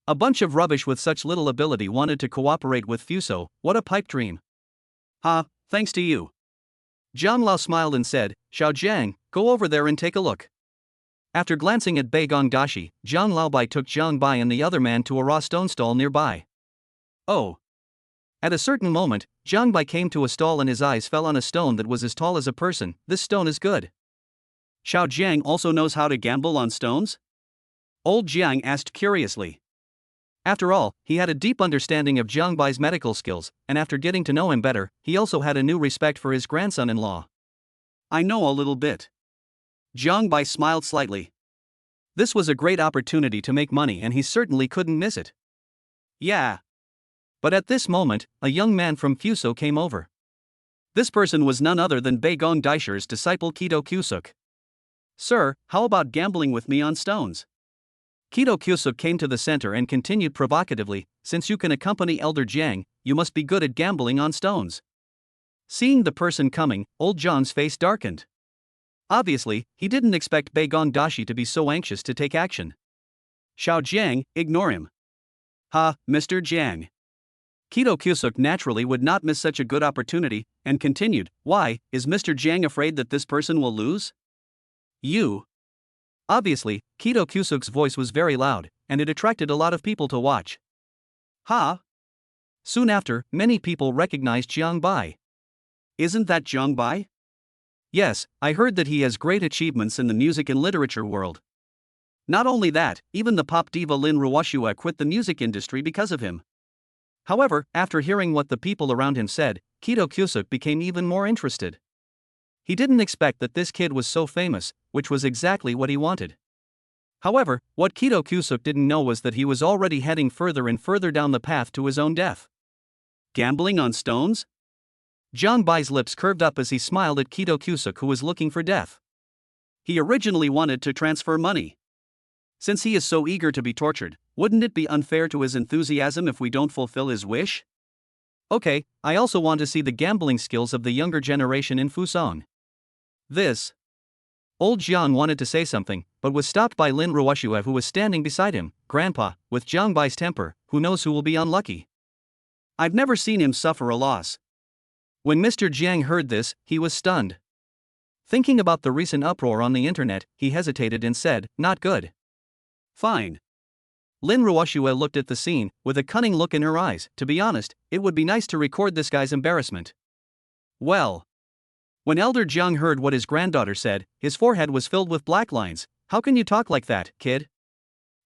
A bunch of rubbish with such little ability wanted to cooperate with Fuso. What a pipe dream. Ha, thanks to you. Jiang Lao smiled and said, Xiao Jiang, go over there and take a look. After glancing at Beigong Dashi, Jiang Laobai took Jiang Bai and the other man to a raw stone stall nearby. Oh. At a certain moment, Jiang Bai came to a stall and his eyes fell on a stone that was as tall as a person. This stone is good. Xiao Jiang also knows how to gamble on stones? Old Jiang asked curiously. After all, he had a deep understanding of Jiang Bai's medical skills, and after getting to know him better, he also had a new respect for his grandson-in-law. I know a little bit. Jiang Bai smiled slightly. This was a great opportunity to make money and he certainly couldn't miss it. Yeah. But at this moment, a young man from Fuso came over. This person was none other than Beigong Daishi's disciple Kido Kusuk. Sir, how about gambling with me on stones? Kido Kusuk came to the center and continued provocatively, since you can accompany Elder Jiang, you must be good at gambling on stones. Seeing the person coming, old Jiang's face darkened. Obviously, he didn't expect Beigong Dashi to be so anxious to take action. Xiao Jiang, ignore him. Ha, Mr. Jiang. Kido Kusuk naturally would not miss such a good opportunity, and continued, why, is Mr. Jiang afraid that this person will lose? You. Obviously, Kido Kusuk's voice was very loud, and it attracted a lot of people to watch. Ha! Soon after, many people recognized Jiang Bai. Isn't that Jiang Bai? Yes, I heard that he has great achievements in the music and literature world. Not only that, even the pop diva Lin Ruoshua quit the music industry because of him. However, after hearing what the people around him said, Kido Kyusuk became even more interested. He didn't expect that this kid was so famous, which was exactly what he wanted. However, what Kido Kyusuk didn't know was that he was already heading further and further down the path to his own death. Gambling on stones? Jiang Bai's lips curved up as he smiled at Kido Kyusuk, who was looking for death. He originally wanted to transfer money. Since he is so eager to be tortured, wouldn't it be unfair to his enthusiasm if we don't fulfill his wish? Okay, I also want to see the gambling skills of the younger generation in Fusong. This. Old Jiang wanted to say something, but was stopped by Lin Ruoshua, who was standing beside him. Grandpa, with Jiang Bai's temper, who knows who will be unlucky? I've never seen him suffer a loss. When Mr. Jiang heard this, he was stunned. Thinking about the recent uproar on the internet, he hesitated and said, "Not good." Fine. Lin Ruoshua looked at the scene, with a cunning look in her eyes. To be honest, it would be nice to record this guy's embarrassment. Well. When Elder Jiang heard what his granddaughter said, his forehead was filled with black lines. How can you talk like that, kid?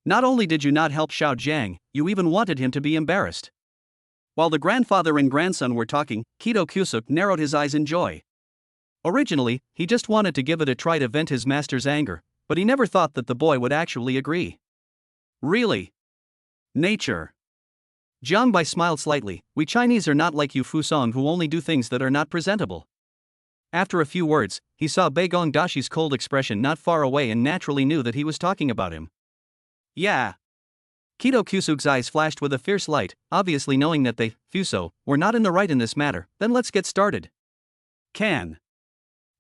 Not only did you not help Xiao Jiang, you even wanted him to be embarrassed. While the grandfather and grandson were talking, Kido Kyusuk narrowed his eyes in joy. Originally, he just wanted to give it a try to vent his master's anger, but he never thought that the boy would actually agree. Really? Nature. Jiang Bai smiled slightly. We Chinese are not like you Fusong who only do things that are not presentable. After a few words, he saw Beigong Dashi's cold expression not far away and naturally knew that he was talking about him. Yeah. Kido Kyusuk's eyes flashed with a fierce light, obviously knowing that they, Fuso, were not in the right in this matter. Then let's get started. Can.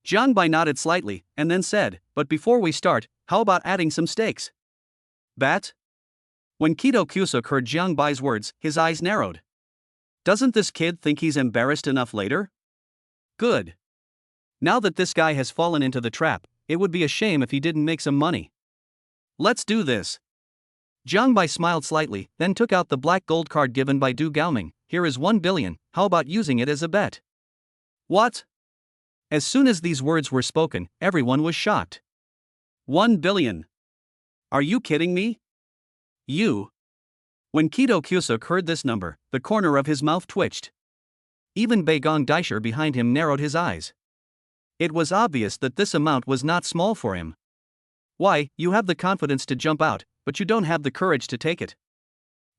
Jiang Bai nodded slightly, and then said, but before we start, how about adding some stakes? Bet? When Kido Kyusuk heard Jiang Bai's words, his eyes narrowed. Doesn't this kid think he's embarrassed enough later? Good. Now that this guy has fallen into the trap, it would be a shame if he didn't make some money. Let's do this. Jiang Bai smiled slightly, then took out the black gold card given by Du Gaoming. Here is 1 billion, how about using it as a bet? What? As soon as these words were spoken, everyone was shocked. 1 billion. Are you kidding me? You. When Kido Kyusuk heard this number, the corner of his mouth twitched. Even Beigong Daisher behind him narrowed his eyes. It was obvious that this amount was not small for him. Why, you have the confidence to jump out, but you don't have the courage to take it.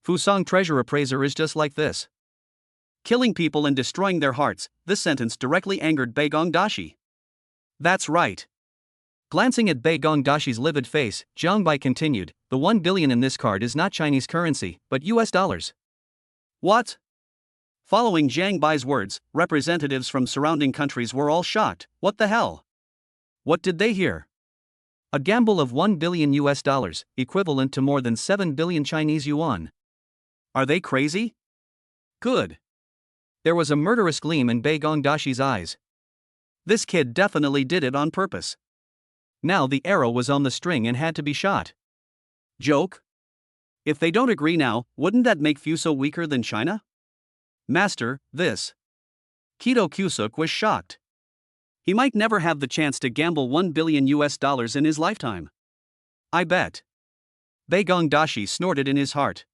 Fusong treasure appraiser is just like this. Killing people and destroying their hearts, this sentence directly angered Beigong Dashi. That's right. Glancing at Beigong Dashi's livid face, Jiang Bai continued, the 1 billion in this card is not Chinese currency, but US dollars. What? Following Jiang Bai's words, representatives from surrounding countries were all shocked. What the hell? What did they hear? A gamble of 1 billion US dollars, equivalent to more than 7 billion Chinese yuan. Are they crazy? Good. There was a murderous gleam in Beigong Dashi's eyes. This kid definitely did it on purpose. Now the arrow was on the string and had to be shot. Joke? If they don't agree now, wouldn't that make Fuso weaker than China? Master, this. Kido Kyusuk was shocked. He might never have the chance to gamble 1 billion US dollars in his lifetime. I bet. Beigong Dashi snorted in his heart.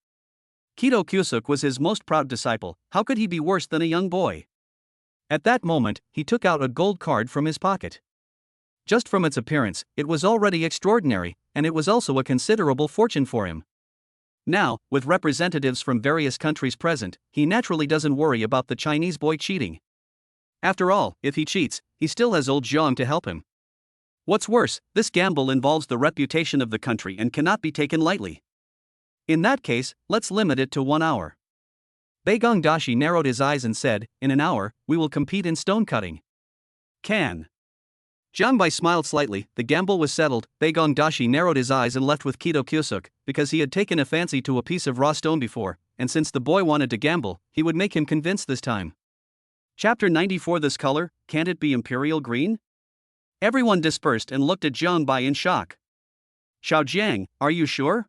Kido Kyusuk was his most proud disciple, how could he be worse than a young boy? At that moment, he took out a gold card from his pocket. Just from its appearance, it was already extraordinary, and it was also a considerable fortune for him. Now, with representatives from various countries present, he naturally doesn't worry about the Chinese boy cheating. After all, if he cheats, he still has old Zhang to help him. What's worse, this gamble involves the reputation of the country and cannot be taken lightly. In that case, let's limit it to 1 hour. Beigong Dashi narrowed his eyes and said, in an hour, we will compete in stone cutting. Can. Jiang Bai smiled slightly, the gamble was settled. Beigong Dashi narrowed his eyes and left with Kido Kyusuk, because he had taken a fancy to a piece of raw stone before, and since the boy wanted to gamble, he would make him convinced this time. Chapter 94. This color, can't it be imperial green? Everyone dispersed and looked at Jiang Bai in shock. Xiao Jiang, are you sure?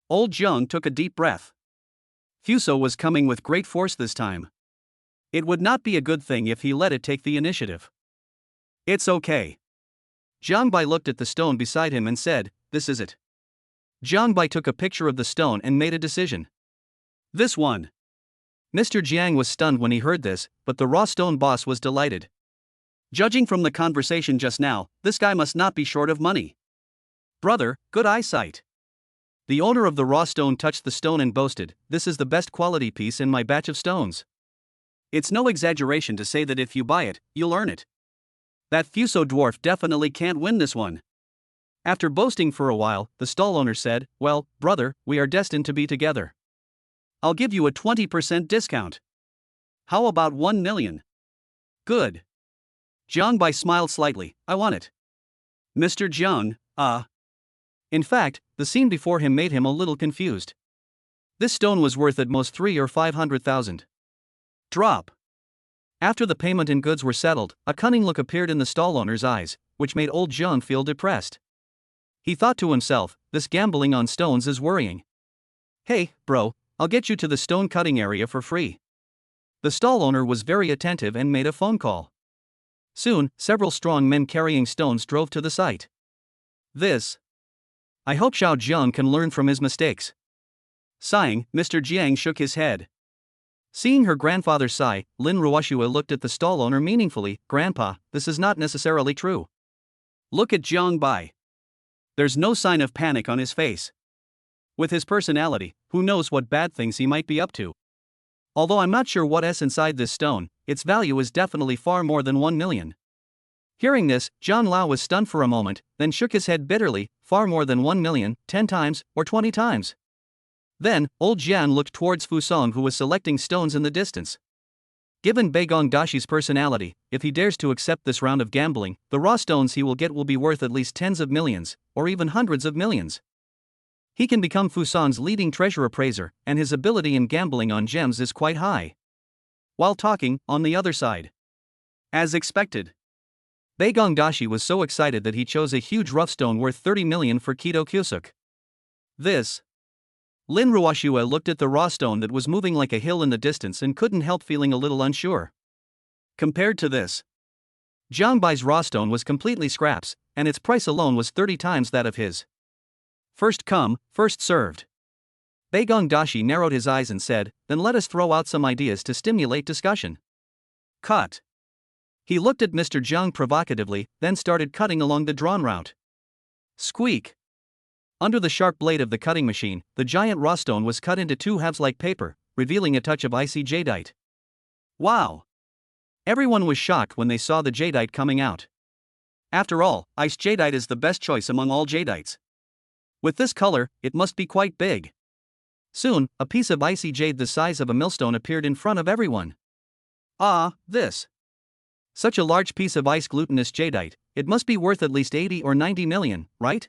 Old Jiang took a deep breath. Fuso was coming with great force this time. It would not be a good thing if he let it take the initiative. It's okay. Jiang Bai looked at the stone beside him and said, this is it. Jiang took a picture of the stone and made a decision. This one. Mr. Jiang was stunned when he heard this, but the raw stone boss was delighted. Judging from the conversation just now, this guy must not be short of money. Brother, good eyesight. The owner of the raw stone touched the stone and boasted, "This is the best quality piece in my batch of stones. It's no exaggeration to say that if you buy it, you'll earn it. That Fuso dwarf definitely can't win this one." After boasting for a while, the stall owner said, "Well, brother, we are destined to be together. I'll give you a 20% discount. How about 1 million? Good." Jiang smiled slightly, "I want it." Mr. Jiang, In fact, the scene before him made him a little confused. This stone was worth at most 3 or 500,000. Drop. After the payment and goods were settled, a cunning look appeared in the stall owner's eyes, which made old Jiang feel depressed. He thought to himself, this gambling on stones is worrying. "Hey, bro, I'll get you to the stone cutting area for free." The stall owner was very attentive and made a phone call. Soon, several strong men carrying stones drove to the site. I hope Xiao Jiang can learn from his mistakes. Sighing, Mr. Jiang shook his head. Seeing her grandfather sigh, Lin Ruoxue looked at the stall owner meaningfully. "Grandpa, this is not necessarily true. Look at Jiang Bai. There's no sign of panic on his face. With his personality, who knows what bad things he might be up to. Although I'm not sure what's inside this stone, its value is definitely far more than 1 million. Hearing this, Zhang Lao was stunned for a moment, then shook his head bitterly. "Far more than 1 million, 10 times, or 20 times. Then, old Jian looked towards Fusong, who was selecting stones in the distance. Given Beigong Dashi's personality, if he dares to accept this round of gambling, the raw stones he will get will be worth at least tens of millions, or even hundreds of millions. He can become Fusong's leading treasure appraiser, and his ability in gambling on gems is quite high." While talking, on the other side, as expected, Beigong Dashi was so excited that he chose a huge rough stone worth 30 million for Kido Kyusuk. Lin Ruoxue looked at the raw stone that was moving like a hill in the distance and couldn't help feeling a little unsure. Compared to this, Jiang Bai's raw stone was completely scraps, and its price alone was 30 times that of his. First come, first served. Beigong Dashi narrowed his eyes and said, "Then let us throw out some ideas to stimulate discussion." Cut. He looked at Mr. Jiang provocatively, then started cutting along the drawn route. Squeak. Under the sharp blade of the cutting machine, the giant raw stone was cut into 2 halves like paper, revealing a touch of icy jadeite. Wow! Everyone was shocked when they saw the jadeite coming out. After all, ice jadeite is the best choice among all jadeites. With this color, it must be quite big. Soon, a piece of icy jade the size of a millstone appeared in front of everyone. Such a large piece of ice glutinous jadeite, it must be worth at least 80 or 90 million, right?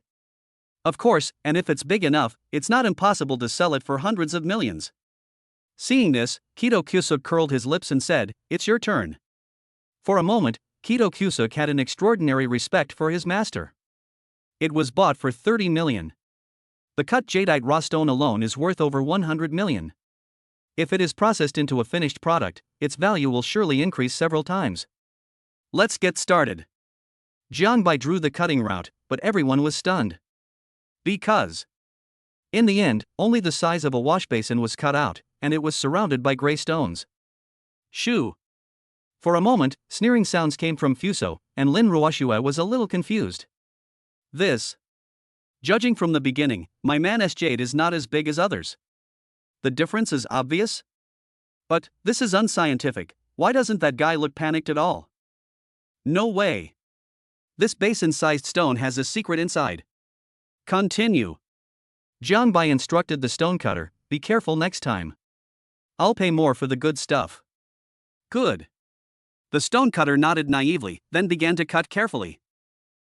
Of course, and if it's big enough, it's not impossible to sell it for hundreds of millions. Seeing this, Kido Kyusuk curled his lips and said, "It's your turn." For a moment, Kido Kyusuk had an extraordinary respect for his master. It was bought for 30 million. The cut jadeite raw stone alone is worth over 100 million. If it is processed into a finished product, its value will surely increase several times. Let's get started. Jiang Bai drew the cutting route, but everyone was stunned. Because, in the end, only the size of a wash basin was cut out, and it was surrounded by gray stones. Shoo! For a moment, sneering sounds came from Fuso, and Lin Ruoxue was a little confused. Judging from the beginning, my man's jade is not as big as others. The difference is obvious? But, this is unscientific. Why doesn't that guy look panicked at all? No way. This basin-sized stone has a secret inside. Continue. Jiang Bai instructed the stonecutter, "Be careful next time. I'll pay more for the good stuff." Good. The stonecutter nodded naively, then began to cut carefully.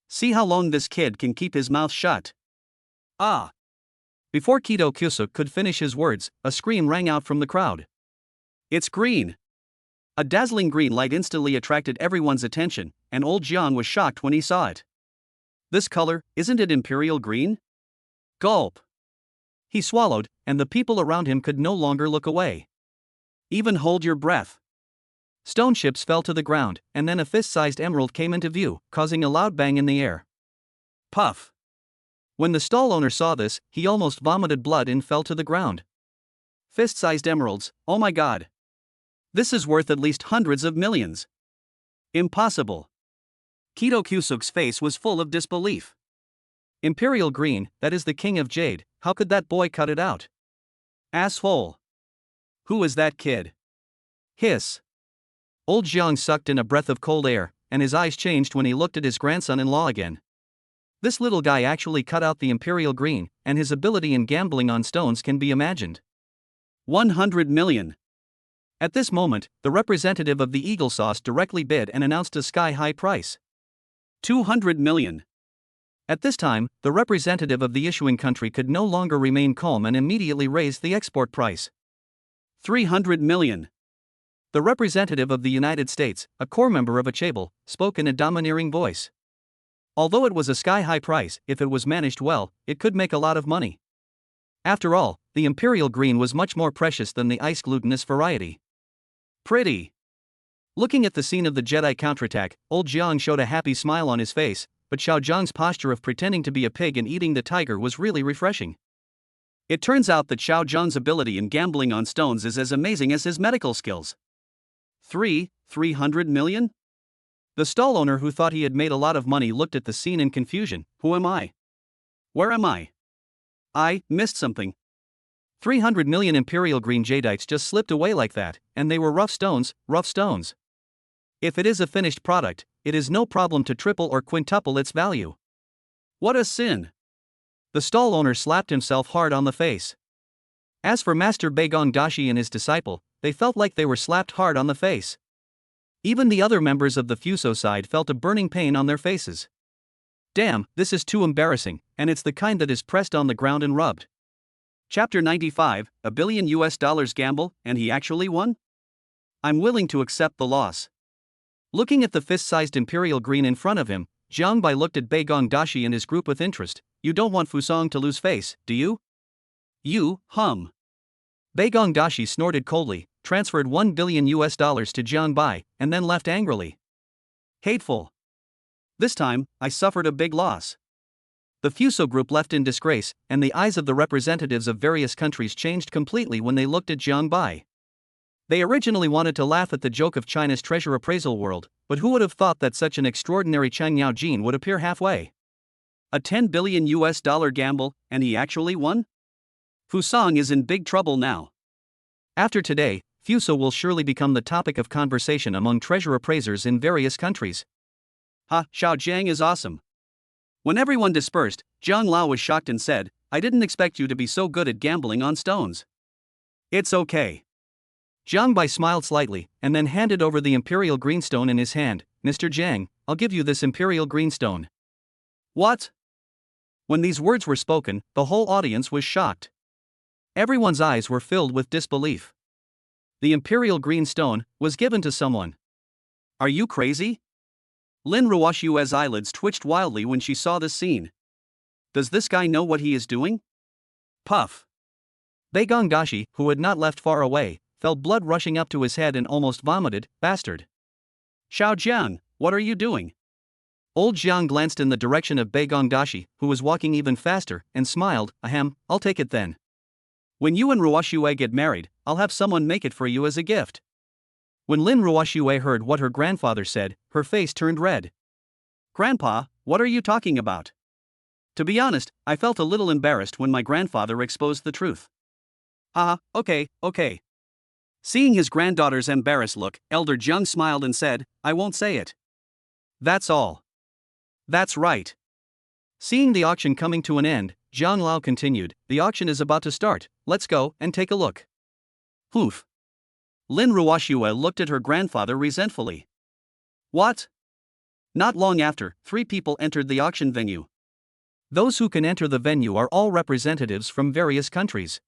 See how long this kid can keep his mouth shut. Before Kido Kyusuk could finish his words, a scream rang out from the crowd. It's green. A dazzling green light instantly attracted everyone's attention, and old Jiang was shocked when he saw it. This color, isn't it imperial green? Gulp. He swallowed, and the people around him could no longer look away. Even hold your breath. Stone chips fell to the ground, and then a fist-sized emerald came into view, causing a loud bang in the air. Puff. When the stall owner saw this, he almost vomited blood and fell to the ground. Fist-sized emeralds, oh my god. This is worth at least hundreds of millions. Impossible. Kido Kyusuk's face was full of disbelief. Imperial green, that is the king of jade, how could that boy cut it out? Asshole. Who is that kid? Hiss. Old Jiang sucked in a breath of cold air, and his eyes changed when he looked at his grandson-in-law again. This little guy actually cut out the imperial green, and his ability in gambling on stones can be imagined. 100 million. At this moment, the representative of the Eagle Sauce directly bid and announced a sky-high price. 200 million. At this time, the representative of the issuing country could no longer remain calm and immediately raised the export price. 300 million. The representative of the United States, a core member of a chaebol, spoke in a domineering voice. Although it was a sky-high price, if it was managed well, it could make a lot of money. After all, the imperial green was much more precious than the ice-glutinous variety. Pretty. Looking at the scene of the Jedi counterattack, old Jiang showed a happy smile on his face, but Xiao Zhang's posture of pretending to be a pig and eating the tiger was really refreshing. It turns out that Xiao Zhang's ability in gambling on stones is as amazing as his medical skills. 300 million? The stall owner, who thought he had made a lot of money, looked at the scene in confusion. Who am I? Where am I? I missed something. 300 million imperial green jadites just slipped away like that, and they were rough stones, rough stones. If it is a finished product, it is no problem to triple or quintuple its value. What a sin! The stall owner slapped himself hard on the face. As for Master Beigong Dashi and his disciple, they felt like they were slapped hard on the face. Even the other members of the Fuso side felt a burning pain on their faces. Damn, this is too embarrassing, and it's the kind that is pressed on the ground and rubbed. Chapter 95, $1 billion gamble, and he actually won? I'm willing to accept the loss. Looking at the fist-sized imperial green in front of him, Jiang Bai looked at Beigong Dashi and his group with interest. You don't want Fusong to lose face, do you? You, hum. Beigong Dashi snorted coldly, transferred $1 billion to Jiang Bai, and then left angrily. Hateful. This time, I suffered a big loss. The Fuso group left in disgrace, and the eyes of the representatives of various countries changed completely when they looked at Jiang Bai. They originally wanted to laugh at the joke of China's treasure appraisal world, but who would have thought that such an extraordinary Chang Yao Jin would appear halfway? A $10 billion gamble, and he actually won? Fusong is in big trouble now. After today, Fuso will surely become the topic of conversation among treasure appraisers in various countries. Ha, Xiao Zhang is awesome. When everyone dispersed, Zhang Lao was shocked and said, I didn't expect you to be so good at gambling on stones. It's okay. Jiang Bai smiled slightly, and then handed over the imperial greenstone in his hand. Mr. Zhang, I'll give you this imperial greenstone. What? When these words were spoken, the whole audience was shocked. Everyone's eyes were filled with disbelief. The imperial greenstone was given to someone. Are you crazy? Lin Ruoshue's eyelids twitched wildly when she saw this scene. Does this guy know what he is doing? Puff. Beigong Dashi, who had not left far away, felt blood rushing up to his head and almost vomited. Bastard. Xiao Jiang, what are you doing? Old Jiang glanced in the direction of Beigong Dashi, who was walking even faster, and smiled. Ahem, I'll take it then. When you and Ruoshue get married, I'll have someone make it for you as a gift. When Lin Ruoshue heard what her grandfather said, her face turned red. Grandpa, what are you talking about? To be honest, I felt a little embarrassed when my grandfather exposed the truth. Okay. Seeing his granddaughter's embarrassed look, Elder Jiang smiled and said, I won't say it. That's all. That's right. Seeing the auction coming to an end, Zhang Lao continued, the auction is about to start, let's go and take a look. Hoof. Lin Ruoshue looked at her grandfather resentfully. What? Not long after, 3 people entered the auction venue. Those who can enter the venue are all representatives from various countries.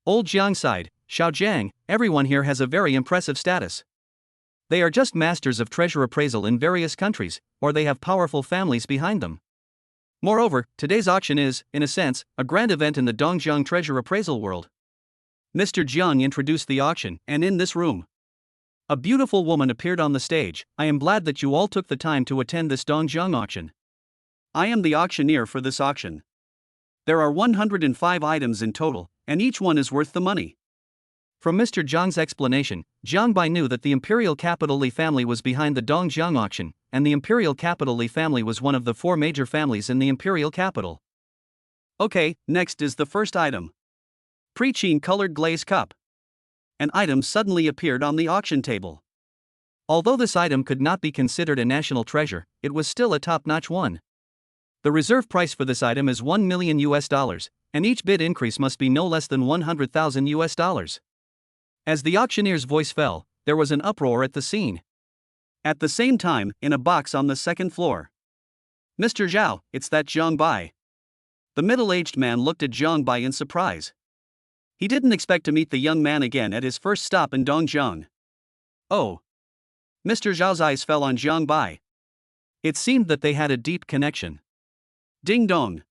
Old Jiang sighed, Xiao Zhang, everyone here has a very impressive status. They are just masters of treasure appraisal in various countries, or they have powerful families behind them. Moreover, today's auction is, in a sense, a grand event in the Dongjiang treasure appraisal world. Mr. Jiang introduced the auction, and in this room, a beautiful woman appeared on the stage. I am glad that you all took the time to attend this Dongjiang auction. I am the auctioneer for this auction. There are 105 items in total, and each one is worth the money. From Mr. Zhang's explanation, Jiang Bai knew that the imperial capital Li family was behind the Dongjiang auction, and the imperial capital Li family was one of the 4 major families in the imperial capital. Okay, next is the first item. Preaching colored glaze cup. An item suddenly appeared on the auction table. Although this item could not be considered a national treasure, it was still a top-notch one. The reserve price for this item is $1 million, and each bid increase must be no less than $100,000. As the auctioneer's voice fell, there was an uproar at the scene. At the same time, in a box on the second floor. Mr. Zhao, it's that Jiang Bai. The middle-aged man looked at Jiang Bai in surprise. He didn't expect to meet the young man again at his first stop in Dongjiang. Oh. Mr. Zhao's eyes fell on Jiang Bai. It seemed that they had a deep connection. Ding dong.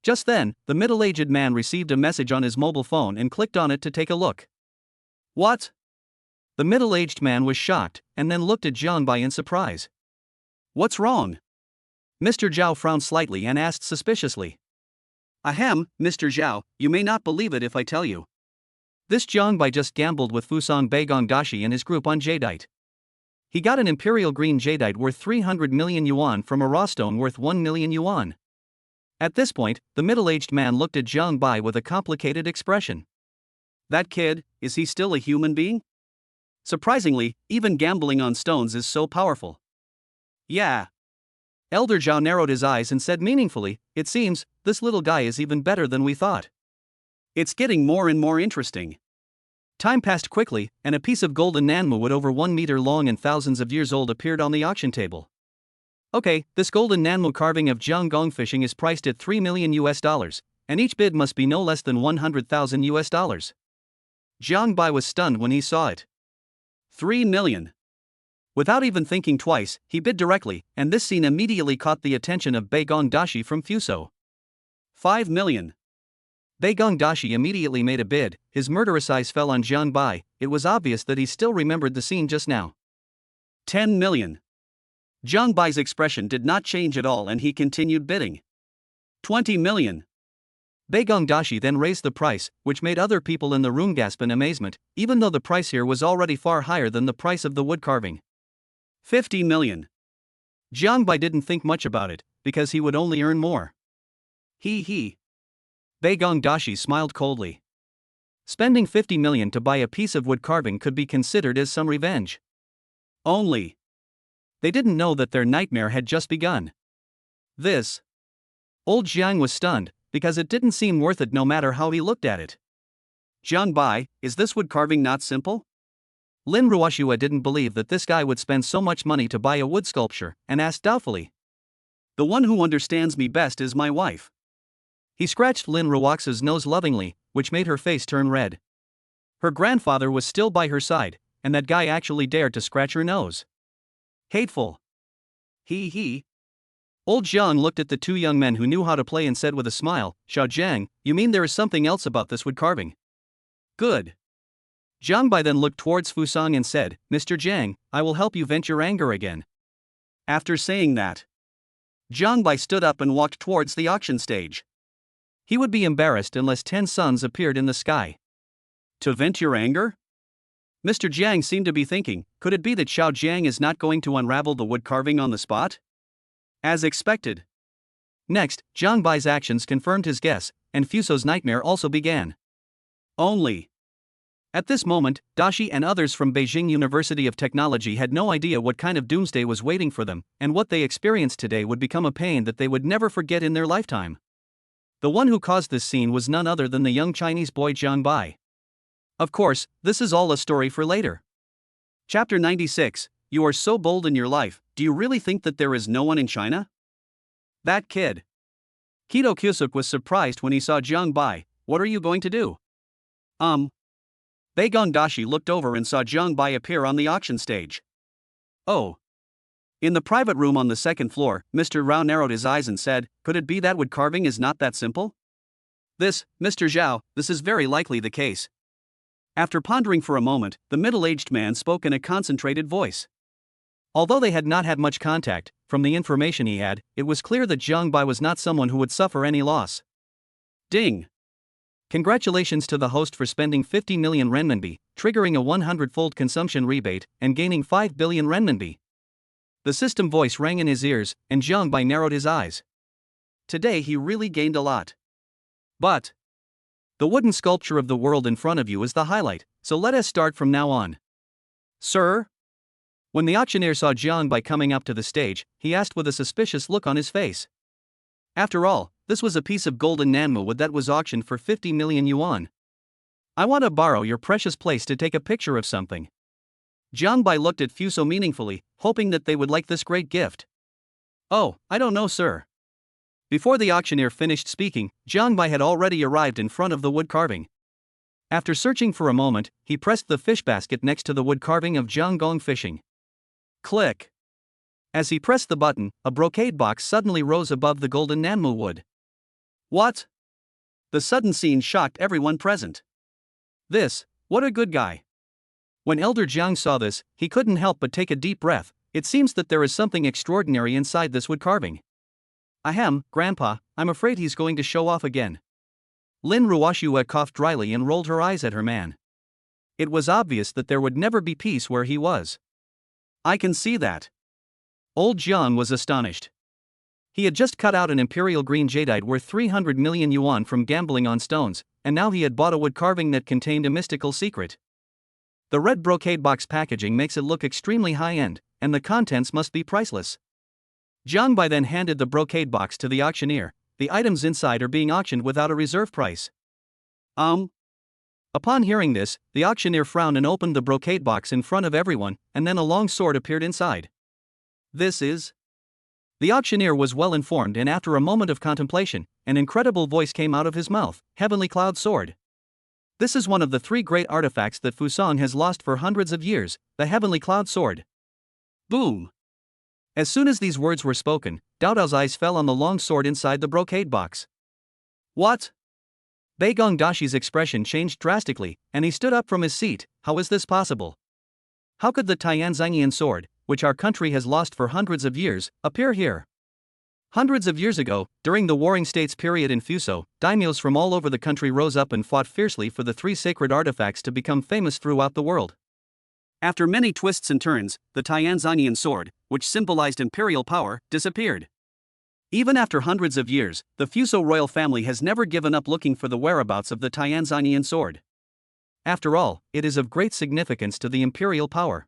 Just then, the middle-aged man received a message on his mobile phone and clicked on it to take a look. What? The middle-aged man was shocked, and then looked at Jiang Bai in surprise. What's wrong? Mr. Zhao frowned slightly and asked suspiciously. Ahem, Mr. Zhao, you may not believe it if I tell you. This Jiang Bai just gambled with Fusang Beigong Dashi and his group on jadeite. He got an imperial green jadeite worth 300 million yuan from a raw stone worth 1 million yuan. At this point, the middle-aged man looked at Jiang Bai with a complicated expression. That kid, is he still a human being? Surprisingly, even gambling on stones is so powerful. Yeah. Elder Zhao narrowed his eyes and said meaningfully, it seems, this little guy is even better than we thought. It's getting more and more interesting. Time passed quickly, and a piece of golden nanmu over 1 meter long and thousands of years old appeared on the auction table. Okay, this golden nanmu carving of Jianggong fishing is priced at $3 million, and each bid must be no less than $100,000. Jiang Bai was stunned when he saw it. 3 million. Without even thinking twice, he bid directly, and this scene immediately caught the attention of Beigong Dashi from Fuso. 5 million. Beigong Dashi immediately made a bid. His murderous eyes fell on Jiang Bai. It was obvious that he still remembered the scene just now. 10 million. Jiang Bai's expression did not change at all and he continued bidding. 20 million. Beigong Dashi then raised the price, which made other people in the room gasp in amazement, even though the price here was already far higher than the price of the wood carving. 50 million. Jiang Bai didn't think much about it, because he would only earn more. He. Beigong Dashi smiled coldly. Spending 50 million to buy a piece of wood carving could be considered as some revenge. Only. They didn't know that their nightmare had just begun. This. Old Jiang was stunned, because it didn't seem worth it no matter how he looked at it. Jiang Bai, is this wood carving not simple? Lin Ruoxua didn't believe that this guy would spend so much money to buy a wood sculpture, and asked doubtfully. The one who understands me best is my wife. He scratched Lin Ruoxua's nose lovingly, which made her face turn red. Her grandfather was still by her side, and that guy actually dared to scratch her nose. Hateful. He. Old Jiang looked at the two young men who knew how to play and said with a smile, Xiao Jiang, you mean there is something else about this wood carving? Good. Jiang Bai then looked towards Fusang and said, Mr. Jiang, I will help you vent your anger again. After saying that, Jiang Bai stood up and walked towards the auction stage. He would be embarrassed unless 10 suns appeared in the sky. To vent your anger? Mr. Jiang seemed to be thinking, could it be that Xiao Jiang is not going to unravel the wood carving on the spot? As expected. Next, Jiang Bai's actions confirmed his guess, and Fuso's nightmare also began. Only. At this moment, Dashi and others from Beijing University of Technology had no idea what kind of doomsday was waiting for them, and what they experienced today would become a pain that they would never forget in their lifetime. The one who caused this scene was none other than the young Chinese boy Jiang Bai. Of course, this is all a story for later. Chapter 96, You are so bold in your life, do you really think that there is no one in China? That kid. Kido Kyusuk was surprised when he saw Jiang Bai. What are you going to do? Beigong Dashi looked over and saw Jiang Bai appear on the auction stage. Oh. In the private room on the second floor, Mr. Rao narrowed his eyes and said, could it be that wood carving is not that simple? This, Mr. Zhao, this is very likely the case. After pondering for a moment, the middle-aged man spoke in a concentrated voice. Although they had not had much contact, from the information he had, it was clear that Jiang Bai was not someone who would suffer any loss. Ding! Congratulations to the host for spending 50 million renminbi, triggering a 100-fold consumption rebate, and gaining 5 billion renminbi. The system voice rang in his ears, and Jiang Bai narrowed his eyes. Today he really gained a lot. But the wooden sculpture of the world in front of you is the highlight, so let us start from now on. Sir? When the auctioneer saw Jiang Bai coming up to the stage, he asked with a suspicious look on his face. After all, this was a piece of golden Nanmu wood that was auctioned for 50 million yuan. I want to borrow your precious place to take a picture of something. Jiang Bai looked at Fuso meaningfully, hoping that they would like this great gift. Oh, I don't know, sir. Before the auctioneer finished speaking, Jiang Bai had already arrived in front of the wood carving. After searching for a moment, he pressed the fish basket next to the wood carving of Jiang Gong fishing. Click. As he pressed the button, a brocade box suddenly rose above the golden Nanmu wood. What? The sudden scene shocked everyone present. What a good guy. When Elder Jiang saw this, he couldn't help but take a deep breath. It seems that there is something extraordinary inside this wood carving. Ahem, Grandpa, I'm afraid he's going to show off again. Lin Ruoshua coughed dryly and rolled her eyes at her man. It was obvious that there would never be peace where he was. I can see that. Old Jiang was astonished. He had just cut out an imperial green jadeite worth 300 million yuan from gambling on stones, and now he had bought a wood carving that contained a mystical secret. The red brocade box packaging makes it look extremely high-end, and the contents must be priceless. Jiang Bai then handed the brocade box to the auctioneer. The items inside are being auctioned without a reserve price. Upon hearing this, the auctioneer frowned and opened the brocade box in front of everyone, and then a long sword appeared inside. This is... The auctioneer was well informed, and after a moment of contemplation, an incredible voice came out of his mouth. Heavenly Cloud Sword. This is one of the 3 great artifacts that Fusan has lost for hundreds of years, the Heavenly Cloud Sword. Boom! As soon as these words were spoken, Dao Dao's eyes fell on the long sword inside the brocade box. What? Bei Gongdashi's expression changed drastically, and he stood up from his seat. How is this possible? How could the Tianzangian sword, which our country has lost for hundreds of years, appear here? Hundreds of years ago, during the Warring States period in Fuso, daimyos from all over the country rose up and fought fiercely for the 3 sacred artifacts to become famous throughout the world. After many twists and turns, the Tianzangian sword, which symbolized imperial power, disappeared. Even after hundreds of years, the Fuso royal family has never given up looking for the whereabouts of the Tianzangian sword. After all, it is of great significance to the imperial power.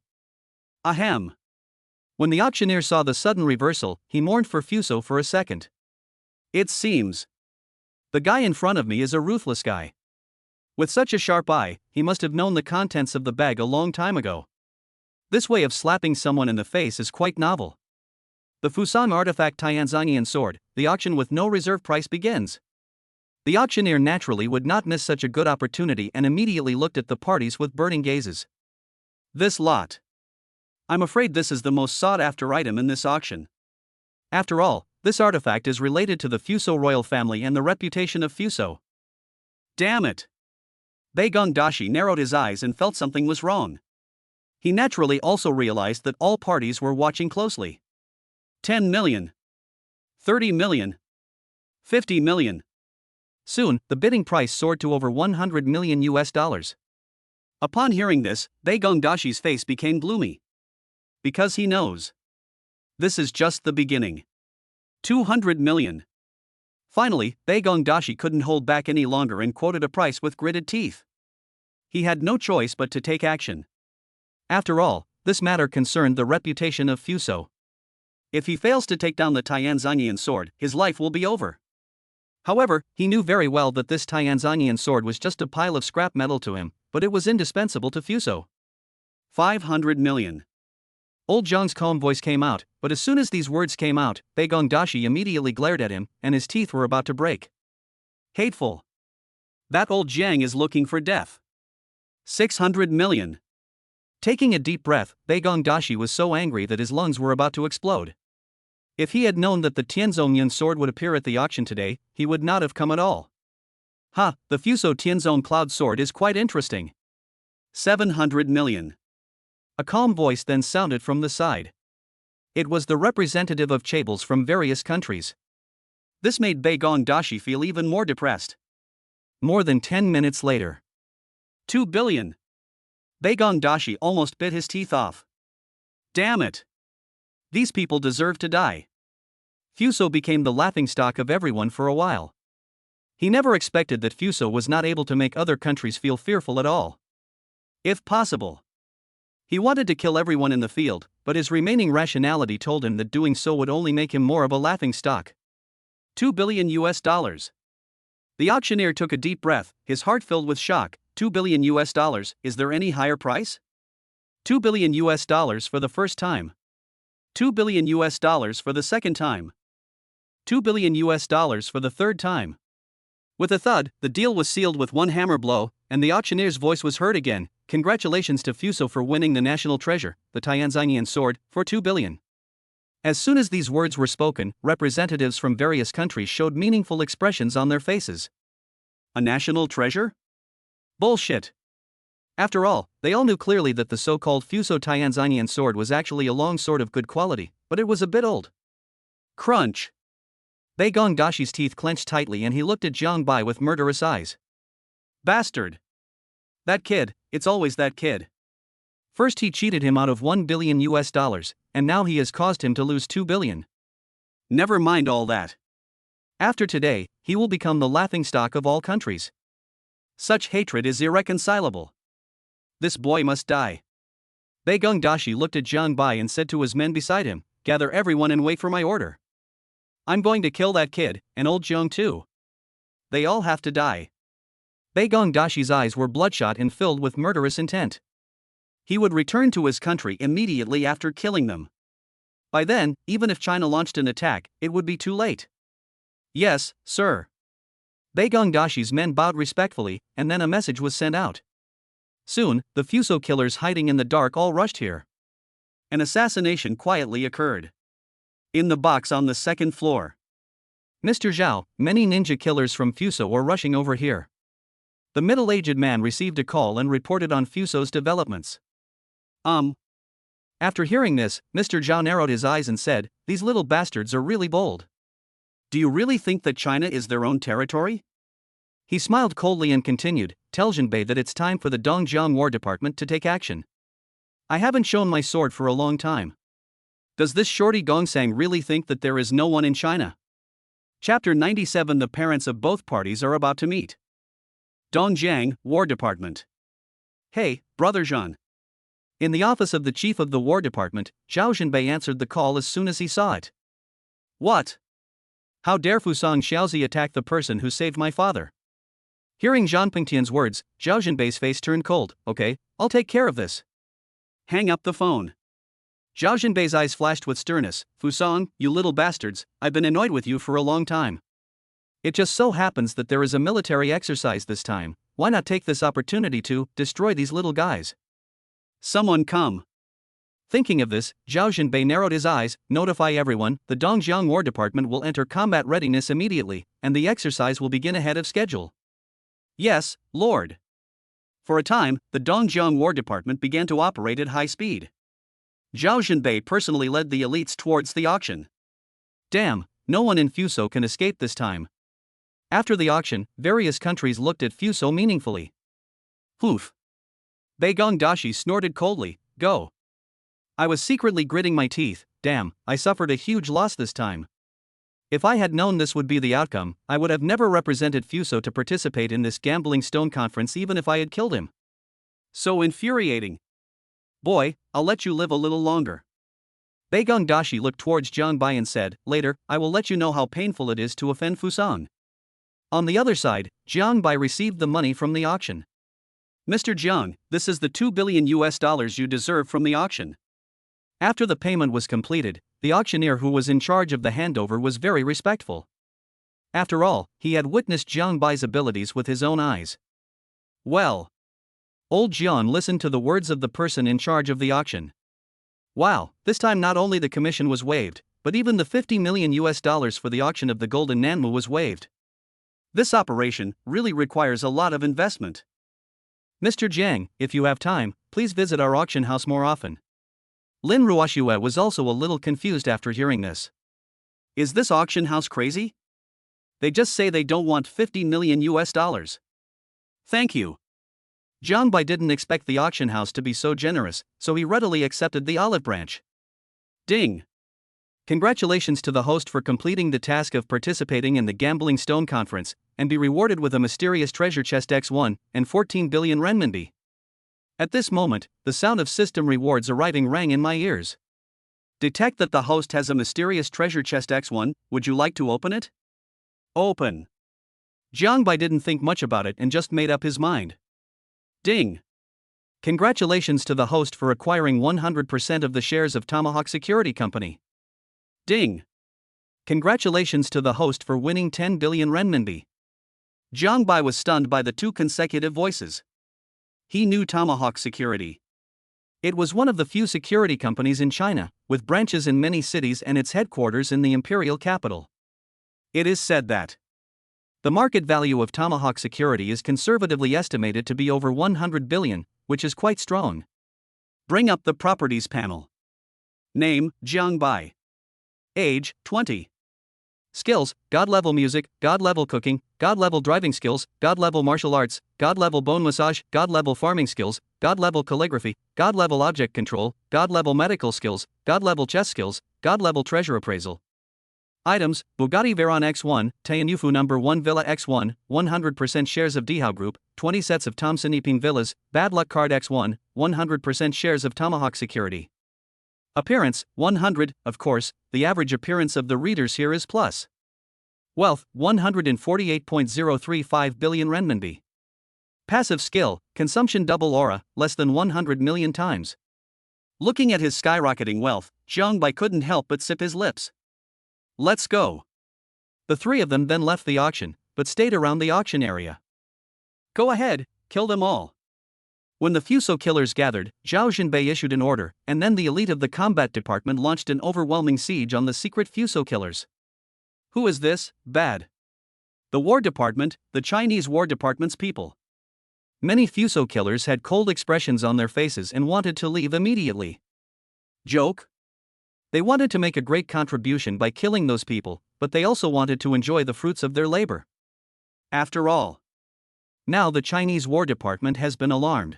Ahem. When the auctioneer saw the sudden reversal, he mourned for Fuso for a second. It seems the guy in front of me is a ruthless guy. With such a sharp eye, he must have known the contents of the bag a long time ago. This way of slapping someone in the face is quite novel. The Fusan artifact Tianzangian sword, the auction with no reserve price begins. The auctioneer naturally would not miss such a good opportunity and immediately looked at the parties with burning gazes. This lot. I'm afraid this is the most sought-after item in this auction. After all, this artifact is related to the Fuso royal family and the reputation of Fuso. Damn it! Bei Gongdashi narrowed his eyes and felt something was wrong. He naturally also realized that all parties were watching closely. 10 million. 30 million. 50 million. Soon, the bidding price soared to over 100 million US dollars. Upon hearing this, Bei Gongdashi's face became gloomy. Because he knows. This is just the beginning. 200 million. Finally, Bei Gongdashi couldn't hold back any longer and quoted a price with gritted teeth. He had no choice but to take action. After all, this matter concerned the reputation of Fuso. If he fails to take down the Tianzangian sword, his life will be over. However, he knew very well that this Tianzangian sword was just a pile of scrap metal to him, but it was indispensable to Fuso. 500 million. Old Zhang's calm voice came out, but as soon as these words came out, Bei Gongdashi immediately glared at him, and his teeth were about to break. Hateful. That old Jiang is looking for death. 600 million. Taking a deep breath, Bei Gongdashi was so angry that his lungs were about to explode. If he had known that the Tianzongyun sword would appear at the auction today, he would not have come at all. The Fuso Tianzong Cloud Sword is quite interesting. 700 million. A calm voice then sounded from the side. It was the representative of chaebol from various countries. This made Bei Gongdashi feel even more depressed. More than 10 minutes later. 2 billion. Baigong Dashi almost bit his teeth off. Damn it. These people deserve to die. Fuso became the laughingstock of everyone for a while. He never expected that Fuso was not able to make other countries feel fearful at all. If possible. He wanted to kill everyone in the field, but his remaining rationality told him that doing so would only make him more of a laughingstock. 2 billion US dollars. The auctioneer took a deep breath, his heart filled with shock. 2 billion US dollars, is there any higher price? 2 billion US dollars for the first time. 2 billion US dollars for the second time. 2 billion US dollars for the third time. With a thud, the deal was sealed with one hammer blow, and the auctioneer's voice was heard again. Congratulations to Fuso for winning the national treasure, the Tianzinian sword, for 2 billion. As soon as these words were spoken, representatives from various countries showed meaningful expressions on their faces. A national treasure? Bullshit. After all, they all knew clearly that the so-called Fuso Tianzinian sword was actually a long sword of good quality, but it was a bit old. Crunch. Baigong Dashi's teeth clenched tightly and he looked at Jiang Bai with murderous eyes. Bastard. That kid, it's always that kid. First he cheated him out of 1 billion US dollars, and now he has caused him to lose 2 billion. Never mind all that. After today, he will become the laughingstock of all countries. Such hatred is irreconcilable. This boy must die. Baigong Dashi looked at Jiang Bai and said to his men beside him, gather everyone and wait for my order. I'm going to kill that kid, and old Jiang too. They all have to die. Baigong Dashi's eyes were bloodshot and filled with murderous intent. He would return to his country immediately after killing them. By then, even if China launched an attack, it would be too late. Yes, sir. Baigong Dashi's men bowed respectfully, and then a message was sent out. Soon, the Fuso killers hiding in the dark all rushed here. An assassination quietly occurred. In the box on the second floor. Mr. Zhao, many ninja killers from Fuso were rushing over here. The middle-aged man received a call and reported on Fuso's developments. After hearing this, Mr. Zhao narrowed his eyes and said, these little bastards are really bold. Do you really think that China is their own territory? He smiled coldly and continued, tell Jinbei that it's time for the Dongjiang War Department to take action. I haven't shown my sword for a long time. Does this shorty Gongsang really think that there is no one in China? Chapter 97. The parents of both parties are about to meet. Dongjiang, War Department. Hey, Brother Zhan. In the office of the chief of the War Department, Zhao Jinbei answered the call as soon as he saw it. What? How dare Fusang Xiaozi attack the person who saved my father? Hearing Zhang Pingtian's words, Zhao Jinbei's face turned cold. Okay, I'll take care of this. Hang up the phone. Zhao Jinbei's eyes flashed with sternness. Fusang, you little bastards, I've been annoyed with you for a long time. It just so happens that there is a military exercise this time. Why not take this opportunity to destroy these little guys? Someone come. Thinking of this, Zhao Jinbei narrowed his eyes. Notify everyone, the Dongjiang War Department will enter combat readiness immediately, and the exercise will begin ahead of schedule. Yes, Lord. For a time, the Dongjiang War Department began to operate at high speed. Zhao Jinbei personally led the elites towards the auction. Damn, no one in Fuso can escape this time. After the auction, various countries looked at Fuso meaningfully. Oof. Baigong Dashi snorted coldly, go. I was secretly gritting my teeth, damn, I suffered a huge loss this time. If I had known this would be the outcome, I would have never represented Fuso to participate in this gambling stone conference even if I had killed him. So infuriating. Boy, I'll let you live a little longer. Baigong Dashi looked towards Jiang Bai and said, later, I will let you know how painful it is to offend Fusang. On the other side, Jiang Bai received the money from the auction. Mr. Jiang, this is the 2 billion US dollars you deserve from the auction. After the payment was completed, the auctioneer who was in charge of the handover was very respectful. After all, he had witnessed Jiang Bai's abilities with his own eyes. Well. Old Jian listened to the words of the person in charge of the auction. Wow, this time not only the commission was waived, but even the 50 million US dollars for the auction of the golden Nanmu was waived. This operation really requires a lot of investment. Mr. Jiang, if you have time, please visit our auction house more often. Lin Ruoxue was also a little confused after hearing this. Is this auction house crazy? They just say they don't want 50 million US dollars. Thank you. Jiang Bai didn't expect the auction house to be so generous, so he readily accepted the olive branch. Ding! Congratulations to the host for completing the task of participating in the Gambling Stone Conference, and be rewarded with a mysterious treasure chest X1 and 14 billion renminbi. At this moment, the sound of system rewards arriving rang in my ears. Detect that the host has a mysterious treasure chest X1, would you like to open it? Open. Jiang Bai didn't think much about it and just made up his mind. Ding! Congratulations to the host for acquiring 100% of the shares of Tomahawk Security Company. Ding! Congratulations to the host for winning 10 billion renminbi. Jiang Bai was stunned by the two consecutive voices. He knew Tomahawk Security. It was one of the few security companies in China, with branches in many cities and its headquarters in the imperial capital. It is said that the market value of Tomahawk Security is conservatively estimated to be over 100 billion, which is quite strong. Bring up the properties panel. Name, Jiang Bai. Age, 20. Skills, God-level music, God-level cooking, God-level driving skills, God-level martial arts, God-level bone massage, God-level farming skills, God-level calligraphy, God-level object control, God-level medical skills, God-level chess skills, God-level treasure appraisal. Items, Bugatti Veyron X1, Tianyufu No. 1 Villa X1, 100% shares of Dihao Group, 20 sets of Thomson Iping Villas, Bad Luck Card X1, 100% shares of Tomahawk Security. Appearance, 100, of course, the average appearance of the readers here is plus. Wealth, 148.035 billion renminbi. Passive skill, consumption double aura, less than 100 million times. Looking at his skyrocketing wealth, Jiang Bai couldn't help but sip his lips. Let's go. The three of them then left the auction, but stayed around the auction area. Go ahead, kill them all. When the Fuso killers gathered, Zhao Jinbei issued an order, and then the elite of the combat department launched an overwhelming siege on the secret Fuso killers. Who is this, bad? The War Department, the Chinese War Department's people. Many Fuso killers had cold expressions on their faces and wanted to leave immediately. Joke? They wanted to make a great contribution by killing those people, but they also wanted to enjoy the fruits of their labor. After all, now the Chinese War Department has been alarmed.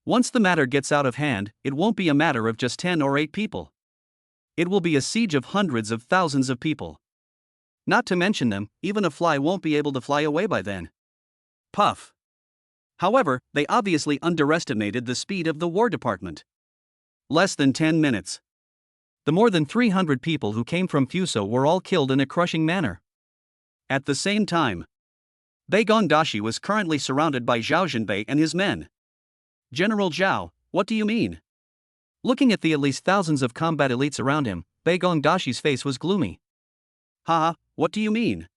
Once the matter gets out of hand, it won't be a matter of just 10 or 8 people. It will be a siege of hundreds of thousands of people. Not to mention them, even a fly won't be able to fly away by then. Puff. However, they obviously underestimated the speed of the War Department. Less than 10 minutes. The more than 300 people who came from Fuso were all killed in a crushing manner. At the same time, Beigong Dashi was currently surrounded by Zhao Jinbei and his men. General Zhao, what do you mean? Looking at the at least thousands of combat elites around him, Beigong Dashi's face was gloomy. Haha, what do you mean?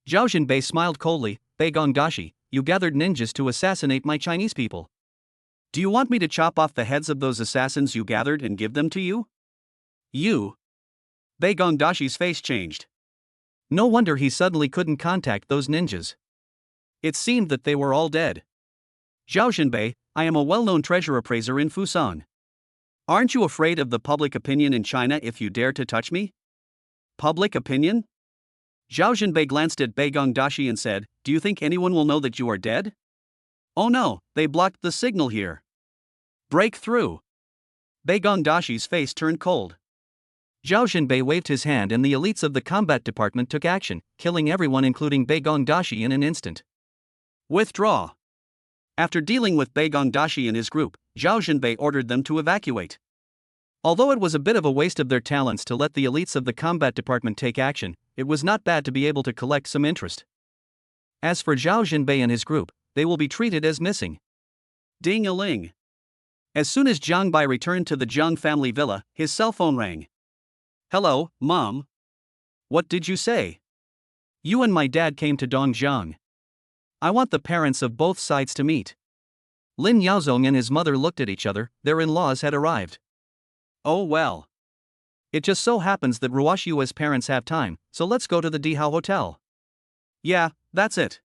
Zhao Jinbei smiled coldly. Beigong Dashi, you gathered ninjas to assassinate my Chinese people. Do you want me to chop off the heads of those assassins you gathered and give them to you? You? Beigong Dashi's face changed. No wonder he suddenly couldn't contact those ninjas. It seemed that they were all dead. Zhao Jinbei, I am a well-known treasure appraiser in Fusan. Aren't you afraid of the public opinion in China if you dare to touch me? Public opinion? Zhao Jinbei glanced at Beigong Dashi and said, do you think anyone will know that you are dead? Oh no, they blocked the signal here. Break through. Beigong Dashi's face turned cold. Zhao Jinbei waved his hand and the elites of the combat department took action, killing everyone including Beigong Dashi in an instant. Withdraw. After dealing with Beigong Dashi and his group, Zhao Jinbei ordered them to evacuate. Although it was a bit of a waste of their talents to let the elites of the combat department take action, it was not bad to be able to collect some interest. As for Zhao Jinbei and his group, they will be treated as missing. Ding-a-ling. As soon as Jiang Bai returned to the Jiang family villa, his cell phone rang. Hello, Mom. What did you say? You and my dad came to Dongjiang. I want the parents of both sides to meet. Lin Yaozong and his mother looked at each other, their in-laws had arrived. Oh well. It just so happens that Ruoshua's parents have time, so let's go to the Dihao Hotel. Yeah, that's it.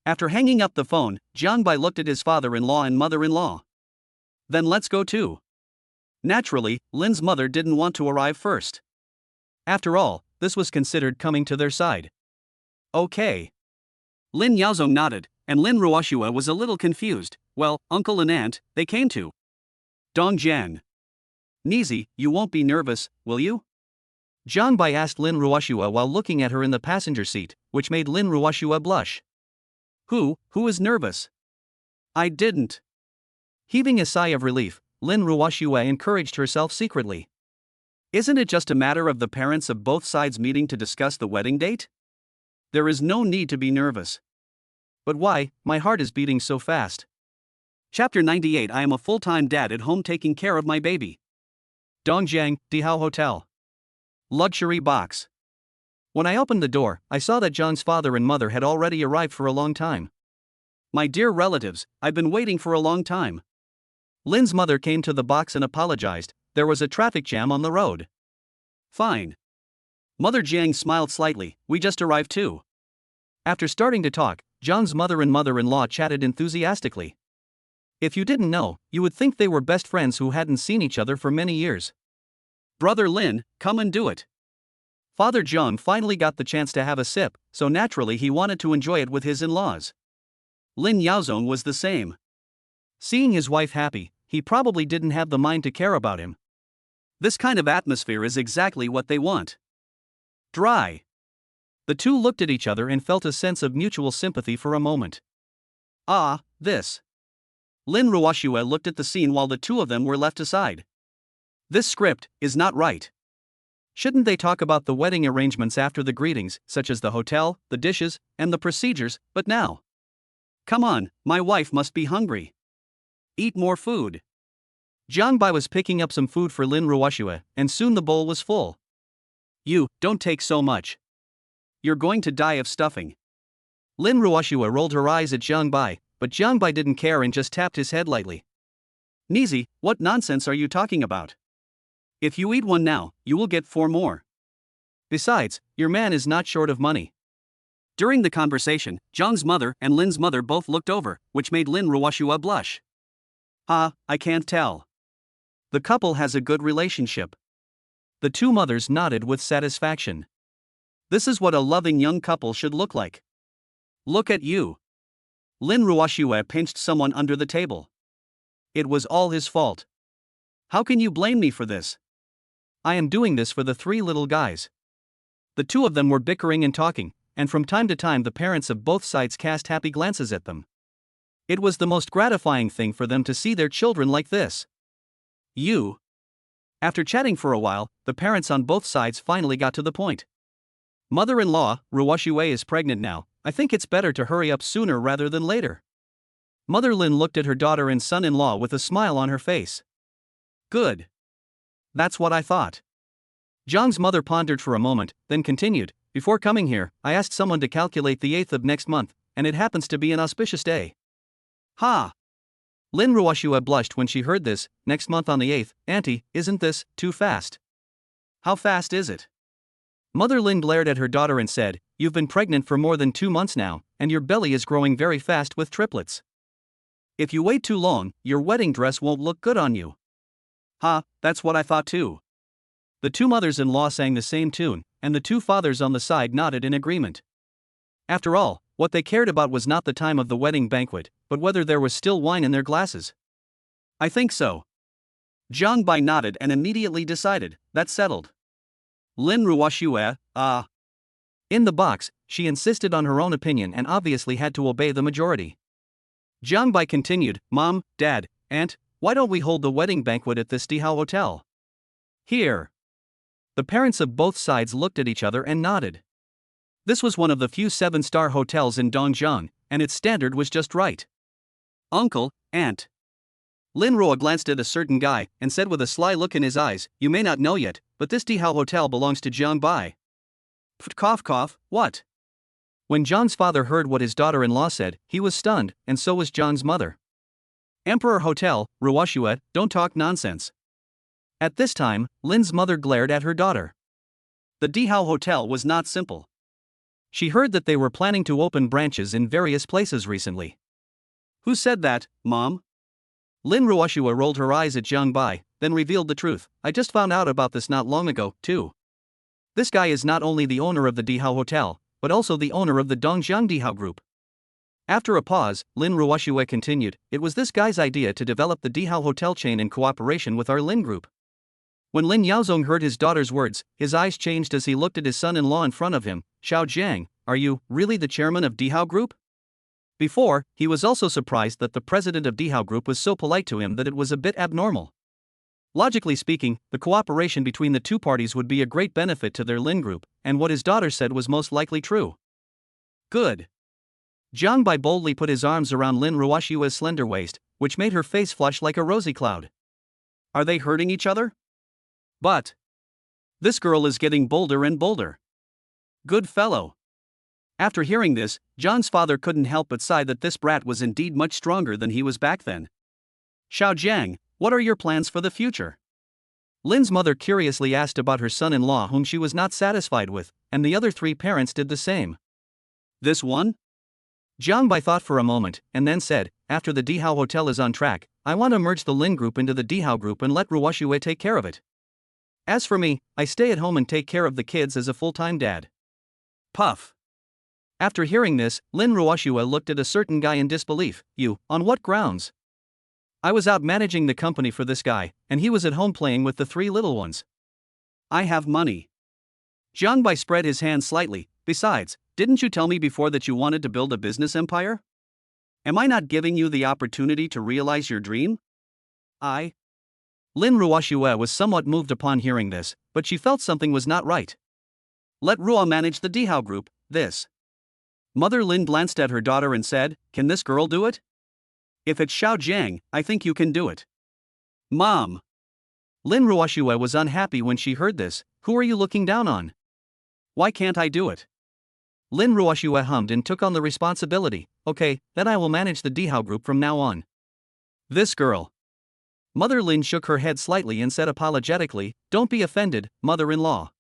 After hanging up the phone, Jiang Bai looked at his father-in-law and mother-in-law. Then let's go too. Naturally, Lin's mother didn't want to arrive first. After all, this was considered coming to their side. Okay. Lin Yaozong nodded, and Lin Ruoshua was a little confused. Well, uncle and aunt, they came to Dongjiang. Nizi, you won't be nervous, will you? Jiang Bai asked Lin Ruoshua while looking at her in the passenger seat, which made Lin Ruoshua blush. Who is nervous? I didn't. Heaving a sigh of relief, Lin Ruoshua encouraged herself secretly. Isn't it just a matter of the parents of both sides meeting to discuss the wedding date? There is no need to be nervous. But why, my heart is beating so fast. Chapter 98. I am a full-time dad at home taking care of my baby. Dongjiang, Dihao Hotel. Luxury box. When I opened the door, I saw that John's father and mother had already arrived for a long time. My dear relatives, I've been waiting for a long time. Lin's mother came to the box and apologized. There was a traffic jam on the road. Fine. Mother Jiang smiled slightly. We just arrived too. After starting to talk, John's mother and mother-in-law chatted enthusiastically. If you didn't know, you would think they were best friends who hadn't seen each other for many years. Brother Lin, come and do it. Father John finally got the chance to have a sip, so naturally he wanted to enjoy it with his in-laws. Lin Yaozong was the same. Seeing his wife happy, he probably didn't have the mind to care about him. This kind of atmosphere is exactly what they want. Dry. The two looked at each other and felt a sense of mutual sympathy for a moment. This. Lin Ruoshua looked at the scene while the two of them were left aside. This script is not right. Shouldn't they talk about the wedding arrangements after the greetings, such as the hotel, the dishes, and the procedures, but now? Come on, my wife must be hungry. Eat more food. Jiang Bai was picking up some food for Lin Ruoshua, and soon the bowl was full. You, don't take so much. You're going to die of stuffing. Lin Ruoshua rolled her eyes at Jiang Bai, but Jiang Bai didn't care and just tapped his head lightly. Nizi, what nonsense are you talking about? If you eat one now, you will get 4 more. Besides, your man is not short of money. During the conversation, Jiang's mother and Lin's mother both looked over, which made Lin Ruoshua blush. I can't tell. The couple has a good relationship. The two mothers nodded with satisfaction. This is what a loving young couple should look like. Look at you. Lin Ruoshua pinched someone under the table. It was all his fault. How can you blame me for this? I am doing this for the 3 little guys. The two of them were bickering and talking, and from time to time the parents of both sides cast happy glances at them. It was the most gratifying thing for them to see their children like this. After chatting for a while, the parents on both sides finally got to the point. Mother-in-law, Ruoshua is pregnant now. I think it's better to hurry up sooner rather than later. Mother Lin looked at her daughter and son-in-law with a smile on her face. Good. That's what I thought. Jiang's mother pondered for a moment, then continued, before coming here, I asked someone to calculate the 8th of next month, and it happens to be an auspicious day. Lin Ruoshua blushed when she heard this. Next month on the 8th, Auntie, isn't this too fast? How fast is it? Mother Lin glared at her daughter and said, You've been pregnant for more than 2 months now, and your belly is growing very fast with triplets. If you wait too long, your wedding dress won't look good on you. That's what I thought too. The two mothers-in-law sang the same tune, and the two fathers on the side nodded in agreement. After all, what they cared about was not the time of the wedding banquet, but whether there was still wine in their glasses. I think so. Jiang Bai nodded and immediately decided, that's settled. Lin Ruoshua, In the box, she insisted on her own opinion and obviously had to obey the majority. Jiang Bai continued, Mom, Dad, Aunt, why don't we hold the wedding banquet at this Dihao Hotel? Here. The parents of both sides looked at each other and nodded. This was one of the few 7-star hotels in Dongjiang, and its standard was just right. Uncle, Aunt. Lin Ruo glanced at a certain guy and said with a sly look in his eyes, You may not know yet, but this Dihao Hotel belongs to Jiang Bai. Cough, what? When John's father heard what his daughter-in-law said, he was stunned, and so was John's mother. Emperor Hotel, Ruoshua, don't talk nonsense. At this time, Lin's mother glared at her daughter. The Dihao Hotel was not simple. She heard that they were planning to open branches in various places recently. Who said that, Mom? Lin Ruoshua rolled her eyes at Jiang Bai, then revealed the truth. I just found out about this not long ago, too. This guy is not only the owner of the Dihao Hotel, but also the owner of the Dongjiang Dihao Group. After a pause, Lin Ruoxue continued, it was this guy's idea to develop the Dihao hotel chain in cooperation with our Lin group. When Lin Yaozong heard his daughter's words, his eyes changed as he looked at his son-in-law in front of him. Xiao Jiang, are you really the chairman of Dihao Group? Before, he was also surprised that the president of Dihao Group was so polite to him that it was a bit abnormal. Logically speaking, the cooperation between the two parties would be a great benefit to their Lin group, and what his daughter said was most likely true. Good. Jiang Bai boldly put his arms around Lin Ruoxue's slender waist, which made her face flush like a rosy cloud. Are they hurting each other? But this girl is getting bolder and bolder. Good fellow. After hearing this, John's father couldn't help but sigh that this brat was indeed much stronger than he was back then. Xiao Jiang, what are your plans for the future? Lin's mother curiously asked about her son-in-law whom she was not satisfied with, and the other three parents did the same. This one? Jiang Bai thought for a moment, and then said, after the Dihao Hotel is on track, I want to merge the Lin group into the Dihao group and let Ruoxue take care of it. As for me, I stay at home and take care of the kids as a full-time dad. Puff. After hearing this, Lin Ruoxue looked at a certain guy in disbelief. You, on what grounds? I was out managing the company for this guy, and he was at home playing with the three little ones. I have money. Jiang Bai spread his hands slightly. Besides, didn't you tell me before that you wanted to build a business empire? Am I not giving you the opportunity to realize your dream? Lin Ruoxue was somewhat moved upon hearing this, but she felt something was not right. Let Ruo manage the Dihao group, this. Mother Lin glanced at her daughter and said, can this girl do it? If it's Xiao Jiang, I think you can do it. Mom. Lin Ruoxue was unhappy when she heard this. Who are you looking down on? Why can't I do it? Lin Ruoxue hummed and took on the responsibility. Okay, then I will manage the Dihao group from now on. This girl. Mother Lin shook her head slightly and said apologetically, don't be offended, mother-in-law.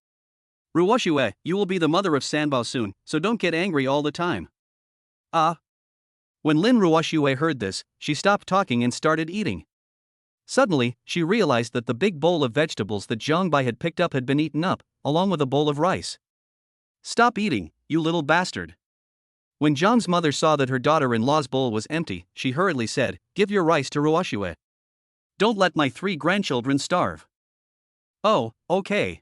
Ruoxue, you will be the mother of Sanbao soon, so don't get angry all the time. When Lin Ruoxue heard this, she stopped talking and started eating. Suddenly, she realized that the big bowl of vegetables that Jiang Bai had picked up had been eaten up, along with a bowl of rice. Stop eating, you little bastard. When Jiang's mother saw that her daughter-in-law's bowl was empty, she hurriedly said, give your rice to Ruoxue. Don't let my 3 grandchildren starve. Oh, okay.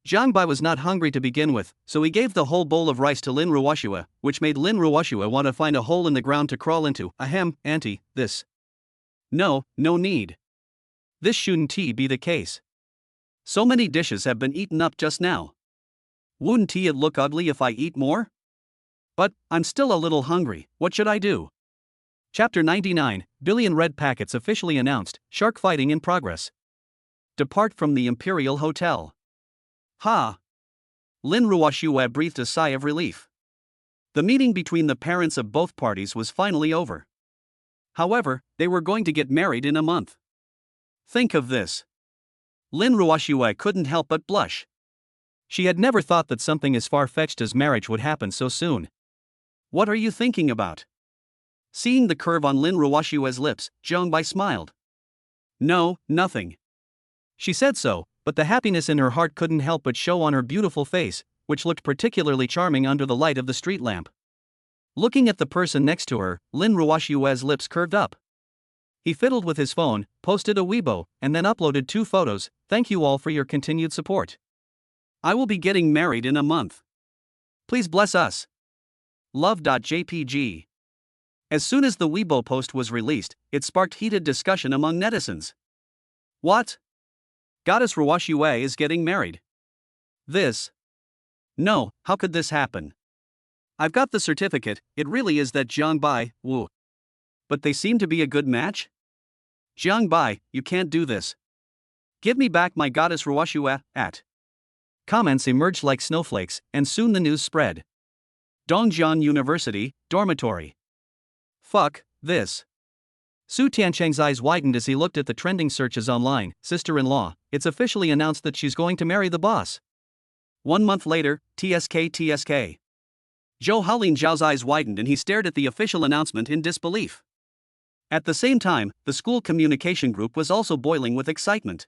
Jiang Bai was not hungry to begin with, so he gave the whole bowl of rice to Lin Ruoxue, which made Lin Ruoxue want to find a hole in the ground to crawl into. Ahem, auntie, this. No need. This shouldn't be the case. So many dishes have been eaten up just now. Wouldn't it look ugly if I eat more? But, I'm still a little hungry, what should I do? Chapter 99, Billion Red Packets officially announced, shark fighting in progress. Depart from the Imperial Hotel. Lin Ruoxue breathed a sigh of relief. The meeting between the parents of both parties was finally over. However, they were going to get married in a month. Think of this. Lin Ruoxue couldn't help but blush. She had never thought that something as far-fetched as marriage would happen so soon. What are you thinking about? Seeing the curve on Lin Ruoxue's lips, Jiang Bai smiled. No, nothing. She said so, but the happiness in her heart couldn't help but show on her beautiful face, which looked particularly charming under the light of the street lamp. Looking at the person next to her, Lin Ruoxue's lips curved up. He fiddled with his phone, posted a Weibo, and then uploaded 2 photos. Thank you all for your continued support. I will be getting married in a month. Please bless us. Love.jpg. As soon as the Weibo post was released, it sparked heated discussion among netizens. What? Goddess Ruoxue is getting married. This? No, how could this happen? I've got the certificate, it really is that Jiang Bai, woo. But they seem to be a good match? Jiang Bai, you can't do this. Give me back my goddess Ruoxue, at. Comments emerged like snowflakes, and soon the news spread. Dongjian University, dormitory. Fuck this. Su Tiancheng's eyes widened as he looked at the trending searches online. Sister-in-law, it's officially announced that she's going to marry the boss. 1 month later, TSK. Zhou Haolin Zhao's eyes widened and he stared at the official announcement in disbelief. At the same time, the school communication group was also boiling with excitement.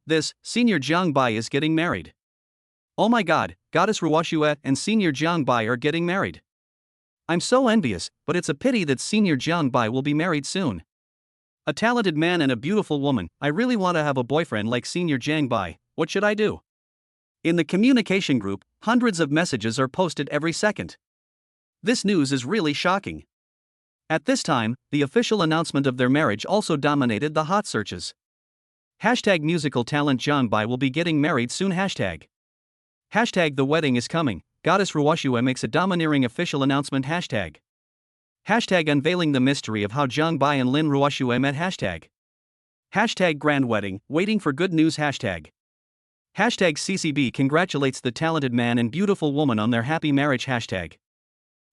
This, Senior Jiang Bai is getting married. Oh my god, Goddess Ruoxue and Senior Jiang Bai are getting married. I'm so envious, but it's a pity that Senior Jiang Bai will be married soon. A talented man and a beautiful woman, I really want to have a boyfriend like Senior Jiang Bai, what should I do? In the communication group, hundreds of messages are posted every second. This news is really shocking. At this time, the official announcement of their marriage also dominated the hot searches. Hashtag musical talent Jiang Bai will be getting married soon. Hashtag the wedding is coming. Goddess Ruoxue makes a domineering official announcement. Hashtag unveiling the mystery of how Jiang Bai and Lin Ruoxue met. Hashtag grand wedding, waiting for good news. Hashtag CCB congratulates the talented man and beautiful woman on their happy marriage. Hashtag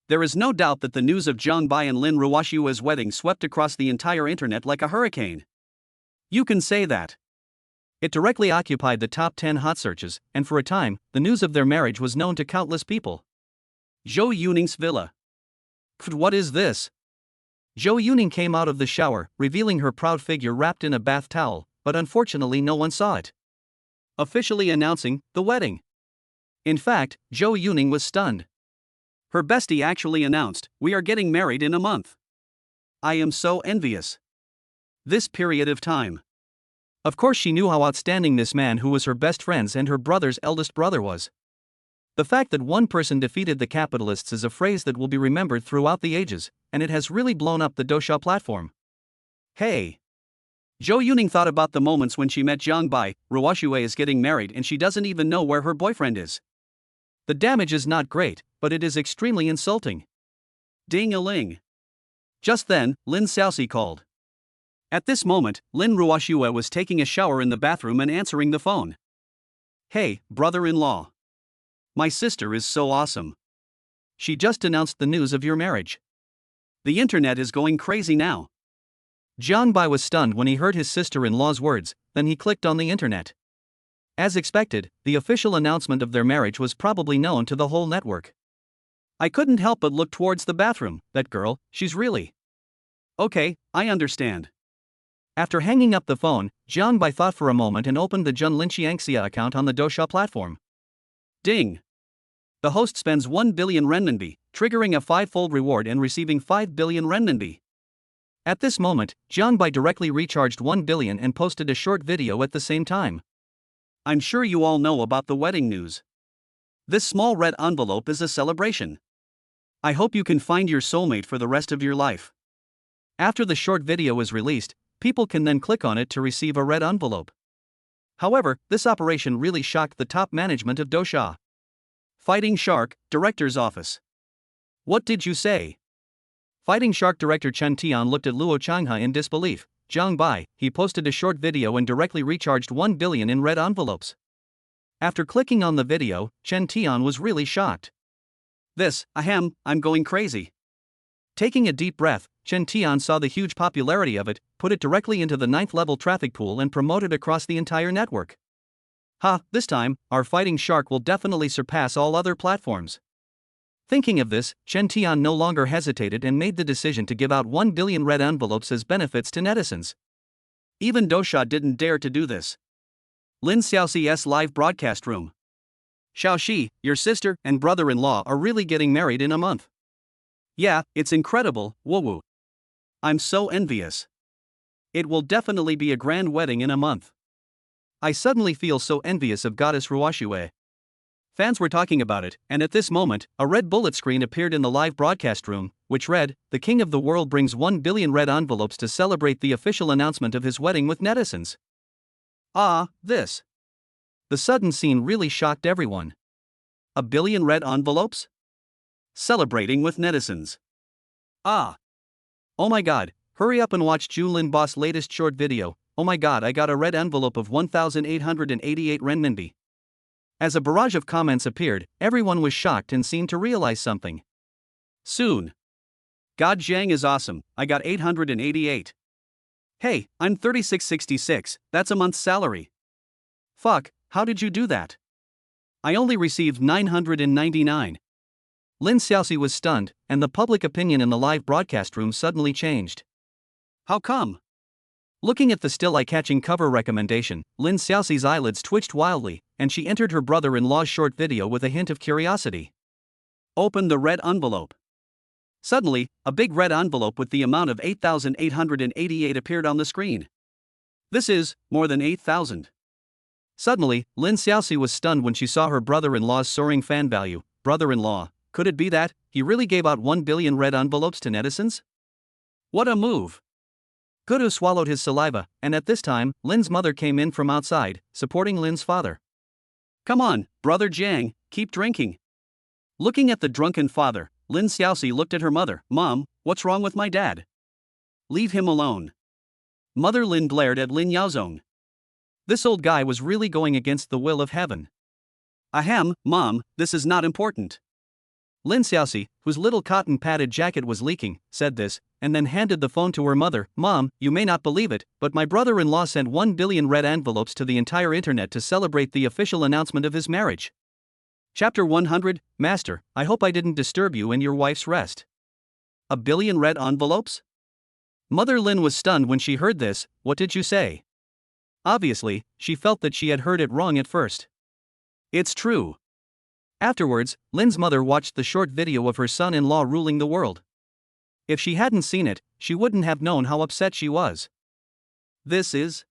there is no doubt that the news of Jiang Bai and Lin Ruoxue's wedding swept across the entire internet like a hurricane. You can say that. It directly occupied the top 10 hot searches, and for a time, the news of their marriage was known to countless people. Zhou Yuning's villa. What is this? Zhou Yuning came out of the shower, revealing her proud figure wrapped in a bath towel, but unfortunately no one saw it. Officially announcing the wedding. In fact, Zhou Yuning was stunned. Her bestie actually announced, "We are getting married in a month. I am so envious." This period of time. Of course, she knew how outstanding this man, who was her best friend's and her brother's eldest brother, was. The fact that one person defeated the capitalists is a phrase that will be remembered throughout the ages, and it has really blown up the Douxia platform. Hey! Zhou Yuning thought about the moments when she met Jiang Bai. Ruoxue is getting married and she doesn't even know where her boyfriend is. The damage is not great, but it is extremely insulting. Ding-a-ling. Just then, Lin Xiaoxi called. At this moment, Lin Ruoxue was taking a shower in the bathroom and answering the phone. Hey, brother-in-law. My sister is so awesome. She just announced the news of your marriage. The internet is going crazy now. Jiang Bai was stunned when he heard his sister-in-law's words, then he clicked on the internet. As expected, the official announcement of their marriage was probably known to the whole network. I couldn't help but look towards the bathroom. That girl, she's really... Okay, I understand. After hanging up the phone, Jiang Bai thought for a moment and opened the Jun Linxiangxia account on the Douxia platform. Ding! The host spends 1 billion renminbi, triggering a 5-fold reward and receiving 5 billion renminbi. At this moment, Jiang Bai directly recharged 1 billion and posted a short video at the same time. I'm sure you all know about the wedding news. This small red envelope is a celebration. I hope you can find your soulmate for the rest of your life. After the short video is released, people can then click on it to receive a red envelope. However, this operation really shocked the top management of Douxia. Fighting Shark, Director's Office. What did you say? Fighting Shark Director Chen Tian looked at Luo Changhe in disbelief. Jiang Bai, he posted a short video and directly recharged 1 billion in red envelopes. After clicking on the video, Chen Tian was really shocked. I'm going crazy. Taking a deep breath, Chen Tian saw the huge popularity of it, put it directly into the 9th level traffic pool and promoted across the entire network. This time, our Fighting Shark will definitely surpass all other platforms. Thinking of this, Chen Tian no longer hesitated and made the decision to give out 1 billion red envelopes as benefits to netizens. Even Douxia didn't dare to do this. Lin Xiaoxi's live broadcast room. Xiaoxi, your sister and brother-in-law are really getting married in a month. Yeah, it's incredible, woo-woo. I'm so envious. It will definitely be a grand wedding in a month. I suddenly feel so envious of Goddess Ruoxue. Fans were talking about it, and at this moment, a red bullet screen appeared in the live broadcast room, which read, "The King of the World brings 1 billion red envelopes to celebrate the official announcement of his wedding with netizens." This. The sudden scene really shocked everyone. 1 billion red envelopes? Celebrating with netizens. Oh my god, hurry up and watch Julin Boss' latest short video. Oh my god, I got a red envelope of 1,888 renminbi. As a barrage of comments appeared, everyone was shocked and seemed to realize something. Soon. God Zhang is awesome, I got 888. Hey, I'm 3666, that's a month's salary. Fuck, how did you do that? I only received 999. Lin Xiaoxi was stunned, and the public opinion in the live broadcast room suddenly changed. How come? Looking at the still eye-catching cover recommendation, Lin Xiaoxi's eyelids twitched wildly, and she entered her brother-in-law's short video with a hint of curiosity. Open the red envelope. Suddenly, a big red envelope with the amount of 8,888 appeared on the screen. This is more than 8,000. Suddenly, Lin Xiaoxi was stunned when she saw her brother-in-law's soaring fan value. Brother-in-law, could it be that he really gave out 1 billion red envelopes to netizens? What a move! Gudu swallowed his saliva, and at this time, Lin's mother came in from outside, supporting Lin's father. Come on, brother Jiang, keep drinking. Looking at the drunken father, Lin Xiaoxi looked at her mother. Mom, what's wrong with my dad? Leave him alone. Mother Lin glared at Lin Yaozong. This old guy was really going against the will of heaven. Ahem, Mom, this is not important. Lin Xiaoxi, whose little cotton padded jacket was leaking, said this, and then handed the phone to her mother. Mom, you may not believe it, but my brother-in-law sent 1 billion red envelopes to the entire internet to celebrate the official announcement of his marriage. Chapter 100, Master, I hope I didn't disturb you in your wife's rest. 1 billion red envelopes? Mother Lin was stunned when she heard this. What did you say? Obviously, she felt that she had heard it wrong at first. It's true. Afterwards, Lin's mother watched the short video of her son-in-law ruling the world. If she hadn't seen it, she wouldn't have known how upset she was. This is...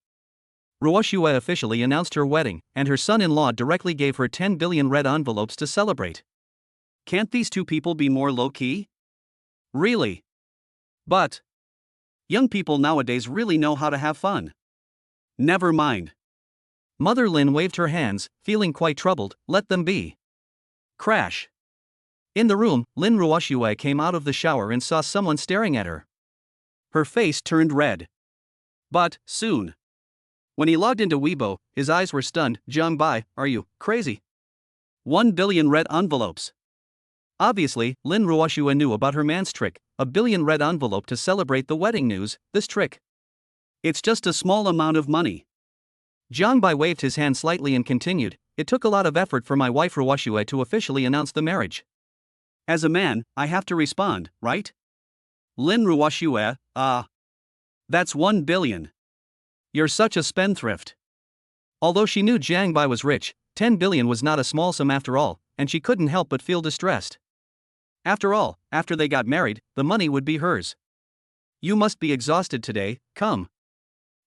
Ruoxue officially announced her wedding, and her son-in-law directly gave her 10 billion red envelopes to celebrate. Can't these two people be more low-key? Really? But... young people nowadays really know how to have fun. Never mind. Mother Lin waved her hands, feeling quite troubled. Let them be. Crash. In the room, Lin Ruoxue came out of the shower and saw someone staring at her. Her face turned red. But, soon. When he logged into Weibo, his eyes were stunned. Zhang Bai, are you crazy? 1 billion red envelopes. Obviously, Lin Ruoxue knew about her man's trick, 1 billion red envelope to celebrate the wedding news. This trick. It's just a small amount of money. Zhang Bai waved his hand slightly and continued, it took a lot of effort for my wife Ruoxue to officially announce the marriage. As a man, I have to respond, right? Lin Ruoxue, that's 1 billion. You're such a spendthrift. Although she knew Zhang Bai was rich, 10 billion was not a small sum after all, and she couldn't help but feel distressed. After all, after they got married, the money would be hers. You must be exhausted today, come.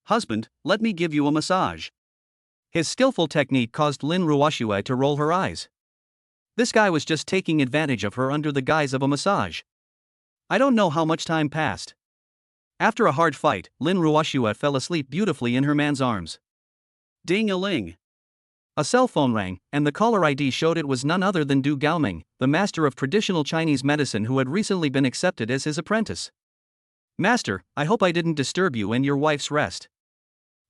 Husband, let me give you a massage. His skillful technique caused Lin Ruoxue to roll her eyes. This guy was just taking advantage of her under the guise of a massage. I don't know how much time passed. After a hard fight, Lin Ruoxue fell asleep beautifully in her man's arms. Ding-a-ling. A cell phone rang, and the caller ID showed it was none other than Du Gaoming, the master of traditional Chinese medicine who had recently been accepted as his apprentice. Master, I hope I didn't disturb you in your wife's rest.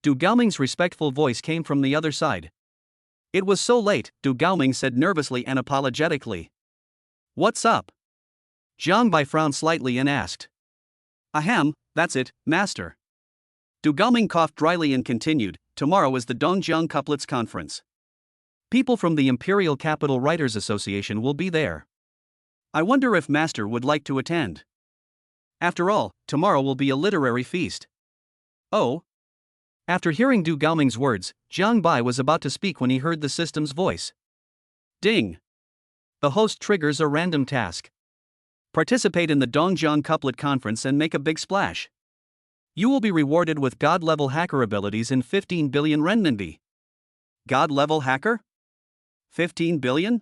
Du Gaoming's respectful voice came from the other side. It was so late, Du Gaoming said nervously and apologetically. What's up? Zhang Bai frowned slightly and asked. Ahem, that's it, master. Du Gaoming coughed dryly and continued, tomorrow is the Dongjiang Couplets Conference. People from the Imperial Capital Writers Association will be there. I wonder if master would like to attend. After all, tomorrow will be a literary feast. Oh? After hearing Du Gaoming's words, Zhang Bai was about to speak when he heard the system's voice. Ding! The host triggers a random task. Participate in the Dongjiang Couplet Conference and make a big splash. You will be rewarded with God-level hacker abilities in 15 billion renminbi. God-level hacker? 15 billion?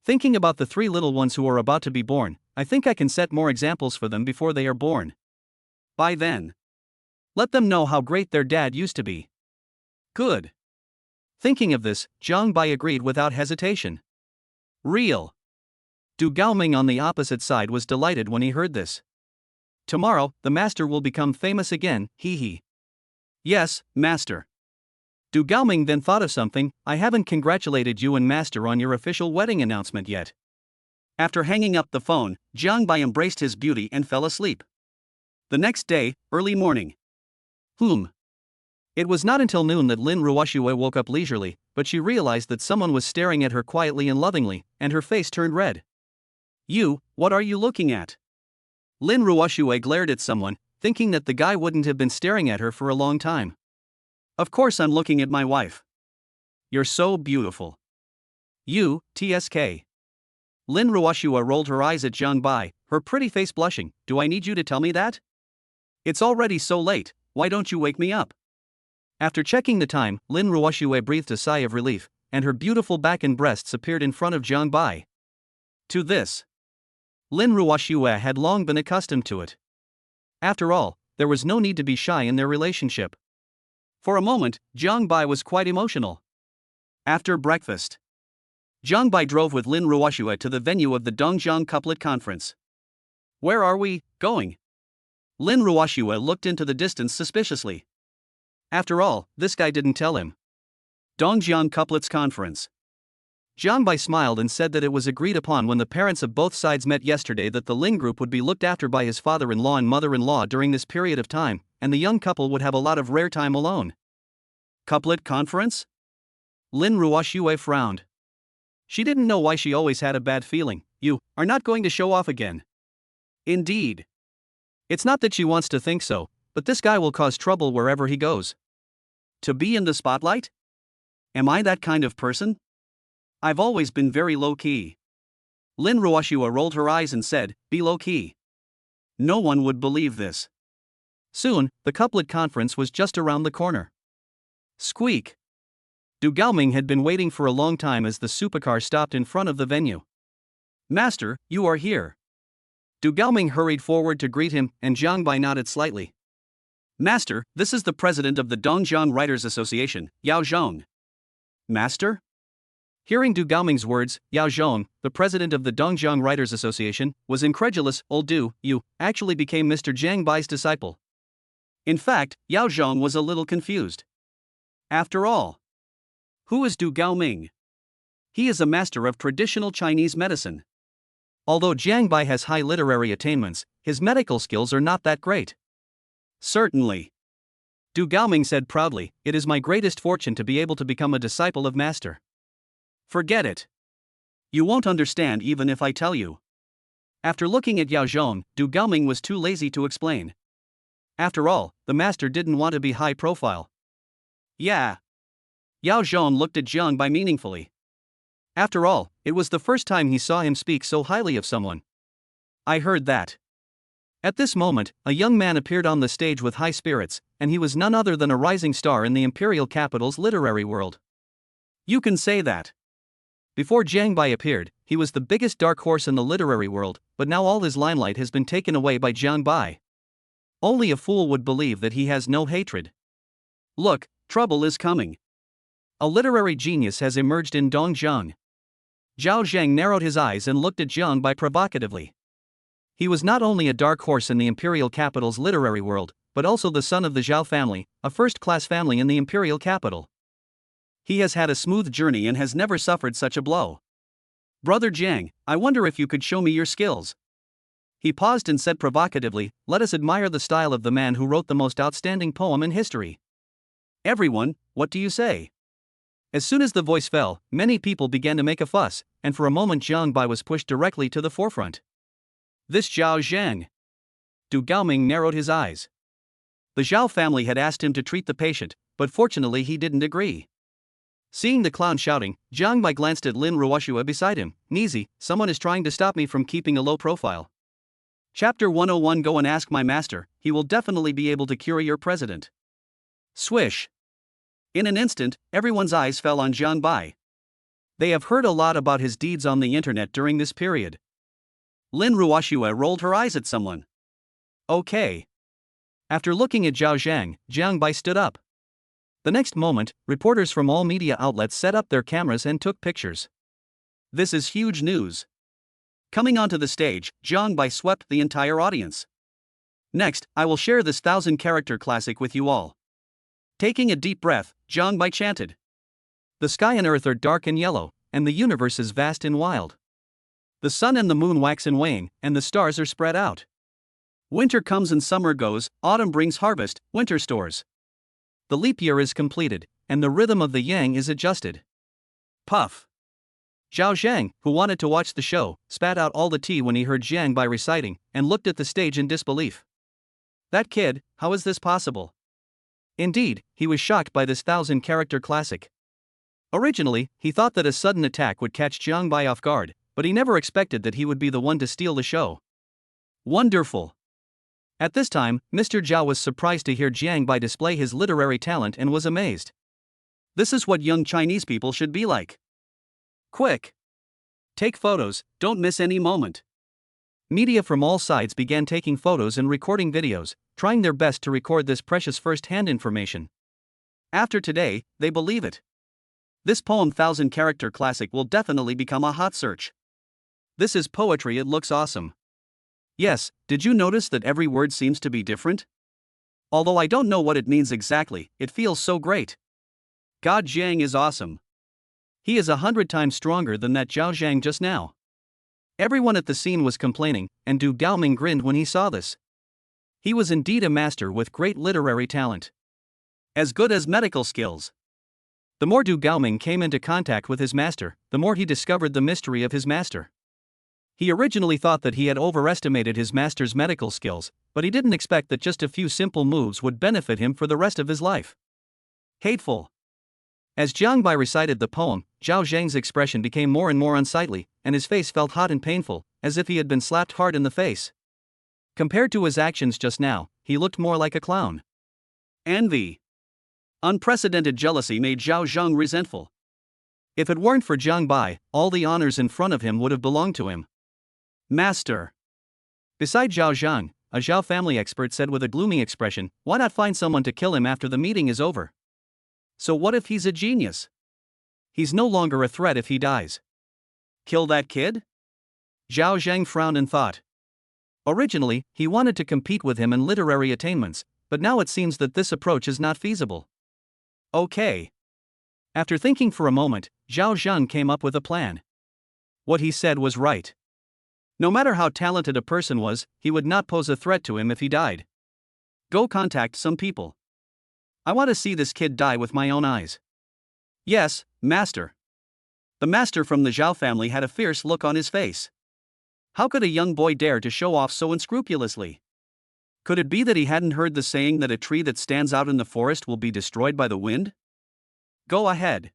Thinking about the 3 little ones who are about to be born, I think I can set more examples for them before they are born. By then, let them know how great their dad used to be. Good. Thinking of this, Zhang Bai agreed without hesitation. Real. Du Gaoming on the opposite side was delighted when he heard this. Tomorrow, the master will become famous again, hee. Yes, master. Du Gaoming then thought of something. I haven't congratulated you and master on your official wedding announcement yet. After hanging up the phone, Zhang Bai embraced his beauty and fell asleep. The next day, early morning. It was not until noon that Lin Ruoxue woke up leisurely, but she realized that someone was staring at her quietly and lovingly, and her face turned red. You, what are you looking at? Lin Ruoxue glared at someone, thinking that the guy wouldn't have been staring at her for a long time. Of course I'm looking at my wife. You're so beautiful. You, TSK. Lin Ruoxue rolled her eyes at Zhang Bai. her pretty face blushing. Do I need you to tell me that? It's already so late, why don't you wake me up? After checking the time, Lin Ruoxue breathed a sigh of relief, and her beautiful back and breasts appeared in front of Jiang Bai. To this, Lin Ruoxue had long been accustomed to it. After all, there was no need to be shy in their relationship. For a moment, Jiang Bai was quite emotional. After breakfast, Jiang Bai drove with Lin Ruoxue to the venue of the Dongjiang Couplet Conference. Where are we going? Lin Ruoxue looked into the distance suspiciously. After all, this guy didn't tell him. Dongjiang Couplets Conference. Jiang Bai smiled and said that it was agreed upon when the parents of both sides met yesterday that the Ling group would be looked after by his father-in-law and mother-in-law during this period of time, and the young couple would have a lot of rare time alone. Couplet Conference? Lin Ruoxue frowned. She didn't know why she always had a bad feeling. You are not going to show off again. Indeed. It's not that she wants to think so, but this guy will cause trouble wherever he goes. To be in the spotlight? Am I that kind of person? I've always been very low-key. Lin Ruoxue rolled her eyes and said, be low-key. No one would believe this. Soon, the couplet conference was just around the corner. Squeak. Du Gaoming had been waiting for a long time as the supercar stopped in front of the venue. Master, you are here. Du Gaoming hurried forward to greet him, and Jiang Bai nodded slightly. Master, this is the president of the Dongjiang Writers Association, Yao Zhong. Master? Hearing Du Gaoming's words, Yao Zhong, the president of the Dongjiang Writers Association, was incredulous. Old Du, you actually became Mr. Jiang Bai's disciple. In fact, Yao Zhong was a little confused. After all, who is Du Gaoming? He is a master of traditional Chinese medicine. Although Jiang Bai has high literary attainments, his medical skills are not that great. Certainly. Du Gaoming said proudly, it is my greatest fortune to be able to become a disciple of master. Forget it. You won't understand even if I tell you. After looking at Yao Zhong, Du Gaoming was too lazy to explain. After all, the master didn't want to be high profile. Yeah. Yao Zhong looked at Jiang Bai meaningfully. After all, it was the first time he saw him speak so highly of someone. I heard that. At this moment, a young man appeared on the stage with high spirits, and he was none other than a rising star in the imperial capital's literary world. You can say that. Before Jiang Bai appeared, he was the biggest dark horse in the literary world, but now all his limelight has been taken away by Jiang Bai. Only a fool would believe that he has no hatred. Look, trouble is coming. A literary genius has emerged in Dongjiang. Zhao Zheng narrowed his eyes and looked at Jiang Bai provocatively. He was not only a dark horse in the imperial capital's literary world, but also the son of the Zhao family, a first-class family in the imperial capital. He has had a smooth journey and has never suffered such a blow. Brother Jiang, I wonder if you could show me your skills. He paused and said provocatively, let us admire the style of the man who wrote the most outstanding poem in history. Everyone, what do you say? As soon as the voice fell, many people began to make a fuss, and for a moment Jiang Bai was pushed directly to the forefront. This Zhao Zheng. Du Gaoming narrowed his eyes. The Zhao family had asked him to treat the patient, but fortunately he didn't agree. Seeing the clown shouting, Jiang Bai glanced at Lin Ruoxue beside him. Nizi, someone is trying to stop me from keeping a low profile. Chapter 101 Go and ask my master, he will definitely be able to cure your president. Swish. In an instant, everyone's eyes fell on Jiang Bai. They have heard a lot about his deeds on the internet during this period. Lin Ruoxue rolled her eyes at someone. Okay. After looking at Zhao Zhang, Jiang Bai stood up. The next moment, reporters from all media outlets set up their cameras and took pictures. This is huge news. Coming onto the stage, Jiang Bai swept the entire audience. Next, I will share this 1,000-character classic with you all. Taking a deep breath, Jiang Bai chanted. The sky and earth are dark and yellow, and the universe is vast and wild. The sun and the moon wax and wane, and the stars are spread out. Winter comes and summer goes, autumn brings harvest, winter stores. The leap year is completed, and the rhythm of the yang is adjusted. Puff. Zhao Zhang, who wanted to watch the show, spat out all the tea when he heard Jiang Bai reciting, and looked at the stage in disbelief. That kid, how is this possible? Indeed, he was shocked by this 1,000-character classic. Originally, he thought that a sudden attack would catch Jiang Bai off guard, but he never expected that he would be the one to steal the show. Wonderful. At this time, Mr. Zhao was surprised to hear Jiang Bai display his literary talent and was amazed. This is what young Chinese people should be like. Quick! Take photos, don't miss any moment. Media from all sides began taking photos and recording videos, trying their best to record this precious first-hand information. After today, they believe it. This poem 1000-character classic will definitely become a hot search. This is poetry, it looks awesome. Yes, did you notice that every word seems to be different? Although I don't know what it means exactly, it feels so great. God Jiang is awesome. He is 100 times stronger than that Zhao Zhang just now. Everyone at the scene was complaining, and Du Gaoming grinned when he saw this. He was indeed a master with great literary talent. As good as medical skills. The more Du Gaoming came into contact with his master, the more he discovered the mystery of his master. He originally thought that he had overestimated his master's medical skills, but he didn't expect that just a few simple moves would benefit him for the rest of his life. Hateful. As Jiang Bai recited the poem, Zhao Zhang's expression became more and more unsightly, and his face felt hot and painful, as if he had been slapped hard in the face. Compared to his actions just now, he looked more like a clown. Envy. Unprecedented jealousy made Zhao Zhang resentful. If it weren't for Jiang Bai, all the honors in front of him would have belonged to him. Master. Beside Zhao Zhang, a Zhao family expert said with a gloomy expression, "Why not find someone to kill him after the meeting is over? So what if he's a genius? He's no longer a threat if he dies. Kill that kid?" Zhao Zhang frowned and thought. Originally, he wanted to compete with him in literary attainments, but now it seems that this approach is not feasible. Okay. After thinking for a moment, Zhao Zhang came up with a plan. What he said was right. No matter how talented a person was, he would not pose a threat to him if he died. Go contact some people. I want to see this kid die with my own eyes. Yes, master. The master from the Zhao family had a fierce look on his face. How could a young boy dare to show off so unscrupulously? Could it be that he hadn't heard the saying that a tree that stands out in the forest will be destroyed by the wind? Go ahead.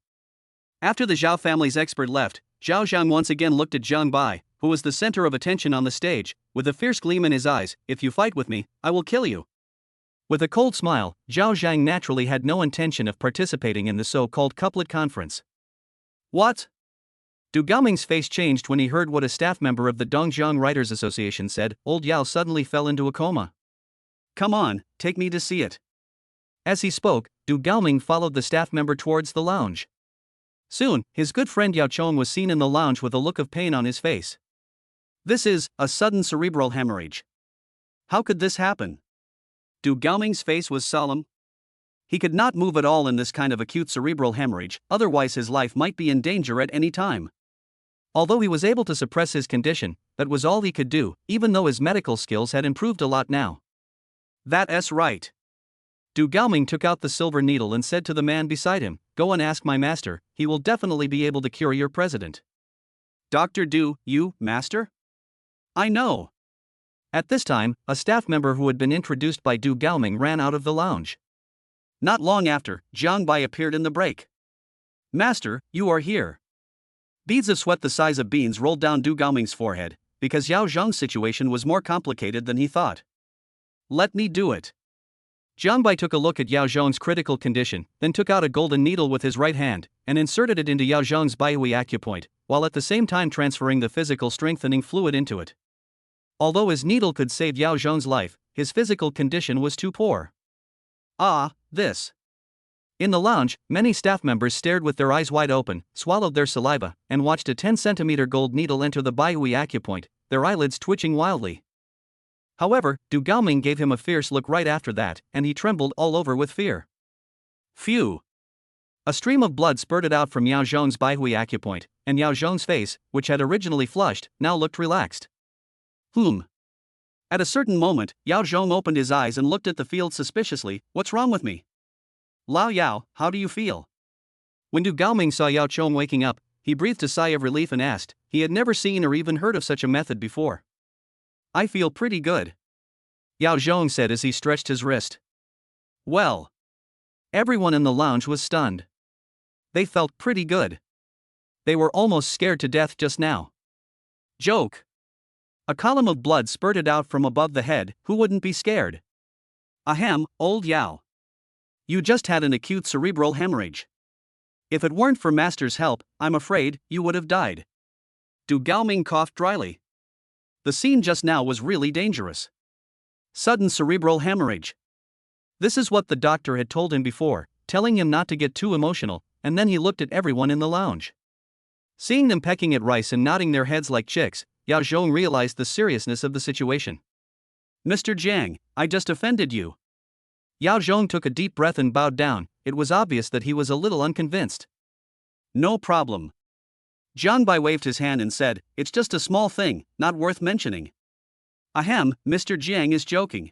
After the Zhao family's expert left, Zhao Zhang once again looked at Jiang Bai, who was the center of attention on the stage, with a fierce gleam in his eyes. "If you fight with me, I will kill you." With a cold smile, Zhao Zhang naturally had no intention of participating in the so-called couplet conference. What? Du Gaoming's face changed when he heard what a staff member of the Dongjiang Writers Association said. Old Yao suddenly fell into a coma. Come on, take me to see it. As he spoke, Du Gaoming followed the staff member towards the lounge. Soon, his good friend Yao Chong was seen in the lounge with a look of pain on his face. This is a sudden cerebral hemorrhage. How could this happen? Du Gaoming's face was solemn. He could not move at all in this kind of acute cerebral hemorrhage, otherwise his life might be in danger at any time. Although he was able to suppress his condition, that was all he could do, even though his medical skills had improved a lot now. That's right. Du Gaoming took out the silver needle and said to the man beside him, "Go and ask my master, he will definitely be able to cure your president." Dr. Du, you, master? I know. At this time, a staff member who had been introduced by Du Gaoming ran out of the lounge. Not long after, Jiang Bai appeared in the break. Master, you are here. Beads of sweat the size of beans rolled down Du Gaoming's forehead, because Yao Zhang's situation was more complicated than he thought. Let me do it. Jiang Bai took a look at Yao Zhang's critical condition, then took out a golden needle with his right hand, and inserted it into Yao Zhang's Baihui acupoint, while at the same time transferring the physical strengthening fluid into it. Although his needle could save Yao Zhang's life, his physical condition was too poor. This. In the lounge, many staff members stared with their eyes wide open, swallowed their saliva, and watched a 10-centimeter gold needle enter the Baihui acupoint, their eyelids twitching wildly. However, Du Gaoming gave him a fierce look right after that, and he trembled all over with fear. Phew! A stream of blood spurted out from Yao Zhang's Baihui acupoint, and Yao Zhang's face, which had originally flushed, now looked relaxed. At a certain moment, Yao Zhang opened his eyes and looked at the field suspiciously. What's wrong with me? Lao Yao, how do you feel? When Du Gaoming saw Yao Chong waking up, he breathed a sigh of relief and asked. He had never seen or even heard of such a method before. I feel pretty good. Yao Zhang said as he stretched his wrist. Well. Everyone in the lounge was stunned. They felt pretty good. They were almost scared to death just now. Joke. A column of blood spurted out from above the head. Who wouldn't be scared? Ahem, old Yao. You just had an acute cerebral hemorrhage. If it weren't for Master's help, I'm afraid you would have died. Du Gaoming coughed dryly. The scene just now was really dangerous. Sudden cerebral hemorrhage. This is what the doctor had told him before, telling him not to get too emotional, and then he looked at everyone in the lounge. Seeing them pecking at rice and nodding their heads like chicks, Yao Zhong realized the seriousness of the situation. Mr. Jiang, I just offended you. Yao Zhong took a deep breath and bowed down. It was obvious that he was a little unconvinced. No problem. Jiang Bai waved his hand and said, it's just a small thing, not worth mentioning. Ahem, Mr. Jiang is joking.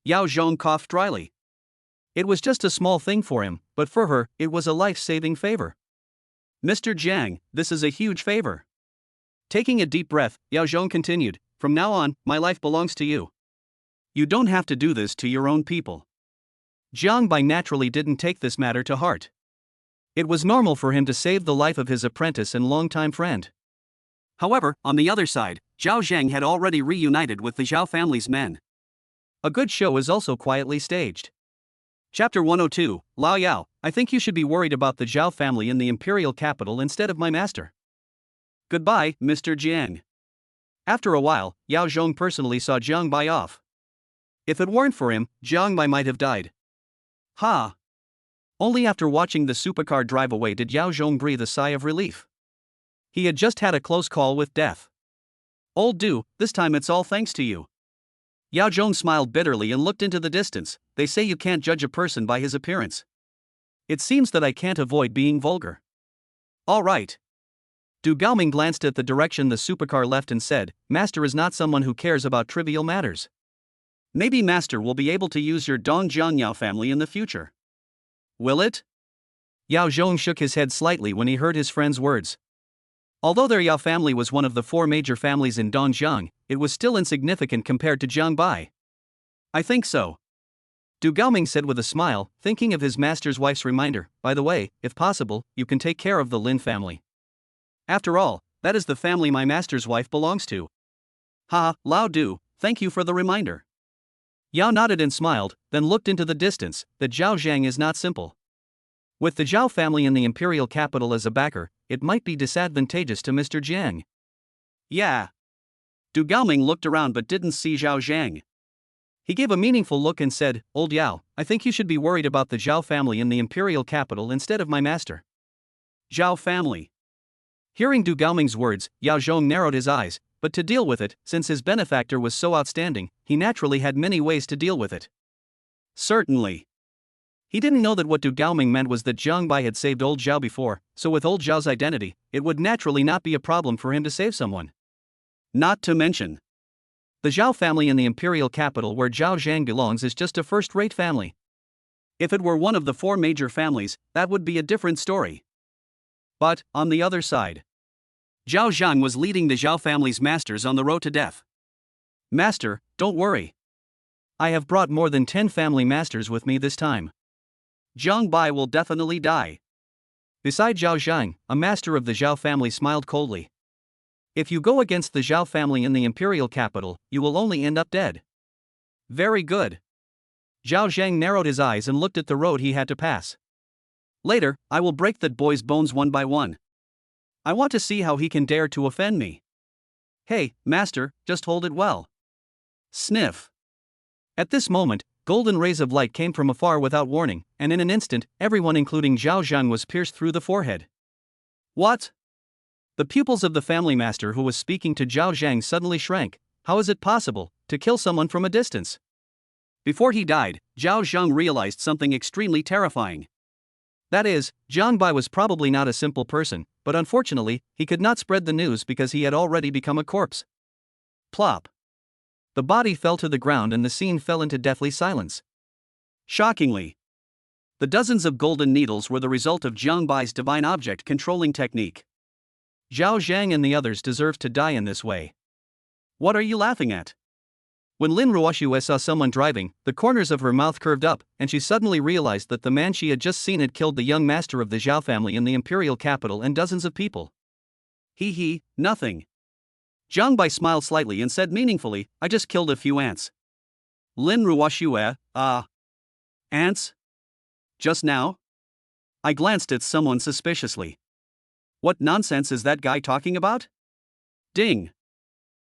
Yao Zhong coughed dryly. It was just a small thing for him, but for her, it was a life-saving favor. Mr. Jiang, this is a huge favor. Taking a deep breath, Yao Zhong continued, from now on, my life belongs to you. You don't have to do this to your own people. Jiang Bai naturally didn't take this matter to heart. It was normal for him to save the life of his apprentice and longtime friend. However, on the other side, Zhao Zhang had already reunited with the Zhao family's men. A good show is also quietly staged. Chapter 102, Lao Yao, I think you should be worried about the Zhao family in the imperial capital instead of my master. Goodbye, Mr. Jiang. After a while, Yao Zhong personally saw Jiang Bai off. If it weren't for him, Jiang Bai might have died. Ha! Only after watching the supercar drive away did Yao Zhong breathe a sigh of relief. He had just had a close call with death. Old Du, this time it's all thanks to you. Yao Zhong smiled bitterly and looked into the distance. They say you can't judge a person by his appearance. It seems that I can't avoid being vulgar. All right. Du Gaoming glanced at the direction the supercar left and said, Master is not someone who cares about trivial matters. Maybe Master will be able to use your Dongjiang Yao family in the future. Will it? Yao Zhong shook his head slightly when he heard his friend's words. Although their Yao family was one of the 4 major families in Dongjiang, it was still insignificant compared to Jiang Bai. I think so. Du Gaoming said with a smile, thinking of his master's wife's reminder, by the way, if possible, you can take care of the Lin family. After all, that is the family my master's wife belongs to. Ha, Lao Du, thank you for the reminder. Yao nodded and smiled, then looked into the distance. The Zhao Zhang is not simple. With the Zhao family in the imperial capital as a backer, it might be disadvantageous to Mr. Jiang. Yeah. Du Gaoming looked around but didn't see Zhao Zhang. He gave a meaningful look and said, Old Yao, I think you should be worried about the Zhao family in the imperial capital instead of my master. Zhao family. Hearing Du Gaoming's words, Yao Zhong narrowed his eyes, but to deal with it, since his benefactor was so outstanding, he naturally had many ways to deal with it. Certainly. He didn't know that what Du Gaoming meant was that Jiang Bai had saved old Zhao before, so with old Zhao's identity, it would naturally not be a problem for him to save someone. Not to mention, the Zhao family in the imperial capital where Zhao Zhang belongs is just a first-rate family. If it were one of the 4 major families, that would be a different story. But, on the other side, Zhao Zhang was leading the Zhao family's masters on the road to death. Master, don't worry. I have brought more than 10 family masters with me this time. Jiang Bai will definitely die. Beside Zhao Zhang, a master of the Zhao family smiled coldly. If you go against the Zhao family in the imperial capital, you will only end up dead. Very good. Zhao Zhang narrowed his eyes and looked at the road he had to pass. Later, I will break that boy's bones one by one. I want to see how he can dare to offend me. Hey, master, just hold it well. Sniff. At this moment, golden rays of light came from afar without warning, and in an instant, everyone including Zhao Zhang was pierced through the forehead. What? The pupils of the family master who was speaking to Zhao Zhang suddenly shrank. How is it possible to kill someone from a distance? Before he died, Zhao Zhang realized something extremely terrifying. That is, Jiang Bai was probably not a simple person, but unfortunately, he could not spread the news because he had already become a corpse. Plop. The body fell to the ground and the scene fell into deathly silence. Shockingly, the dozens of golden needles were the result of Jiang Bai's divine object controlling technique. Zhao Zhang and the others deserved to die in this way. What are you laughing at? When Lin Ruoxue saw someone driving, the corners of her mouth curved up, and she suddenly realized that the man she had just seen had killed the young master of the Zhao family in the imperial capital and dozens of people. Nothing. Zhang Bai smiled slightly and said meaningfully, I just killed a few ants. Lin Ruoxue, ants? Just now? I glanced at someone suspiciously. What nonsense is that guy talking about? Ding.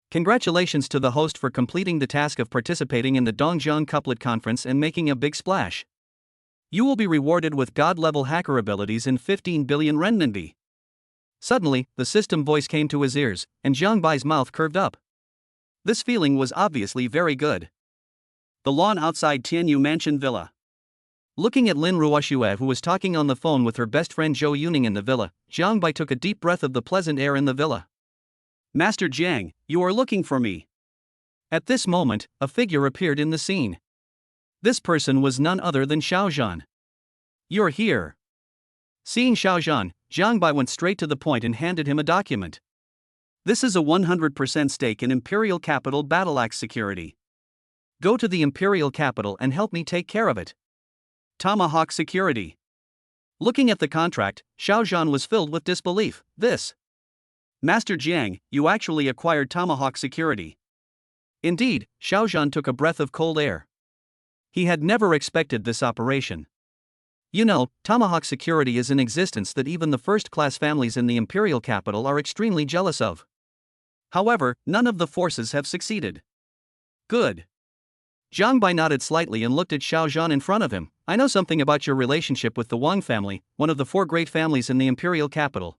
Congratulations to the host for completing the task of participating in the Dongjiang Couplet Conference and making a big splash. You will be rewarded with god-level hacker abilities in 15 billion renminbi. Suddenly, the system voice came to his ears, and Zhang Bai's mouth curved up. This feeling was obviously very good. The lawn outside Tianyu Mansion Villa. Looking at Lin Ruoxue, who was talking on the phone with her best friend Zhou Yuning in the villa, Zhang Bai took a deep breath of the pleasant air in the villa. Master Jiang, you are looking for me. At this moment, a figure appeared in the scene. This person was none other than Xiaozhan. You're here. Seeing Xiaozhan, Zhang Bai went straight to the point and handed him a document. This is a 100% stake in Imperial Capital Battle Axe Security. Go to the Imperial Capital and help me take care of it. Tomahawk Security. Looking at the contract, Xiaozhan was filled with disbelief. This. Master Jiang, you actually acquired Tomahawk Security. Indeed, Xiaozhan took a breath of cold air. He had never expected this operation. You know, Tomahawk Security is an existence that even the first-class families in the Imperial Capital are extremely jealous of. However, none of the forces have succeeded. Good. Zhang Bai nodded slightly and looked at Xiaozhan in front of him. I know something about your relationship with the Wang family, one of the 4 great families in the Imperial Capital.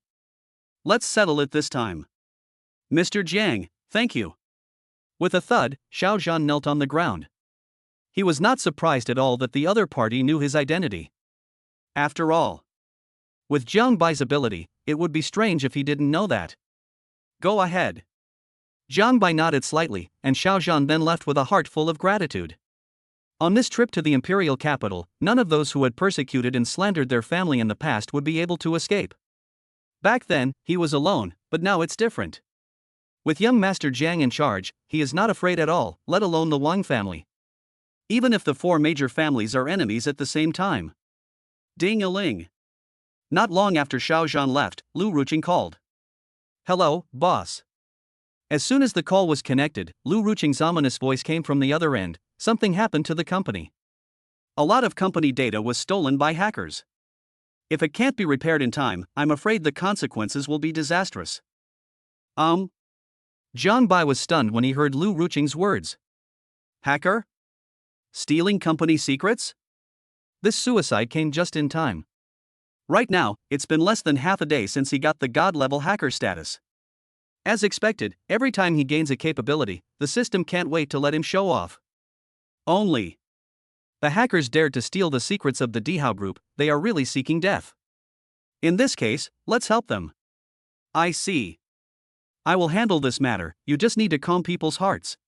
Let's settle it this time. Mr. Jiang, thank you. With a thud, Xiaozhan knelt on the ground. He was not surprised at all that the other party knew his identity. After all, with Zhang Bai's ability, it would be strange if he didn't know that. Go ahead. Zhang Bai nodded slightly, and Xiaozhan then left with a heart full of gratitude. On this trip to the Imperial Capital, none of those who had persecuted and slandered their family in the past would be able to escape. Back then, he was alone, but now it's different. With young Master Jiang in charge, he is not afraid at all, let alone the Wang family. Even if the 4 major families are enemies at the same time. Ding-a-ling. Not long after Xiaozhan left, Lu Ruqing called. Hello, boss. As soon as the call was connected, Lu Ruqing's ominous voice came from the other end. Something happened to the company. A lot of company data was stolen by hackers. If it can't be repaired in time, I'm afraid the consequences will be disastrous. Zhang Bai was stunned when he heard Lu Ruqing's words. Hacker? Stealing company secrets? This suicide came just in time. Right now, it's been less than half a day since he got the god-level hacker status. As expected, every time he gains a capability, the system can't wait to let him show off. Only. The hackers dared to steal the secrets of the Dihao group, they are really seeking death. In this case, let's help them. I see. I will handle this matter, you just need to calm people's hearts.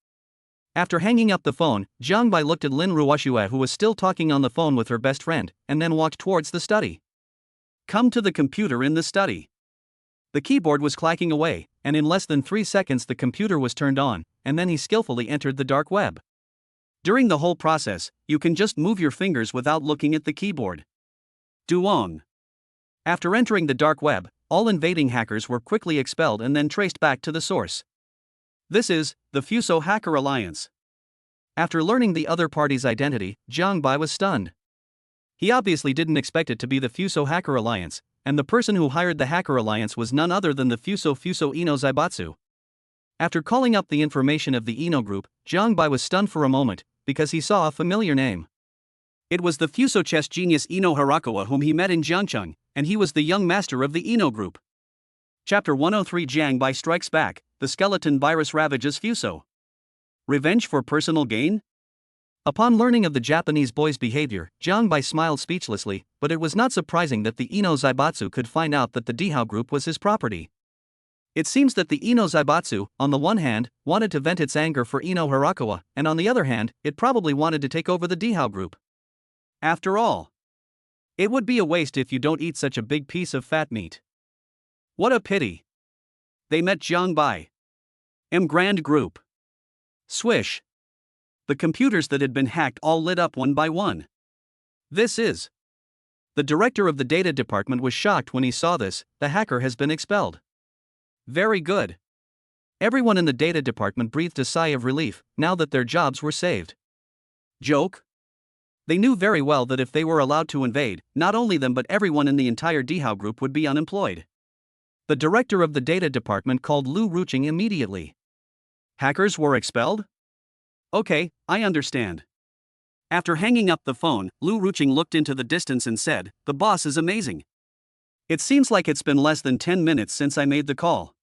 After hanging up the phone, Zhang Bai looked at Lin Ruoxue, who was still talking on the phone with her best friend, and then walked towards the study. Come to the computer in the study. The keyboard was clacking away, and in less than 3 seconds the computer was turned on, and then he skillfully entered the dark web. During the whole process, you can just move your fingers without looking at the keyboard. Duong. After entering the dark web, all invading hackers were quickly expelled and then traced back to the source. This is the Fuso Hacker Alliance. After learning the other party's identity, Zhang Bai was stunned. He obviously didn't expect it to be the Fuso Hacker Alliance, and the person who hired the Hacker Alliance was none other than the Fuso Ino Zaibatsu. After calling up the information of the Ino group, Zhang Bai was stunned for a moment, because he saw a familiar name. It was the Fuso chess genius Ino Hirakawa whom he met in Jiangcheng, and he was the young master of the Ino group. Chapter 103 Zhang Bai Strikes Back, the skeleton virus ravages Fuso. Revenge for personal gain? Upon learning of the Japanese boy's behavior, Zhang Bai smiled speechlessly, but it was not surprising that the Ino Zaibatsu could find out that the Dihao group was his property. It seems that the Ino Zaibatsu, on the one hand, wanted to vent its anger for Ino Hirakawa, and on the other hand, it probably wanted to take over the Dihao group. After all, it would be a waste if you don't eat such a big piece of fat meat. What a pity. They met Zhang Bai. Grand Group. Swish. The computers that had been hacked all lit up one by one. This is. The director of the data department was shocked when he saw this. The hacker has been expelled. Very good. Everyone in the data department breathed a sigh of relief, now that their jobs were saved. Joke? They knew very well that if they were allowed to invade, not only them but everyone in the entire Dihao group would be unemployed. The director of the data department called Lu Ruching immediately. Hackers were expelled? Okay, I understand. After hanging up the phone, Lu Ruching looked into the distance and said, "The boss is amazing. It seems like it's been less than 10 minutes since I made the call.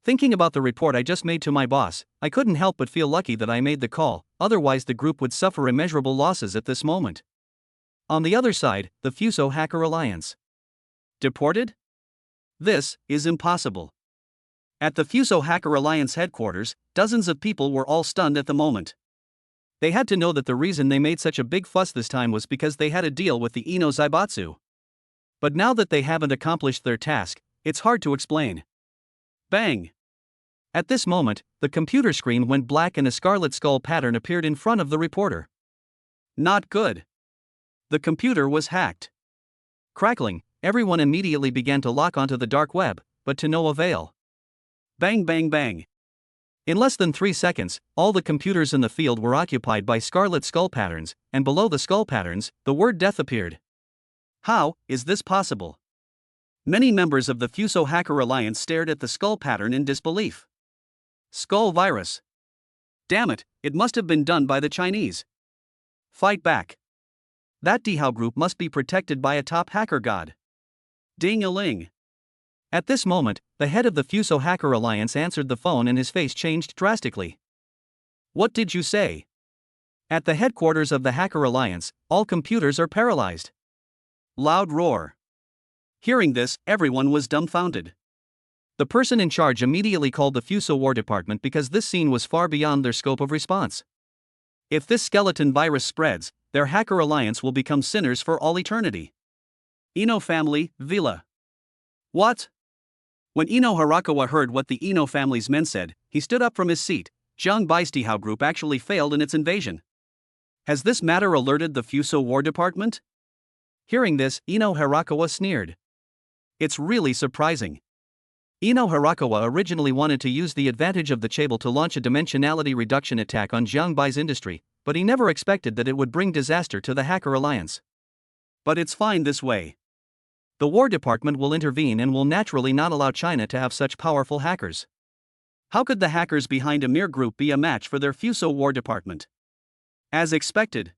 Thinking about the report I just made to my boss, I couldn't help but feel lucky that I made the call, otherwise the group would suffer immeasurable losses at this moment." On the other side, the Fuso Hacker Alliance. Deported? This is impossible. At the Fuso Hacker Alliance headquarters, dozens of people were all stunned at the moment. They had to know that the reason they made such a big fuss this time was because they had a deal with the Ino Zaibatsu. But now that they haven't accomplished their task, it's hard to explain. Bang! At this moment, the computer screen went black and a scarlet skull pattern appeared in front of the reporter. Not good. The computer was hacked. Crackling, everyone immediately began to lock onto the dark web, but to no avail. Bang bang bang. In less than 3 seconds, all the computers in the field were occupied by scarlet skull patterns, and below the skull patterns, the word death appeared. How is this possible? Many members of the Fuso Hacker Alliance stared at the skull pattern in disbelief. Skull virus. Damn it, it must have been done by the Chinese. Fight back. That Dihao group must be protected by a top hacker god. Ding-a-ling. At this moment, the head of the Fuso Hacker Alliance answered the phone and his face changed drastically. What did you say? At the headquarters of the Hacker Alliance, all computers are paralyzed. Loud roar. Hearing this, everyone was dumbfounded. The person in charge immediately called the Fuso War Department because this scene was far beyond their scope of response. If this skeleton virus spreads, their Hacker Alliance will become sinners for all eternity. Ino family, Vila. What? When Ino Harakawa heard what the Ino family's men said, he stood up from his seat. Jiang Bai's Dihao group actually failed in its invasion. Has this matter alerted the Fuso War Department? Hearing this, Ino Harakawa sneered. It's really surprising. Ino Harakawa originally wanted to use the advantage of the Chable to launch a dimensionality reduction attack on Jiang Bai's industry, but he never expected that it would bring disaster to the Hacker Alliance. But it's fine this way. The War Department will intervene and will naturally not allow China to have such powerful hackers. How could the hackers behind a mere group be a match for their Fuso War Department? As expected.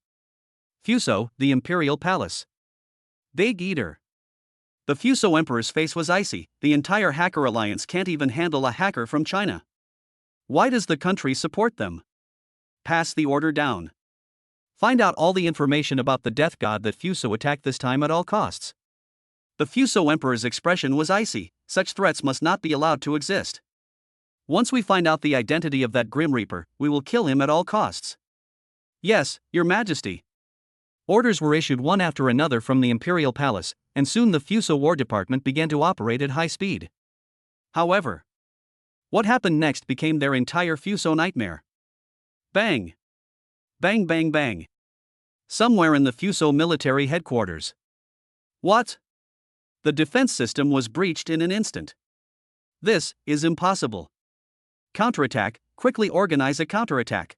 Fuso, the Imperial Palace. Big Eater. The Fuso Emperor's face was icy. The entire Hacker Alliance can't even handle a hacker from China. Why does the country support them? Pass the order down. Find out all the information about the death god that Fuso attacked this time at all costs. The Fuso Emperor's expression was icy. Such threats must not be allowed to exist. Once we find out the identity of that Grim Reaper, we will kill him at all costs. Yes, Your Majesty. Orders were issued one after another from the Imperial Palace, and soon the Fuso War Department began to operate at high speed. However, what happened next became their entire Fuso nightmare. Bang! Bang bang bang. Somewhere in the Fuso military headquarters. What? The defense system was breached in an instant. This is impossible. Counterattack, quickly organize a counterattack.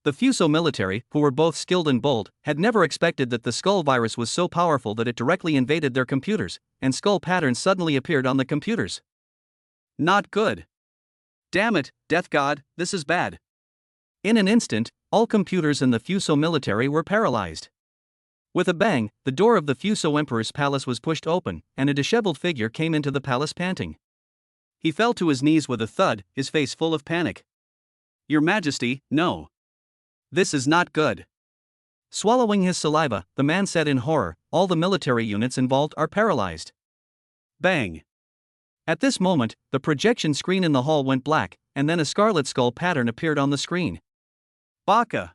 The Fuso military, who were both skilled and bold, had never expected that the skull virus was so powerful that it directly invaded their computers, and skull patterns suddenly appeared on the computers. Not good. Damn it, Death God, this is bad. In an instant, all computers in the Fuso military were paralyzed. With a bang, the door of the Fuso Emperor's palace was pushed open, and a disheveled figure came into the palace panting. He fell to his knees with a thud, his face full of panic. Your Majesty, no. This is not good. Swallowing his saliva, the man said in horror, all the military units involved are paralyzed. Bang. At this moment, the projection screen in the hall went black, and then a scarlet skull pattern appeared on the screen. Baka.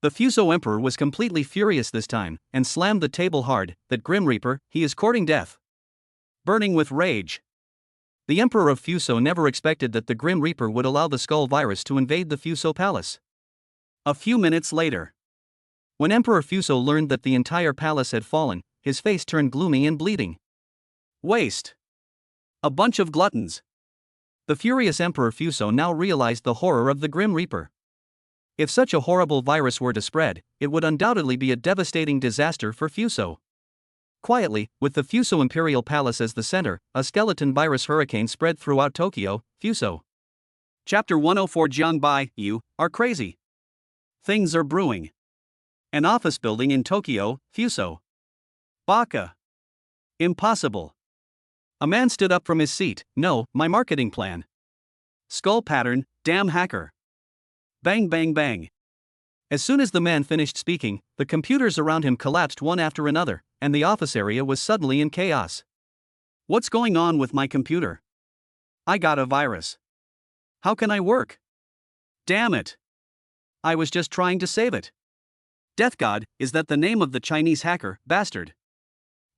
The Fuso Emperor was completely furious this time, and slammed the table hard. That Grim Reaper, he is courting death. Burning with rage. The Emperor of Fuso never expected that the Grim Reaper would allow the skull virus to invade the Fuso palace. A few minutes later, when Emperor Fuso learned that the entire palace had fallen, his face turned gloomy and bleeding. Waste. A bunch of gluttons. The furious Emperor Fuso now realized the horror of the Grim Reaper. If such a horrible virus were to spread, it would undoubtedly be a devastating disaster for Fuso. Quietly, with the Fuso Imperial Palace as the center, a skeleton virus hurricane spread throughout Tokyo. Fuso. Chapter 104. Jiangbai, you are crazy. Things are brewing. An office building in Tokyo. Fuso. Baka. Impossible. A man stood up from his seat. No, my marketing plan. Skull pattern, damn hacker. Bang bang bang. As soon as the man finished speaking, the computers around him collapsed one after another, and the office area was suddenly in chaos. What's going on with my computer? I got a virus. How can I work? Damn it. I was just trying to save it. Death God, is that the name of the Chinese hacker, bastard?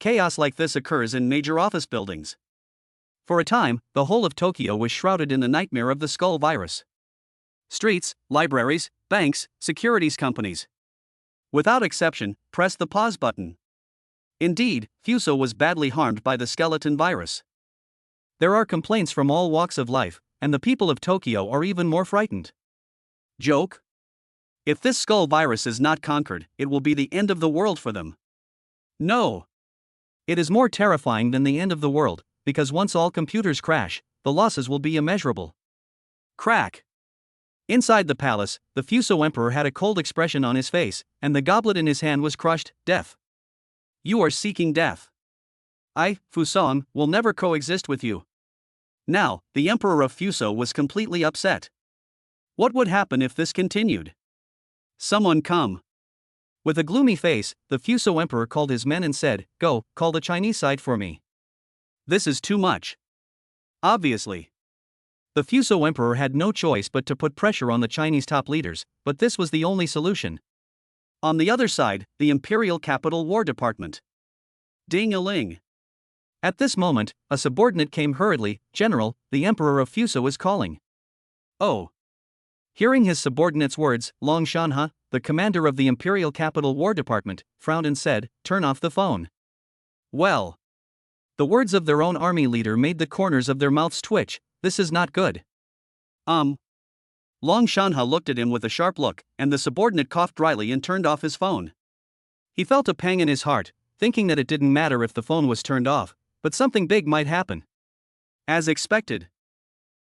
Chaos like this occurs in major office buildings. For a time, the whole of Tokyo was shrouded in the nightmare of the skull virus. Streets, libraries, banks, securities companies. Without exception, press the pause button. Indeed, Fuso was badly harmed by the skeleton virus. There are complaints from all walks of life, and the people of Tokyo are even more frightened. Joke? If this skull virus is not conquered, it will be the end of the world for them. No. It is more terrifying than the end of the world, because once all computers crash, the losses will be immeasurable. Crack. Inside the palace, the Fuso Emperor had a cold expression on his face, and the goblet in his hand was crushed. Death. You are seeking death. I, Fuson, will never coexist with you. Now, the Emperor of Fuso was completely upset. What would happen if this continued? Someone come. With a gloomy face, the Fuso Emperor called his men and said, "Go, call the Chinese side for me. This is too much." Obviously. The Fuso Emperor had no choice but to put pressure on the Chinese top leaders, but this was the only solution. On the other side, the Imperial Capital War Department. Ding-a-ling. At this moment, a subordinate came hurriedly. "General, the Emperor of Fuso is calling." Oh. Hearing his subordinate's words, Long Shanha, the commander of the Imperial Capital War Department, frowned and said, "Turn off the phone." Well. The words of their own army leader made the corners of their mouths twitch. This is not good. Long Shanha looked at him with a sharp look, and the subordinate coughed dryly and turned off his phone. He felt a pang in his heart, thinking that it didn't matter if the phone was turned off, but something big might happen. As expected.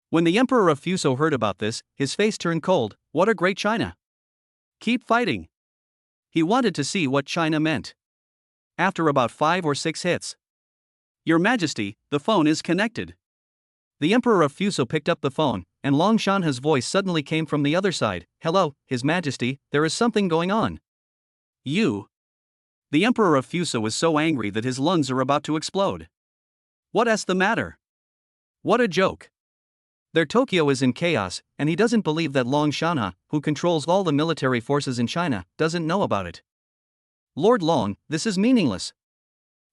When the Emperor of Fuso heard about this, his face turned cold. What a great China! Keep fighting. He wanted to see what China meant. After about 5 or 6 hits. Your Majesty, the phone is connected. The Emperor of Fuso picked up the phone, and Long Shanha's voice suddenly came from the other side. "Hello, His Majesty, there is something going on." You. The Emperor of Fuso is so angry that his lungs are about to explode. What's the matter? What a joke. Their Tokyo is in chaos, and he doesn't believe that Long Shanha, who controls all the military forces in China, doesn't know about it. Lord Long, this is meaningless.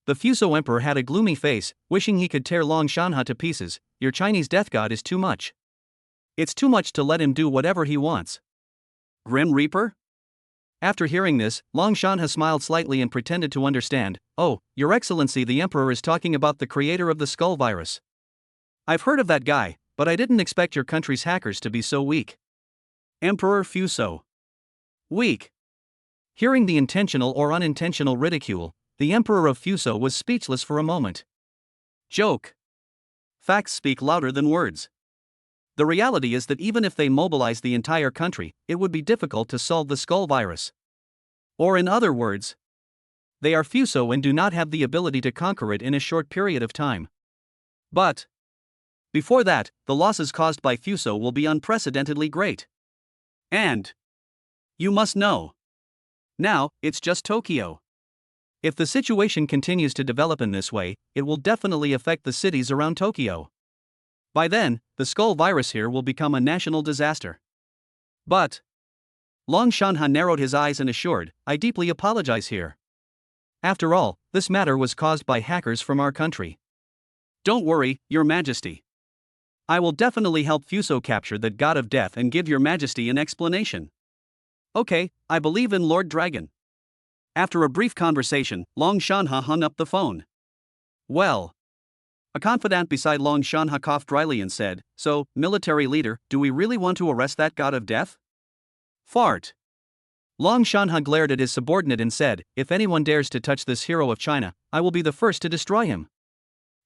The Fuso Emperor had a gloomy face, wishing he could tear Long Shanha to pieces. Your Chinese death god is too much. It's too much to let him do whatever he wants. Grim Reaper? After hearing this, Long Shanha smiled slightly and pretended to understand. Oh, Your Excellency, the Emperor is talking about the creator of the skull virus. I've heard of that guy, but I didn't expect your country's hackers to be so weak. Emperor Fuso. Weak. Hearing the intentional or unintentional ridicule, the Emperor of Fuso was speechless for a moment. Joke. Facts speak louder than words. The reality is that even if they mobilize the entire country, it would be difficult to solve the skull virus. Or in other words, they are Fuso and do not have the ability to conquer it in a short period of time. But before that, the losses caused by Fuso will be unprecedentedly great. And you must know. Now, it's just Tokyo. If the situation continues to develop in this way, it will definitely affect the cities around Tokyo. By then, the skull virus here will become a national disaster. But Long Shanha narrowed his eyes and assured, "I deeply apologize here. After all, this matter was caused by hackers from our country. Don't worry, Your Majesty. I will definitely help Fuso capture the God of Death and give Your Majesty an explanation." Okay, I believe in Lord Dragon. After a brief conversation, Long Shanha hung up the phone. Well. A confidant beside Long Shanha coughed dryly and said, "So, military leader, do we really want to arrest that god of death?" Fart. Long Shanha glared at his subordinate and said, "If anyone dares to touch this hero of China, I will be the first to destroy him."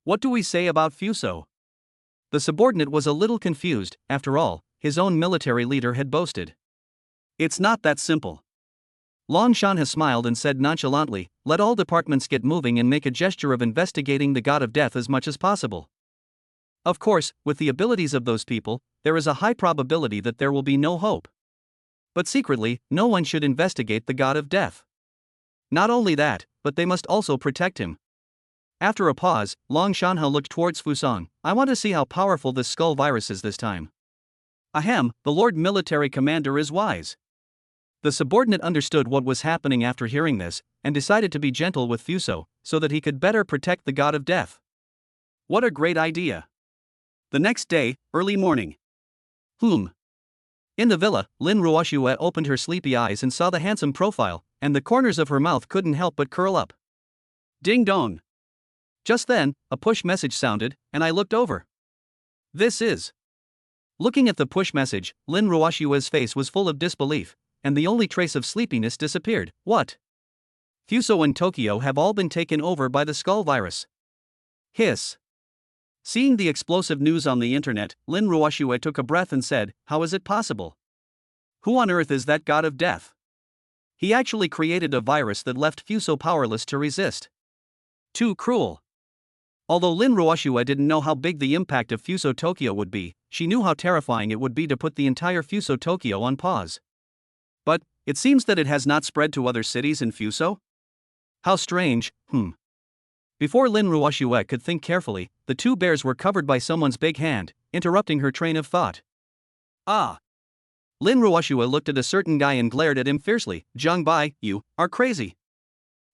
What do we say about Fuso? The subordinate was a little confused. After all, his own military leader had boasted. It's not that simple. Long Shanha smiled and said nonchalantly, "Let all departments get moving and make a gesture of investigating the god of death as much as possible. Of course, with the abilities of those people, there is a high probability that there will be no hope. But secretly, no one should investigate the god of death. Not only that, but they must also protect him." After a pause, Long Shanha looked towards Fusong. "I want to see how powerful this skull virus is this time." Ahem, the Lord Military Commander is wise. The subordinate understood what was happening after hearing this, and decided to be gentle with Fuso, so that he could better protect the god of death. What a great idea! The next day, early morning. In the villa, Lin Ruoxue opened her sleepy eyes and saw the handsome profile, and the corners of her mouth couldn't help but curl up. Ding dong! Just then, a push message sounded, and I looked over. This is. Looking at the push message, Lin Ruoxue's face was full of disbelief, and the only trace of sleepiness disappeared. What? Fuso and Tokyo have all been taken over by the skull virus. Hiss. Seeing the explosive news on the internet, Lin Ruoxue took a breath and said, "How is it possible? Who on earth is that god of death? He actually created a virus that left Fuso powerless to resist. Too cruel." Although Lin Ruoxue didn't know how big the impact of Fuso Tokyo would be, she knew how terrifying it would be to put the entire Fuso Tokyo on pause. But, it seems that it has not spread to other cities in Fuso? How strange. Before Lin Ruoxue could think carefully, the two bears were covered by someone's big hand, interrupting her train of thought. Ah! Lin Ruoxue looked at a certain guy and glared at him fiercely. "Zhang Bai, you are crazy."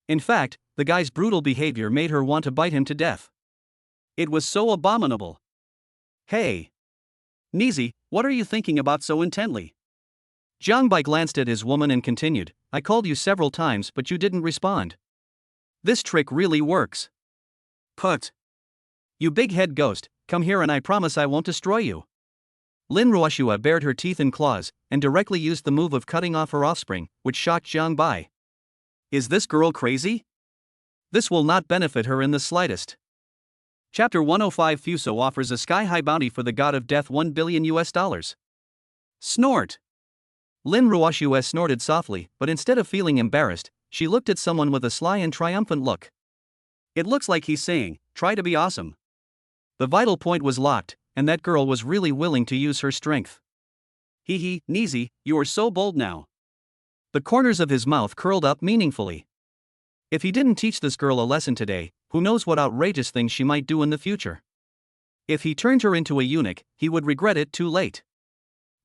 In fact, the guy's brutal behavior made her want to bite him to death. It was so abominable. "Hey! Nizi, what are you thinking about so intently?" Zhang Bai glanced at his woman and continued, "I called you several times but you didn't respond. This trick really works. Put. You big head ghost, come here and I promise I won't destroy you." Lin Ruoxue bared her teeth and claws, and directly used the move of cutting off her offspring, which shocked Zhang Bai. Is this girl crazy? This will not benefit her in the slightest. Chapter 105 Fuso offers a sky-high bounty for the god of death $1 billion. Snort. Lin Ruoxue snorted softly, but instead of feeling embarrassed, she looked at someone with a sly and triumphant look. It looks like he's saying, "Try to be awesome." The vital point was locked, and that girl was really willing to use her strength. Hee, Nizi, you are so bold now. The corners of his mouth curled up meaningfully. If he didn't teach this girl a lesson today, who knows what outrageous things she might do in the future. If he turned her into a eunuch, he would regret it too late.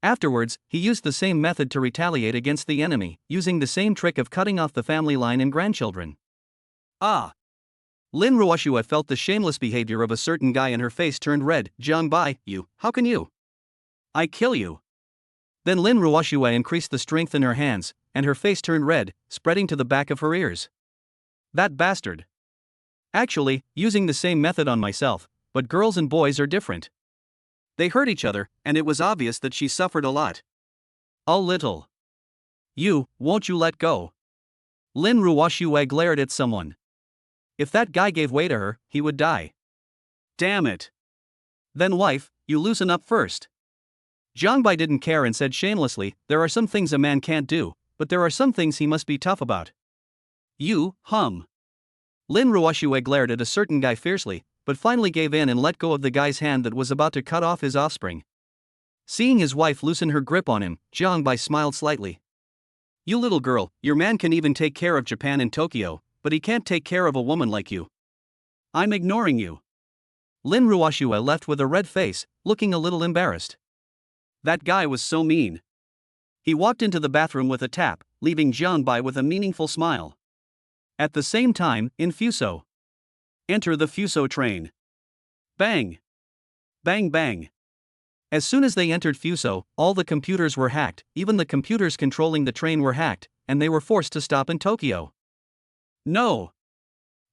Afterwards, he used the same method to retaliate against the enemy, using the same trick of cutting off the family line and grandchildren. Ah! Lin Ruoxue felt the shameless behavior of a certain guy and her face turned red. "Zhang Bai, how can you? I kill you." Then Lin Ruoxue increased the strength in her hands, and her face turned red, spreading to the back of her ears. That bastard. Actually, using the same method on myself, but girls and boys are different. They hurt each other, and it was obvious that she suffered a lot. A little. Won't you let go? Lin Ruoxue glared at someone. If that guy gave way to her, he would die. Damn it. Then wife, you loosen up first. Zhang Bai didn't care and said shamelessly, "There are some things a man can't do, but there are some things he must be tough about." Lin Ruoxue glared at a certain guy fiercely, but finally gave in and let go of the guy's hand that was about to cut off his offspring. Seeing his wife loosen her grip on him, Zhang Bai smiled slightly. "You little girl, your man can even take care of Japan and Tokyo, but he can't take care of a woman like you. I'm ignoring you." Lin Ruoxue left with a red face, looking a little embarrassed. That guy was so mean. He walked into the bathroom with a tap, leaving Zhang Bai with a meaningful smile. At the same time, in Fuso. Enter the Fuso train. Bang! Bang bang! As soon as they entered Fuso, all the computers were hacked, even the computers controlling the train were hacked, and they were forced to stop in Tokyo. No!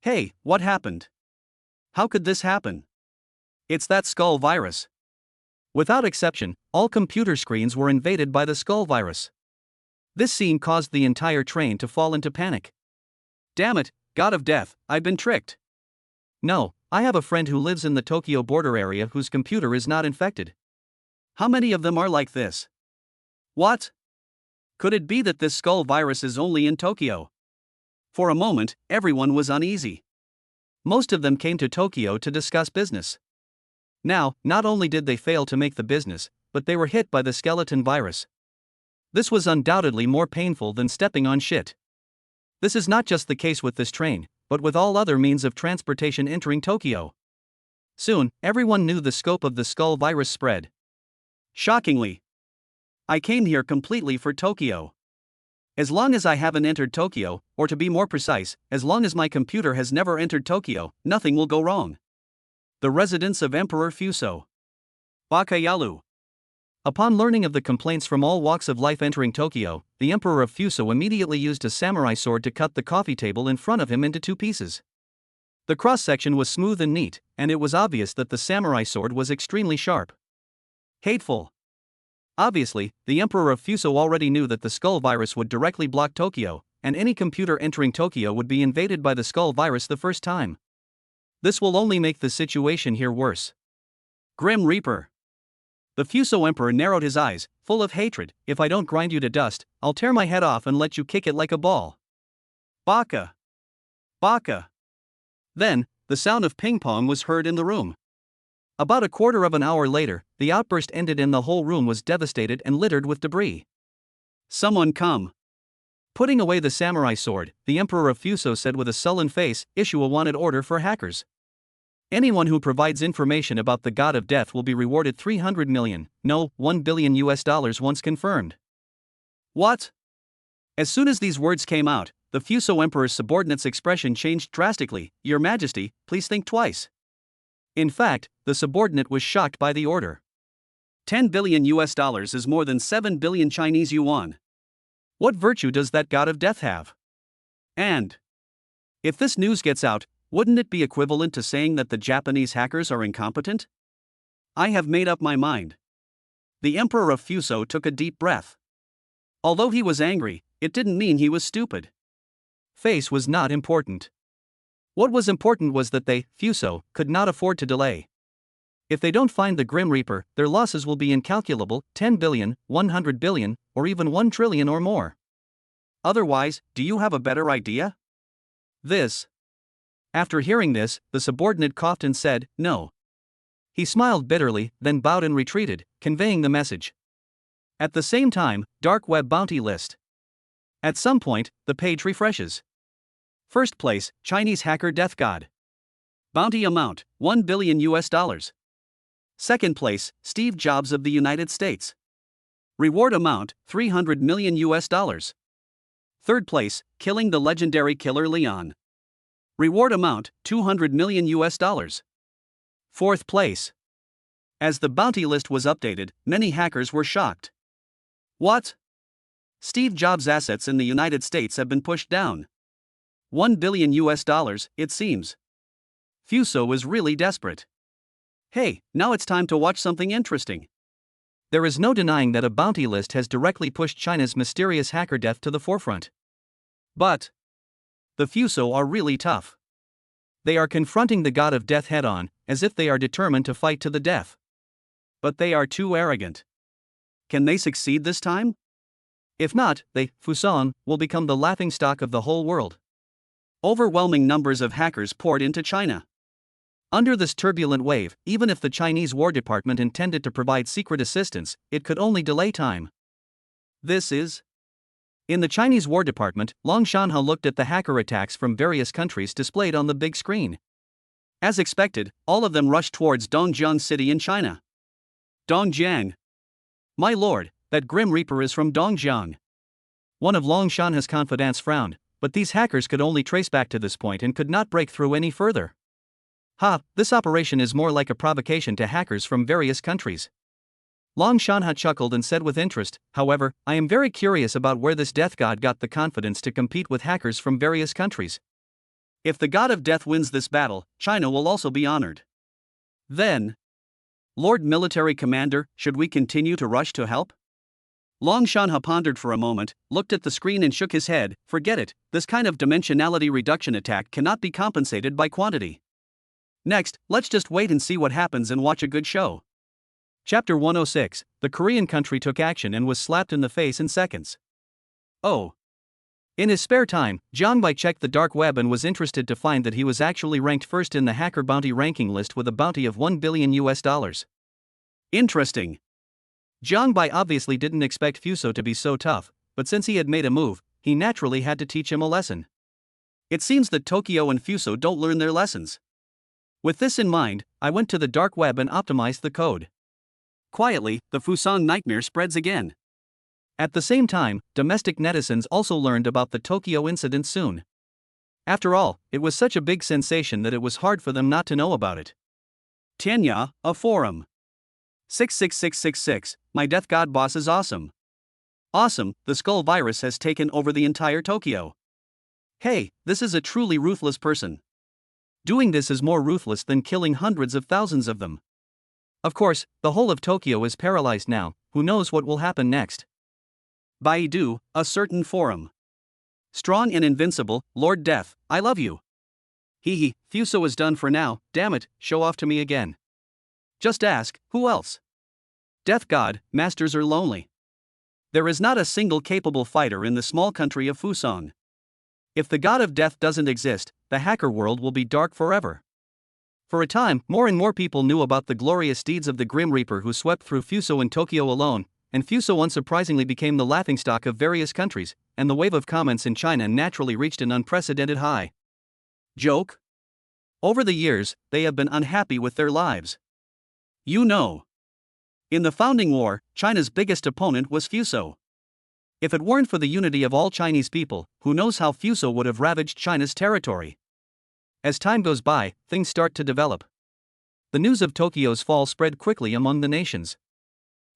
Hey, what happened? How could this happen? It's that skull virus. Without exception, all computer screens were invaded by the skull virus. This scene caused the entire train to fall into panic. Damn it, God of Death, I've been tricked. No, I have a friend who lives in the Tokyo border area whose computer is not infected. How many of them are like this? What? Could it be that this skull virus is only in Tokyo? For a moment, everyone was uneasy. Most of them came to Tokyo to discuss business. Now, not only did they fail to make the business, but they were hit by the skeleton virus. This was undoubtedly more painful than stepping on shit. This is not just the case with this train, but with all other means of transportation entering Tokyo. Soon, everyone knew the scope of the skull virus spread. Shockingly, I came here completely for Tokyo. As long as I haven't entered Tokyo, or to be more precise, as long as my computer has never entered Tokyo, nothing will go wrong. The residence of Emperor Fuso. Bakayalu. Upon learning of the complaints from all walks of life entering Tokyo, the Emperor of Fuso immediately used a samurai sword to cut the coffee table in front of him into 2 pieces. The cross-section was smooth and neat, and it was obvious that the samurai sword was extremely sharp. Hateful. Obviously, the Emperor of Fuso already knew that the skull virus would directly block Tokyo, and any computer entering Tokyo would be invaded by the skull virus the first time. This will only make the situation here worse. Grim Reaper. The Fuso Emperor narrowed his eyes, full of hatred. If I don't grind you to dust, I'll tear my head off and let you kick it like a ball. Baka. Baka. Then, the sound of ping-pong was heard in the room. About a quarter of an hour later, the outburst ended and the whole room was devastated and littered with debris. Someone come. Putting away the samurai sword, the Emperor of Fuso said with a sullen face, issue a wanted order for hackers. Anyone who provides information about the God of Death will be rewarded 300 million, no, $1 billion once confirmed. What? As soon as these words came out, the Fuso Emperor's subordinate's expression changed drastically. Your Majesty, please think twice. In fact, the subordinate was shocked by the order. $10 billion is more than 7 billion Chinese yuan. What virtue does that God of Death have? And if this news gets out, wouldn't it be equivalent to saying that the Japanese hackers are incompetent? I have made up my mind. The Emperor of Fuso took a deep breath. Although he was angry, it didn't mean he was stupid. Face was not important. What was important was that they, Fuso, could not afford to delay. If they don't find the Grim Reaper, their losses will be incalculable, 10 billion, 100 billion, or even 1 trillion or more. Otherwise, do you have a better idea? This. After hearing this, the subordinate coughed and said, no. He smiled bitterly, then bowed and retreated, conveying the message. At the same time, Dark Web Bounty List. At some point, the page refreshes. First place, Chinese hacker Death God. Bounty amount, $1 billion. Second place, Steve Jobs of the United States. Reward amount, $300 million. Third place, killing the legendary killer Leon. Reward amount, $200 million. Fourth place. As the bounty list was updated, many hackers were shocked. What? Steve Jobs' assets in the United States have been pushed down. $1 billion, it seems. Fuso is really desperate. Hey, now it's time to watch something interesting. There is no denying that a bounty list has directly pushed China's mysterious hacker death to the forefront. But the Fuso are really tough. They are confronting the God of Death head-on, as if they are determined to fight to the death. But they are too arrogant. Can they succeed this time? If not, they, Fuson, will become the laughingstock of the whole world. Overwhelming numbers of hackers poured into China. Under this turbulent wave, even if the Chinese War Department intended to provide secret assistance, it could only delay time. This is. In the Chinese War Department, Long Shanha looked at the hacker attacks from various countries displayed on the big screen. As expected, all of them rushed towards Dongjiang City in China. Dongjiang. My lord, that Grim Reaper is from Dongjiang. One of Long Shanha's confidants frowned, but these hackers could only trace back to this point and could not break through any further. This operation is more like a provocation to hackers from various countries. Long Shanha chuckled and said with interest, however, I am very curious about where this death god got the confidence to compete with hackers from various countries. If the God of Death wins this battle, China will also be honored. Then, Lord Military Commander, should we continue to rush to help? Long Shanha pondered for a moment, looked at the screen and shook his head. Forget it, this kind of dimensionality reduction attack cannot be compensated by quantity. Next, let's just wait and see what happens and watch a good show. Chapter 106, the Korean country took action and was slapped in the face in seconds. Oh. In his spare time, Jiang Bai checked the dark web and was interested to find that he was actually ranked first in the hacker bounty ranking list with a bounty of $1 billion. Interesting. Jiang Bai obviously didn't expect Fuso to be so tough, but since he had made a move, he naturally had to teach him a lesson. It seems that Tokyo and Fuso don't learn their lessons. With this in mind, I went to the dark web and optimized the code. Quietly, the Fuson nightmare spreads again. At the same time, domestic netizens also learned about the Tokyo incident soon. After all, it was such a big sensation that it was hard for them not to know about it. Tianya, a forum. 66666, my death god boss is awesome. Awesome, the skull virus has taken over the entire Tokyo. Hey, this is a truly ruthless person. Doing this is more ruthless than killing hundreds of thousands of them. Of course, the whole of Tokyo is paralyzed now, who knows what will happen next. Baidu, a certain forum. Strong and invincible, Lord Death, I love you. Hee, Fuso is done for now, damn it, show off to me again. Just ask, who else? Death God, masters are lonely. There is not a single capable fighter in the small country of Fuson. If the god of death doesn't exist, the hacker world will be dark forever. For a time, more and more people knew about the glorious deeds of the Grim Reaper who swept through Fuso and Tokyo alone, and Fuso unsurprisingly became the laughingstock of various countries, and the wave of comments in China naturally reached an unprecedented high. Joke? Over the years, they have been unhappy with their lives. You know. In the founding war, China's biggest opponent was Fuso. If it weren't for the unity of all Chinese people, who knows how Fuso would have ravaged China's territory. As time goes by, things start to develop. The news of Tokyo's fall spread quickly among the nations.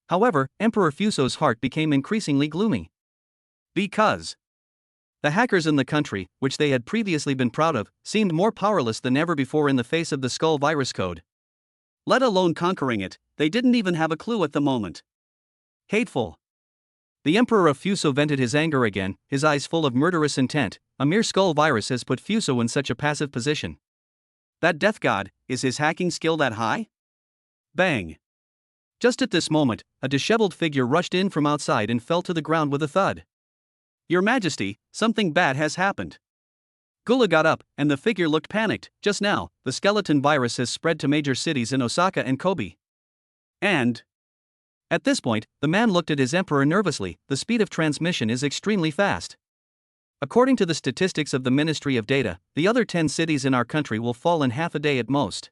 However, Emperor Fuso's heart became increasingly gloomy. Because the hackers in the country, which they had previously been proud of, seemed more powerless than ever before in the face of the skull virus code. Let alone conquering it, they didn't even have a clue at the moment. Hateful. The Emperor of Fuso vented his anger again, his eyes full of murderous intent. A mere skull virus has put Fuso in such a passive position. That death god, is his hacking skill that high? Bang. Just at this moment, a disheveled figure rushed in from outside and fell to the ground with a thud. Your Majesty, something bad has happened. Gula got up, and the figure looked panicked. Just now, the skeleton virus has spread to major cities in Osaka and Kobe. And at this point, the man looked at his emperor nervously. The speed of transmission is extremely fast. According to the statistics of the Ministry of Data, the other 10 cities in our country will fall in half a day at most.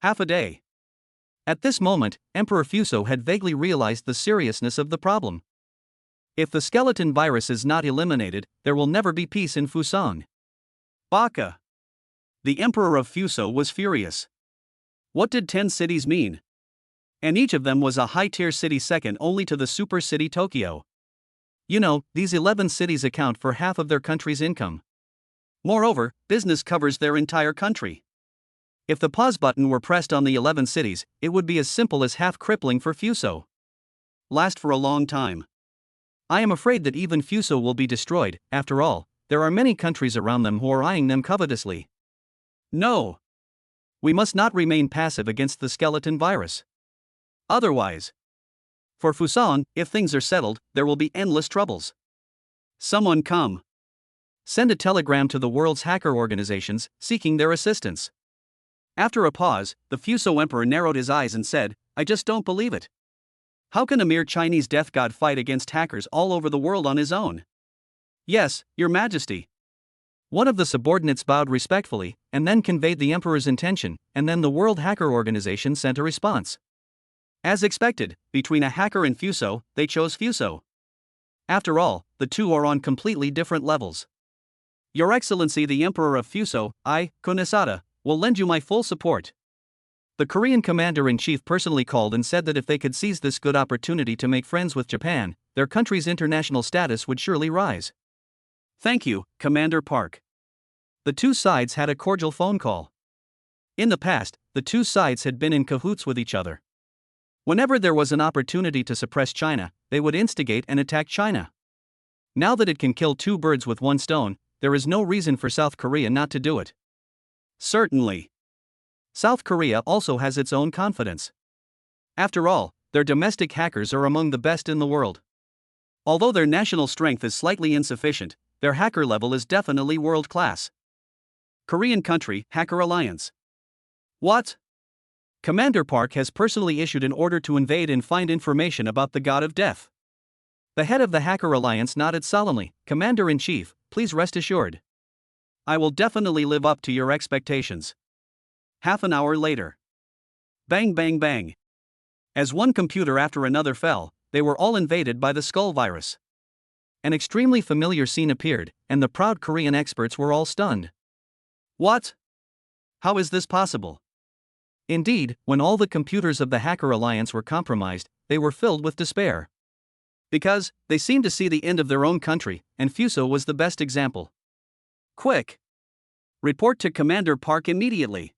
Half a day. At this moment, Emperor Fuso had vaguely realized the seriousness of the problem. If the skeleton virus is not eliminated, there will never be peace in Fuson. Baka. The Emperor of Fuso was furious. What did 10 cities mean? And each of them was a high-tier city second only to the super city Tokyo. You know, these 11 cities account for half of their country's income. Moreover, business covers their entire country. If the pause button were pressed on the 11 cities, it would be as simple as half crippling for Fuso. Last for a long time. I am afraid that even Fuso will be destroyed. After all, there are many countries around them who are eyeing them covetously. No. We must not remain passive against the skeleton virus. Otherwise, for Fuson, if things are settled, there will be endless troubles. Someone come. Send a telegram to the world's hacker organizations, seeking their assistance. After a pause, the Fuso emperor narrowed his eyes and said, I just don't believe it. How can a mere Chinese death god fight against hackers all over the world on his own? Yes, Your Majesty. One of the subordinates bowed respectfully, and then conveyed the emperor's intention, and then the World Hacker Organization sent a response. As expected, between a hacker and Fuso, they chose Fuso. After all, the two are on completely different levels. Your Excellency the Emperor of Fuso, I, Konesada, will lend you my full support. The Korean commander-in-chief personally called and said that if they could seize this good opportunity to make friends with Japan, their country's international status would surely rise. Thank you, Commander Park. The two sides had a cordial phone call. In the past, the two sides had been in cahoots with each other. Whenever there was an opportunity to suppress China, they would instigate and attack China. Now that it can kill two birds with one stone, there is no reason for South Korea not to do it. Certainly. South Korea also has its own confidence. After all, their domestic hackers are among the best in the world. Although their national strength is slightly insufficient, their hacker level is definitely world class. Korean country hacker alliance. What? Commander Park has personally issued an order to invade and find information about the God of Death. The head of the hacker alliance nodded solemnly. Commander-in-Chief, please rest assured. I will definitely live up to your expectations. Half an hour later. Bang bang bang. As one computer after another fell, they were all invaded by the skull virus. An extremely familiar scene appeared, and the proud Korean experts were all stunned. What? How is this possible? Indeed, when all the computers of the hacker alliance were compromised, they were filled with despair. Because, they seemed to see the end of their own country, and Fuso was the best example. Quick! Report to Commander Park immediately.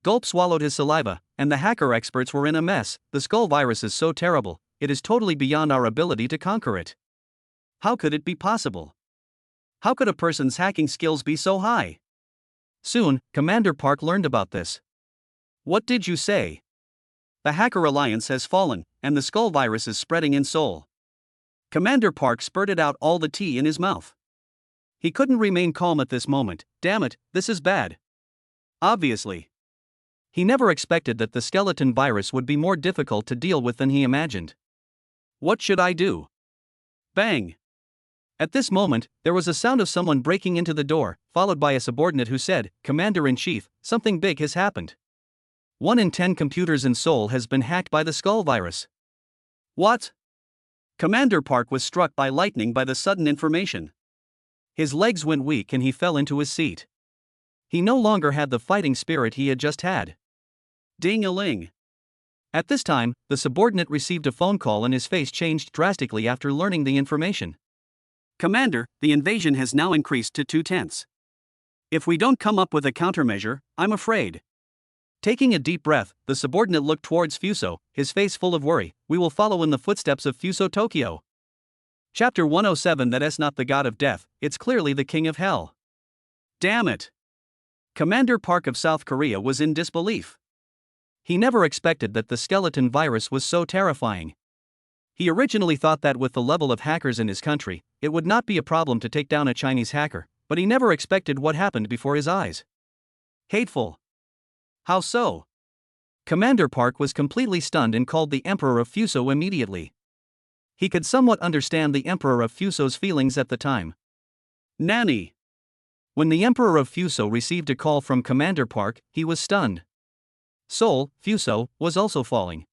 Gulp swallowed his saliva, and the hacker experts were in a mess. The skull virus is so terrible, it is totally beyond our ability to conquer it. How could it be possible? How could a person's hacking skills be so high? Soon, Commander Park learned about this. What did you say? The hacker alliance has fallen, and the skull virus is spreading in Seoul. Commander Park spurted out all the tea in his mouth. He couldn't remain calm at this moment. Damn it, this is bad. Obviously. He never expected that the skeleton virus would be more difficult to deal with than he imagined. What should I do? Bang! At this moment, there was a sound of someone breaking into the door, followed by a subordinate who said, Commander-in-Chief, something big has happened. 1 in 10 computers in Seoul has been hacked by the skull virus. What? Commander Park was struck by lightning by the sudden information. His legs went weak and he fell into his seat. He no longer had the fighting spirit he had just had. Ding-a-ling. At this time, the subordinate received a phone call and his face changed drastically after learning the information. Commander, the invasion has now increased to 2/10. If we don't come up with a countermeasure, I'm afraid. Taking a deep breath, the subordinate looked towards Fuso, his face full of worry. We will follow in the footsteps of Fuso Tokyo. Chapter 107. That's not the God of Death, it's clearly the King of Hell. Damn it! Commander Park of South Korea was in disbelief. He never expected that the skeleton virus was so terrifying. He originally thought that with the level of hackers in his country, it would not be a problem to take down a Chinese hacker, but he never expected what happened before his eyes. Hateful. How so? Commander Park was completely stunned and called the Emperor of Fuso immediately. He could somewhat understand the Emperor of Fuso's feelings at the time. Nanny! When the Emperor of Fuso received a call from Commander Park, he was stunned. Seoul, Fuso, was also falling.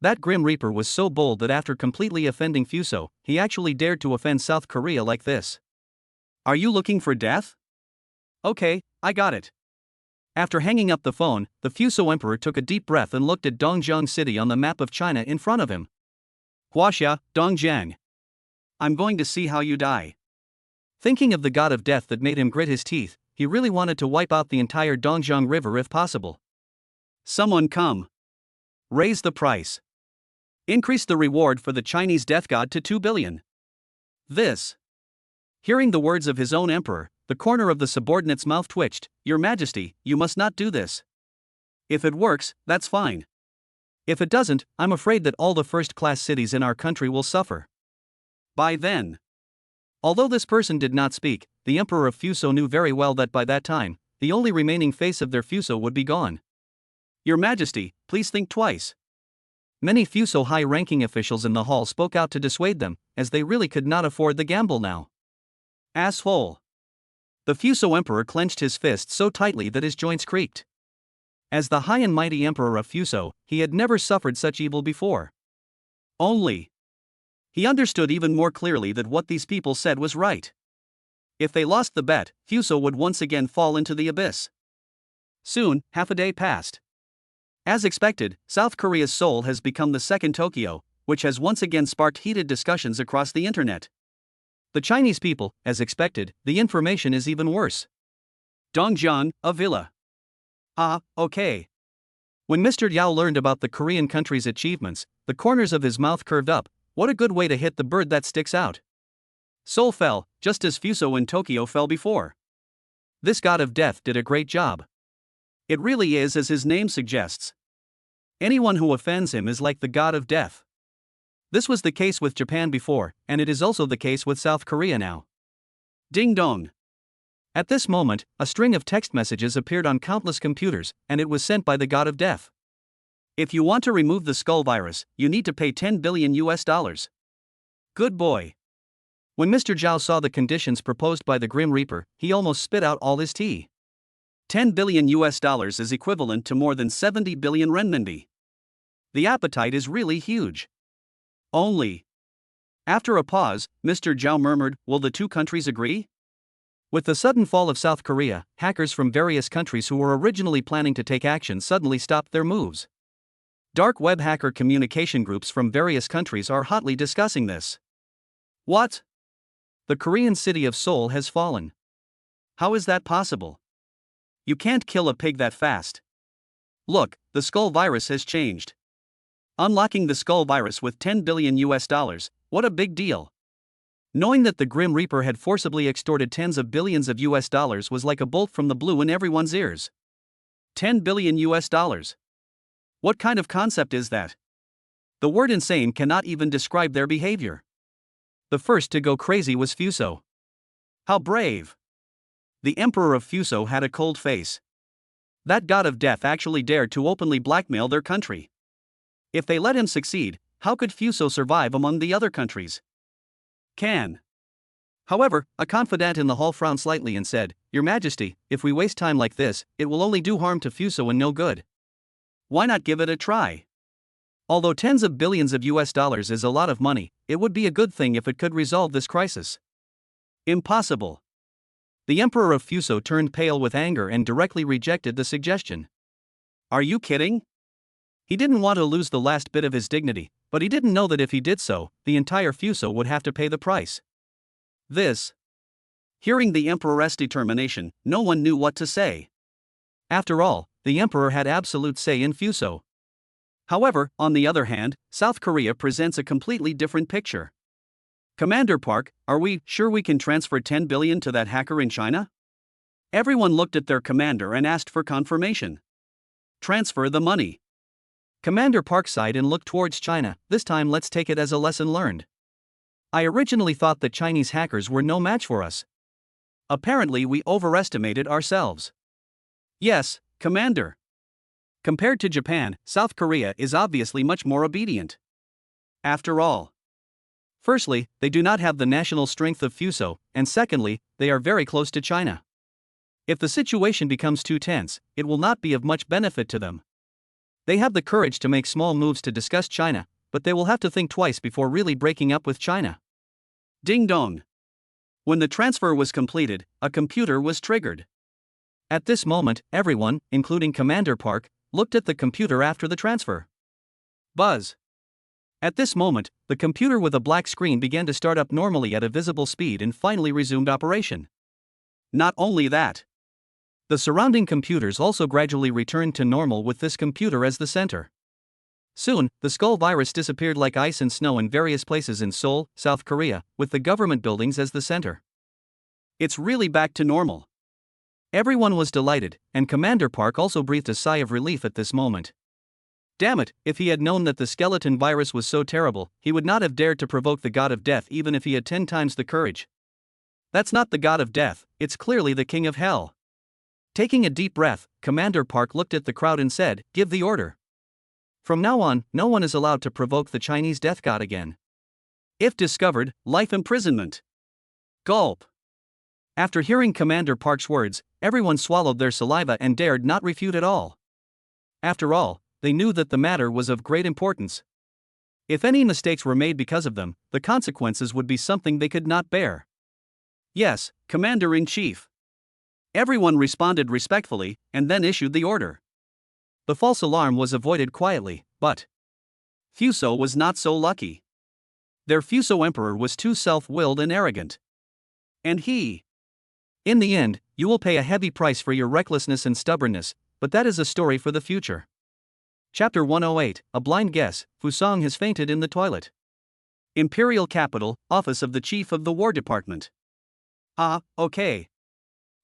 That Grim Reaper was so bold that after completely offending Fuso, he actually dared to offend South Korea like this. Are you looking for death? Okay, I got it. After hanging up the phone, the Fuso Emperor took a deep breath and looked at Dongjiang City on the map of China in front of him. Huaxia, Dongjiang. I'm going to see how you die. Thinking of the God of Death that made him grit his teeth, he really wanted to wipe out the entire Dongjiang River if possible. Someone come. Raise the price. Increase the reward for the Chinese death god to 2 billion. This. Hearing the words of his own emperor, the corner of the subordinate's mouth twitched. Your Majesty, you must not do this. If it works, that's fine. If it doesn't, I'm afraid that all the first-class cities in our country will suffer. By then. Although this person did not speak, the Emperor of Fuso knew very well that by that time, the only remaining face of their Fuso would be gone. Your Majesty, please think twice. Many Fuso high-ranking officials in the hall spoke out to dissuade them, as they really could not afford the gamble now. Asshole. The Fuso Emperor clenched his fist so tightly that his joints creaked. As the high and mighty Emperor of Fuso, he had never suffered such evil before. Only. He understood even more clearly that what these people said was right. If they lost the bet, Fuso would once again fall into the abyss. Soon, half a day passed. As expected, South Korea's Seoul has become the second Tokyo, which has once again sparked heated discussions across the internet. The Chinese people, as expected, the information is even worse. Dongjiang, a villa. Ah, okay. When Mr. Yao learned about the Korean country's achievements, the corners of his mouth curved up. What a good way to hit the bird that sticks out. Seoul fell, just as Fuso in Tokyo fell before. This god of death did a great job. It really is as his name suggests. Anyone who offends him is like the god of death. This was the case with Japan before, and it is also the case with South Korea now. Ding dong. At this moment, a string of text messages appeared on countless computers, and it was sent by the god of death. If you want to remove the skull virus, you need to pay 10 billion US dollars. Good boy. When Mr. Zhao saw the conditions proposed by the Grim Reaper, he almost spit out all his tea. 10 billion US dollars is equivalent to more than 70 billion renminbi. The appetite is really huge. Only. After a pause, Mr. Zhao murmured, will the two countries agree? With the sudden fall of South Korea, hackers from various countries who were originally planning to take action suddenly stopped their moves. Dark web hacker communication groups from various countries are hotly discussing this. What? The Korean city of Seoul has fallen. How is that possible? You can't kill a pig that fast. Look, the skull virus has changed. Unlocking the skull virus with 10 billion US dollars, what a big deal. Knowing that the Grim Reaper had forcibly extorted tens of billions of US dollars was like a bolt from the blue in everyone's ears. 10 billion US dollars. What kind of concept is that? The word insane cannot even describe their behavior. The first to go crazy was Fuso. How brave! The Emperor of Fuso had a cold face. That god of death actually dared to openly blackmail their country. If they let him succeed, how could Fuso survive among the other countries? However, a confidant in the hall frowned slightly and said, Your Majesty, if we waste time like this, it will only do harm to Fuso and no good. Why not give it a try? Although tens of billions of US dollars is a lot of money, it would be a good thing if it could resolve this crisis. Impossible. The Emperor of Fuso turned pale with anger and directly rejected the suggestion. Are you kidding? He didn't want to lose the last bit of his dignity, but he didn't know that if he did so, the entire Fuso would have to pay the price. Hearing the Emperor's determination, no one knew what to say. After all, the Emperor had absolute say in Fuso. However, on the other hand, South Korea presents a completely different picture. Commander Park, are we sure we can transfer 10 billion to that hacker in China? Everyone looked at their commander and asked for confirmation. Transfer the money. Commander Park sighed and looked towards China. This time let's take it as a lesson learned. I originally thought that Chinese hackers were no match for us. Apparently we overestimated ourselves. Yes, Commander. Compared to Japan, South Korea is obviously much more obedient. After all. Firstly, they do not have the national strength of Fuso, and secondly, they are very close to China. If the situation becomes too tense, it will not be of much benefit to them. They have the courage to make small moves to discuss China, but they will have to think twice before really breaking up with China. Ding dong. When the transfer was completed, a computer was triggered. At this moment, everyone, including Commander Park, looked at the computer after the transfer. Buzz. At this moment, the computer with a black screen began to start up normally at a visible speed and finally resumed operation. Not only that. The surrounding computers also gradually returned to normal with this computer as the center. Soon, the skull virus disappeared like ice and snow in various places in Seoul, South Korea, with the government buildings as the center. It's really back to normal. Everyone was delighted, and Commander Park also breathed a sigh of relief at this moment. Damn it, if he had known that the skeleton virus was so terrible, he would not have dared to provoke the god of death even if he had 10 times the courage. That's not the god of death, it's clearly the king of hell. Taking a deep breath, Commander Park looked at the crowd and said, Give the order. From now on, no one is allowed to provoke the Chinese death god again. If discovered, life imprisonment. Gulp. After hearing Commander Park's words, everyone swallowed their saliva and dared not refute at all. After all, they knew that the matter was of great importance. If any mistakes were made because of them, the consequences would be something they could not bear. Yes, Commander-in-Chief. Everyone responded respectfully, and then issued the order. The false alarm was avoided quietly, but Fuso was not so lucky. Their Fuso Emperor was too self-willed and arrogant. And he. In the end, you will pay a heavy price for your recklessness and stubbornness. but that is a story for the future. Chapter 108, A Blind Guess, Fusong has fainted in the toilet. Imperial Capital, Office of the Chief of the War Department. Ah, okay.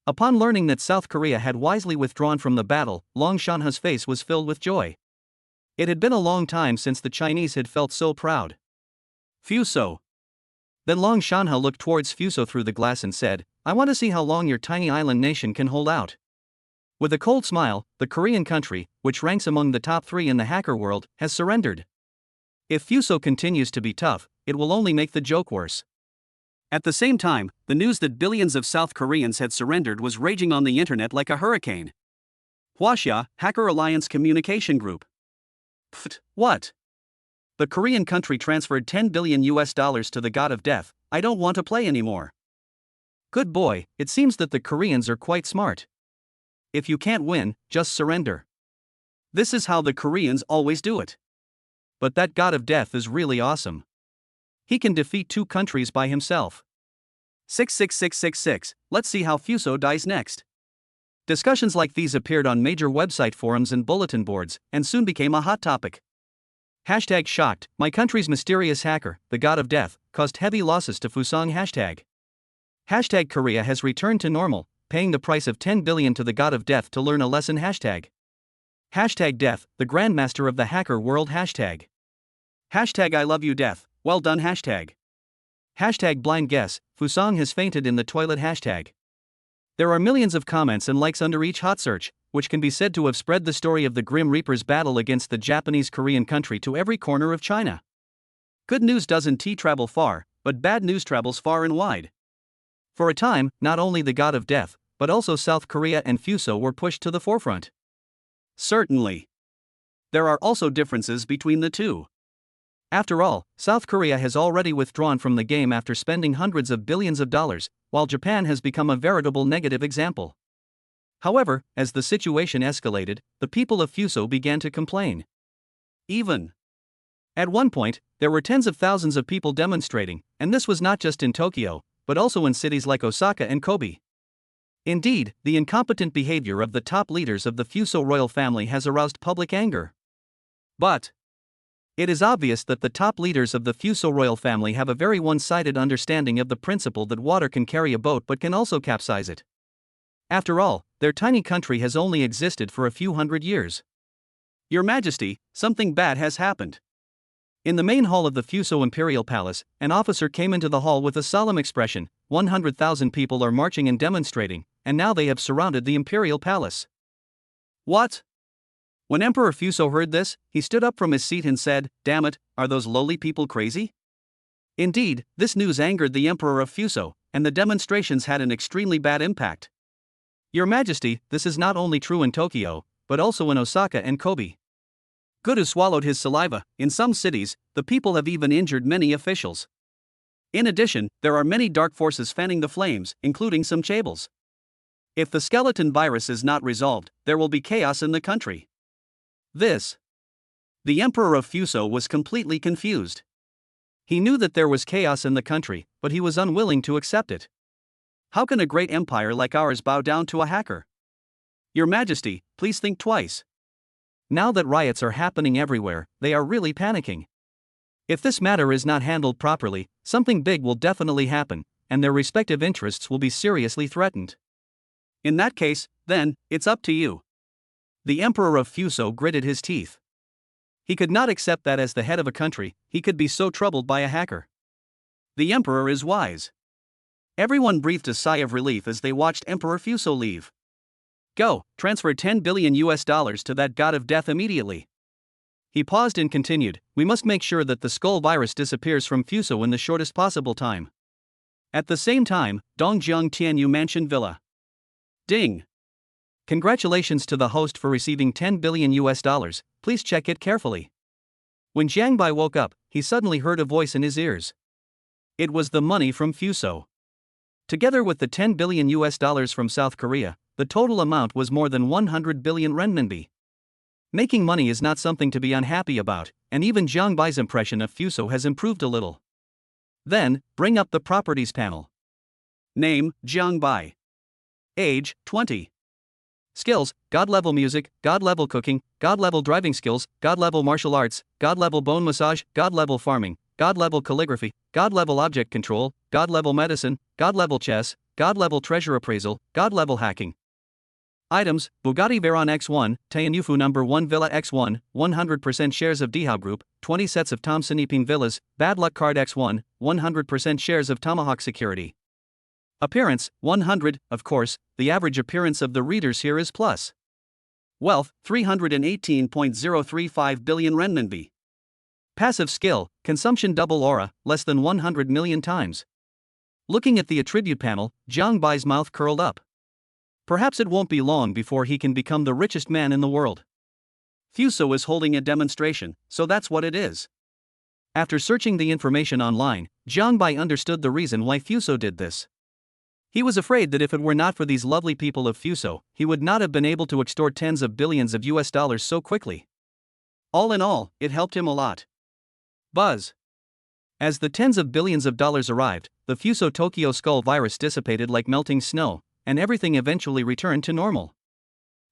Upon learning that South Korea had wisely withdrawn from the battle, Long Shanha's face was filled with joy. It had been a long time since the Chinese had felt so proud. Fuso. Then Long Shanha looked towards Fuso through the glass and said, I want to see how long your tiny island nation can hold out. With a cold smile, the Korean country, which ranks among the top 3 in the hacker world, has surrendered. If Fuso continues to be tough, it will only make the joke worse. At the same time, the news that billions of South Koreans had surrendered was raging on the internet like a hurricane. Hwaxia, Hacker Alliance Communication Group. Pfft, what? The Korean country transferred $10 billion to the god of death. I don't want to play anymore. Good boy, it seems that the Koreans are quite smart. If you can't win, just surrender. This is how the Koreans always do it. But that god of death is really awesome. He can defeat 2 countries by himself. 66666, let's see how Fuso dies next. Discussions like these appeared on major website forums and bulletin boards, and soon became a hot topic. Hashtag shocked, my country's mysterious hacker, the god of death, caused heavy losses to Fusong. Hashtag Korea has returned to normal, paying the price of $10 billion to the god of death to learn a lesson. Hashtag death, the grandmaster of the hacker world. Hashtag I love you death, well done. Hashtag blind guess, Fusong has fainted in the toilet. Hashtag. There are millions of comments and likes under each hot search, which can be said to have spread the story of the Grim Reaper's battle against the Japanese-Korean country to every corner of China. Good news doesn't travel far, but bad news travels far and wide. For a time, not only the god of death, but also South Korea and Fuso were pushed to the forefront. Certainly. There are also differences between the two. After all, South Korea has already withdrawn from the game after spending hundreds of billions of dollars, while Japan has become a veritable negative example. However, as the situation escalated, the people of Fuso began to complain. At one point, there were tens of thousands of people demonstrating, and this was not just in Tokyo, but also in cities like Osaka and Kobe. Indeed, the incompetent behavior of the top leaders of the Fuso royal family has aroused public anger. But it is obvious that the top leaders of the Fuso royal family have a very one-sided understanding of the principle that water can carry a boat but can also capsize it. After all, their tiny country has only existed for a few hundred years. Your Majesty, something bad has happened. In the main hall of the Fuso Imperial Palace, an officer came into the hall with a solemn expression. 100,000 people are marching and demonstrating, and now they have surrounded the Imperial Palace. What? When Emperor Fuso heard this, he stood up from his seat and said, Damn it, are those lowly people crazy? Indeed, this news angered the Emperor of Fuso, and the demonstrations had an extremely bad impact. Your Majesty, this is not only true in Tokyo, but also in Osaka and Kobe. Gudu swallowed his saliva. In some cities, the people have even injured many officials. In addition, there are many dark forces fanning the flames, including some chaebol. If the skeleton virus is not resolved, there will be chaos in the country. The Emperor of Fuso was completely confused. He knew that there was chaos in the country, but he was unwilling to accept it. How can a great empire like ours bow down to a hacker? Your Majesty, please think twice. Now that riots are happening everywhere, they are really panicking. If this matter is not handled properly, something big will definitely happen, and their respective interests will be seriously threatened. In that case, then, it's up to you. The Emperor of Fuso gritted his teeth. He could not accept that as the head of a country, he could be so troubled by a hacker. The Emperor is wise. Everyone breathed a sigh of relief as they watched Emperor Fuso leave. Go, transfer $10 billion to that god of death immediately. He paused and continued, we must make sure that the skull virus disappears from Fuso in the shortest possible time. At the same time, Dongjiang Tianyu Mansion Villa. Ding! Congratulations to the host for receiving $10 billion, please check it carefully. When Jiang Bai woke up, he suddenly heard a voice in his ears. It was the money from Fuso. Together with the $10 billion from South Korea, the total amount was more than 100 billion renminbi. Making money is not something to be unhappy about, and even Jiang Bai's impression of Fuso has improved a little. Then, bring up the properties panel. Name, Jiang Bai. Age, 20. Skills: God level music, God level cooking, God level driving skills, God level martial arts, God level bone massage, God level farming, God level calligraphy, God level object control, God level medicine, God level chess, God level treasure appraisal, God level hacking. Items: Bugatti Veyron X1, Tianyufu number 1 Villa X1, 100% shares of Dihao Group, 20 sets of Tom Siniping Villas, Bad Luck Card X1, 100% shares of Tomahawk Security. Appearance: 100, of course, the average appearance of the readers here is plus. Wealth: 318.035 billion renminbi. Passive skill: consumption double aura, less than 100 million times. Looking at the attribute panel, Jiang Bai's mouth curled up. Perhaps it won't be long before he can become the richest man in the world. Fuso is holding a demonstration, so that's what it is. After searching the information online, Jiang Bai understood the reason why Fuso did this. He was afraid that if it were not for these lovely people of Fuso, he would not have been able to extort tens of billions of US dollars so quickly. All in all, it helped him a lot. Buzz. As the tens of billions of dollars arrived, the Fuso Tokyo skull virus dissipated like melting snow, and everything eventually returned to normal.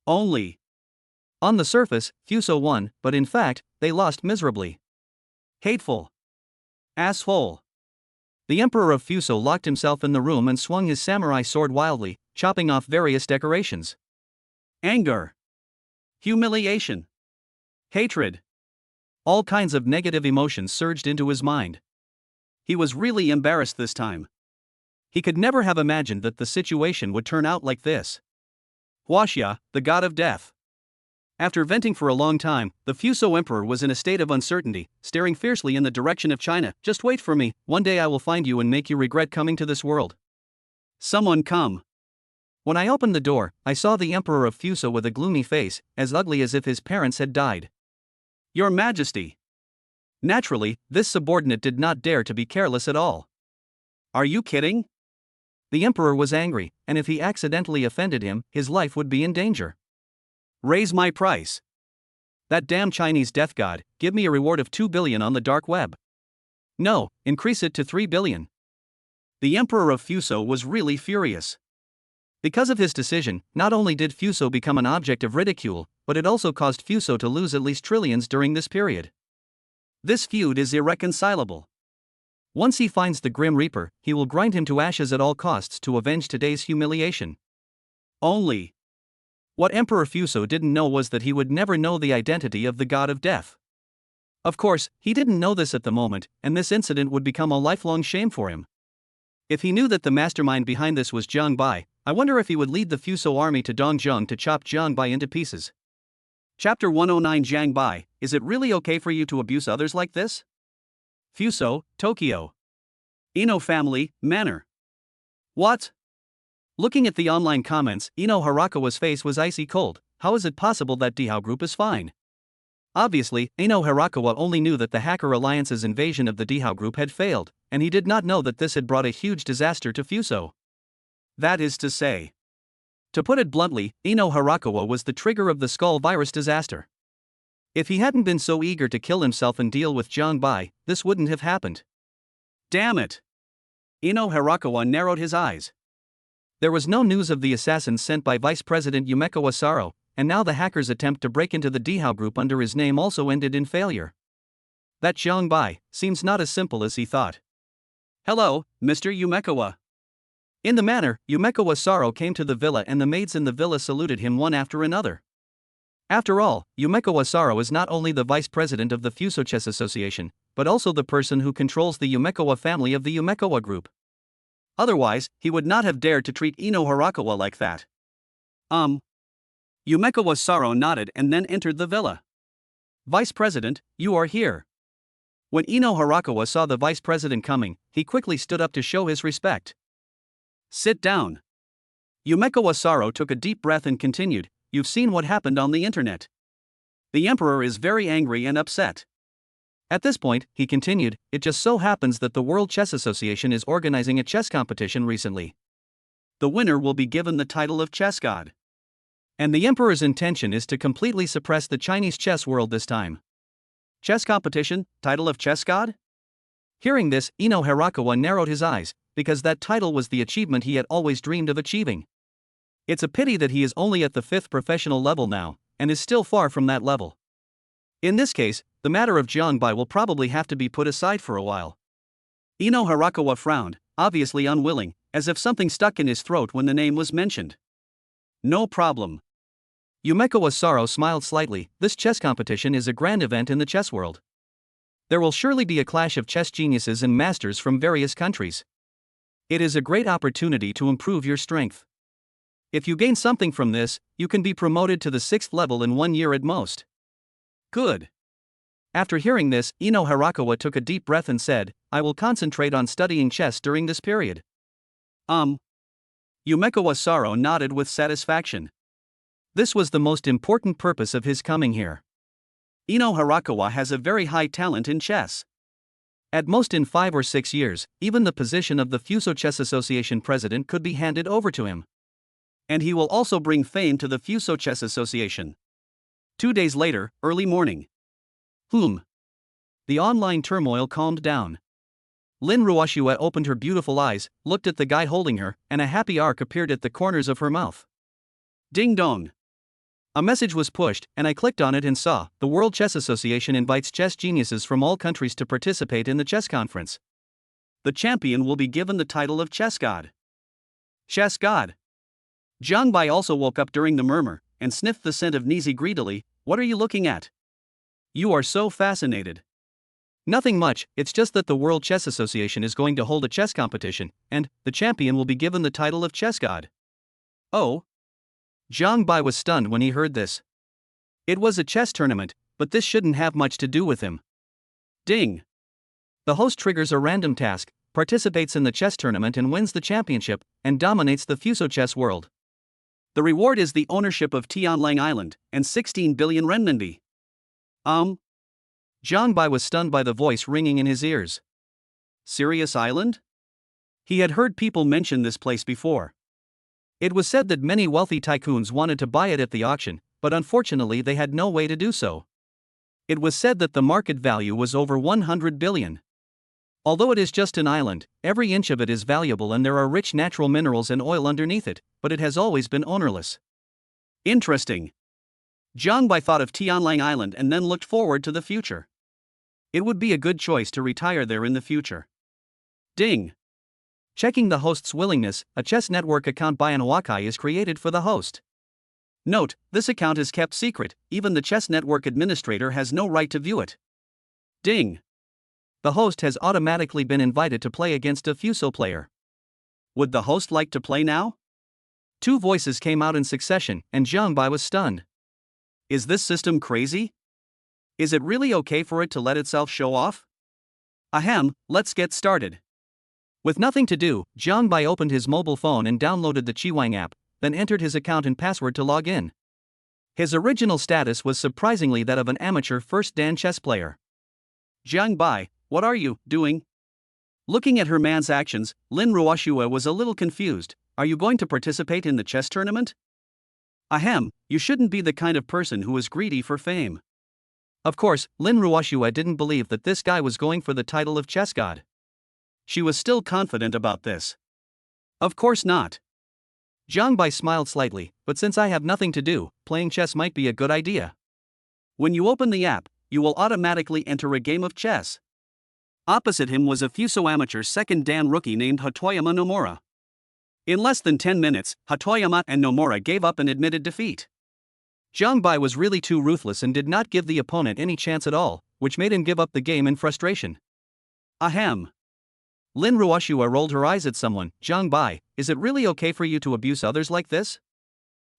Only. On the surface, Fuso won, but in fact, they lost miserably. Hateful. Asshole. The Emperor of Fuso locked himself in the room and swung his samurai sword wildly, chopping off various decorations. Anger. Humiliation. Hatred. All kinds of negative emotions surged into his mind. He was really embarrassed this time. He could never have imagined that the situation would turn out like this. Huaxia, the god of death. After venting for a long time, the Fuso Emperor was in a state of uncertainty, staring fiercely in the direction of China. Just wait for me, one day I will find you and make you regret coming to this world. Someone come. When I opened the door, I saw the Emperor of Fuso with a gloomy face, as ugly as if his parents had died. Your Majesty. Naturally, this subordinate did not dare to be careless at all. Are you kidding? The Emperor was angry, and if he accidentally offended him, his life would be in danger. Raise my price. That damn Chinese death god, give me a reward of 2 billion on the dark web. No, increase it to 3 billion. The Emperor of Fuso was really furious. Because of his decision, not only did Fuso become an object of ridicule, but it also caused Fuso to lose at least trillions during this period. This feud is irreconcilable. Once he finds the Grim Reaper, he will grind him to ashes at all costs to avenge today's humiliation. Only. What Emperor Fuso didn't know was that he would never know the identity of the god of death. Of course, he didn't know this at the moment, and this incident would become a lifelong shame for him. If he knew that the mastermind behind this was Jiang Bai, I wonder if he would lead the Fuso army to Dongzheng to chop Jiang Bai into pieces. Chapter 109 Jiang Bai, is it really okay for you to abuse others like this? Fuso, Tokyo. Ino family, manor. What? Looking at the online comments, Ino Hirakawa's face was icy cold. How is it possible that Dihao Group is fine? Obviously, Ino Hirakawa only knew that the Hacker Alliance's invasion of the Dihao Group had failed, and he did not know that this had brought a huge disaster to Fuso. That is to say. To put it bluntly, Ino Hirakawa was the trigger of the skull virus disaster. If he hadn't been so eager to kill himself and deal with Jiang Bai, this wouldn't have happened. Damn it! Ino Hirakawa narrowed his eyes. There was no news of the assassins sent by Vice President Yumeko Asaro, and now the hacker's attempt to break into the Dihao Group under his name also ended in failure. That Jiang Bai seems not as simple as he thought. Hello, Mr. Yumeko. In the manner, Yumeko Asaro came to the villa and the maids in the villa saluted him one after another. After all, Yumeko Asaro is not only the vice president of the Fuso Chess Association, but also the person who controls the Yumekowa family of the Yumekowa Group. Otherwise, he would not have dared to treat Ino Hirakawa like that. Yumeko Asaro nodded and then entered the villa. Vice President, you are here. When Ino Hirakawa saw the vice president coming, he quickly stood up to show his respect. Sit down. Yumeko Asaro took a deep breath and continued, you've seen what happened on the internet. The emperor is very angry and upset. At this point, he continued, it just so happens that the World Chess Association is organizing a chess competition recently. The winner will be given the title of chess god. And the emperor's intention is to completely suppress the Chinese chess world this time. Chess competition, title of chess god? Hearing this, Ino Hirakawa narrowed his eyes, because that title was the achievement he had always dreamed of achieving. It's a pity that he is only at the 5th professional level now, and is still far from that level. In this case, the matter of Jiangbai will probably have to be put aside for a while. Ino Harakawa frowned, obviously unwilling, as if something stuck in his throat when the name was mentioned. No problem. Yumeko Asaro smiled slightly. This chess competition is a grand event in the chess world. There will surely be a clash of chess geniuses and masters from various countries. It is a great opportunity to improve your strength. If you gain something from this, you can be promoted to the 6th level in 1 year at most. Good. After hearing this, Ino Harakawa took a deep breath and said, I will concentrate on studying chess during this period. Yumeko Asaro nodded with satisfaction. This was the most important purpose of his coming here. Ino Harakawa has a very high talent in chess. At most in 5 or 6 years, even the position of the Fuso Chess Association president could be handed over to him. And he will also bring fame to the Fuso Chess Association. 2 days later, early morning. The online turmoil calmed down. Lin Ruoshua opened her beautiful eyes, looked at the guy holding her, and a happy arc appeared at the corners of her mouth. Ding dong. A message was pushed, and I clicked on it and saw, the World Chess Association invites chess geniuses from all countries to participate in the chess conference. The champion will be given the title of Chess God. Chess God. Jiangbai also woke up during the murmur, and sniffed the scent of Nizi greedily. What are you looking at? You are so fascinated. Nothing much, it's just that the World Chess Association is going to hold a chess competition, and the champion will be given the title of Chess God. Oh? Jiangbai was stunned when he heard this. It was a chess tournament, but this shouldn't have much to do with him. Ding! The host triggers a random task, participates in the chess tournament and wins the championship, and dominates the Fuso chess world. The reward is the ownership of Tianlang Island, and 16 billion renminbi. Jiangbai was stunned by the voice ringing in his ears. Sirius Island? He had heard people mention this place before. It was said that many wealthy tycoons wanted to buy it at the auction, but unfortunately they had no way to do so. It was said that the market value was over 100 billion. Although it is just an island, every inch of it is valuable and there are rich natural minerals and oil underneath it, but it has always been ownerless. Interesting. Jiangbai thought of Tianlang Island and then looked forward to the future. It would be a good choice to retire there in the future. Ding! Checking the host's willingness, a chess network account by Anawakai is created for the host. Note, this account is kept secret, even the chess network administrator has no right to view it. Ding! The host has automatically been invited to play against a Fuso player. Would the host like to play now? 2 voices came out in succession, and Jiangbai was stunned. Is this system crazy? Is it really okay for it to let itself show off? Ahem, let's get started. With nothing to do, Jiangbai opened his mobile phone and downloaded the Chiwang app, then entered his account and password to log in. His original status was surprisingly that of an amateur first dan chess player. Jiangbai, what are you doing? Looking at her man's actions, Lin Ruoshua was a little confused. Are you going to participate in the chess tournament? Ahem, you shouldn't be the kind of person who is greedy for fame. Of course, Lin Ruoshua didn't believe that this guy was going for the title of chess god. She was still confident about this. Of course not. Jiangbai smiled slightly, but since I have nothing to do, playing chess might be a good idea. When you open the app, you will automatically enter a game of chess. Opposite him was a Fuso amateur second dan rookie named Hatoyama Nomura. In less than 10 minutes, Hatoyama and Nomura gave up and admitted defeat. Jiangbai was really too ruthless and did not give the opponent any chance at all, which made him give up the game in frustration. Ahem. Lin Ruoshua rolled her eyes at someone. Jiangbai, is it really okay for you to abuse others like this?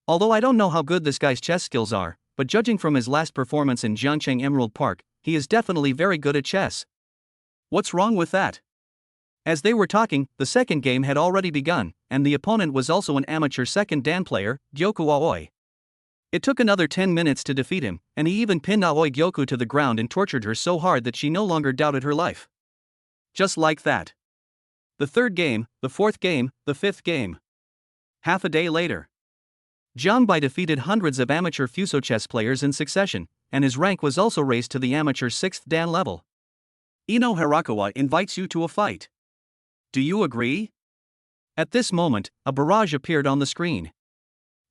Although I don't know how good this guy's chess skills are, but judging from his last performance in Jiangcheng Emerald Park, he is definitely very good at chess. What's wrong with that? As they were talking, the second game had already begun, and the opponent was also an amateur second dan player, Gyoku Aoi. It took another 10 minutes to defeat him, and he even pinned Aoi Gyoku to the ground and tortured her so hard that she no longer doubted her life. Just like that. The third game, the fourth game, the fifth game. Half a day later. Jiangbai defeated hundreds of amateur Fuso chess players in succession, and his rank was also raised to the amateur 6th dan level. Ino Harakawa invites you to a fight. Do you agree? At this moment, a barrage appeared on the screen.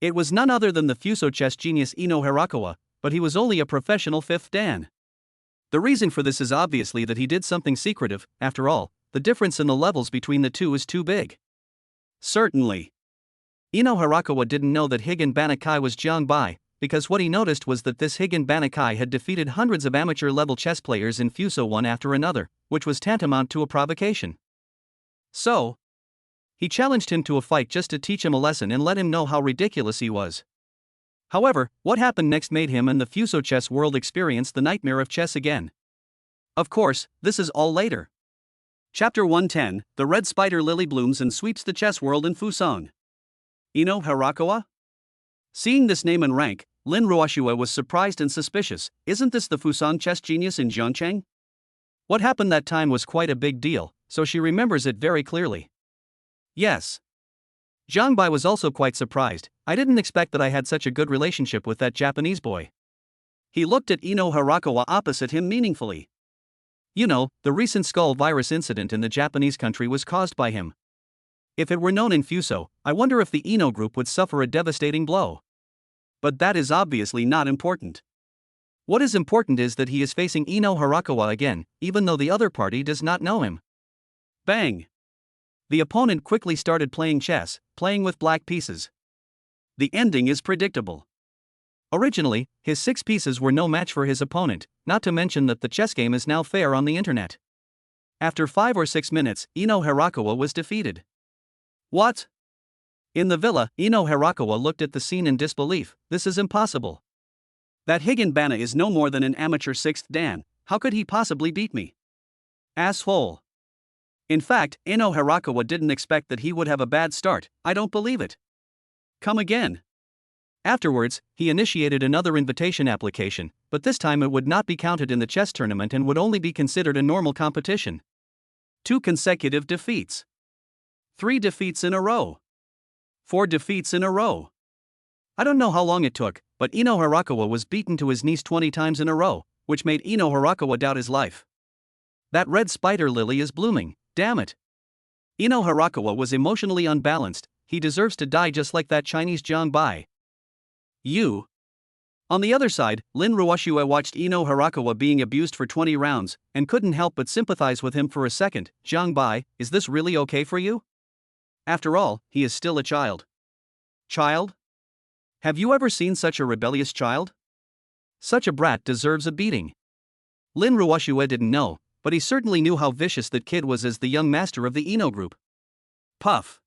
It was none other than the Fuso chess genius Ino Hirakawa, but he was only a professional 5th dan. The reason for this is obviously that he did something secretive. After all, the difference in the levels between the two is too big. Certainly. Ino Hirakawa didn't know that Higen Banakai was Jiang Bai, because what he noticed was that this Higen Banakai had defeated hundreds of amateur-level chess players in Fuso one after another, which was tantamount to a provocation. So, he challenged him to a fight just to teach him a lesson and let him know how ridiculous he was. However, what happened next made him and the Fuso chess world experience the nightmare of chess again. Of course, this is all later. Chapter 110, The Red Spider Lily blooms and sweeps the chess world in Fuson. Ino Hirakawa? Seeing this name and rank, Lin Ruoshua was surprised and suspicious. Isn't this the Fuson chess genius in Zhongcheng? What happened that time was quite a big deal, so she remembers it very clearly. Yes. Jiang Bai was also quite surprised. I didn't expect that I had such a good relationship with that Japanese boy. He looked at Ino Hirakawa opposite him meaningfully. You know, the recent skull virus incident in the Japanese country was caused by him. If it were known in Fuso, I wonder if the Ino group would suffer a devastating blow. But that is obviously not important. What is important is that he is facing Ino Hirakawa again, even though the other party does not know him. Bang! The opponent quickly started playing chess, playing with black pieces. The ending is predictable. Originally, his 6 pieces were no match for his opponent, not to mention that the chess game is now fair on the internet. After 5 or 6 minutes, Ino Hirakawa was defeated. What? In the villa, Ino Hirakawa looked at the scene in disbelief. This is impossible. That Higen Bana is no more than an amateur 6th dan. How could he possibly beat me? Asshole. In fact, Ino Hirakawa didn't expect that he would have a bad start. I don't believe it. Come again. Afterwards, he initiated another invitation application, but this time it would not be counted in the chess tournament and would only be considered a normal competition. 2 consecutive defeats. 3 defeats in a row. 4 defeats in a row. I don't know how long it took, but Ino Hirakawa was beaten to his knees 20 times in a row, which made Ino Hirakawa doubt his life. That red spider lily is blooming, damn it. Ino Hirakawa was emotionally unbalanced. He deserves to die just like that Chinese Jiang Bai. You. On the other side, Lin Ruoshua watched Ino Hirakawa being abused for 20 rounds, and couldn't help but sympathize with him for a second. Jiang Bai, is this really okay for you? After all, he is still a child. Child? Have you ever seen such a rebellious child? Such a brat deserves a beating. Lin Ruoshua didn't know, but he certainly knew how vicious that kid was as the young master of the Ino group. Puff.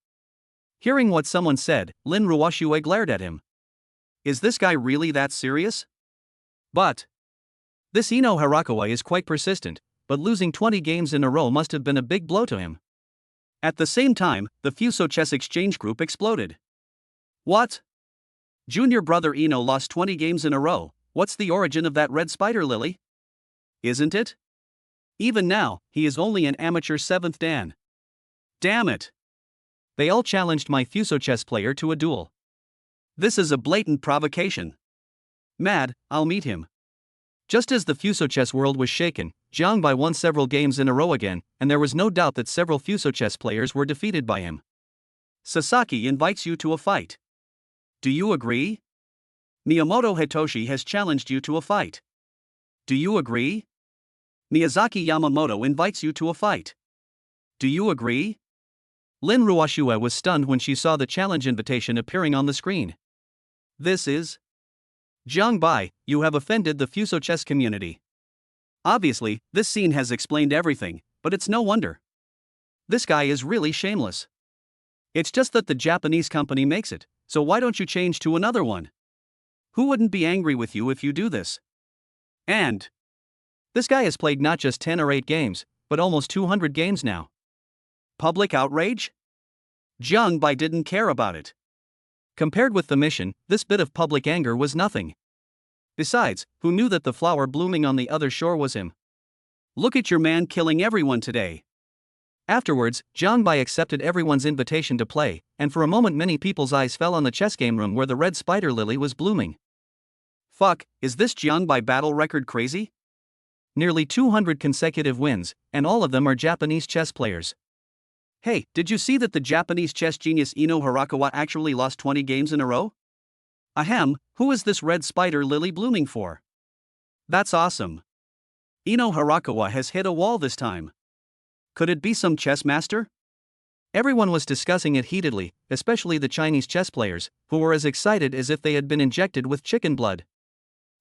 Hearing what someone said, Lin Ruoshua glared at him. Is this guy really that serious? But this Ino Hirakawa is quite persistent, but losing 20 games in a row must have been a big blow to him. At the same time, the Fuso Chess Exchange group exploded. What? Junior brother Ino lost 20 games in a row. What's the origin of that red spider lily? Isn't it? Even now, he is only an amateur 7th dan. Damn it. They all challenged my Fuso chess player to a duel. This is a blatant provocation. Mad, I'll meet him. Just as the Fuso chess world was shaken, Jiang Bai won several games in a row again, and there was no doubt that several Fuso chess players were defeated by him. Sasaki invites you to a fight. Do you agree? Miyamoto Hitoshi has challenged you to a fight. Do you agree? Miyazaki Yamamoto invites you to a fight. Do you agree? Lin Ruoshua was stunned when she saw the challenge invitation appearing on the screen. This is Jiang Bai, you have offended the Fuso chess community. Obviously, this scene has explained everything, but it's no wonder. This guy is really shameless. It's just that the Japanese company makes it, so why don't you change to another one? Who wouldn't be angry with you if you do this? And this guy has played not just 10 or 8 games, but almost 200 games now. Public outrage? Jiang Bai didn't care about it. Compared with the mission, this bit of public anger was nothing. Besides, who knew that the flower blooming on the other shore was him? Look at your man killing everyone today. Afterwards, Jiang Bai accepted everyone's invitation to play, and for a moment many people's eyes fell on the chess game room where the red spider lily was blooming. Fuck, is this Jiang Bai battle record crazy? Nearly 200 consecutive wins, and all of them are Japanese chess players. Hey, did you see that the Japanese chess genius Ino Hirakawa actually lost 20 games in a row? Ahem, who is this red spider lily blooming for? That's awesome. Ino Harakawa has hit a wall this time. Could it be some chess master? Everyone was discussing it heatedly, especially the Chinese chess players, who were as excited as if they had been injected with chicken blood.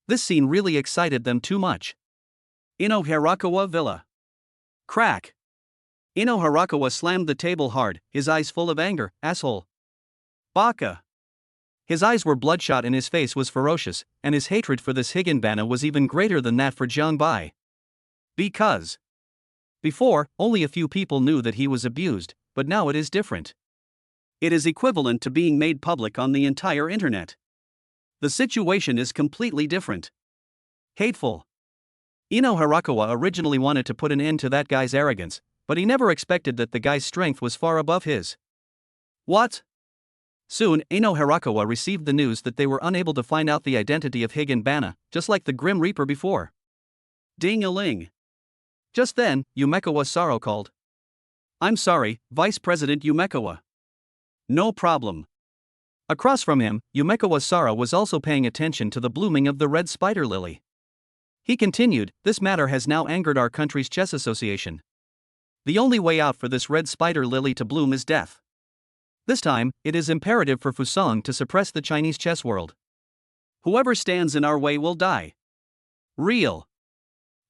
This scene really excited them too much. Ino Harakawa Villa. Crack. Ino Harakawa slammed the table hard, his eyes full of anger. Asshole. Baka. His eyes were bloodshot and his face was ferocious, and his hatred for this Higinbana was even greater than that for Jiang Bai. Because before, only a few people knew that he was abused, but now it is different. It is equivalent to being made public on the entire internet. The situation is completely different. Hateful. Ino Harakawa originally wanted to put an end to that guy's arrogance, but he never expected that the guy's strength was far above his. What? Soon, Ino Harakawa received the news that they were unable to find out the identity of Higinbana, just like the Grim Reaper before. Ding-a-ling. Just then, Yumekawa Saro called. I'm sorry, Vice President Yumekawa. No problem. Across from him, Yumekawa Saro was also paying attention to the blooming of the red spider lily. He continued, this matter has now angered our country's chess association. The only way out for this red spider lily to bloom is death. This time, it is imperative for Fusong to suppress the Chinese chess world. Whoever stands in our way will die. Real.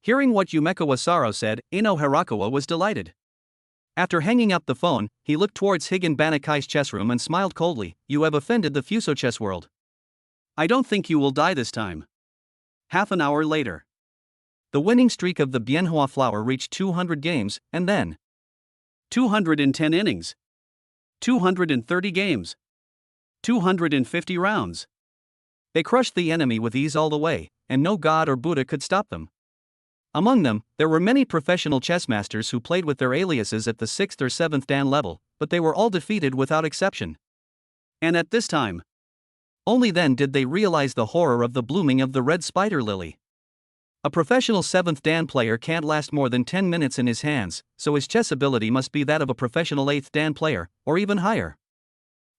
Hearing what Yumekawa Saro said, Ino Harakawa was delighted. After hanging up the phone, he looked towards Higinbana Kai's chess room and smiled coldly. You have offended the Fuso chess world. I don't think you will die this time. Half an hour later. The winning streak of the Bienhua flower reached 200 games, and then 210 innings. 230 games. 250 rounds. They crushed the enemy with ease all the way, and no god or Buddha could stop them. Among them, there were many professional chess masters who played with their aliases at the 6th or 7th Dan level, but they were all defeated without exception. And at this time, only then did they realize the horror of the blooming of the red spider lily. A professional 7th Dan player can't last more than 10 minutes in his hands, so his chess ability must be that of a professional 8th Dan player, or even higher.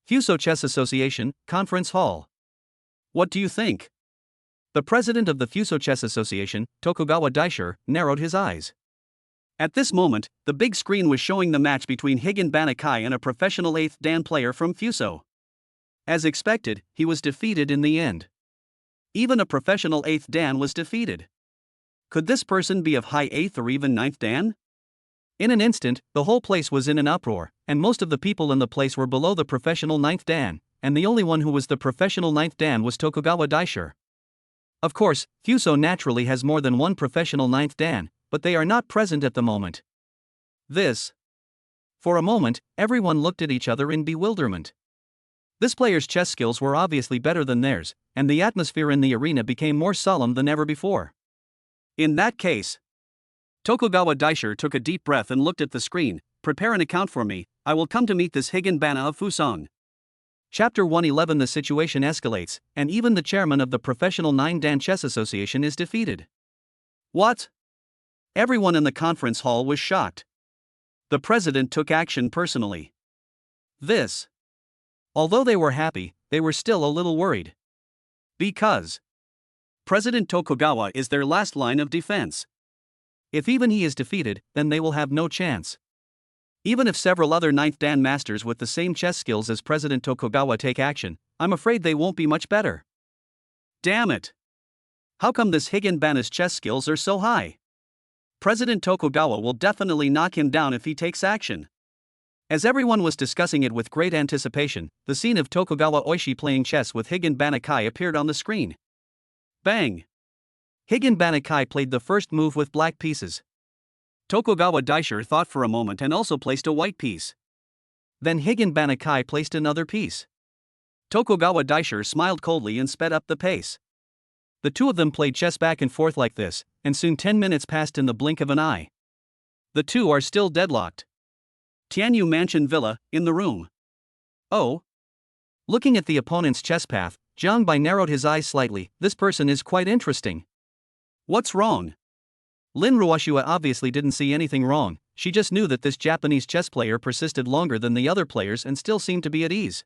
Fuso Chess Association, Conference Hall. What do you think? The president of the Fuso Chess Association, Tokugawa Daisher, narrowed his eyes. At this moment, the big screen was showing the match between Higinbana Kai and a professional 8th Dan player from Fuso. As expected, he was defeated in the end. Even a professional 8th Dan was defeated. Could this person be of high 8th or even 9th Dan? In an instant, the whole place was in an uproar, and most of the people in the place were below the professional 9th Dan, and the only one who was the professional 9th Dan was Tokugawa Daisher. Of course, Fuso naturally has more than one professional 9th Dan, but they are not present at the moment. For a moment, everyone looked at each other in bewilderment. This player's chess skills were obviously better than theirs, and the atmosphere in the arena became more solemn than ever before. In that case, Tokugawa Daisher took a deep breath and looked at the screen. Prepare an account for me, I will come to meet this Higinbana of Fusong. Chapter 111. The situation escalates, and even the chairman of the Professional 9 Dan Chess Association is defeated. What? Everyone in the conference hall was shocked. The president took action personally. Although they were happy, they were still a little worried. Because President Tokugawa is their last line of defense. If even he is defeated, then they will have no chance. Even if several other 9th Dan masters with the same chess skills as President Tokugawa take action, I'm afraid they won't be much better. Damn it! How come this Higinbana's chess skills are so high? President Tokugawa will definitely knock him down if he takes action. As everyone was discussing it with great anticipation, the scene of Tokugawa Oishi playing chess with Higinbana Kai appeared on the screen. Bang! Higinbana Kai played the first move with black pieces. Tokugawa Daisher thought for a moment and also placed a white piece. Then Higinbana Kai placed another piece. Tokugawa Daisher smiled coldly and sped up the pace. The two of them played chess back and forth like this, and soon 10 minutes passed in the blink of an eye. The two are still deadlocked. Tianyu Mansion Villa, in the room. Oh. Looking at the opponent's chess path, Jiang Bai narrowed his eyes slightly. This person is quite interesting. What's wrong? Lin Ruoshua obviously didn't see anything wrong, she just knew that this Japanese chess player persisted longer than the other players and still seemed to be at ease.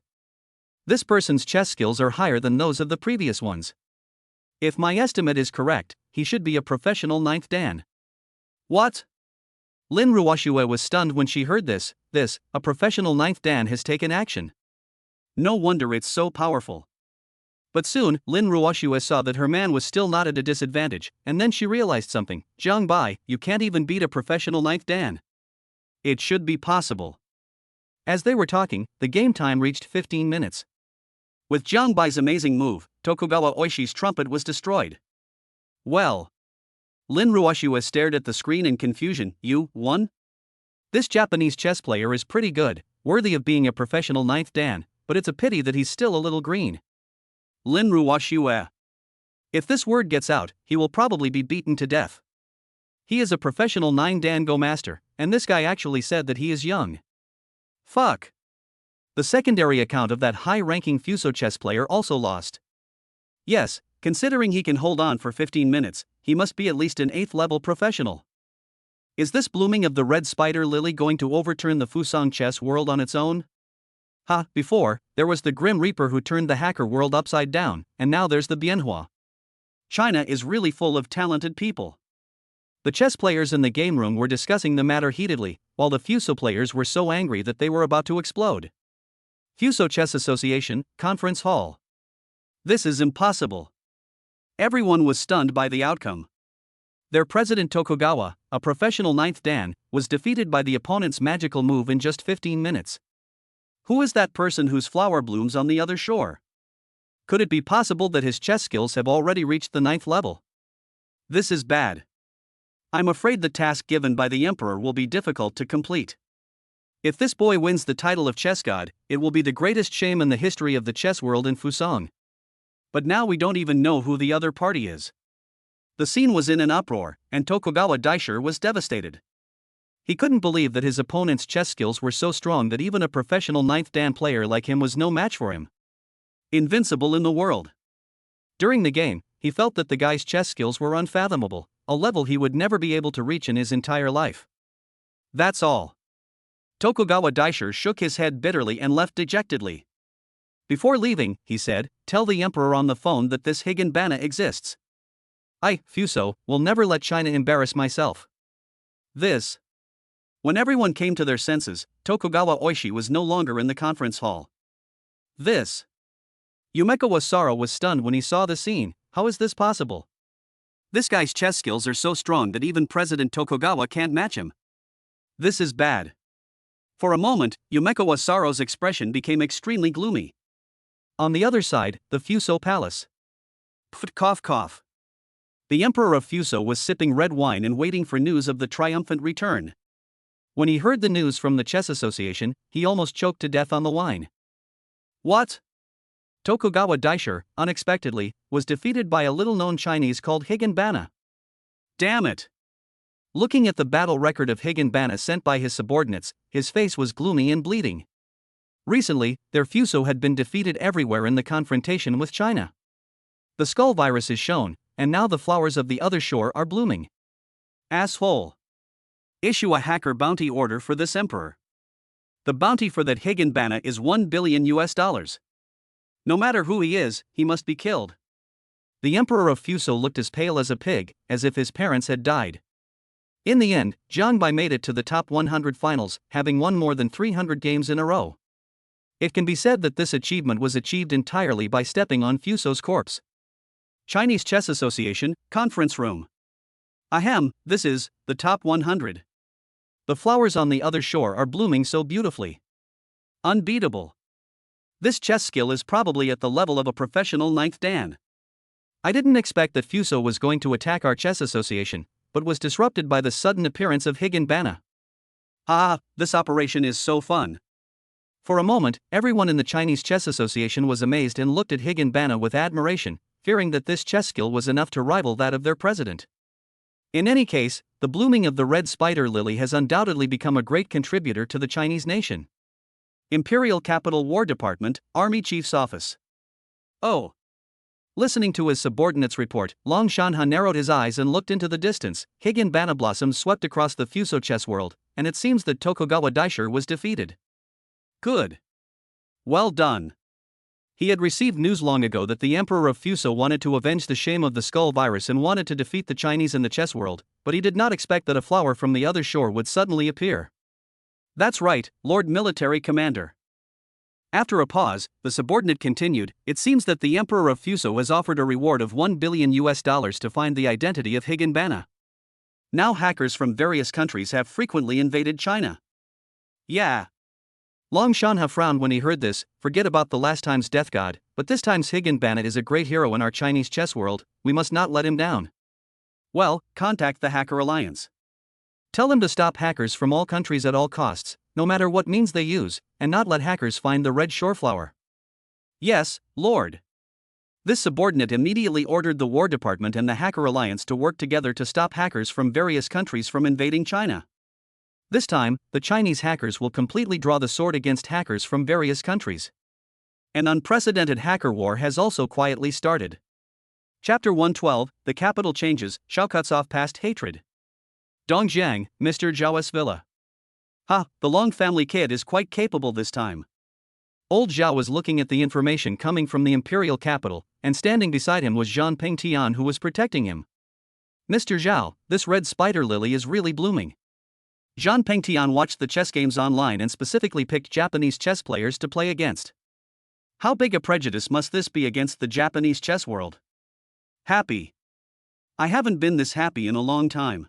This person's chess skills are higher than those of the previous ones. If my estimate is correct, he should be a professional ninth dan. What? Lin Ruoxue was stunned when she heard this, a professional ninth dan has taken action. No wonder it's so powerful. But soon, Lin Ruoxue saw that her man was still not at a disadvantage, and then she realized something. Jiang Bai, you can't even beat a professional ninth dan. It should be possible. As they were talking, the game time reached 15 minutes. With Jiang Bai's amazing move, Tokugawa Oishi's trumpet was destroyed. Well. Lin Ruoxue stared at the screen in confusion. You won? This Japanese chess player is pretty good, worthy of being a professional ninth dan, but it's a pity that he's still a little green. Lin Ruoxue. If this word gets out, he will probably be beaten to death. He is a professional 9 dan Go master, and this guy actually said that he is young. Fuck. The secondary account of that high-ranking Fuso chess player also lost. Yes, considering he can hold on for 15 minutes, he must be at least an 8th level professional. Is this blooming of the red spider lily going to overturn the Fusang chess world on its own? Before, there was the Grim Reaper who turned the hacker world upside down, and now there's the Bianhua. China is really full of talented people. The chess players in the game room were discussing the matter heatedly, while the Fuso players were so angry that they were about to explode. Fuso Chess Association, Conference Hall. This is impossible. Everyone was stunned by the outcome. Their president Tokugawa, a professional ninth dan, was defeated by the opponent's magical move in just 15 minutes. Who is that person whose flower blooms on the other shore? Could it be possible that his chess skills have already reached the 9th level? This is bad. I'm afraid the task given by the emperor will be difficult to complete. If this boy wins the title of chess god, it will be the greatest shame in the history of the chess world in Fusang. But now we don't even know who the other party is. The scene was in an uproar, and Tokugawa Daisher was devastated. He couldn't believe that his opponent's chess skills were so strong that even a professional ninth dan player like him was no match for him. Invincible in the world. During the game, he felt that the guy's chess skills were unfathomable, a level he would never be able to reach in his entire life. That's all. Tokugawa Daisher shook his head bitterly and left dejectedly. Before leaving, he said, "Tell the emperor on the phone that this Higanbana exists. I, Fuso, will never let China embarrass myself." This. When everyone came to their senses, Tokugawa Oishi was no longer in the conference hall. This. Yumeko Wasaro was stunned when he saw the scene. How is this possible? This guy's chess skills are so strong that even President Tokugawa can't match him. This is bad. For a moment, Yumeko Wasaro's expression became extremely gloomy. On the other side, the Fuso Palace. Cough cough. The Emperor of Fuso was sipping red wine and waiting for news of the triumphant return. When he heard the news from the Chess Association, he almost choked to death on the wine. What? Tokugawa Daisher, unexpectedly, was defeated by a little-known Chinese called Higanbana. Damn it! Looking at the battle record of Higanbana sent by his subordinates, his face was gloomy and bleeding. Recently, their Fuso had been defeated everywhere in the confrontation with China. The skull virus is shown, and now the flowers of the other shore are blooming. Asshole. Issue a hacker bounty order for this emperor. The bounty for that Higanbana is $1 billion. No matter who he is, he must be killed. The Emperor of Fuso looked as pale as a pig, as if his parents had died. In the end, Jiang Bai made it to the top 100 finals, having won more than 300 games in a row. It can be said that this achievement was achieved entirely by stepping on Fuso's corpse. Chinese Chess Association, Conference Room. Ahem, this is the top 100. The flowers on the other shore are blooming so beautifully. Unbeatable. This chess skill is probably at the level of a professional ninth dan. I didn't expect that Fuso was going to attack our chess association, but was disrupted by the sudden appearance of Higanbana. This operation is so fun. For a moment, everyone in the Chinese Chess Association was amazed and looked at Higanbana with admiration, fearing that this chess skill was enough to rival that of their president. In any case, the blooming of the red spider lily has undoubtedly become a great contributor to the Chinese nation. Imperial Capital War Department, Army Chief's Office. Oh. Listening to his subordinate's report, Long Shanha narrowed his eyes and looked into the distance. Higanbana blossoms swept across the Fuso chess world, and it seems that Tokugawa Daisher was defeated. Good. Well done. He had received news long ago that the Emperor of Fuso wanted to avenge the shame of the skull virus and wanted to defeat the Chinese in the chess world, but he did not expect that a flower from the other shore would suddenly appear. That's right, Lord Military Commander. After a pause, the subordinate continued, it seems that the Emperor of Fuso has offered a reward of $1 billion to find the identity of Higinbana. Now hackers from various countries have frequently invaded China. Yeah. Long Shanha frowned when he heard this. Forget about the last time's death god, but this time's Higinbana is a great hero in our Chinese chess world, we must not let him down. Well, contact the Hacker Alliance. Tell them to stop hackers from all countries at all costs, no matter what means they use, and not let hackers find the red shoreflower. Yes, Lord. This subordinate immediately ordered the War Department and the Hacker Alliance to work together to stop hackers from various countries from invading China. This time, the Chinese hackers will completely draw the sword against hackers from various countries. An unprecedented hacker war has also quietly started. Chapter 112, The Capital Changes, Shao cuts off past hatred. Dongjiang, Mr. Zhao's villa. Ha, the Long family kid is quite capable this time. Old Zhao was looking at the information coming from the imperial capital, and standing beside him was Zhang Pengtian who was protecting him. Mr. Zhao, this red spider lily is really blooming. Zhang Pengtian watched the chess games online and specifically picked Japanese chess players to play against. How big a prejudice must this be against the Japanese chess world? Happy. I haven't been this happy in a long time.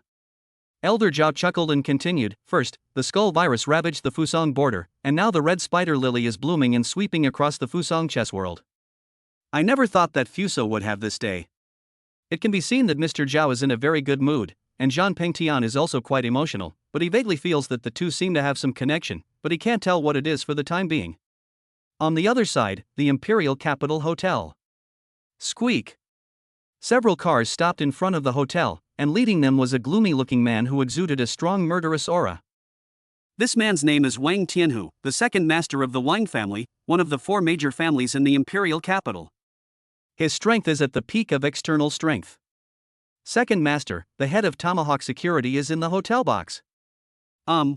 Elder Zhao chuckled and continued, first, the skull virus ravaged the Fusong border, and now the red spider lily is blooming and sweeping across the Fusong chess world. I never thought that Fuso would have this day. It can be seen that Mr. Zhao is in a very good mood, and Zhang Pengtian is also quite emotional, but he vaguely feels that the two seem to have some connection, but he can't tell what it is for the time being. On the other side, the Imperial Capital Hotel. Squeak. Several cars stopped in front of the hotel, and leading them was a gloomy-looking man who exuded a strong murderous aura. This man's name is Wang Tianhu, the second master of the Wang family, one of the four major families in the imperial capital. His strength is at the peak of external strength. Second master, the head of Tomahawk Security, is in the hotel box. Wang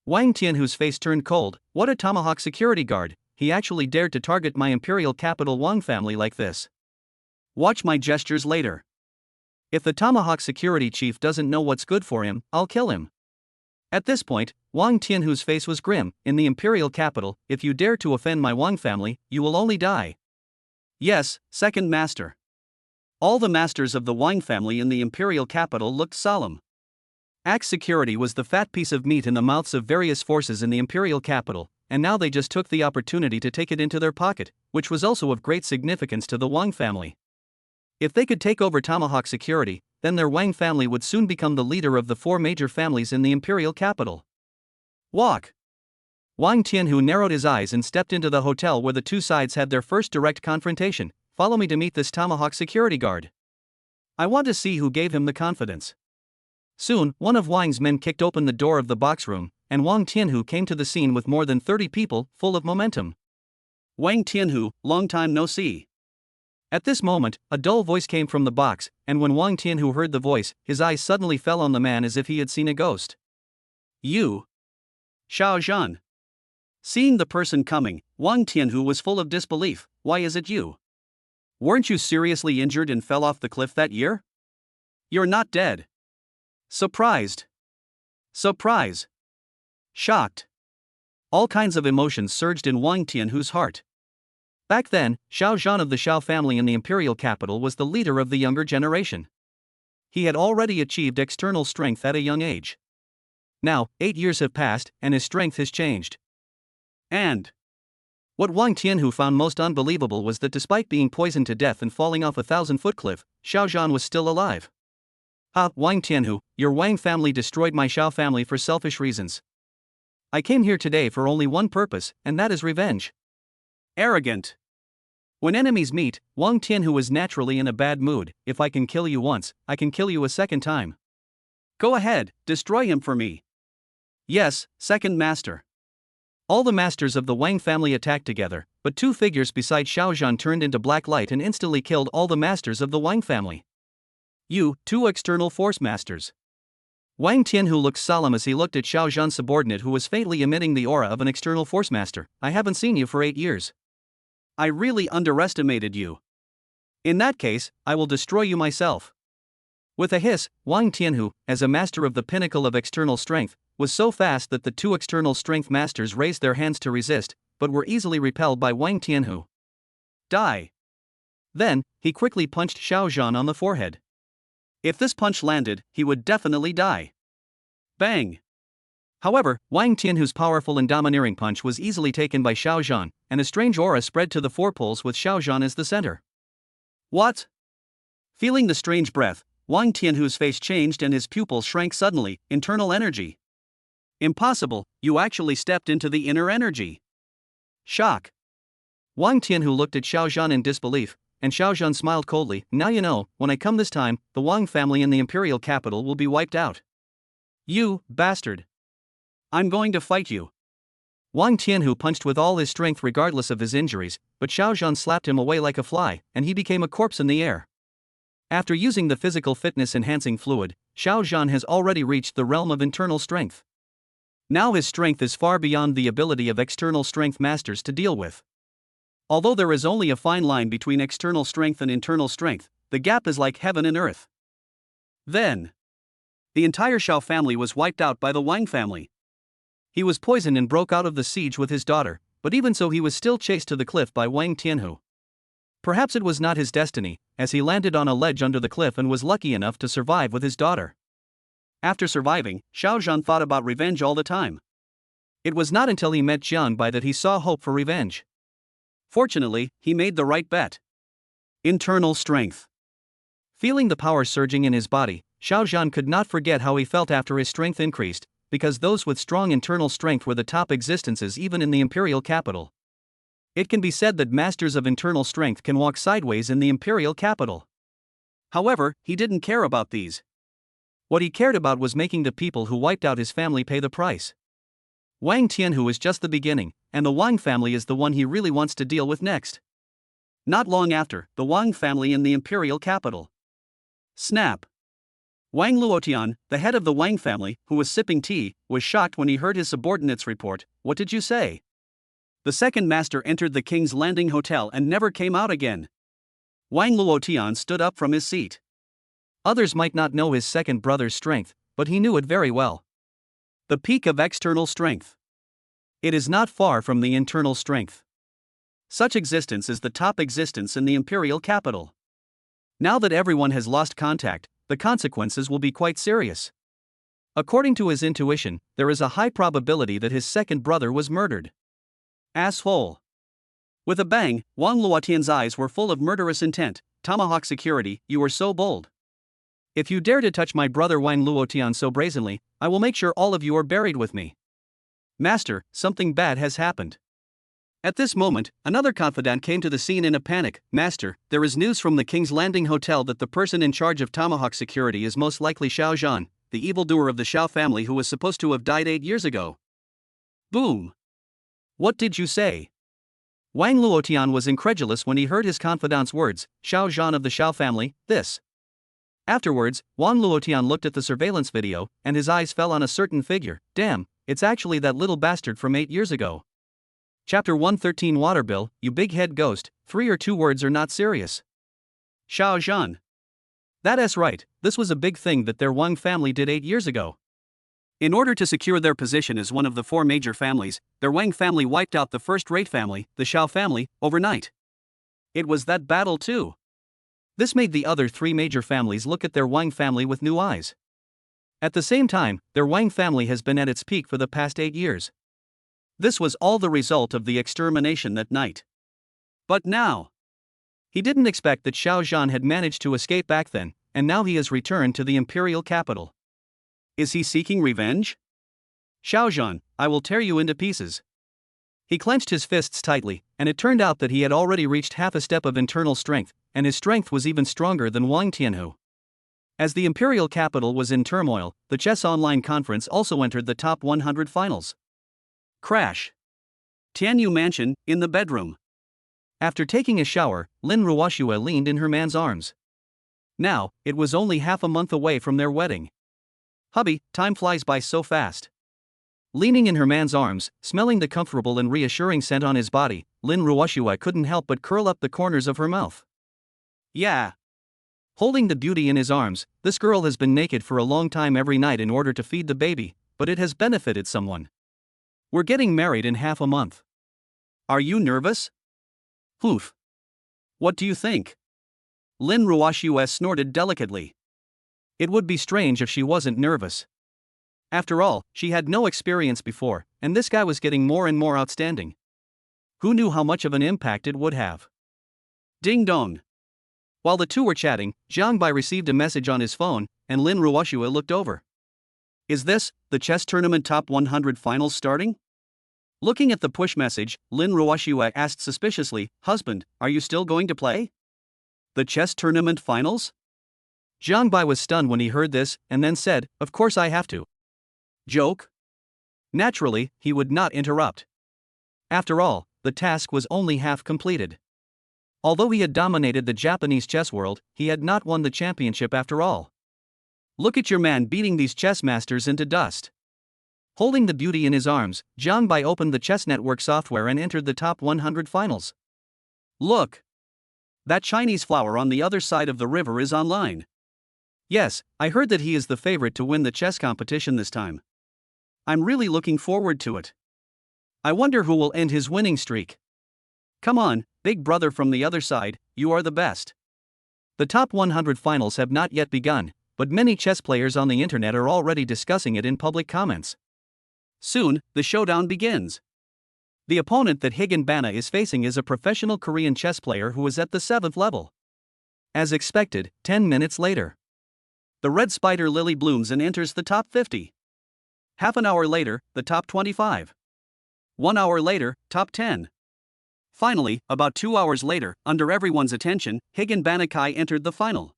Tianhu's face turned cold. What a Tomahawk Security guard, he actually dared to target my imperial capital Wang family like this. Watch my gestures later. If the Tomahawk Security chief doesn't know what's good for him, I'll kill him. At this point, Wang Tianhu's face was grim. In the imperial capital, if you dare to offend my Wang family, you will only die. Yes, second master. All the masters of the Wang family in the imperial capital looked solemn. Axe Security was the fat piece of meat in the mouths of various forces in the imperial capital, and now they just took the opportunity to take it into their pocket, which was also of great significance to the Wang family. If they could take over Tomahawk Security, then their Wang family would soon become the leader of the four major families in the imperial capital. Walk. Wang Tianhu narrowed his eyes and stepped into the hotel where the two sides had their first direct confrontation. Follow me to meet this Tomahawk Security guard. I want to see who gave him the confidence. Soon, one of Wang's men kicked open the door of the box room, and Wang Tianhu came to the scene with more than 30 people, full of momentum. Wang Tianhu, long time no see. At this moment, a dull voice came from the box, and when Wang Tianhu heard the voice, his eyes suddenly fell on the man as if he had seen a ghost. You. Xiao Zhan. Seeing the person coming, Wang Tianhu was full of disbelief. Why is it you? Weren't you seriously injured and fell off the cliff that year? You're not dead. Surprised. Surprise. Shocked. All kinds of emotions surged in Wang Tianhu's heart. Back then, Xiao Zhan of the Xiao family in the imperial capital was the leader of the younger generation. He had already achieved external strength at a young age. Now, 8 years have passed, and his strength has changed. And what Wang Tianhu found most unbelievable was that despite being poisoned to death and falling off a 1,000-foot cliff, Xiao Zhan was still alive. Wang Tianhu, your Wang family destroyed my Xiao family for selfish reasons. I came here today for only one purpose, and that is revenge. Arrogant. When enemies meet, Wang Tianhu is naturally in a bad mood. If I can kill you once, I can kill you a second time. Go ahead, destroy him for me. Yes, second master. All the masters of the Wang family attacked together, but two figures beside Xiao Zhan turned into black light and instantly killed all the masters of the Wang family. You, two external force masters. Wang Tianhu looked solemn as he looked at Xiao Zhan's subordinate who was faintly emitting the aura of an external force master. I haven't seen you for 8 years. I really underestimated you. In that case, I will destroy you myself. With a hiss, Wang Tianhu, as a master of the pinnacle of external strength, was so fast that the two external strength masters raised their hands to resist, but were easily repelled by Wang Tianhu. Die. Then, he quickly punched Xiao Zhan on the forehead. If this punch landed, he would definitely die. Bang! However, Wang Tianhu's powerful and domineering punch was easily taken by Xiao Zhan, and a strange aura spread to the four poles with Xiao Zhan as the center. What? Feeling the strange breath, Wang Tianhu's face changed and his pupils shrank suddenly. Internal energy. Impossible, you actually stepped into the inner energy. Shock. Wang Tianhu looked at Xiao Zhan in disbelief, and Xiao Zhan smiled coldly. Now you know, when I come this time, the Wang family in the imperial capital will be wiped out. You, bastard. I'm going to fight you. Wang Tianhu punched with all his strength regardless of his injuries, but Xiao Zhan slapped him away like a fly, and he became a corpse in the air. After using the physical fitness enhancing fluid, Xiao Zhan has already reached the realm of internal strength. Now his strength is far beyond the ability of external strength masters to deal with. Although there is only a fine line between external strength and internal strength, the gap is like heaven and earth. Then, the entire Xiao family was wiped out by the Wang family. He was poisoned and broke out of the siege with his daughter, but even so he was still chased to the cliff by Wang Tianhu. Perhaps it was not his destiny, as he landed on a ledge under the cliff and was lucky enough to survive with his daughter. After surviving, Xiao Zhan thought about revenge all the time. It was not until he met Jiang Bai that he saw hope for revenge. Fortunately, he made the right bet. Internal strength. Feeling the power surging in his body, Xiao Zhan could not forget how he felt after his strength increased, because those with strong internal strength were the top existences even in the imperial capital. It can be said that masters of internal strength can walk sideways in the imperial capital. However, he didn't care about these. What he cared about was making the people who wiped out his family pay the price. Wang Tianhu is just the beginning, and the Wang family is the one he really wants to deal with next. Not long after, the Wang family in the imperial capital. Snap. Wang Luotian, the head of the Wang family, who was sipping tea, was shocked when he heard his subordinates report. What did you say? The second master entered the King's Landing Hotel and never came out again. Wang Luotian stood up from his seat. Others might not know his second brother's strength, but he knew it very well. The peak of external strength. It is not far from the internal strength. Such existence is the top existence in the imperial capital. Now that everyone has lost contact, the consequences will be quite serious. According to his intuition, there is a high probability that his second brother was murdered. Asshole. With a bang, Wang Luotian's eyes were full of murderous intent. Tomahawk security, you are so bold. If you dare to touch my brother Wang Luotian so brazenly, I will make sure all of you are buried with me. Master, something bad has happened. At this moment, another confidant came to the scene in a panic. Master, there is news from the King's Landing Hotel that the person in charge of Tomahawk security is most likely Xiao Zhan, the evildoer of the Xiao family who was supposed to have died 8 years ago. Boom. What did you say? Wang Luotian was incredulous when he heard his confidant's words. Xiao Zhan of the Xiao family, this. Afterwards, Wang Luotian looked at the surveillance video, and his eyes fell on a certain figure. Damn, it's actually that little bastard from 8 years ago. Chapter 113 Water Bill, you big head ghost, 3 or 2 words are not serious. Xiao Zhan. That's right, this was a big thing that their Wang family did 8 years ago. In order to secure their position as one of the 4 major families, their Wang family wiped out the first-rate family, the Xiao family, overnight. It was that battle too. This made the other 3 major families look at their Wang family with new eyes. At the same time, their Wang family has been at its peak for the past 8 years. This was all the result of the extermination that night. But now, he didn't expect that Xiao Zhan had managed to escape back then, and now he has returned to the imperial capital. Is he seeking revenge? Xiao Zhan, I will tear you into pieces. He clenched his fists tightly, and it turned out that he had already reached half a step of internal strength, and his strength was even stronger than Wang Tianhu. As the imperial capital was in turmoil, the Chess Online conference also entered the top 100 finals. Crash. Tianyu Mansion, in the bedroom. After taking a shower, Lin Ruoxue leaned in her man's arms. Now, it was only half a month away from their wedding. Hubby, time flies by so fast. Leaning in her man's arms, smelling the comfortable and reassuring scent on his body, Lin Ruoshua couldn't help but curl up the corners of her mouth. Yeah. Holding the beauty in his arms, this girl has been naked for a long time every night in order to feed the baby, but it has benefited someone. We're getting married in half a month. Are you nervous? Oof. What do you think? Lin Ruoshua snorted delicately. It would be strange if she wasn't nervous. After all, she had no experience before, and this guy was getting more and more outstanding. Who knew how much of an impact it would have? Ding dong. While the two were chatting, Jiang Bai received a message on his phone, and Lin Ruoshua looked over. Is this the chess tournament top 100 finals starting? Looking at the push message, Lin Ruoshua asked suspiciously, "Husband, are you still going to play? The chess tournament finals?" Jiang Bai was stunned when he heard this, and then said, "Of course I have to." Joke? Naturally, he would not interrupt. After all, the task was only half completed. Although he had dominated the Japanese chess world, he had not won the championship after all. Look at your man beating these chess masters into dust. Holding the beauty in his arms, Jiang Bai opened the chess network software and entered the top 100 finals. Look! That Chinese flower on the other side of the river is online. Yes, I heard that he is the favorite to win the chess competition this time. I'm really looking forward to it. I wonder who will end his winning streak. Come on, big brother from the other side, you are the best. The top 100 finals have not yet begun, but many chess players on the internet are already discussing it in public comments. Soon, the showdown begins. The opponent that Higan Bana is facing is a professional Korean chess player who is at the 7th level. As expected, 10 minutes later, the red spider lily blooms and enters the top 50. Half an hour later, the top 25. 1 hour later, top 10. Finally, about 2 hours later, under everyone's attention, Higan Banakai entered the final.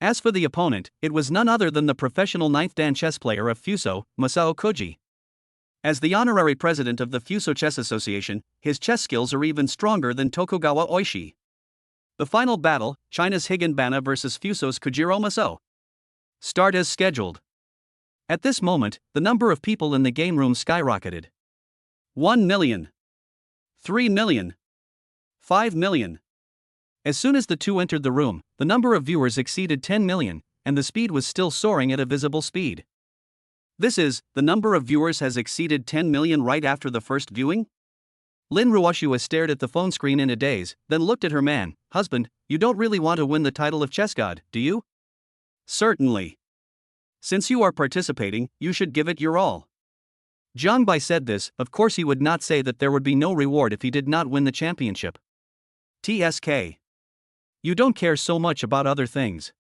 As for the opponent, it was none other than the professional 9th dan chess player of Fuso, Masao Koji. As the honorary president of the Fuso Chess Association, his chess skills are even stronger than Tokugawa Oishi. The final battle, China's Higan Bana versus Fuso's Kojiro Masao. Start as scheduled. At this moment, the number of people in the game room skyrocketed. 1 million. 3 million. 5 million. As soon as the two entered the room, the number of viewers exceeded 10 million, and the speed was still soaring at a visible speed. This is, the number of viewers has exceeded 10 million right after the first viewing? Lin Ruoshua stared at the phone screen in a daze, then looked at her man. Husband, you don't really want to win the title of chess god, do you? Certainly. Since you are participating, you should give it your all. Jiang Bai said this. Of course he would not say that there would be no reward if he did not win the championship. TSK. You don't care so much about other things.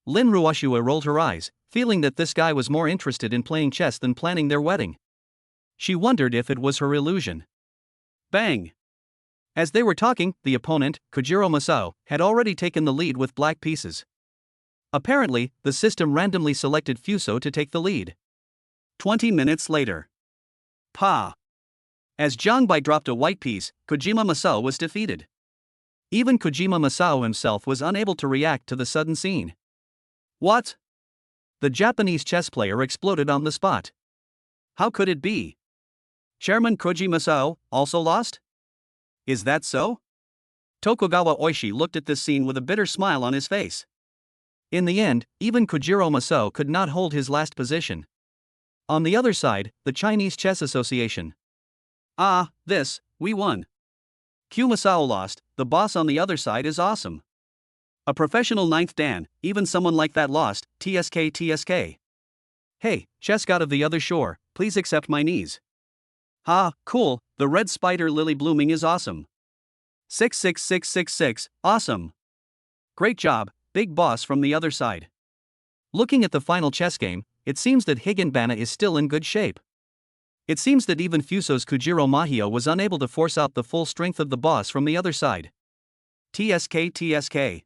Lin Ruoshua rolled her eyes, feeling that this guy was more interested in playing chess than planning their wedding. She wondered if it was her illusion. Bang! As they were talking, the opponent, Kojiro Masao, had already taken the lead with black pieces. Apparently, the system randomly selected Fuso to take the lead. 20 minutes later. Pa! As Jiang Bai dropped a white piece, Kojima Masao was defeated. Even Kojima Masao himself was unable to react to the sudden scene. What? The Japanese chess player exploded on the spot. How could it be? Chairman Koji Masao also lost? Is that so? Tokugawa Oishi looked at this scene with a bitter smile on his face. In the end, even Kojiro Masao could not hold his last position. On the other side, the Chinese Chess Association. We won. Q Masao lost. The boss on the other side is awesome. A professional 9th dan, even someone like that lost. TSK. Hey, chess god of the other shore, please accept my knees. Cool, the red spider lily blooming is awesome. 66666, awesome. Great job, big boss from the other side. Looking at the final chess game, it seems that Higan Bana is still in good shape. It seems that even Fuso's Kojiro Mahio was unable to force out the full strength of the boss from the other side. TSK.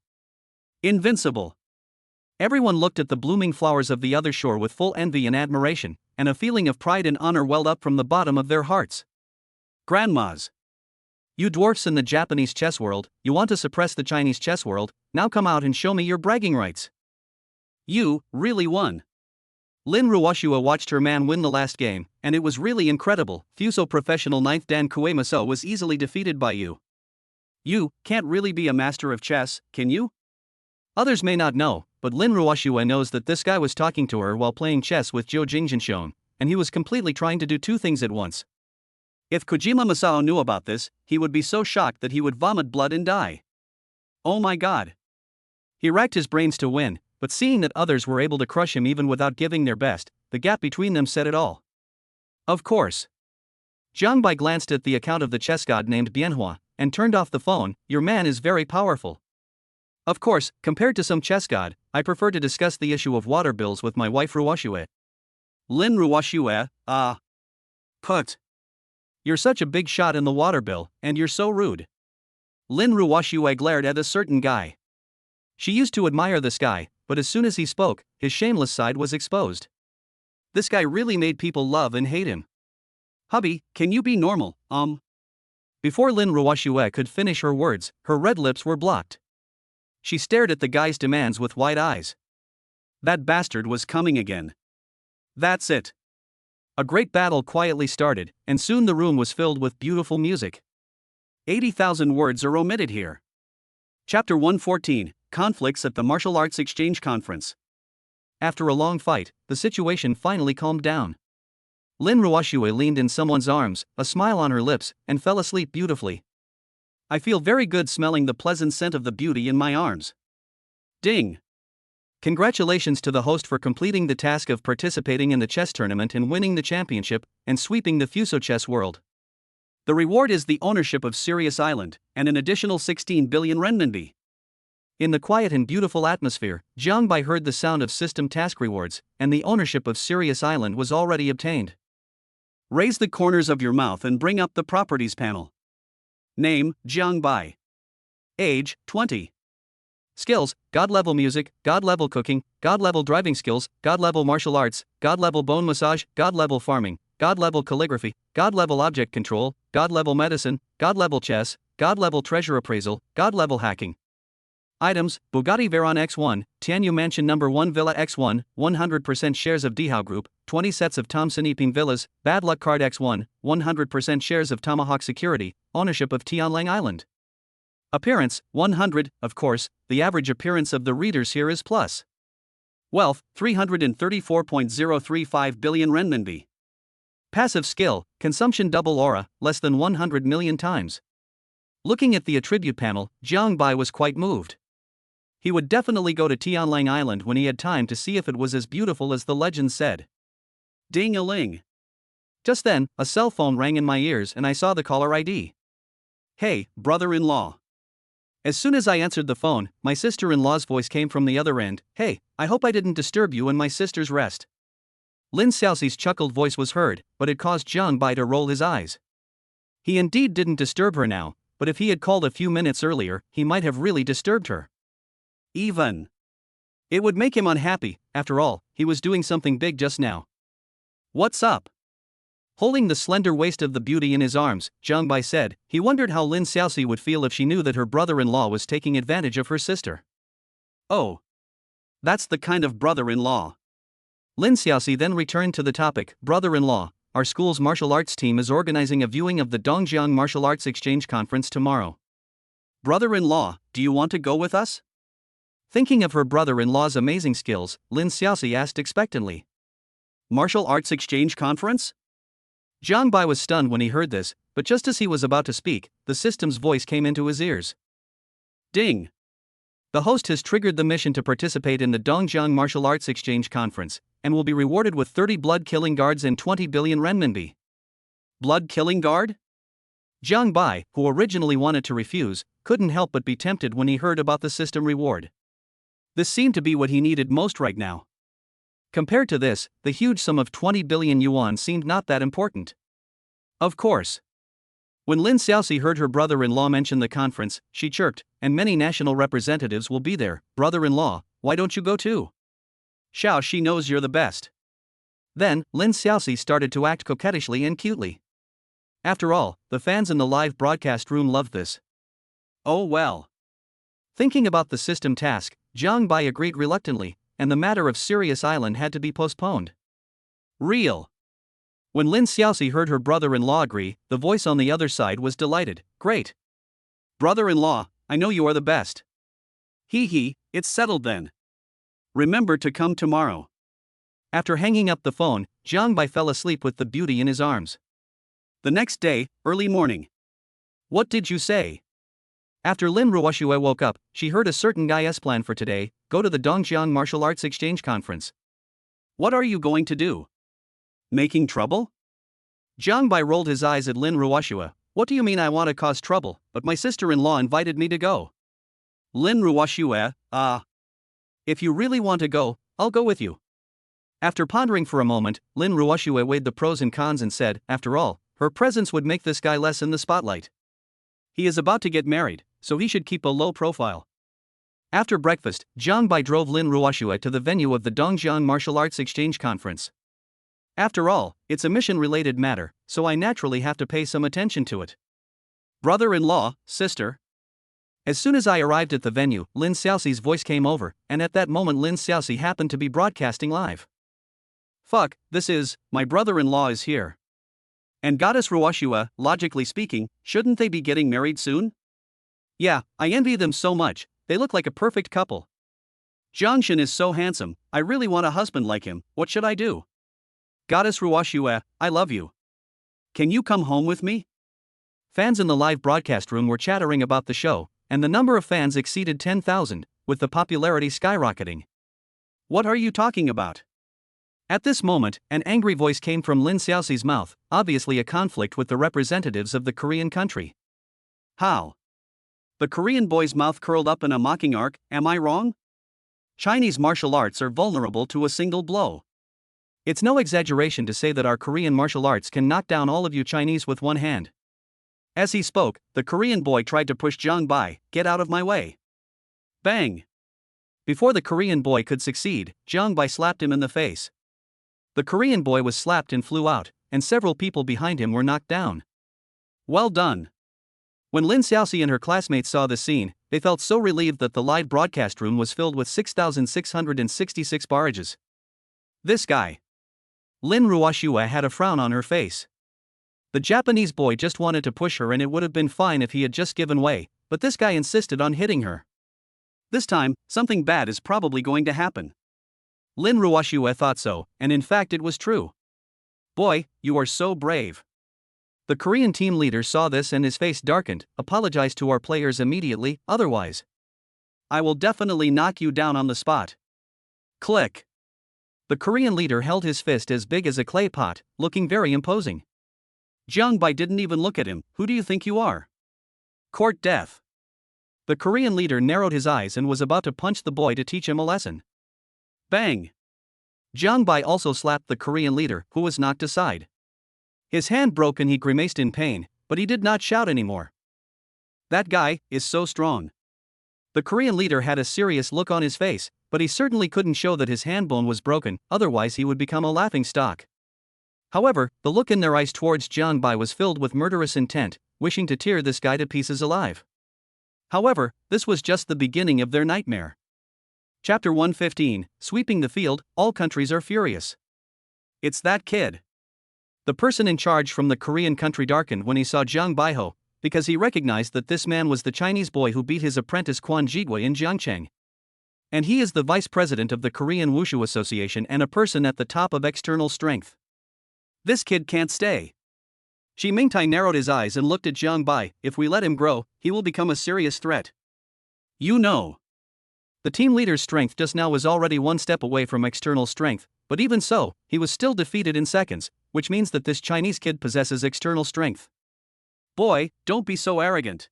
Invincible. Everyone looked at the blooming flowers of the other shore with full envy and admiration, and a feeling of pride and honor welled up from the bottom of their hearts. Grandmas. You dwarfs in the Japanese chess world, you want to suppress the Chinese chess world, now come out and show me your bragging rights. You really won. Lin Ruoshua watched her man win the last game, and it was really incredible. Fuso professional 9th Dan Kuemaso was easily defeated by you. You can't really be a master of chess, can you? Others may not know, but Lin Ruoshua knows that this guy was talking to her while playing chess with Zhou Jingzhenshon, and he was completely trying to do two things at once. If Kojima Masao knew about this, he would be so shocked that he would vomit blood and die. Oh my god. He racked his brains to win, but seeing that others were able to crush him even without giving their best, the gap between them said it all. Of course. Jiang Bai glanced at the account of the chess god named Bianhua, and turned off the phone. Your man is very powerful. Of course, compared to some chess god, I prefer to discuss the issue of water bills with my wife Ruoshua. Lin Ruoshua, Put. You're such a big shot in the water bill, and you're so rude. Lin Ruoshua glared at a certain guy. She used to admire this guy, but as soon as he spoke, his shameless side was exposed. This guy really made people love and hate him. Hubby, can you be normal, Before Lin Ruoshua could finish her words, her red lips were blocked. She stared at the guy's demands with wide eyes. That bastard was coming again. That's it. A great battle quietly started, and soon the room was filled with beautiful music. 80,000 words are omitted here. Chapter 114, Conflicts at the Martial Arts Exchange Conference. After a long fight, the situation finally calmed down. Lin Ruoshua leaned in someone's arms, a smile on her lips, and fell asleep beautifully. I feel very good smelling the pleasant scent of the beauty in my arms. Ding! Congratulations to the host for completing the task of participating in the chess tournament and winning the championship, and sweeping the Fuso chess world. The reward is the ownership of Sirius Island, and an additional 16 billion renminbi. In the quiet and beautiful atmosphere, Jiang Bai heard the sound of system task rewards, and the ownership of Sirius Island was already obtained. Raise the corners of your mouth and bring up the properties panel. Name, Jiang Bai. Age, 20. Skills, God-level music, God-level cooking, God-level driving skills, God-level martial arts, God-level bone massage, God-level farming, God-level calligraphy, God-level object control, God-level medicine, God-level chess, God-level treasure appraisal, God-level hacking. Items, Bugatti Veyron X1, Tianyu Mansion No. 1 Villa X1, 100% shares of Dihao Group, 20 sets of Thomson Eping Villas, Bad Luck Card X1, 100% shares of Tomahawk Security, ownership of Tianlang Island. Appearance, 100, of course, the average appearance of the readers here is plus. Wealth, 334.035 billion renminbi. Passive skill, consumption double aura, less than 100 million times. Looking at the attribute panel, Jiang Bai was quite moved. He would definitely go to Tianlang Island when he had time to see if it was as beautiful as the legend said. Ding-a-ling. Just then, a cell phone rang in my ears and I saw the caller ID. Hey, brother-in-law. As soon as I answered the phone, my sister-in-law's voice came from the other end. Hey, I hope I didn't disturb you and my sister's rest. Lin Xiaoxi's chuckled voice was heard, but it caused Jiang Bai to roll his eyes. He indeed didn't disturb her now, but if he had called a few minutes earlier, he might have really disturbed her. Even. It would make him unhappy. After all, he was doing something big just now. What's up? Holding the slender waist of the beauty in his arms, Jiang Bai said. He wondered how Lin Xiaoxi would feel if she knew that her brother-in-law was taking advantage of her sister. Oh. That's the kind of brother-in-law. Lin Xiaoxi then returned to the topic. Brother-in-law, our school's martial arts team is organizing a viewing of the Dongjiang Martial Arts Exchange Conference tomorrow. Brother-in-law, do you want to go with us? Thinking of her brother-in-law's amazing skills, Lin Xiaoxi asked expectantly. Martial Arts Exchange Conference? Jiang Bai was stunned when he heard this, but just as he was about to speak, the system's voice came into his ears. Ding! The host has triggered the mission to participate in the Dongjiang Martial Arts Exchange Conference, and will be rewarded with 30 blood-killing guards and 20 billion renminbi. Blood-killing guard? Jiang Bai, who originally wanted to refuse, couldn't help but be tempted when he heard about the system reward. This seemed to be what he needed most right now. Compared to this, the huge sum of 20 billion yuan seemed not that important. Of course. When Lin Xiaoxi heard her brother-in-law mention the conference, she chirped, and many national representatives will be there. Brother-in-law, why don't you go too? Xiao, she knows you're the best. Then, Lin Xiaoxi started to act coquettishly and cutely. After all, the fans in the live broadcast room loved this. Oh well. Thinking about the system task, Jiang Bai agreed reluctantly, and the matter of Sirius Island had to be postponed. Real. When Lin Xiaoxi heard her brother-in-law agree, the voice on the other side was delighted. Great. Brother-in-law, I know you are the best. Hee, it's settled then. Remember to come tomorrow. After hanging up the phone, Jiang Bai fell asleep with the beauty in his arms. The next day, early morning. What did you say? After Lin Ruoxue woke up, she heard a certain guy's plan for today: go to the Dongjiang Martial Arts Exchange Conference. What are you going to do? Making trouble? Jiang Bai rolled his eyes at Lin Ruoxue. What do you mean I want to cause trouble, but my sister-in-law invited me to go? Lin Ruoxue, if you really want to go, I'll go with you. After pondering for a moment, Lin Ruoxue weighed the pros and cons and said, after all, her presence would make this guy less in the spotlight. He is about to get married, so he should keep a low profile. After breakfast, Jiang Bai drove Lin Ruoxue to the venue of the Dongjiang Martial Arts Exchange Conference. After all, it's a mission-related matter, so I naturally have to pay some attention to it. Brother-in-law, sister. As soon as I arrived at the venue, Lin Xiaoxi's voice came over, and at that moment Lin Xiaoxi happened to be broadcasting live. Fuck, my brother-in-law is here. And Goddess Ruoxue, logically speaking, shouldn't they be getting married soon? Yeah, I envy them so much, they look like a perfect couple. Zhangshan is so handsome, I really want a husband like him, what should I do? Goddess Ruoxue, I love you. Can you come home with me? Fans in the live broadcast room were chattering about the show, and the number of fans exceeded 10,000, with the popularity skyrocketing. What are you talking about? At this moment, an angry voice came from Lin Xiaoxi's mouth, obviously a conflict with the representatives of the Korean country. How? The Korean boy's mouth curled up in a mocking arc, am I wrong? Chinese martial arts are vulnerable to a single blow. It's no exaggeration to say that our Korean martial arts can knock down all of you Chinese with one hand. As he spoke, the Korean boy tried to push Jiang Bai, get out of my way. Bang! Before the Korean boy could succeed, Jiang Bai slapped him in the face. The Korean boy was slapped and flew out, and several people behind him were knocked down. Well done. When Lin Xiaoxi and her classmates saw the scene, they felt so relieved that the live broadcast room was filled with 6,666 barrages. This guy. Lin Ruoxue had a frown on her face. The Japanese boy just wanted to push her and it would have been fine if he had just given way, but this guy insisted on hitting her. This time, something bad is probably going to happen. Lin Ruoxue thought so, and in fact it was true. Boy, you are so brave. The Korean team leader saw this and his face darkened, apologized to our players immediately, otherwise I will definitely knock you down on the spot. Click. The Korean leader held his fist as big as a clay pot, looking very imposing. Jiang Bai didn't even look at him. Who do you think you are? Court death. The Korean leader narrowed his eyes and was about to punch the boy to teach him a lesson. Bang! Jiang Bai also slapped the Korean leader, who was knocked aside. His hand broke and he grimaced in pain, but he did not shout anymore. That guy is so strong. The Korean leader had a serious look on his face, but he certainly couldn't show that his hand bone was broken, otherwise he would become a laughingstock. However, the look in their eyes towards Jiang Bai was filled with murderous intent, wishing to tear this guy to pieces alive. However, this was just the beginning of their nightmare. Chapter 115, Sweeping the Field, All Countries Are Furious. It's that kid. The person in charge from the Korean country darkened when he saw Jiang Baiho, because he recognized that this man was the Chinese boy who beat his apprentice Quan Jigui in Jiangcheng. And he is the vice president of the Korean Wushu Association and a person at the top of external strength. This kid can't stay. Shi Mingtai narrowed his eyes and looked at Jiang Bai. If we let him grow, he will become a serious threat. You know. The team leader's strength just now was already one step away from external strength, but even so, he was still defeated in seconds, which means that this Chinese kid possesses external strength. Boy, don't be so arrogant.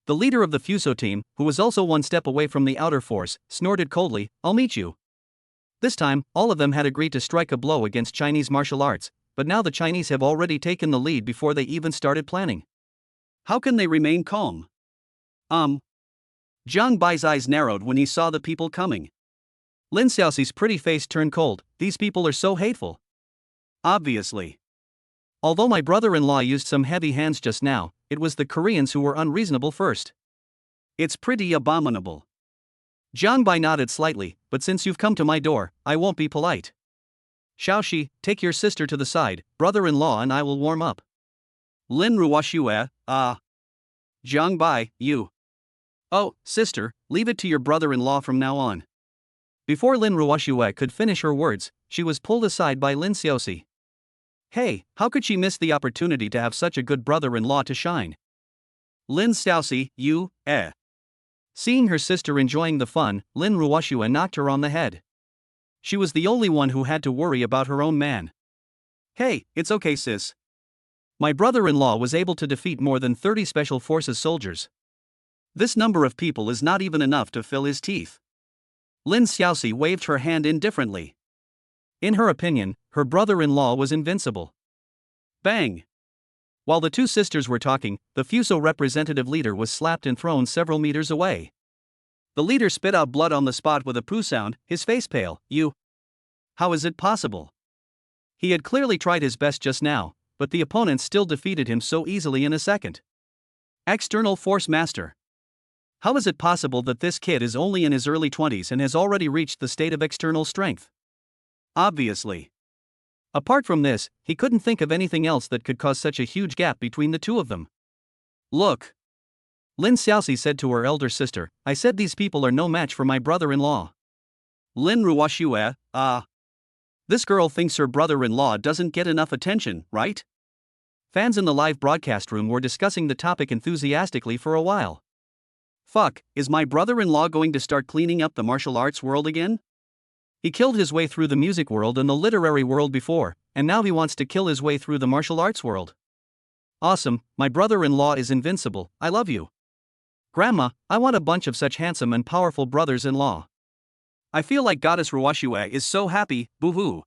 The leader of the Fuso team, who was also one step away from the outer force, snorted coldly, I'll meet you. This time, all of them had agreed to strike a blow against Chinese martial arts, but now the Chinese have already taken the lead before they even started planning. How can they remain calm? Jiang Bai's eyes narrowed when he saw the people coming. Lin Xiaoxi's pretty face turned cold. These people are so hateful. Obviously. Although my brother-in-law used some heavy hands just now, it was the Koreans who were unreasonable first. It's pretty abominable. Jiang Bai nodded slightly, but since you've come to my door, I won't be polite. Xiaoxi, take your sister to the side, brother-in-law and I will warm up. Lin Ruoxue, Jiang Bai, you. Oh, sister, leave it to your brother-in-law from now on. Before Lin Ruoxue could finish her words, she was pulled aside by Lin Xiaoxi. Hey, how could she miss the opportunity to have such a good brother-in-law to shine? Lin Xiaoxi, you, Seeing her sister enjoying the fun, Lin Ruoxue knocked her on the head. She was the only one who had to worry about her own man. Hey, it's okay sis. My brother-in-law was able to defeat more than 30 special forces soldiers. This number of people is not even enough to fill his teeth. Lin Xiaoxi waved her hand indifferently. In her opinion, her brother-in-law was invincible. Bang! While the two sisters were talking, the Fuso representative leader was slapped and thrown several meters away. The leader spit out blood on the spot with a poo sound, his face pale. You. How is it possible? He had clearly tried his best just now, but the opponent still defeated him so easily in a second. External Force Master. How is it possible that this kid is only in his early 20s and has already reached the state of external strength? Obviously. Apart from this, he couldn't think of anything else that could cause such a huge gap between the two of them. Look. Lin Xiaoxi said to her elder sister, I said these people are no match for my brother-in-law. Lin Ruoxue, This girl thinks her brother-in-law doesn't get enough attention, right? Fans in the live broadcast room were discussing the topic enthusiastically for a while. Fuck, is my brother-in-law going to start cleaning up the martial arts world again? He killed his way through the music world and the literary world before, and now he wants to kill his way through the martial arts world. Awesome, my brother-in-law is invincible, I love you. Grandma, I want a bunch of such handsome and powerful brothers-in-law. I feel like Goddess Ruoxue is so happy, boo-hoo.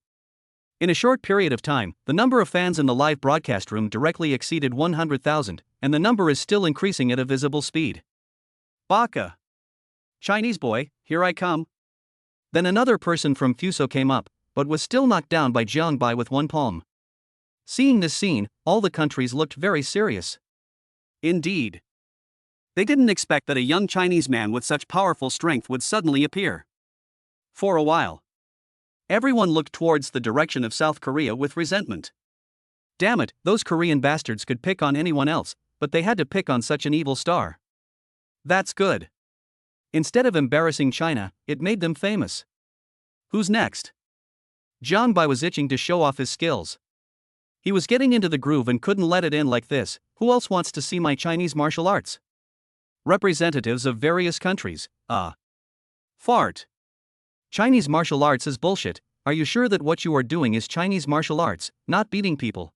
In a short period of time, the number of fans in the live broadcast room directly exceeded 100,000, and the number is still increasing at a visible speed. Baka. Chinese boy, here I come. Then another person from Fuso came up, but was still knocked down by Jiang Bai with one palm. Seeing this scene, all the countries looked very serious. Indeed. They didn't expect that a young Chinese man with such powerful strength would suddenly appear. For a while, everyone looked towards the direction of South Korea with resentment. Damn it, those Korean bastards could pick on anyone else, but they had to pick on such an evil star. That's good. Instead of embarrassing China, it made them famous. Who's next? Jiang Bai was itching to show off his skills. He was getting into the groove and couldn't let it in like this. Who else wants to see my Chinese martial arts? Representatives of various countries. Fart. Chinese martial arts is bullshit. Are you sure that what you are doing is Chinese martial arts, not beating people?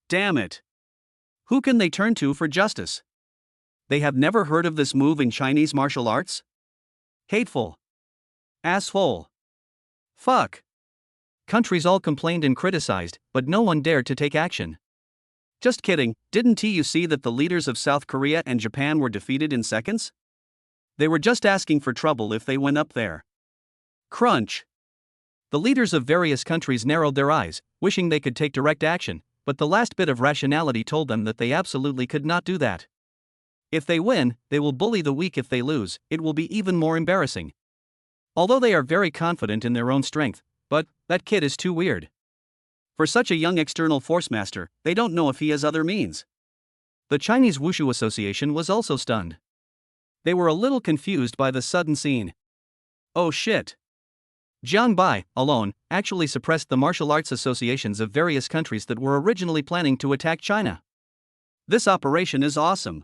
Damn it. Who can they turn to for justice? They have never heard of this move in Chinese martial arts? Hateful. Asshole. Fuck. Countries all complained and criticized, but no one dared to take action. Just kidding, didn't you see that the leaders of South Korea and Japan were defeated in seconds? They were just asking for trouble if they went up there. Crunch. The leaders of various countries narrowed their eyes, wishing they could take direct action, but the last bit of rationality told them that they absolutely could not do that. If they win, they will bully the weak. If they lose, it will be even more embarrassing. Although they are very confident in their own strength, but that kid is too weird. For such a young external force master, they don't know if he has other means. The Chinese Wushu Association was also stunned. They were a little confused by the sudden scene. Oh shit. Jiang Bai, alone, actually suppressed the martial arts associations of various countries that were originally planning to attack China. This operation is awesome.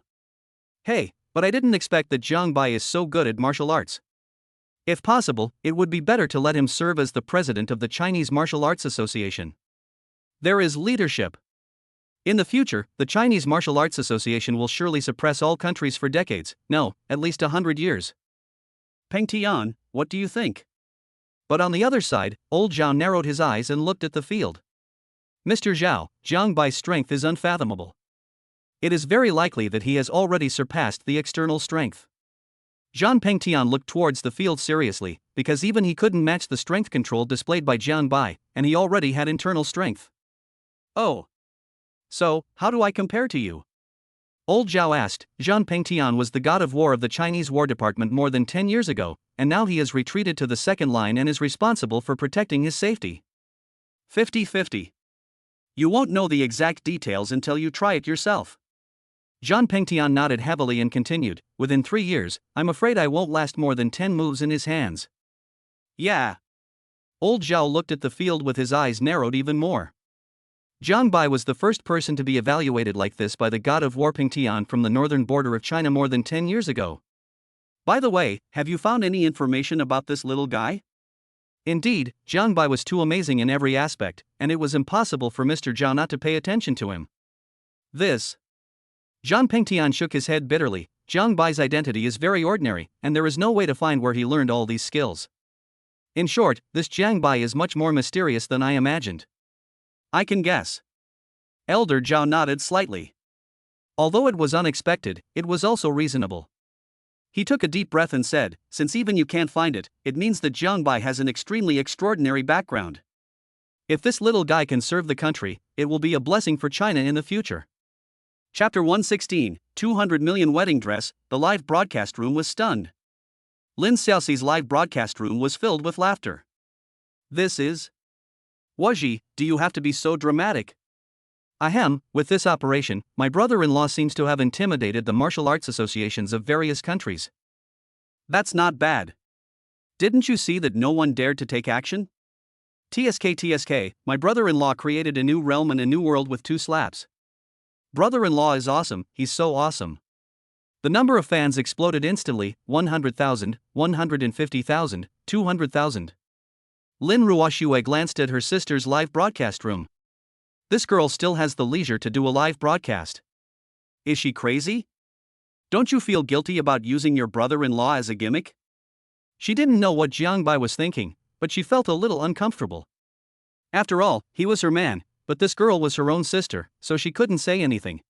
Hey, but I didn't expect that Jiang Bai is so good at martial arts. If possible, it would be better to let him serve as the president of the Chinese Martial Arts Association. There is leadership. In the future, the Chinese Martial Arts Association will surely suppress all countries for decades, no, at least 100 years. Peng Tian, what do you think? But on the other side, old Zhao narrowed his eyes and looked at the field. Mr. Zhao, Jiang Bai's strength is unfathomable. It is very likely that he has already surpassed the external strength. Zhang Pengtian looked towards the field seriously, because even he couldn't match the strength control displayed by Jiang Bai, and he already had internal strength. Oh. So, how do I compare to you? Old Zhao asked. Zhang Pengtian was the god of war of the Chinese War Department more than 10 years ago, and now he has retreated to the second line and is responsible for protecting his safety. 50-50. You won't know the exact details until you try it yourself. Zhang Pengtian nodded heavily and continued, within 3 years, I'm afraid I won't last more than 10 moves in his hands. Yeah. Old Zhao looked at the field with his eyes narrowed even more. Jiang Bai was the first person to be evaluated like this by the god of war Pengtian from the northern border of China more than 10 years ago. By the way, have you found any information about this little guy? Indeed, Jiang Bai was too amazing in every aspect, and it was impossible for Mr. Zhao not to pay attention to him. This. Zhang Pengtian shook his head bitterly. Jiang Bai's identity is very ordinary, and there is no way to find where he learned all these skills. In short, this Jiang Bai is much more mysterious than I imagined. I can guess. Elder Zhao nodded slightly. Although it was unexpected, it was also reasonable. He took a deep breath and said, since even you can't find it, it means that Jiang Bai has an extremely extraordinary background. If this little guy can serve the country, it will be a blessing for China in the future. Chapter 116, 200 million wedding dress. The live broadcast room was stunned. Lin Xiaoxi's live broadcast room was filled with laughter. This is... Wajie, do you have to be so dramatic? Ahem, with this operation, my brother-in-law seems to have intimidated the martial arts associations of various countries. That's not bad. Didn't you see that no one dared to take action? TSK, my brother-in-law created a new realm and a new world with 2 slaps. Brother-in-law is awesome, he's so awesome. The number of fans exploded instantly, 100,000, 150,000, 200,000. Lin Ruoxue glanced at her sister's live broadcast room. This girl still has the leisure to do a live broadcast. Is she crazy? Don't you feel guilty about using your brother-in-law as a gimmick? She didn't know what Jiang Bai was thinking, but she felt a little uncomfortable. After all, he was her man, but this girl was her own sister, so she couldn't say anything.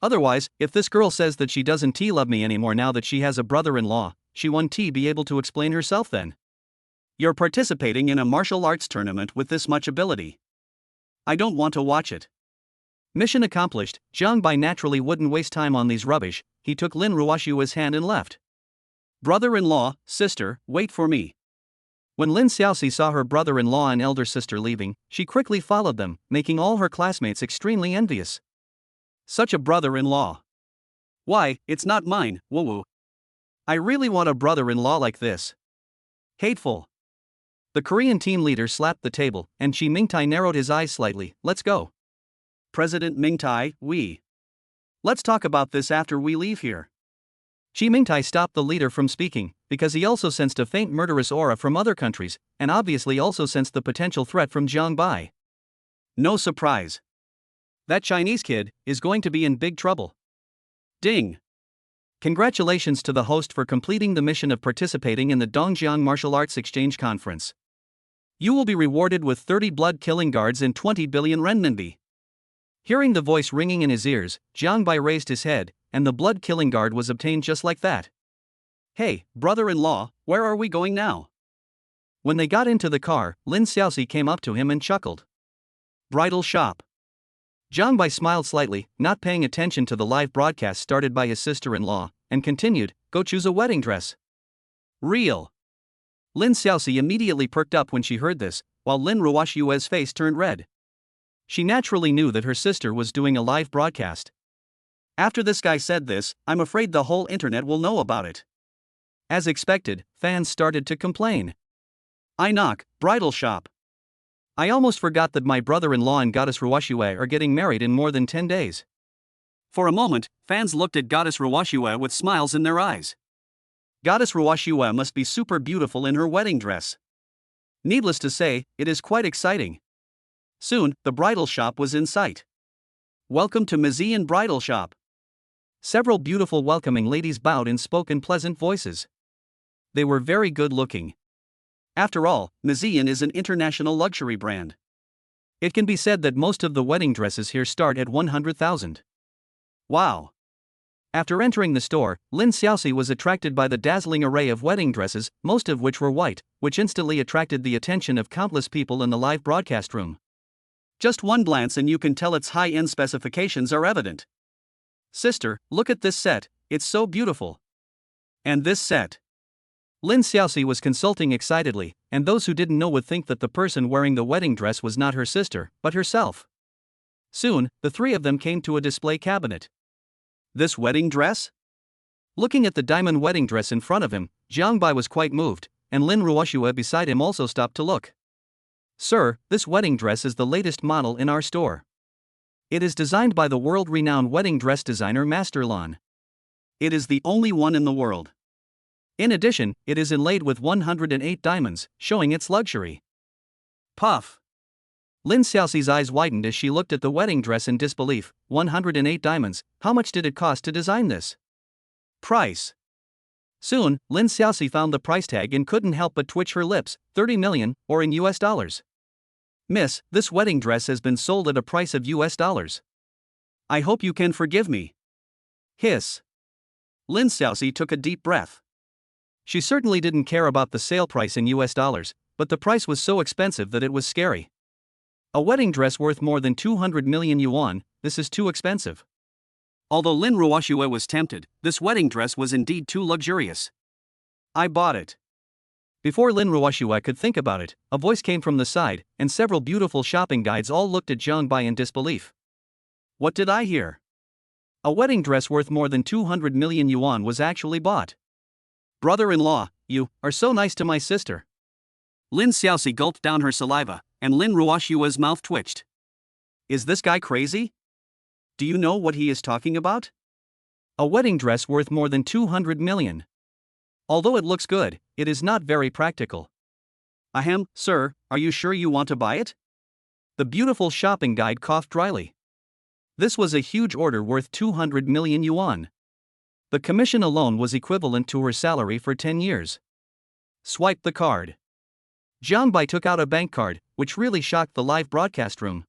Otherwise, if this girl says that she doesn't love me anymore now that she has a brother-in-law, she won't be able to explain herself then. You're participating in a martial arts tournament with this much ability. I don't want to watch it. Mission accomplished. Jiang Bai naturally wouldn't waste time on these rubbish. He took Lin Ruoxue's hand and left. Brother-in-law, sister, wait for me. When Lin Xiaoxi saw her brother-in-law and elder sister leaving, she quickly followed them, making all her classmates extremely envious. Such a brother-in-law. Why, it's not mine, woo-woo. I really want a brother-in-law like this. Hateful. The Korean team leader slapped the table, and Chi Mingtai narrowed his eyes slightly. Let's go. President Mingtai, let's talk about this after we leave here. Chi Mingtai stopped the leader from speaking, because he also sensed a faint murderous aura from other countries, and obviously also sensed the potential threat from Jiang Bai. No surprise. That Chinese kid is going to be in big trouble. Ding. Congratulations to the host for completing the mission of participating in the Dongjiang Martial Arts Exchange Conference. You will be rewarded with 30 blood-killing guards and 20 billion renminbi. Hearing the voice ringing in his ears, Jiang Bai raised his head, and the blood-killing guard was obtained just like that. Hey, brother-in-law, where are we going now? When they got into the car, Lin Xiaoxi came up to him and chuckled. Bridal shop. Jiang Bai smiled slightly, not paying attention to the live broadcast started by his sister-in-law, and continued, go choose a wedding dress. Real. Lin Xiaoxi immediately perked up when she heard this, while Lin Ruoxue's face turned red. She naturally knew that her sister was doing a live broadcast. After this guy said this, I'm afraid the whole internet will know about it. As expected, fans started to complain. I knock, bridal shop. I almost forgot that my brother-in-law and Goddess Ruoxue are getting married in more than 10 days. For a moment, fans looked at Goddess Ruoxue with smiles in their eyes. Goddess Ruoxue must be super beautiful in her wedding dress. Needless to say, it is quite exciting. Soon, the bridal shop was in sight. Welcome to Mazian Bridal Shop. Several beautiful welcoming ladies bowed and spoke in pleasant voices. They were very good looking. After all, Mazian is an international luxury brand. It can be said that most of the wedding dresses here start at 100,000. Wow. After entering the store, Lin Xiaoxi was attracted by the dazzling array of wedding dresses, most of which were white, which instantly attracted the attention of countless people in the live broadcast room. Just one glance and you can tell its high-end specifications are evident. Sister, look at this set, it's so beautiful. And this set. Lin Xiaoxi was consulting excitedly, and those who didn't know would think that the person wearing the wedding dress was not her sister, but herself. Soon, the three of them came to a display cabinet. This wedding dress? Looking at the diamond wedding dress in front of him, Jiang Bai was quite moved, and Lin Ruoxue beside him also stopped to look. Sir, this wedding dress is the latest model in our store. It is designed by the world-renowned wedding dress designer Master Lan. It is the only one in the world. In addition, it is inlaid with 108 diamonds, showing its luxury. Puff. Lin Xiaoxi's eyes widened as she looked at the wedding dress in disbelief. 108 diamonds, how much did it cost to design this? Price. Soon, Lin Xiaoxi found the price tag and couldn't help but twitch her lips. 30 million, or in US dollars. Miss, this wedding dress has been sold at a price of US dollars. I hope you can forgive me. Hiss. Lin Xiaoxi took a deep breath. She certainly didn't care about the sale price in US dollars, but the price was so expensive that it was scary. A wedding dress worth more than 200 million yuan, this is too expensive. Although Lin Ruoxue was tempted, this wedding dress was indeed too luxurious. I bought it. Before Lin Ruoxue could think about it, a voice came from the side, and several beautiful shopping guides all looked at Jiang Bai in disbelief. What did I hear? A wedding dress worth more than 200 million yuan was actually bought. Brother-in-law, you are so nice to my sister. Lin Xiaoxi gulped down her saliva, and Lin Ruoxue's mouth twitched. Is this guy crazy? Do you know what he is talking about? A wedding dress worth more than 200 million. Although it looks good, it is not very practical. Ahem, sir, are you sure you want to buy it? The beautiful shopping guide coughed dryly. This was a huge order worth 200 million yuan. The commission alone was equivalent to her salary for 10 years. Swipe the card. Jiang Bai took out a bank card, which really shocked the live broadcast room.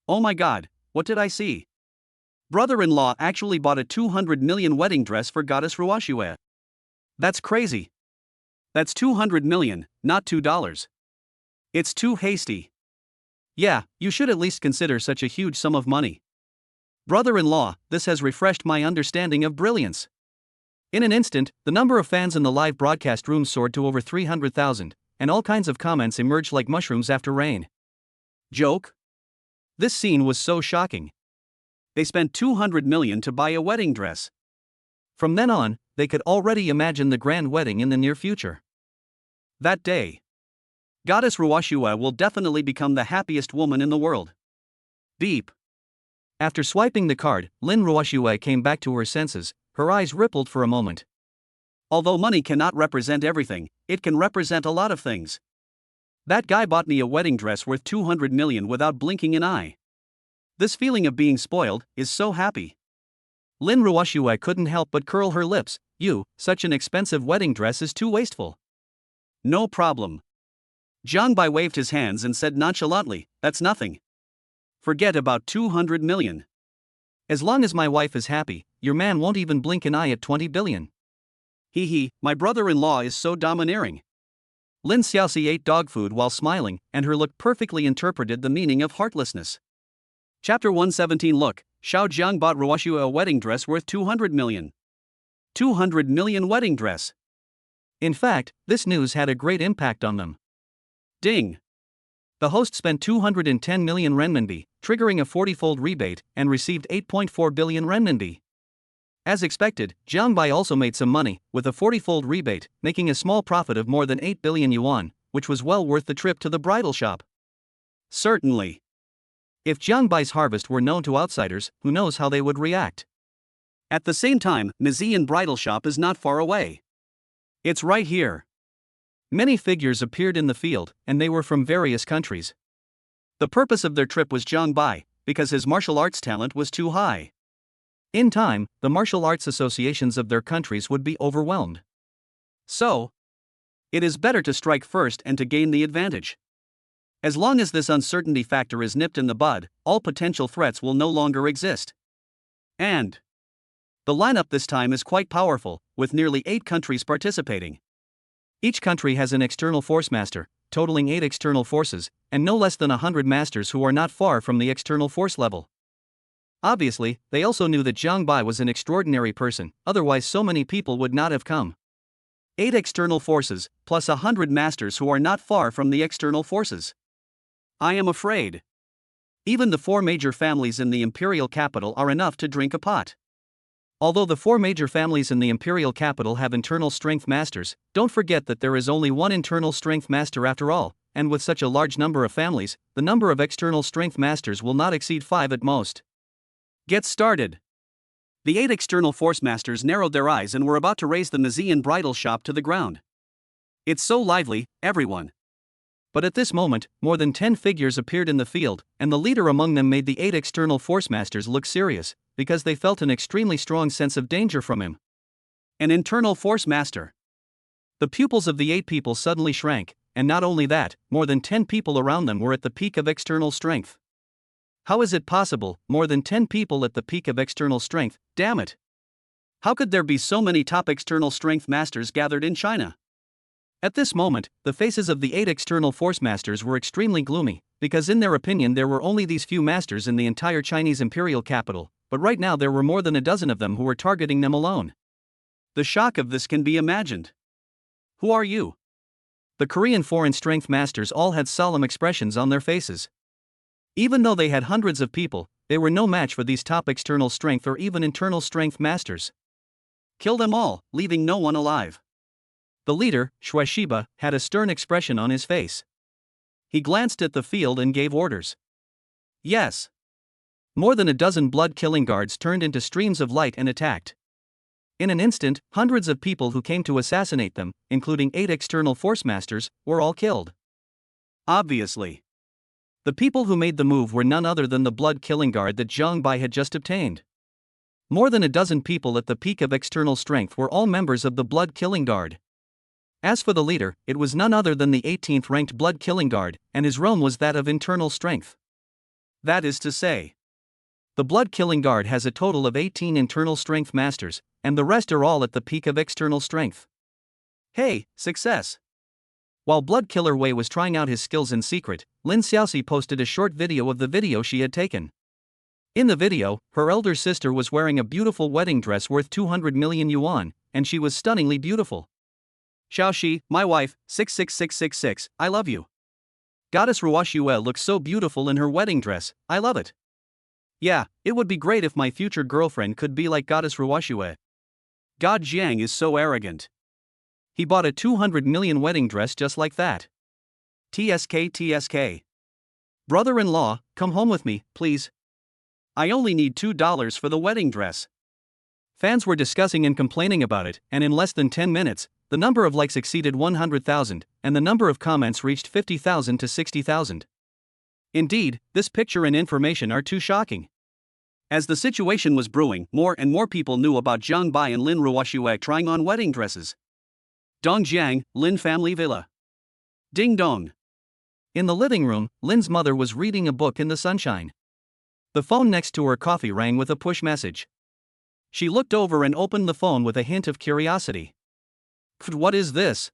Oh my god, what did I see? Brother-in-law actually bought a 200 million wedding dress for Goddess Ruoxue. That's crazy. That's 200 million, not $2. It's too hasty. Yeah, you should at least consider such a huge sum of money. Brother-in-law, this has refreshed my understanding of brilliance. In an instant, the number of fans in the live broadcast room soared to over 300,000, and all kinds of comments emerged like mushrooms after rain. Joke? This scene was so shocking. They spent 200 million to buy a wedding dress. From then on, they could already imagine the grand wedding in the near future. That day, Goddess Ruoxue will definitely become the happiest woman in the world. Beep. After swiping the card, Lin Ruoxue came back to her senses, her eyes rippled for a moment. Although money cannot represent everything, it can represent a lot of things. That guy bought me a wedding dress worth 200 million without blinking an eye. This feeling of being spoiled is so happy. Lin Ruoxue couldn't help but curl her lips. Such an expensive wedding dress is too wasteful. No problem. Jiang Bai waved his hands and said nonchalantly, that's nothing. Forget about 200 million. As long as my wife is happy, your man won't even blink an eye at 20 billion. My brother-in-law is so domineering. Lin Xiaoxi ate dog food while smiling, and her look perfectly interpreted the meaning of heartlessness. Chapter 117 Look, Xiao Jiang bought Ruoxue a wedding dress worth 200 million. 200 million wedding dress. In fact, this news had a great impact on them. Ding. The host spent 210 million renminbi, triggering a 40-fold rebate, and received 8.4 billion renminbi. As expected, Jiang Bai also made some money, with a 40-fold rebate, making a small profit of more than 8 billion yuan, which was well worth the trip to the bridal shop. Certainly. If Jiang Bai's harvest were known to outsiders, who knows how they would react. At the same time, Mizian bridal shop is not far away. It's right here. Many figures appeared in the field, and they were from various countries. The purpose of their trip was Jiang Bai, because his martial arts talent was too high. In time, the martial arts associations of their countries would be overwhelmed. So, it is better to strike first and to gain the advantage. As long as this uncertainty factor is nipped in the bud, all potential threats will no longer exist. And the lineup this time is quite powerful, with nearly 8 countries participating. Each country has an external force master, totaling 8 external forces, and no less than 100 masters who are not far from the external force level. Obviously, they also knew that Jiang Bai was an extraordinary person, otherwise so many people would not have come. 8 external forces, plus 100 masters who are not far from the external forces. I am afraid. Even the 4 major families in the imperial capital are enough to drink a pot. Although the 4 major families in the imperial capital have internal strength masters, don't forget that there is only one internal strength master after all, and with such a large number of families, the number of external strength masters will not exceed 5 at most. Get started. The 8 external force masters narrowed their eyes and were about to raise the Mazian bridal shop to the ground. It's so lively, everyone. But at this moment, more than 10 figures appeared in the field, and the leader among them made the 8 external force masters look serious, because they felt an extremely strong sense of danger from him. An internal force master. The pupils of the 8 people suddenly shrank, and not only that, more than 10 people around them were at the peak of external strength. How is it possible, more than 10 people at the peak of external strength, damn it? How could there be so many top external strength masters gathered in China? At this moment, the faces of the 8 external force masters were extremely gloomy, because in their opinion there were only these few masters in the entire Chinese imperial capital, but right now there were more than a dozen of them who were targeting them alone. The shock of this can be imagined. Who are you? The Korean foreign strength masters all had solemn expressions on their faces. Even though they had hundreds of people, they were no match for these top external strength or even internal strength masters. Kill them all, leaving no one alive. The leader, Shuaishiba, had a stern expression on his face. He glanced at the field and gave orders. Yes. More than a dozen blood-killing guards turned into streams of light and attacked. In an instant, hundreds of people who came to assassinate them, including 8 external force masters, were all killed. Obviously. The people who made the move were none other than the blood-killing guard that Zhang Bai had just obtained. More than a dozen people at the peak of external strength were all members of the blood-killing guard. As for the leader, it was none other than the 18th ranked blood-killing guard, and his realm was that of internal strength. That is to say, the blood-killing guard has a total of 18 internal strength masters, and the rest are all at the peak of external strength. Hey, success! While Blood Killer Wei was trying out his skills in secret, Lin Xiaoxi posted a short video of the video she had taken. In the video, her elder sister was wearing a beautiful wedding dress worth 200 million yuan, and she was stunningly beautiful. Xiaoxi, my wife, 66666, I love you. Goddess Ruoxue looks so beautiful in her wedding dress, I love it. Yeah, it would be great if my future girlfriend could be like Goddess Ruoxue. God Jiang is so arrogant. He bought a 200 million wedding dress just like that. TSK. Brother-in-law, come home with me, please. I only need $2 for the wedding dress. Fans were discussing and complaining about it, and in less than 10 minutes, the number of likes exceeded 100,000, and the number of comments reached 50,000 to 60,000. Indeed, this picture and information are too shocking. As the situation was brewing, more and more people knew about Zhang Bai and Lin Ruoxue trying on wedding dresses. Dongjiang, Lin Family Villa. Ding dong. In the living room, Lin's mother was reading a book in the sunshine. The phone next to her coffee rang with a push message. She looked over and opened the phone with a hint of curiosity. What is this?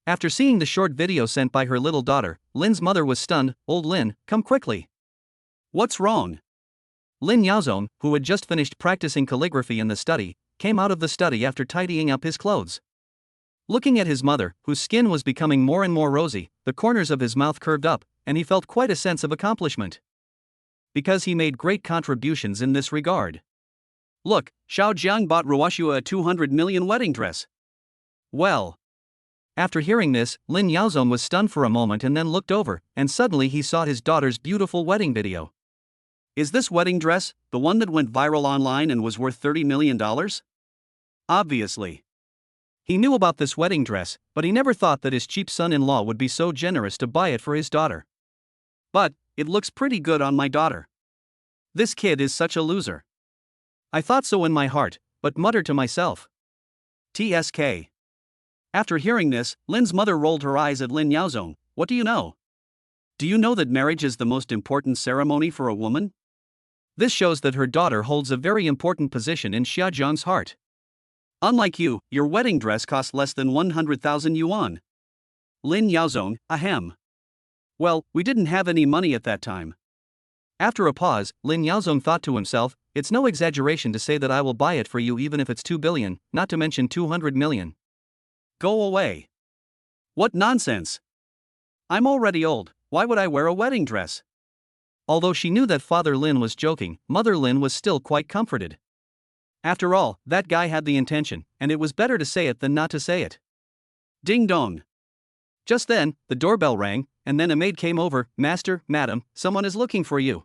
After seeing the short video sent by her little daughter, Lin's mother was stunned. Old Lin, come quickly. What's wrong? Lin Yaozong, who had just finished practicing calligraphy in the study, came out of the study after tidying up his clothes. Looking at his mother, whose skin was becoming more and more rosy, the corners of his mouth curved up, and he felt quite a sense of accomplishment. Because he made great contributions in this regard. Look, Xiao Jiang bought Ruoxue a 200 million wedding dress. Well. After hearing this, Lin Yaozong was stunned for a moment and then looked over, and suddenly he saw his daughter's beautiful wedding video. Is this wedding dress the one that went viral online and was worth $30 million? Obviously. He knew about this wedding dress, but he never thought that his cheap son-in-law would be so generous to buy it for his daughter. But, it looks pretty good on my daughter. This kid is such a loser. I thought so in my heart, but muttered to myself. TSK. After hearing this, Lin's mother rolled her eyes at Lin Yaozong. What do you know? Do you know that marriage is the most important ceremony for a woman? This shows that her daughter holds a very important position in Xia Jiang's heart. Unlike you, your wedding dress cost less than 100,000 yuan. Lin Yaozong, ahem. Well, we didn't have any money at that time. After a pause, Lin Yaozong thought to himself, it's no exaggeration to say that I will buy it for you even if it's 2 billion, not to mention 200 million. Go away. What nonsense. I'm already old, why would I wear a wedding dress? Although she knew that Father Lin was joking, Mother Lin was still quite comforted. After all, that guy had the intention, and it was better to say it than not to say it. Ding dong. Just then, the doorbell rang, and then a maid came over. Master, madam, someone is looking for you.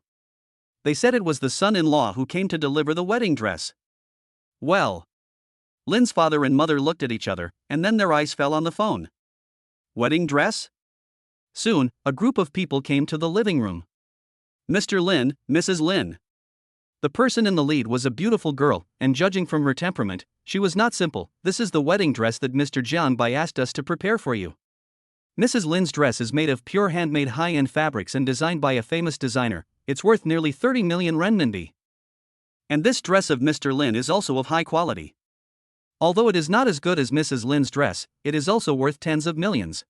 They said it was the son-in-law who came to deliver the wedding dress. Well. Lin's father and mother looked at each other, and then their eyes fell on the phone. Wedding dress? Soon, a group of people came to the living room. Mr. Lin, Mrs. Lin. The person in the lead was a beautiful girl, and judging from her temperament, she was not simple. This is the wedding dress that Mr. Jiang Bai asked us to prepare for you. Mrs. Lin's dress is made of pure handmade high-end fabrics and designed by a famous designer. It's worth nearly 30 million renminbi. And this dress of Mr. Lin is also of high quality. Although it is not as good as Mrs. Lin's dress, it is also worth tens of millions.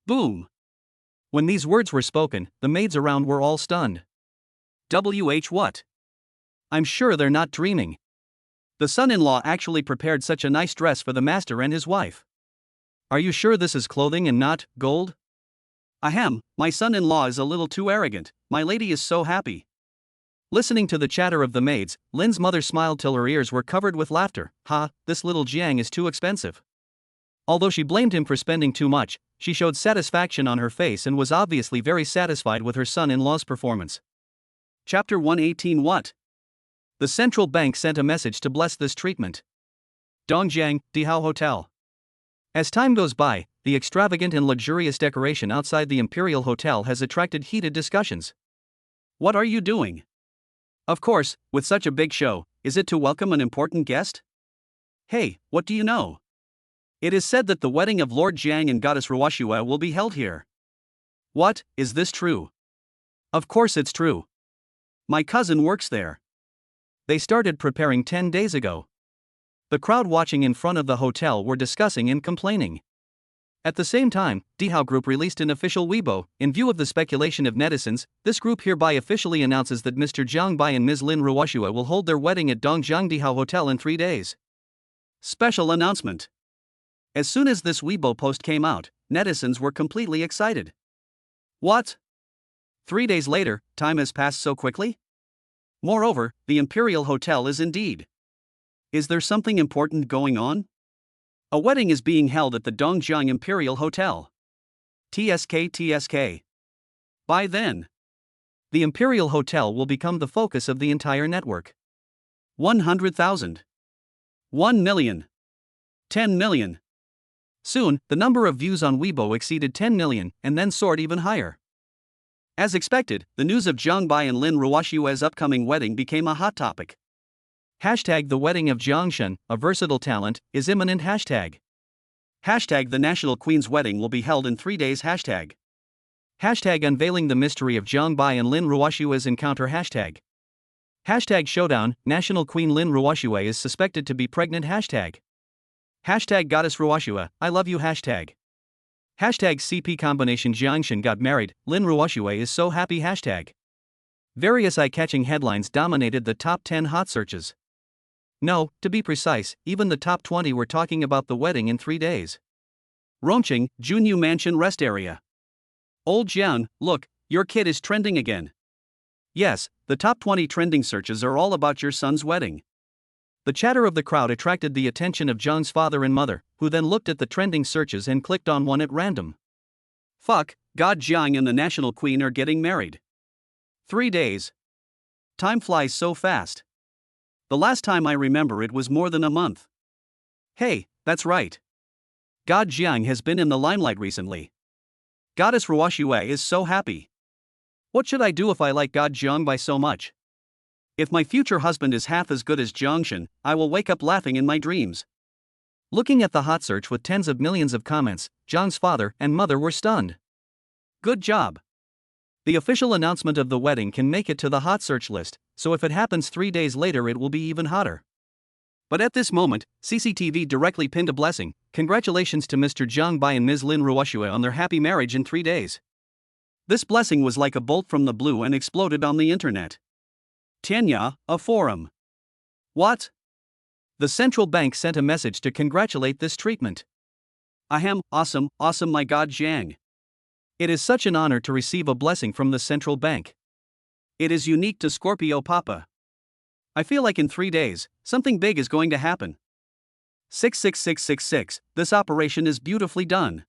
Boom! When these words were spoken, the maids around were all stunned. What? I'm sure they're not dreaming. The son-in-law actually prepared such a nice dress for the master and his wife. Are you sure this is clothing and not gold? Ahem, my son-in-law is a little too arrogant, my lady is so happy. Listening to the chatter of the maids, Lin's mother smiled till her ears were covered with laughter. This little Jiang is too expensive. Although she blamed him for spending too much, she showed satisfaction on her face and was obviously very satisfied with her son-in-law's performance. Chapter 118. What? The central bank sent a message to bless this treatment. Dongjiang, Dihao Hotel. As time goes by, the extravagant and luxurious decoration outside the Imperial Hotel has attracted heated discussions. What are you doing? Of course, with such a big show, is it to welcome an important guest? Hey, what do you know? It is said that the wedding of Lord Jiang and Goddess Ruoshua will be held here. What, is this true? Of course it's true. My cousin works there. They started preparing 10 days ago. The crowd watching in front of the hotel were discussing and complaining. At the same time, Dihao Group released an official Weibo. In view of the speculation of netizens, this group hereby officially announces that Mr. Jiang Bai and Ms. Lin Ruoshua will hold their wedding at Dongjiang Dihao Hotel in 3 days. Special announcement. As soon as this Weibo post came out, netizens were completely excited. What? 3 days later, time has passed so quickly? Moreover, the Imperial Hotel is indeed. Is there something important going on? A wedding is being held at the Dongjiang Imperial Hotel. TSK. By then, the Imperial Hotel will become the focus of the entire network. 100,000. 1 million. 10 million. Soon, the number of views on Weibo exceeded 10 million and then soared even higher. As expected, the news of Jiang Bai and Lin Ruoshua's upcoming wedding became a hot topic. Hashtag the wedding of Jiang Shen, a versatile talent, is imminent. Hashtag the national queen's wedding will be held in 3 days. Hashtag unveiling the mystery of Jiang Bai and Lin Ruoshua's encounter. Hashtag showdown, national queen Lin Ruoshua is suspected to be pregnant. Hashtag goddess Ruoshua, I love you. Hashtag CP combination Jiangshan got married, Lin Ruoshua is so happy. Hashtag various eye-catching headlines dominated the top 10 hot searches. No, to be precise, even the top 20 were talking about the wedding in 3 days. Rongqing, Junyu Mansion Rest Area. Old Jian, look, your kid is trending again. Yes, the top 20 trending searches are all about your son's wedding. The chatter of the crowd attracted the attention of Jiang's father and mother, who then looked at the trending searches and clicked on one at random. Fuck, God, Jiang and the national queen are getting married. 3 days. Time flies so fast. The last time I remember it was more than a month. Hey, that's right. God Jiang has been in the limelight recently. Goddess Ruoshua is so happy. What should I do if I like God Jiang Bai so much? If my future husband is half as good as Jiangshan, I will wake up laughing in my dreams. Looking at the hot search with tens of millions of comments, Jiang's father and mother were stunned. Good job. The official announcement of the wedding can make it to the hot search list, so if it happens 3 days later it will be even hotter. But at this moment, CCTV directly pinned a blessing. Congratulations to Mr. Jiang Bai and Ms. Lin Ruoshua on their happy marriage in 3 days. This blessing was like a bolt from the blue and exploded on the internet. Tianya, a forum. What? The central bank sent a message to congratulate this treatment. Ahem, awesome, awesome, my god, Zhang. It is such an honor to receive a blessing from the central bank. It is unique to Scorpio Papa. I feel like in 3 days, something big is going to happen. 66666, this operation is beautifully done.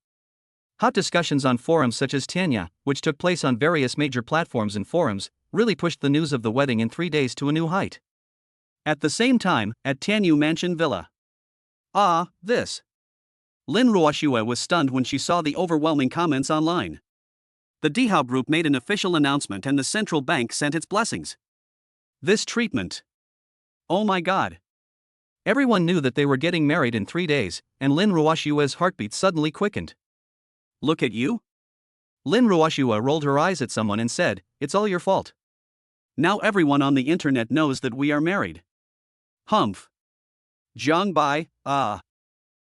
Hot discussions on forums such as Tianya, which took place on various major platforms and forums, really pushed the news of the wedding in 3 days to a new height. At the same time, at Tianyu Mansion Villa. This. Lin Ruoxue was stunned when she saw the overwhelming comments online. The Dihao Group made an official announcement and the central bank sent its blessings. This treatment. Oh my god. Everyone knew that they were getting married in 3 days, and Lin Ruoxue's heartbeat suddenly quickened. Look at you? Lin Ruoxue rolled her eyes at someone and said, "It's all your fault. Now everyone on the internet knows that we are married." Humph. Zhang Bai,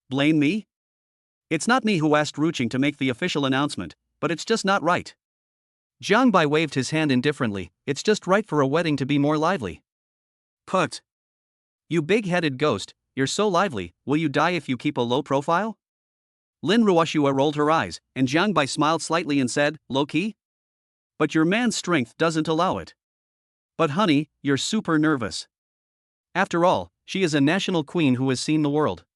blame me? It's not me who asked Ruqing to make the official announcement, but it's just not right. Zhang Bai waved his hand indifferently, it's just right for a wedding to be more lively. Put. You big-headed ghost, you're so lively, will you die if you keep a low profile? Lin Ruoxue rolled her eyes, and Zhang Bai smiled slightly and said, low-key? But your man's strength doesn't allow it. But honey, you're super nervous. After all, she is a national queen who has seen the world.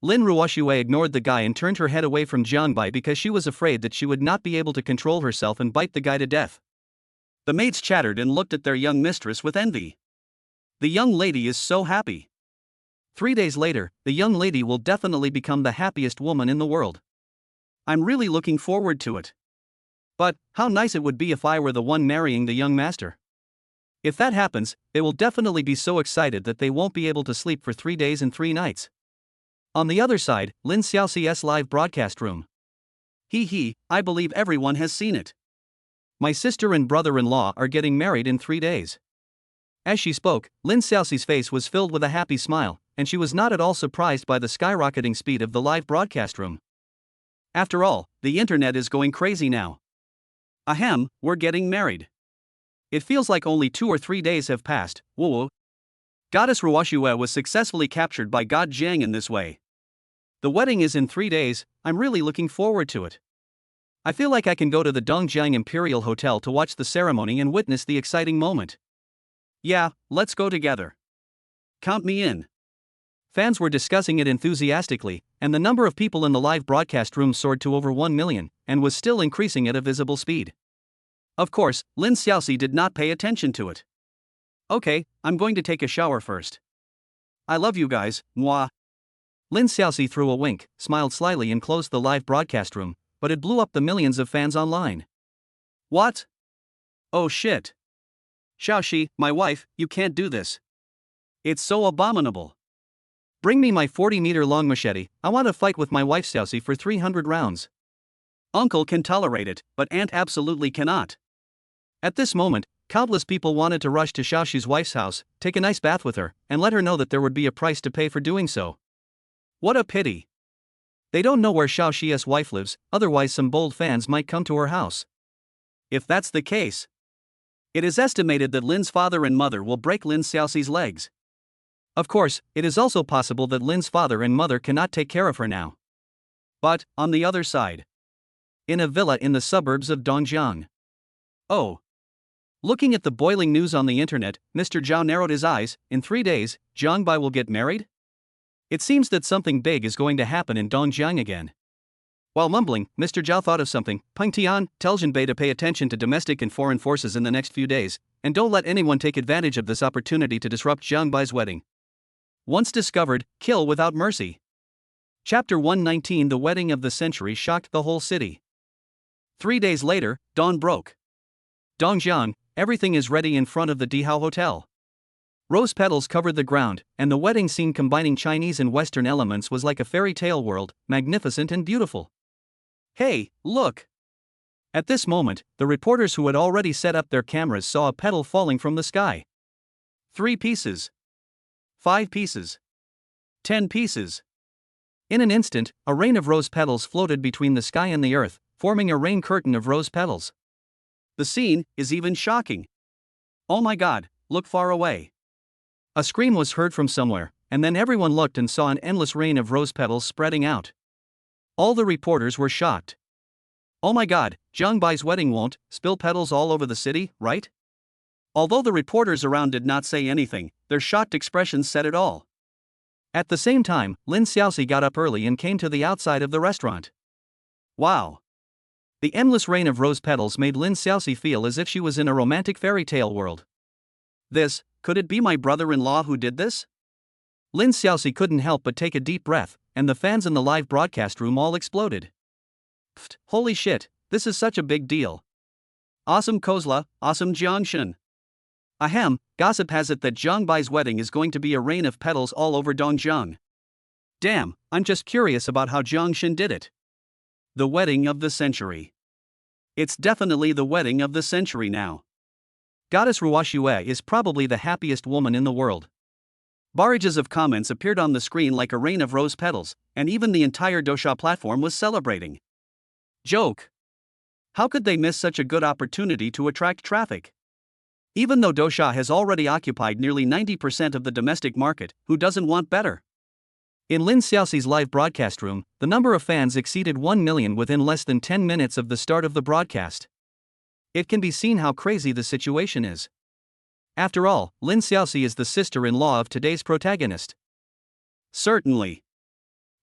Lin Ruoxue ignored the guy and turned her head away from Zhang Bai because she was afraid that she would not be able to control herself and bite the guy to death. The maids chattered and looked at their young mistress with envy. The young lady is so happy. 3 days later, the young lady will definitely become the happiest woman in the world. I'm really looking forward to it. But, how nice it would be if I were the one marrying the young master. If that happens, they will definitely be so excited that they won't be able to sleep for 3 days and 3 nights. On the other side, Lin Xiaoxi's live broadcast room. I believe everyone has seen it. My sister and brother-in-law are getting married in 3 days. As she spoke, Lin Xiaoxi's face was filled with a happy smile, and she was not at all surprised by the skyrocketing speed of the live broadcast room. After all, the internet is going crazy now. Ahem, we're getting married. It feels like only 2 or 3 days have passed. Whoa. Goddess Ruoxue was successfully captured by God Zhang in this way. The wedding is in 3 days, I'm really looking forward to it. I feel like I can go to the Dongjiang Imperial Hotel to watch the ceremony and witness the exciting moment. Yeah, let's go together. Count me in. Fans were discussing it enthusiastically, and the number of people in the live broadcast room soared to over 1 million, and was still increasing at a visible speed. Of course, Lin Xiaoxi did not pay attention to it. Okay, I'm going to take a shower first. I love you guys, mwah. Lin Xiaoxi threw a wink, smiled slyly and closed the live broadcast room, but it blew up the millions of fans online. What? Oh shit. Xiaoxi, my wife, you can't do this. It's so abominable. Bring me my 40-meter-long machete, I want to fight with my wife Xiaoxi for 300 rounds. Uncle can tolerate it, but Aunt absolutely cannot. At this moment, countless people wanted to rush to Xiaoxi's wife's house, take a nice bath with her, and let her know that there would be a price to pay for doing so. What a pity. They don't know where Xiaoxi's wife lives, otherwise some bold fans might come to her house. If that's the case, it is estimated that Lin's father and mother will break Lin Xiaoxi's legs. Of course, it is also possible that Lin's father and mother cannot take care of her now. But, on the other side, in a villa in the suburbs of Dongjiang. Oh. Looking at the boiling news on the internet, Mr. Zhao narrowed his eyes. In 3 days, Zhang Bai will get married? It seems that something big is going to happen in Dongjiang again. While mumbling, Mr. Zhao thought of something. Peng Tian, tell Jinbei to pay attention to domestic and foreign forces in the next few days, and don't let anyone take advantage of this opportunity to disrupt Zhang Bai's wedding. Once discovered, kill without mercy. Chapter 119. The wedding of the century shocked the whole city. 3 days later, dawn broke. Dongjiang, everything is ready in front of the Dihao Hotel. Rose petals covered the ground, and the wedding scene combining Chinese and Western elements was like a fairy tale world, magnificent and beautiful. Hey, look! At this moment, the reporters who had already set up their cameras saw a petal falling from the sky. 3 pieces. 5 pieces. 10 pieces. In an instant, a rain of rose petals floated between the sky and the earth, forming a rain curtain of rose petals. The scene is even shocking. Oh my god, look far away. A scream was heard from somewhere, and then everyone looked and saw an endless rain of rose petals spreading out. All the reporters were shocked. Oh my god, Zhang Bai's wedding won't spill petals all over the city, right? Although the reporters around did not say anything, their shocked expressions said it all. At the same time, Lin Xiaoxi got up early and came to the outside of the restaurant. Wow! The endless rain of rose petals made Lin Xiaoxi feel as if she was in a romantic fairy tale world. Could it be my brother-in-law who did this? Lin Xiaoxi couldn't help but take a deep breath, and the fans in the live broadcast room all exploded. Pfft, holy shit, this is such a big deal. Awesome Kozla, awesome Jiangshan. Ahem, gossip has it that Zhang Bai's wedding is going to be a rain of petals all over Dongjiang. Damn, I'm just curious about how Jiangshan did it. The wedding of the century. It's definitely the wedding of the century now. Goddess Ruoxue is probably the happiest woman in the world. Barrages of comments appeared on the screen like a rain of rose petals, and even the entire Dosha platform was celebrating. Joke. How could they miss such a good opportunity to attract traffic? Even though Dosha has already occupied nearly 90% of the domestic market, who doesn't want better? In Lin Xiaoxi's live broadcast room, the number of fans exceeded 1 million within less than 10 minutes of the start of the broadcast. It can be seen how crazy the situation is. After all, Lin Xiaoxi is the sister-in-law of today's protagonist. Certainly.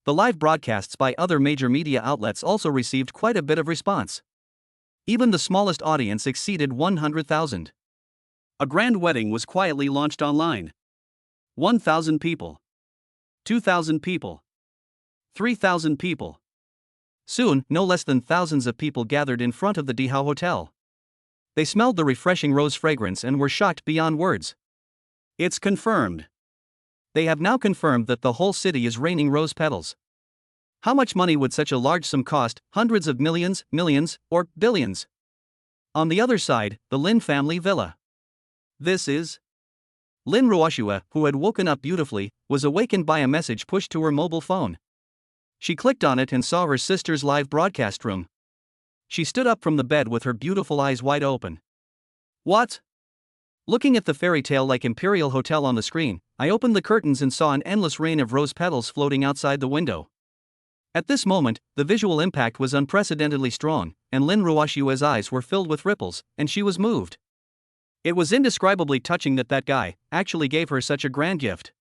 The live broadcasts by other major media outlets also received quite a bit of response. Even the smallest audience exceeded 100,000. A grand wedding was quietly launched online. 1,000 people. 2,000 people. 3,000 people. Soon, no less than thousands of people gathered in front of the Dihao Hotel. They smelled the refreshing rose fragrance and were shocked beyond words. It's confirmed. They have now confirmed that the whole city is raining rose petals. How much money would such a large sum cost? Hundreds of millions, millions, or billions? On the other side, the Lin family villa. This is Lin Ruoxue, who had woken up beautifully, was awakened by a message pushed to her mobile phone. She clicked on it and saw her sister's live broadcast room. She stood up from the bed with her beautiful eyes wide open. What? Looking at the fairy tale-like Imperial Hotel on the screen, I opened the curtains and saw an endless rain of rose petals floating outside the window. At this moment, the visual impact was unprecedentedly strong, and Lin Ruoxue's eyes were filled with ripples, and she was moved. It was indescribably touching that guy actually gave her such a grand gift.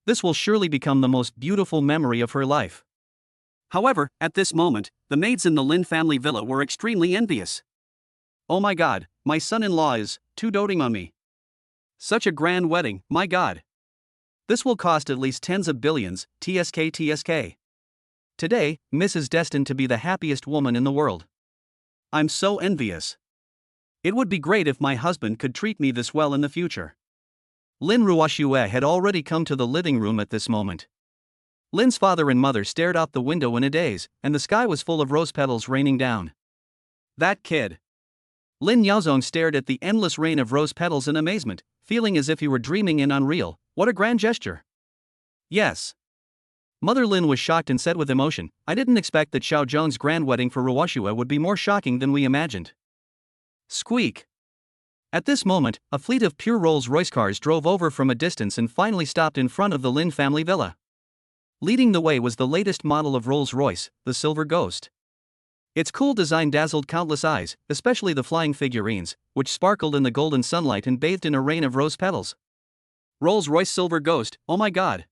This will surely become the most beautiful memory of her life. However, at this moment, the maids in the Lin family villa were extremely envious. Oh my god, my son-in-law is too doting on me. Such a grand wedding, my god. This will cost at least tens of billions, TSK. Today, Miss is destined to be the happiest woman in the world. I'm so envious. It would be great if my husband could treat me this well in the future. Lin Ruoxue had already come to the living room at this moment. Lin's father and mother stared out the window in a daze, and the sky was full of rose petals raining down. That kid. Lin Yaozong stared at the endless rain of rose petals in amazement, feeling as if he were dreaming and unreal. What a grand gesture. Yes. Mother Lin was shocked and said with emotion, I didn't expect that Xiao Zhong's grand wedding for Ruoxue would be more shocking than we imagined. Squeak. At this moment, a fleet of pure Rolls-Royce cars drove over from a distance and finally stopped in front of the Lin family villa. Leading the way was the latest model of Rolls-Royce, the Silver Ghost. Its cool design dazzled countless eyes, especially the flying figurines, which sparkled in the golden sunlight and bathed in a rain of rose petals. Rolls-Royce Silver Ghost, oh my god.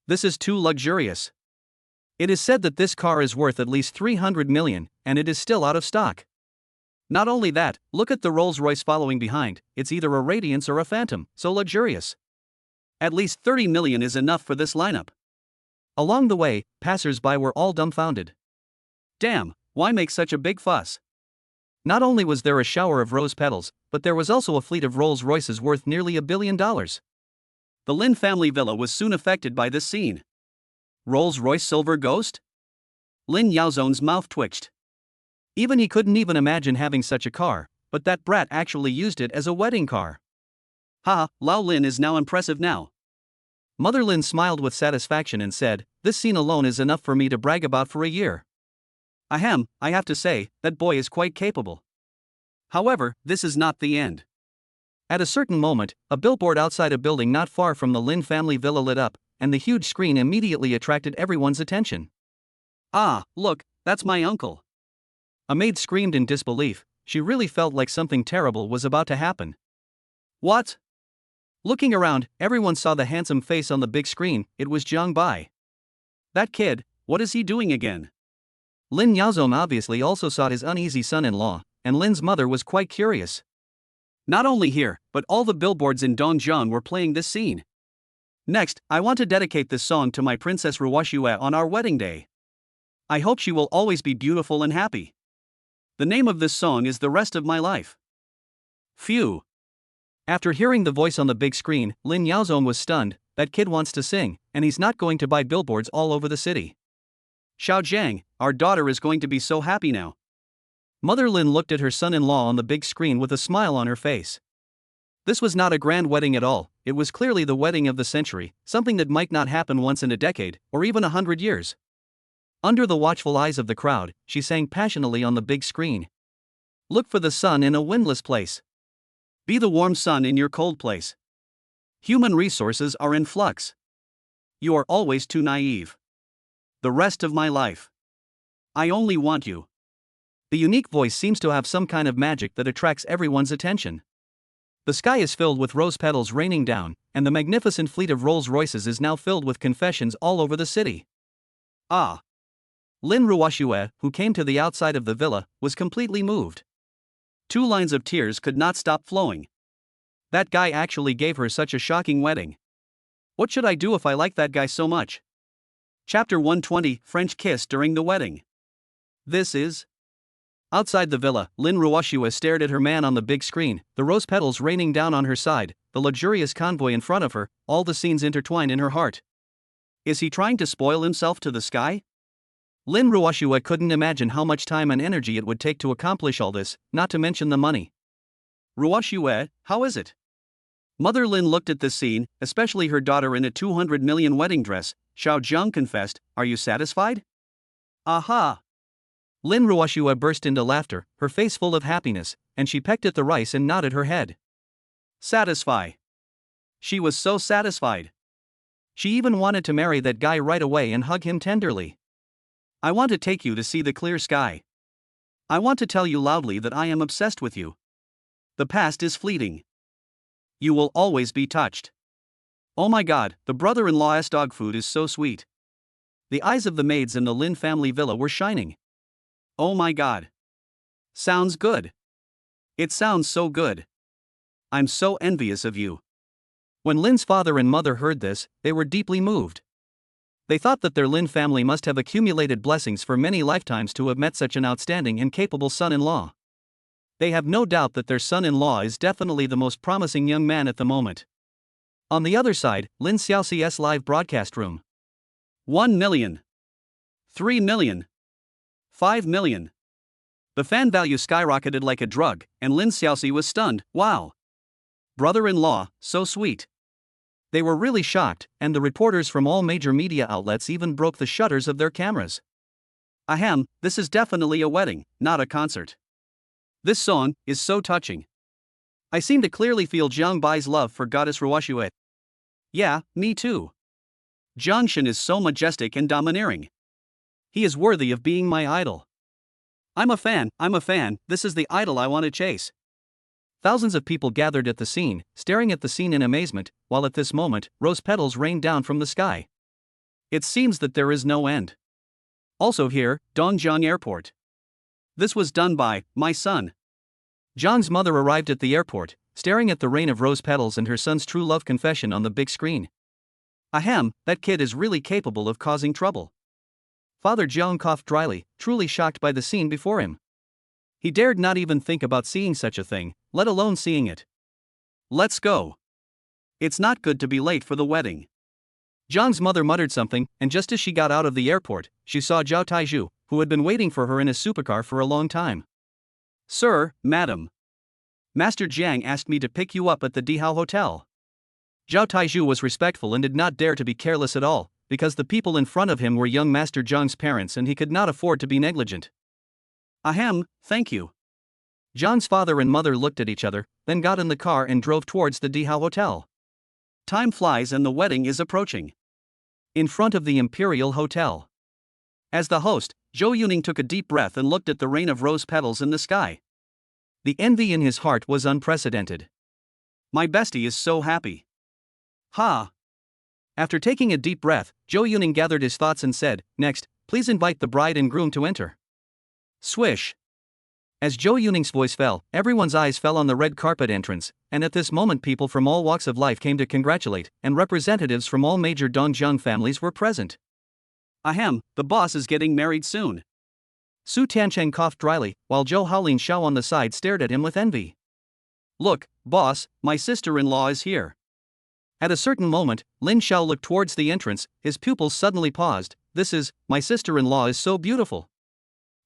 This is too luxurious. It is said that this car is worth at least 300 million, and it is still out of stock. Not only that, look at the Rolls-Royce following behind, it's either a Radiance or a Phantom, so luxurious. At least 30 million is enough for this lineup. Along the way, passers-by were all dumbfounded. Damn, why make such a big fuss? Not only was there a shower of rose petals, but there was also a fleet of Rolls-Royces worth nearly $1 billion. The Lin family villa was soon affected by this scene. Rolls-Royce Silver Ghost? Lin Yaozong's mouth twitched. Even he couldn't even imagine having such a car, but that brat actually used it as a wedding car. Ha, Lao Lin is now impressive now. Mother Lin smiled with satisfaction and said, this scene alone is enough for me to brag about for a year. Ahem, I have to say, that boy is quite capable. However, this is not the end. At a certain moment, a billboard outside a building not far from the Lin family villa lit up, and the huge screen immediately attracted everyone's attention. "Ah, look, that's my uncle." A maid screamed in disbelief. She really felt like something terrible was about to happen. "What?" Looking around, everyone saw the handsome face on the big screen. It was Jiang Bai. "That kid, what is he doing again?" Lin Yaozong obviously also saw his uneasy son-in-law, and Lin's mother was quite curious. Not only here, but all the billboards in Dongjiang were playing this scene. "Next, I want to dedicate this song to my Princess Ruoxue on our wedding day. I hope she will always be beautiful and happy. The name of this song is The Rest of My Life." Phew. After hearing the voice on the big screen, Lin Yaozong was stunned. That kid wants to sing, and he's not going to buy billboards all over the city. "Xiao Jiang, our daughter is going to be so happy now." Mother Lin looked at her son-in-law on the big screen with a smile on her face. This was not a grand wedding at all. It was clearly the wedding of the century, something that might not happen once in a decade, or even 100 years. Under the watchful eyes of the crowd, she sang passionately on the big screen. "Look for the sun in a windless place. Be the warm sun in your cold place. Human resources are in flux. You are always too naive. The rest of my life. I only want you." The unique voice seems to have some kind of magic that attracts everyone's attention. The sky is filled with rose petals raining down, and the magnificent fleet of Rolls Royces is now filled with confessions all over the city. Ah! Lin Ruoxue, who came to the outside of the villa, was completely moved. 2 lines of tears could not stop flowing. That guy actually gave her such a shocking wedding. What should I do if I like that guy so much? Chapter 120, French Kiss During the Wedding. This is... Outside the villa, Lin Ruoxue stared at her man on the big screen, the rose petals raining down on her side, the luxurious convoy in front of her, all the scenes intertwined in her heart. Is he trying to spoil himself to the sky? Lin Ruoxue couldn't imagine how much time and energy it would take to accomplish all this, not to mention the money. "Ruoxue, how is it?" Mother Lin looked at this scene, especially her daughter in a 200 million wedding dress. Xiao Jiang confessed, "Are you satisfied?" "Aha!" Lin Ruoxue burst into laughter, her face full of happiness, and she pecked at the rice and nodded her head. Satisfy. She was so satisfied. She even wanted to marry that guy right away and hug him tenderly. "I want to take you to see the clear sky. I want to tell you loudly that I am obsessed with you. The past is fleeting. You will always be touched. Oh my god, the brother-in-law's dog food is so sweet." The eyes of the maids in the Lin family villa were shining. "Oh my god. Sounds good. It sounds so good. I'm so envious of you." When Lin's father and mother heard this, they were deeply moved. They thought that their Lin family must have accumulated blessings for many lifetimes to have met such an outstanding and capable son-in-law. They have no doubt that their son-in-law is definitely the most promising young man at the moment. On the other side, Lin Xiaoxi's live broadcast room. 1 million. 3 million. 5 million. The fan value skyrocketed like a drug, and Lin Xiaoxi was stunned. Wow. Brother-in-law, so sweet. They were really shocked, and the reporters from all major media outlets even broke the shutters of their cameras. Ahem, this is definitely a wedding, not a concert. This song is so touching. I seem to clearly feel Jiang Bai's love for goddess Ruoxue. Yeah, me too. Jiangshan is so majestic and domineering. He is worthy of being my idol. I'm a fan, this is the idol I want to chase. Thousands of people gathered at the scene, staring at the scene in amazement, while at this moment, rose petals rained down from the sky. It seems that there is no end. Also here, Dongjiang Airport. This was done by my son. Jiang's mother arrived at the airport, staring at the rain of rose petals and her son's true love confession on the big screen. Ahem, that kid is really capable of causing trouble. Father Jiang coughed dryly, truly shocked by the scene before him. He dared not even think about seeing such a thing, let alone seeing it. Let's go. It's not good to be late for the wedding. Jiang's mother muttered something, and just as she got out of the airport, she saw Zhao Taizhu, who had been waiting for her in his supercar for a long time. Sir, madam. Master Jiang asked me to pick you up at the Dihao Hotel. Zhao Taizhu was respectful and did not dare to be careless at all, because the people in front of him were young Master Zhang's parents and he could not afford to be negligent. Ahem, thank you. Zhang's father and mother looked at each other, then got in the car and drove towards the Dihao Hotel. Time flies and the wedding is approaching. In front of the Imperial Hotel. As the host, Zhou Yuning took a deep breath and looked at the rain of rose petals in the sky. The envy in his heart was unprecedented. My bestie is so happy. Ha! After taking a deep breath, Zhou Yuning gathered his thoughts and said, "Next, please invite the bride and groom to enter." Swish! As Zhou Yuning's voice fell, everyone's eyes fell on the red carpet entrance, and at this moment people from all walks of life came to congratulate, and representatives from all major Dongjiang families were present. Ahem, the boss is getting married soon. Su Tiancheng coughed dryly, while Zhou Haolin Xiao on the side stared at him with envy. Look, boss, my sister-in-law is here. At a certain moment, Lin Xiao looked towards the entrance, his pupils suddenly paused. My sister-in-law is so beautiful.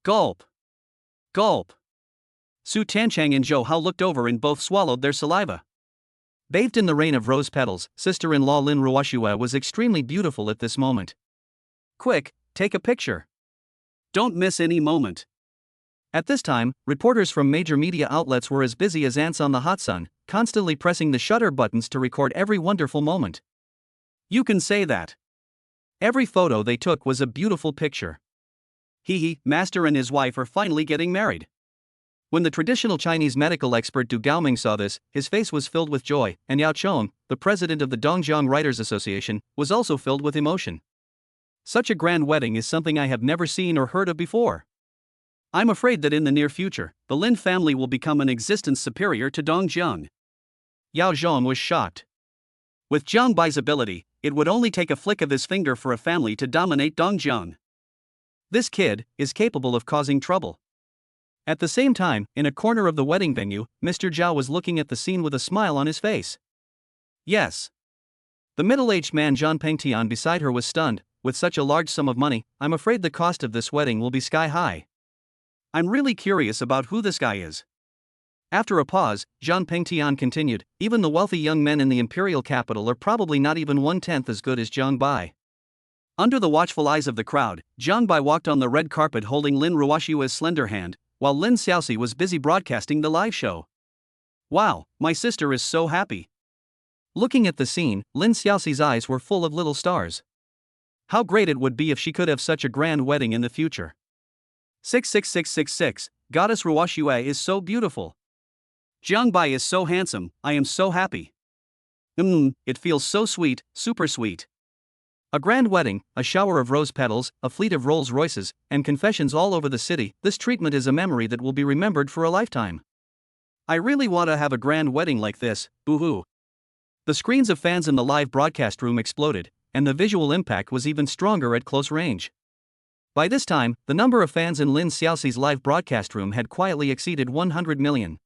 Gulp. Gulp. Su Tiancheng and Zhou Hao looked over and both swallowed their saliva. Bathed in the rain of rose petals, sister-in-law Lin Ruoxue was extremely beautiful at this moment. Quick, take a picture. Don't miss any moment. At this time, reporters from major media outlets were as busy as ants on the hot sun, constantly pressing the shutter buttons to record every wonderful moment. You can say that. Every photo they took was a beautiful picture. Master and his wife are finally getting married. When the traditional Chinese medical expert Du Gaoming saw this, his face was filled with joy, and Yao Chong, the president of the Dongjiang Writers Association, was also filled with emotion. Such a grand wedding is something I have never seen or heard of before. I'm afraid that in the near future, the Lin family will become an existence superior to Dongjiang. Yao Zhong was shocked. With Jiang Bai's ability, it would only take a flick of his finger for a family to dominate Dongjiang. This kid is capable of causing trouble. At the same time, in a corner of the wedding venue, Mr. Zhao was looking at the scene with a smile on his face. Yes. The middle-aged man Zhan Pengtian beside her was stunned. With such a large sum of money, I'm afraid the cost of this wedding will be sky-high. I'm really curious about who this guy is. After a pause, Zhan Pengtian continued, even the wealthy young men in the imperial capital are probably not even 1/10 as good as Jiang Bai. Under the watchful eyes of the crowd, Jiang Bai walked on the red carpet holding Lin Ruoxue's slender hand, while Lin Xiaoxi was busy broadcasting the live show. Wow, my sister is so happy. Looking at the scene, Lin Xiaoxi's eyes were full of little stars. How great it would be if she could have such a grand wedding in the future. 66666, Goddess Ruoxue is so beautiful. Jiang Bai is so handsome, I am so happy. It feels so sweet, super sweet. A grand wedding, a shower of rose petals, a fleet of Rolls Royces, and confessions all over the city. This treatment is a memory that will be remembered for a lifetime. I really want to have a grand wedding like this, boo-hoo. The screens of fans in the live broadcast room exploded, and the visual impact was even stronger at close range. By this time, the number of fans in Lin Xiaoxi's live broadcast room had quietly exceeded 100 million.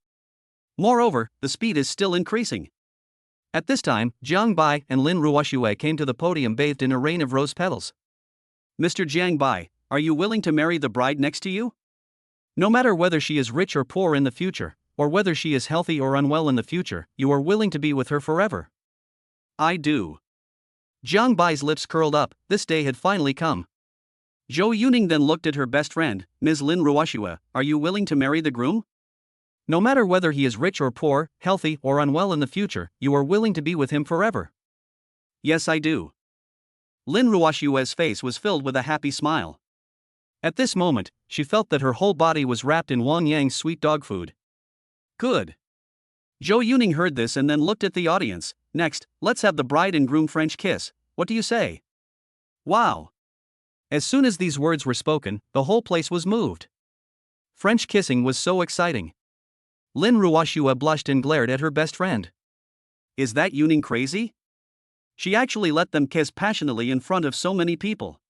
Moreover, the speed is still increasing. At this time, Jiang Bai and Lin Ruoxue came to the podium bathed in a rain of rose petals. Mr. Jiang Bai, are you willing to marry the bride next to you? No matter whether she is rich or poor in the future, or whether she is healthy or unwell in the future, you are willing to be with her forever. I do. Jiang Bai's lips curled up, this day had finally come. Zhou Yuning then looked at her best friend, Ms. Lin Ruoxue, are you willing to marry the groom? No matter whether he is rich or poor, healthy or unwell in the future, you are willing to be with him forever. Yes, I do. Lin Ruoxue's face was filled with a happy smile. At this moment, she felt that her whole body was wrapped in Wang Yang's sweet dog food. Good. Zhou Yuning heard this and then looked at the audience. Next, let's have the bride and groom French kiss. What do you say? Wow. As soon as these words were spoken, the whole place was moved. French kissing was so exciting. Lin Ruoxue blushed and glared at her best friend. Is that Yuning crazy? She actually let them kiss passionately in front of so many people.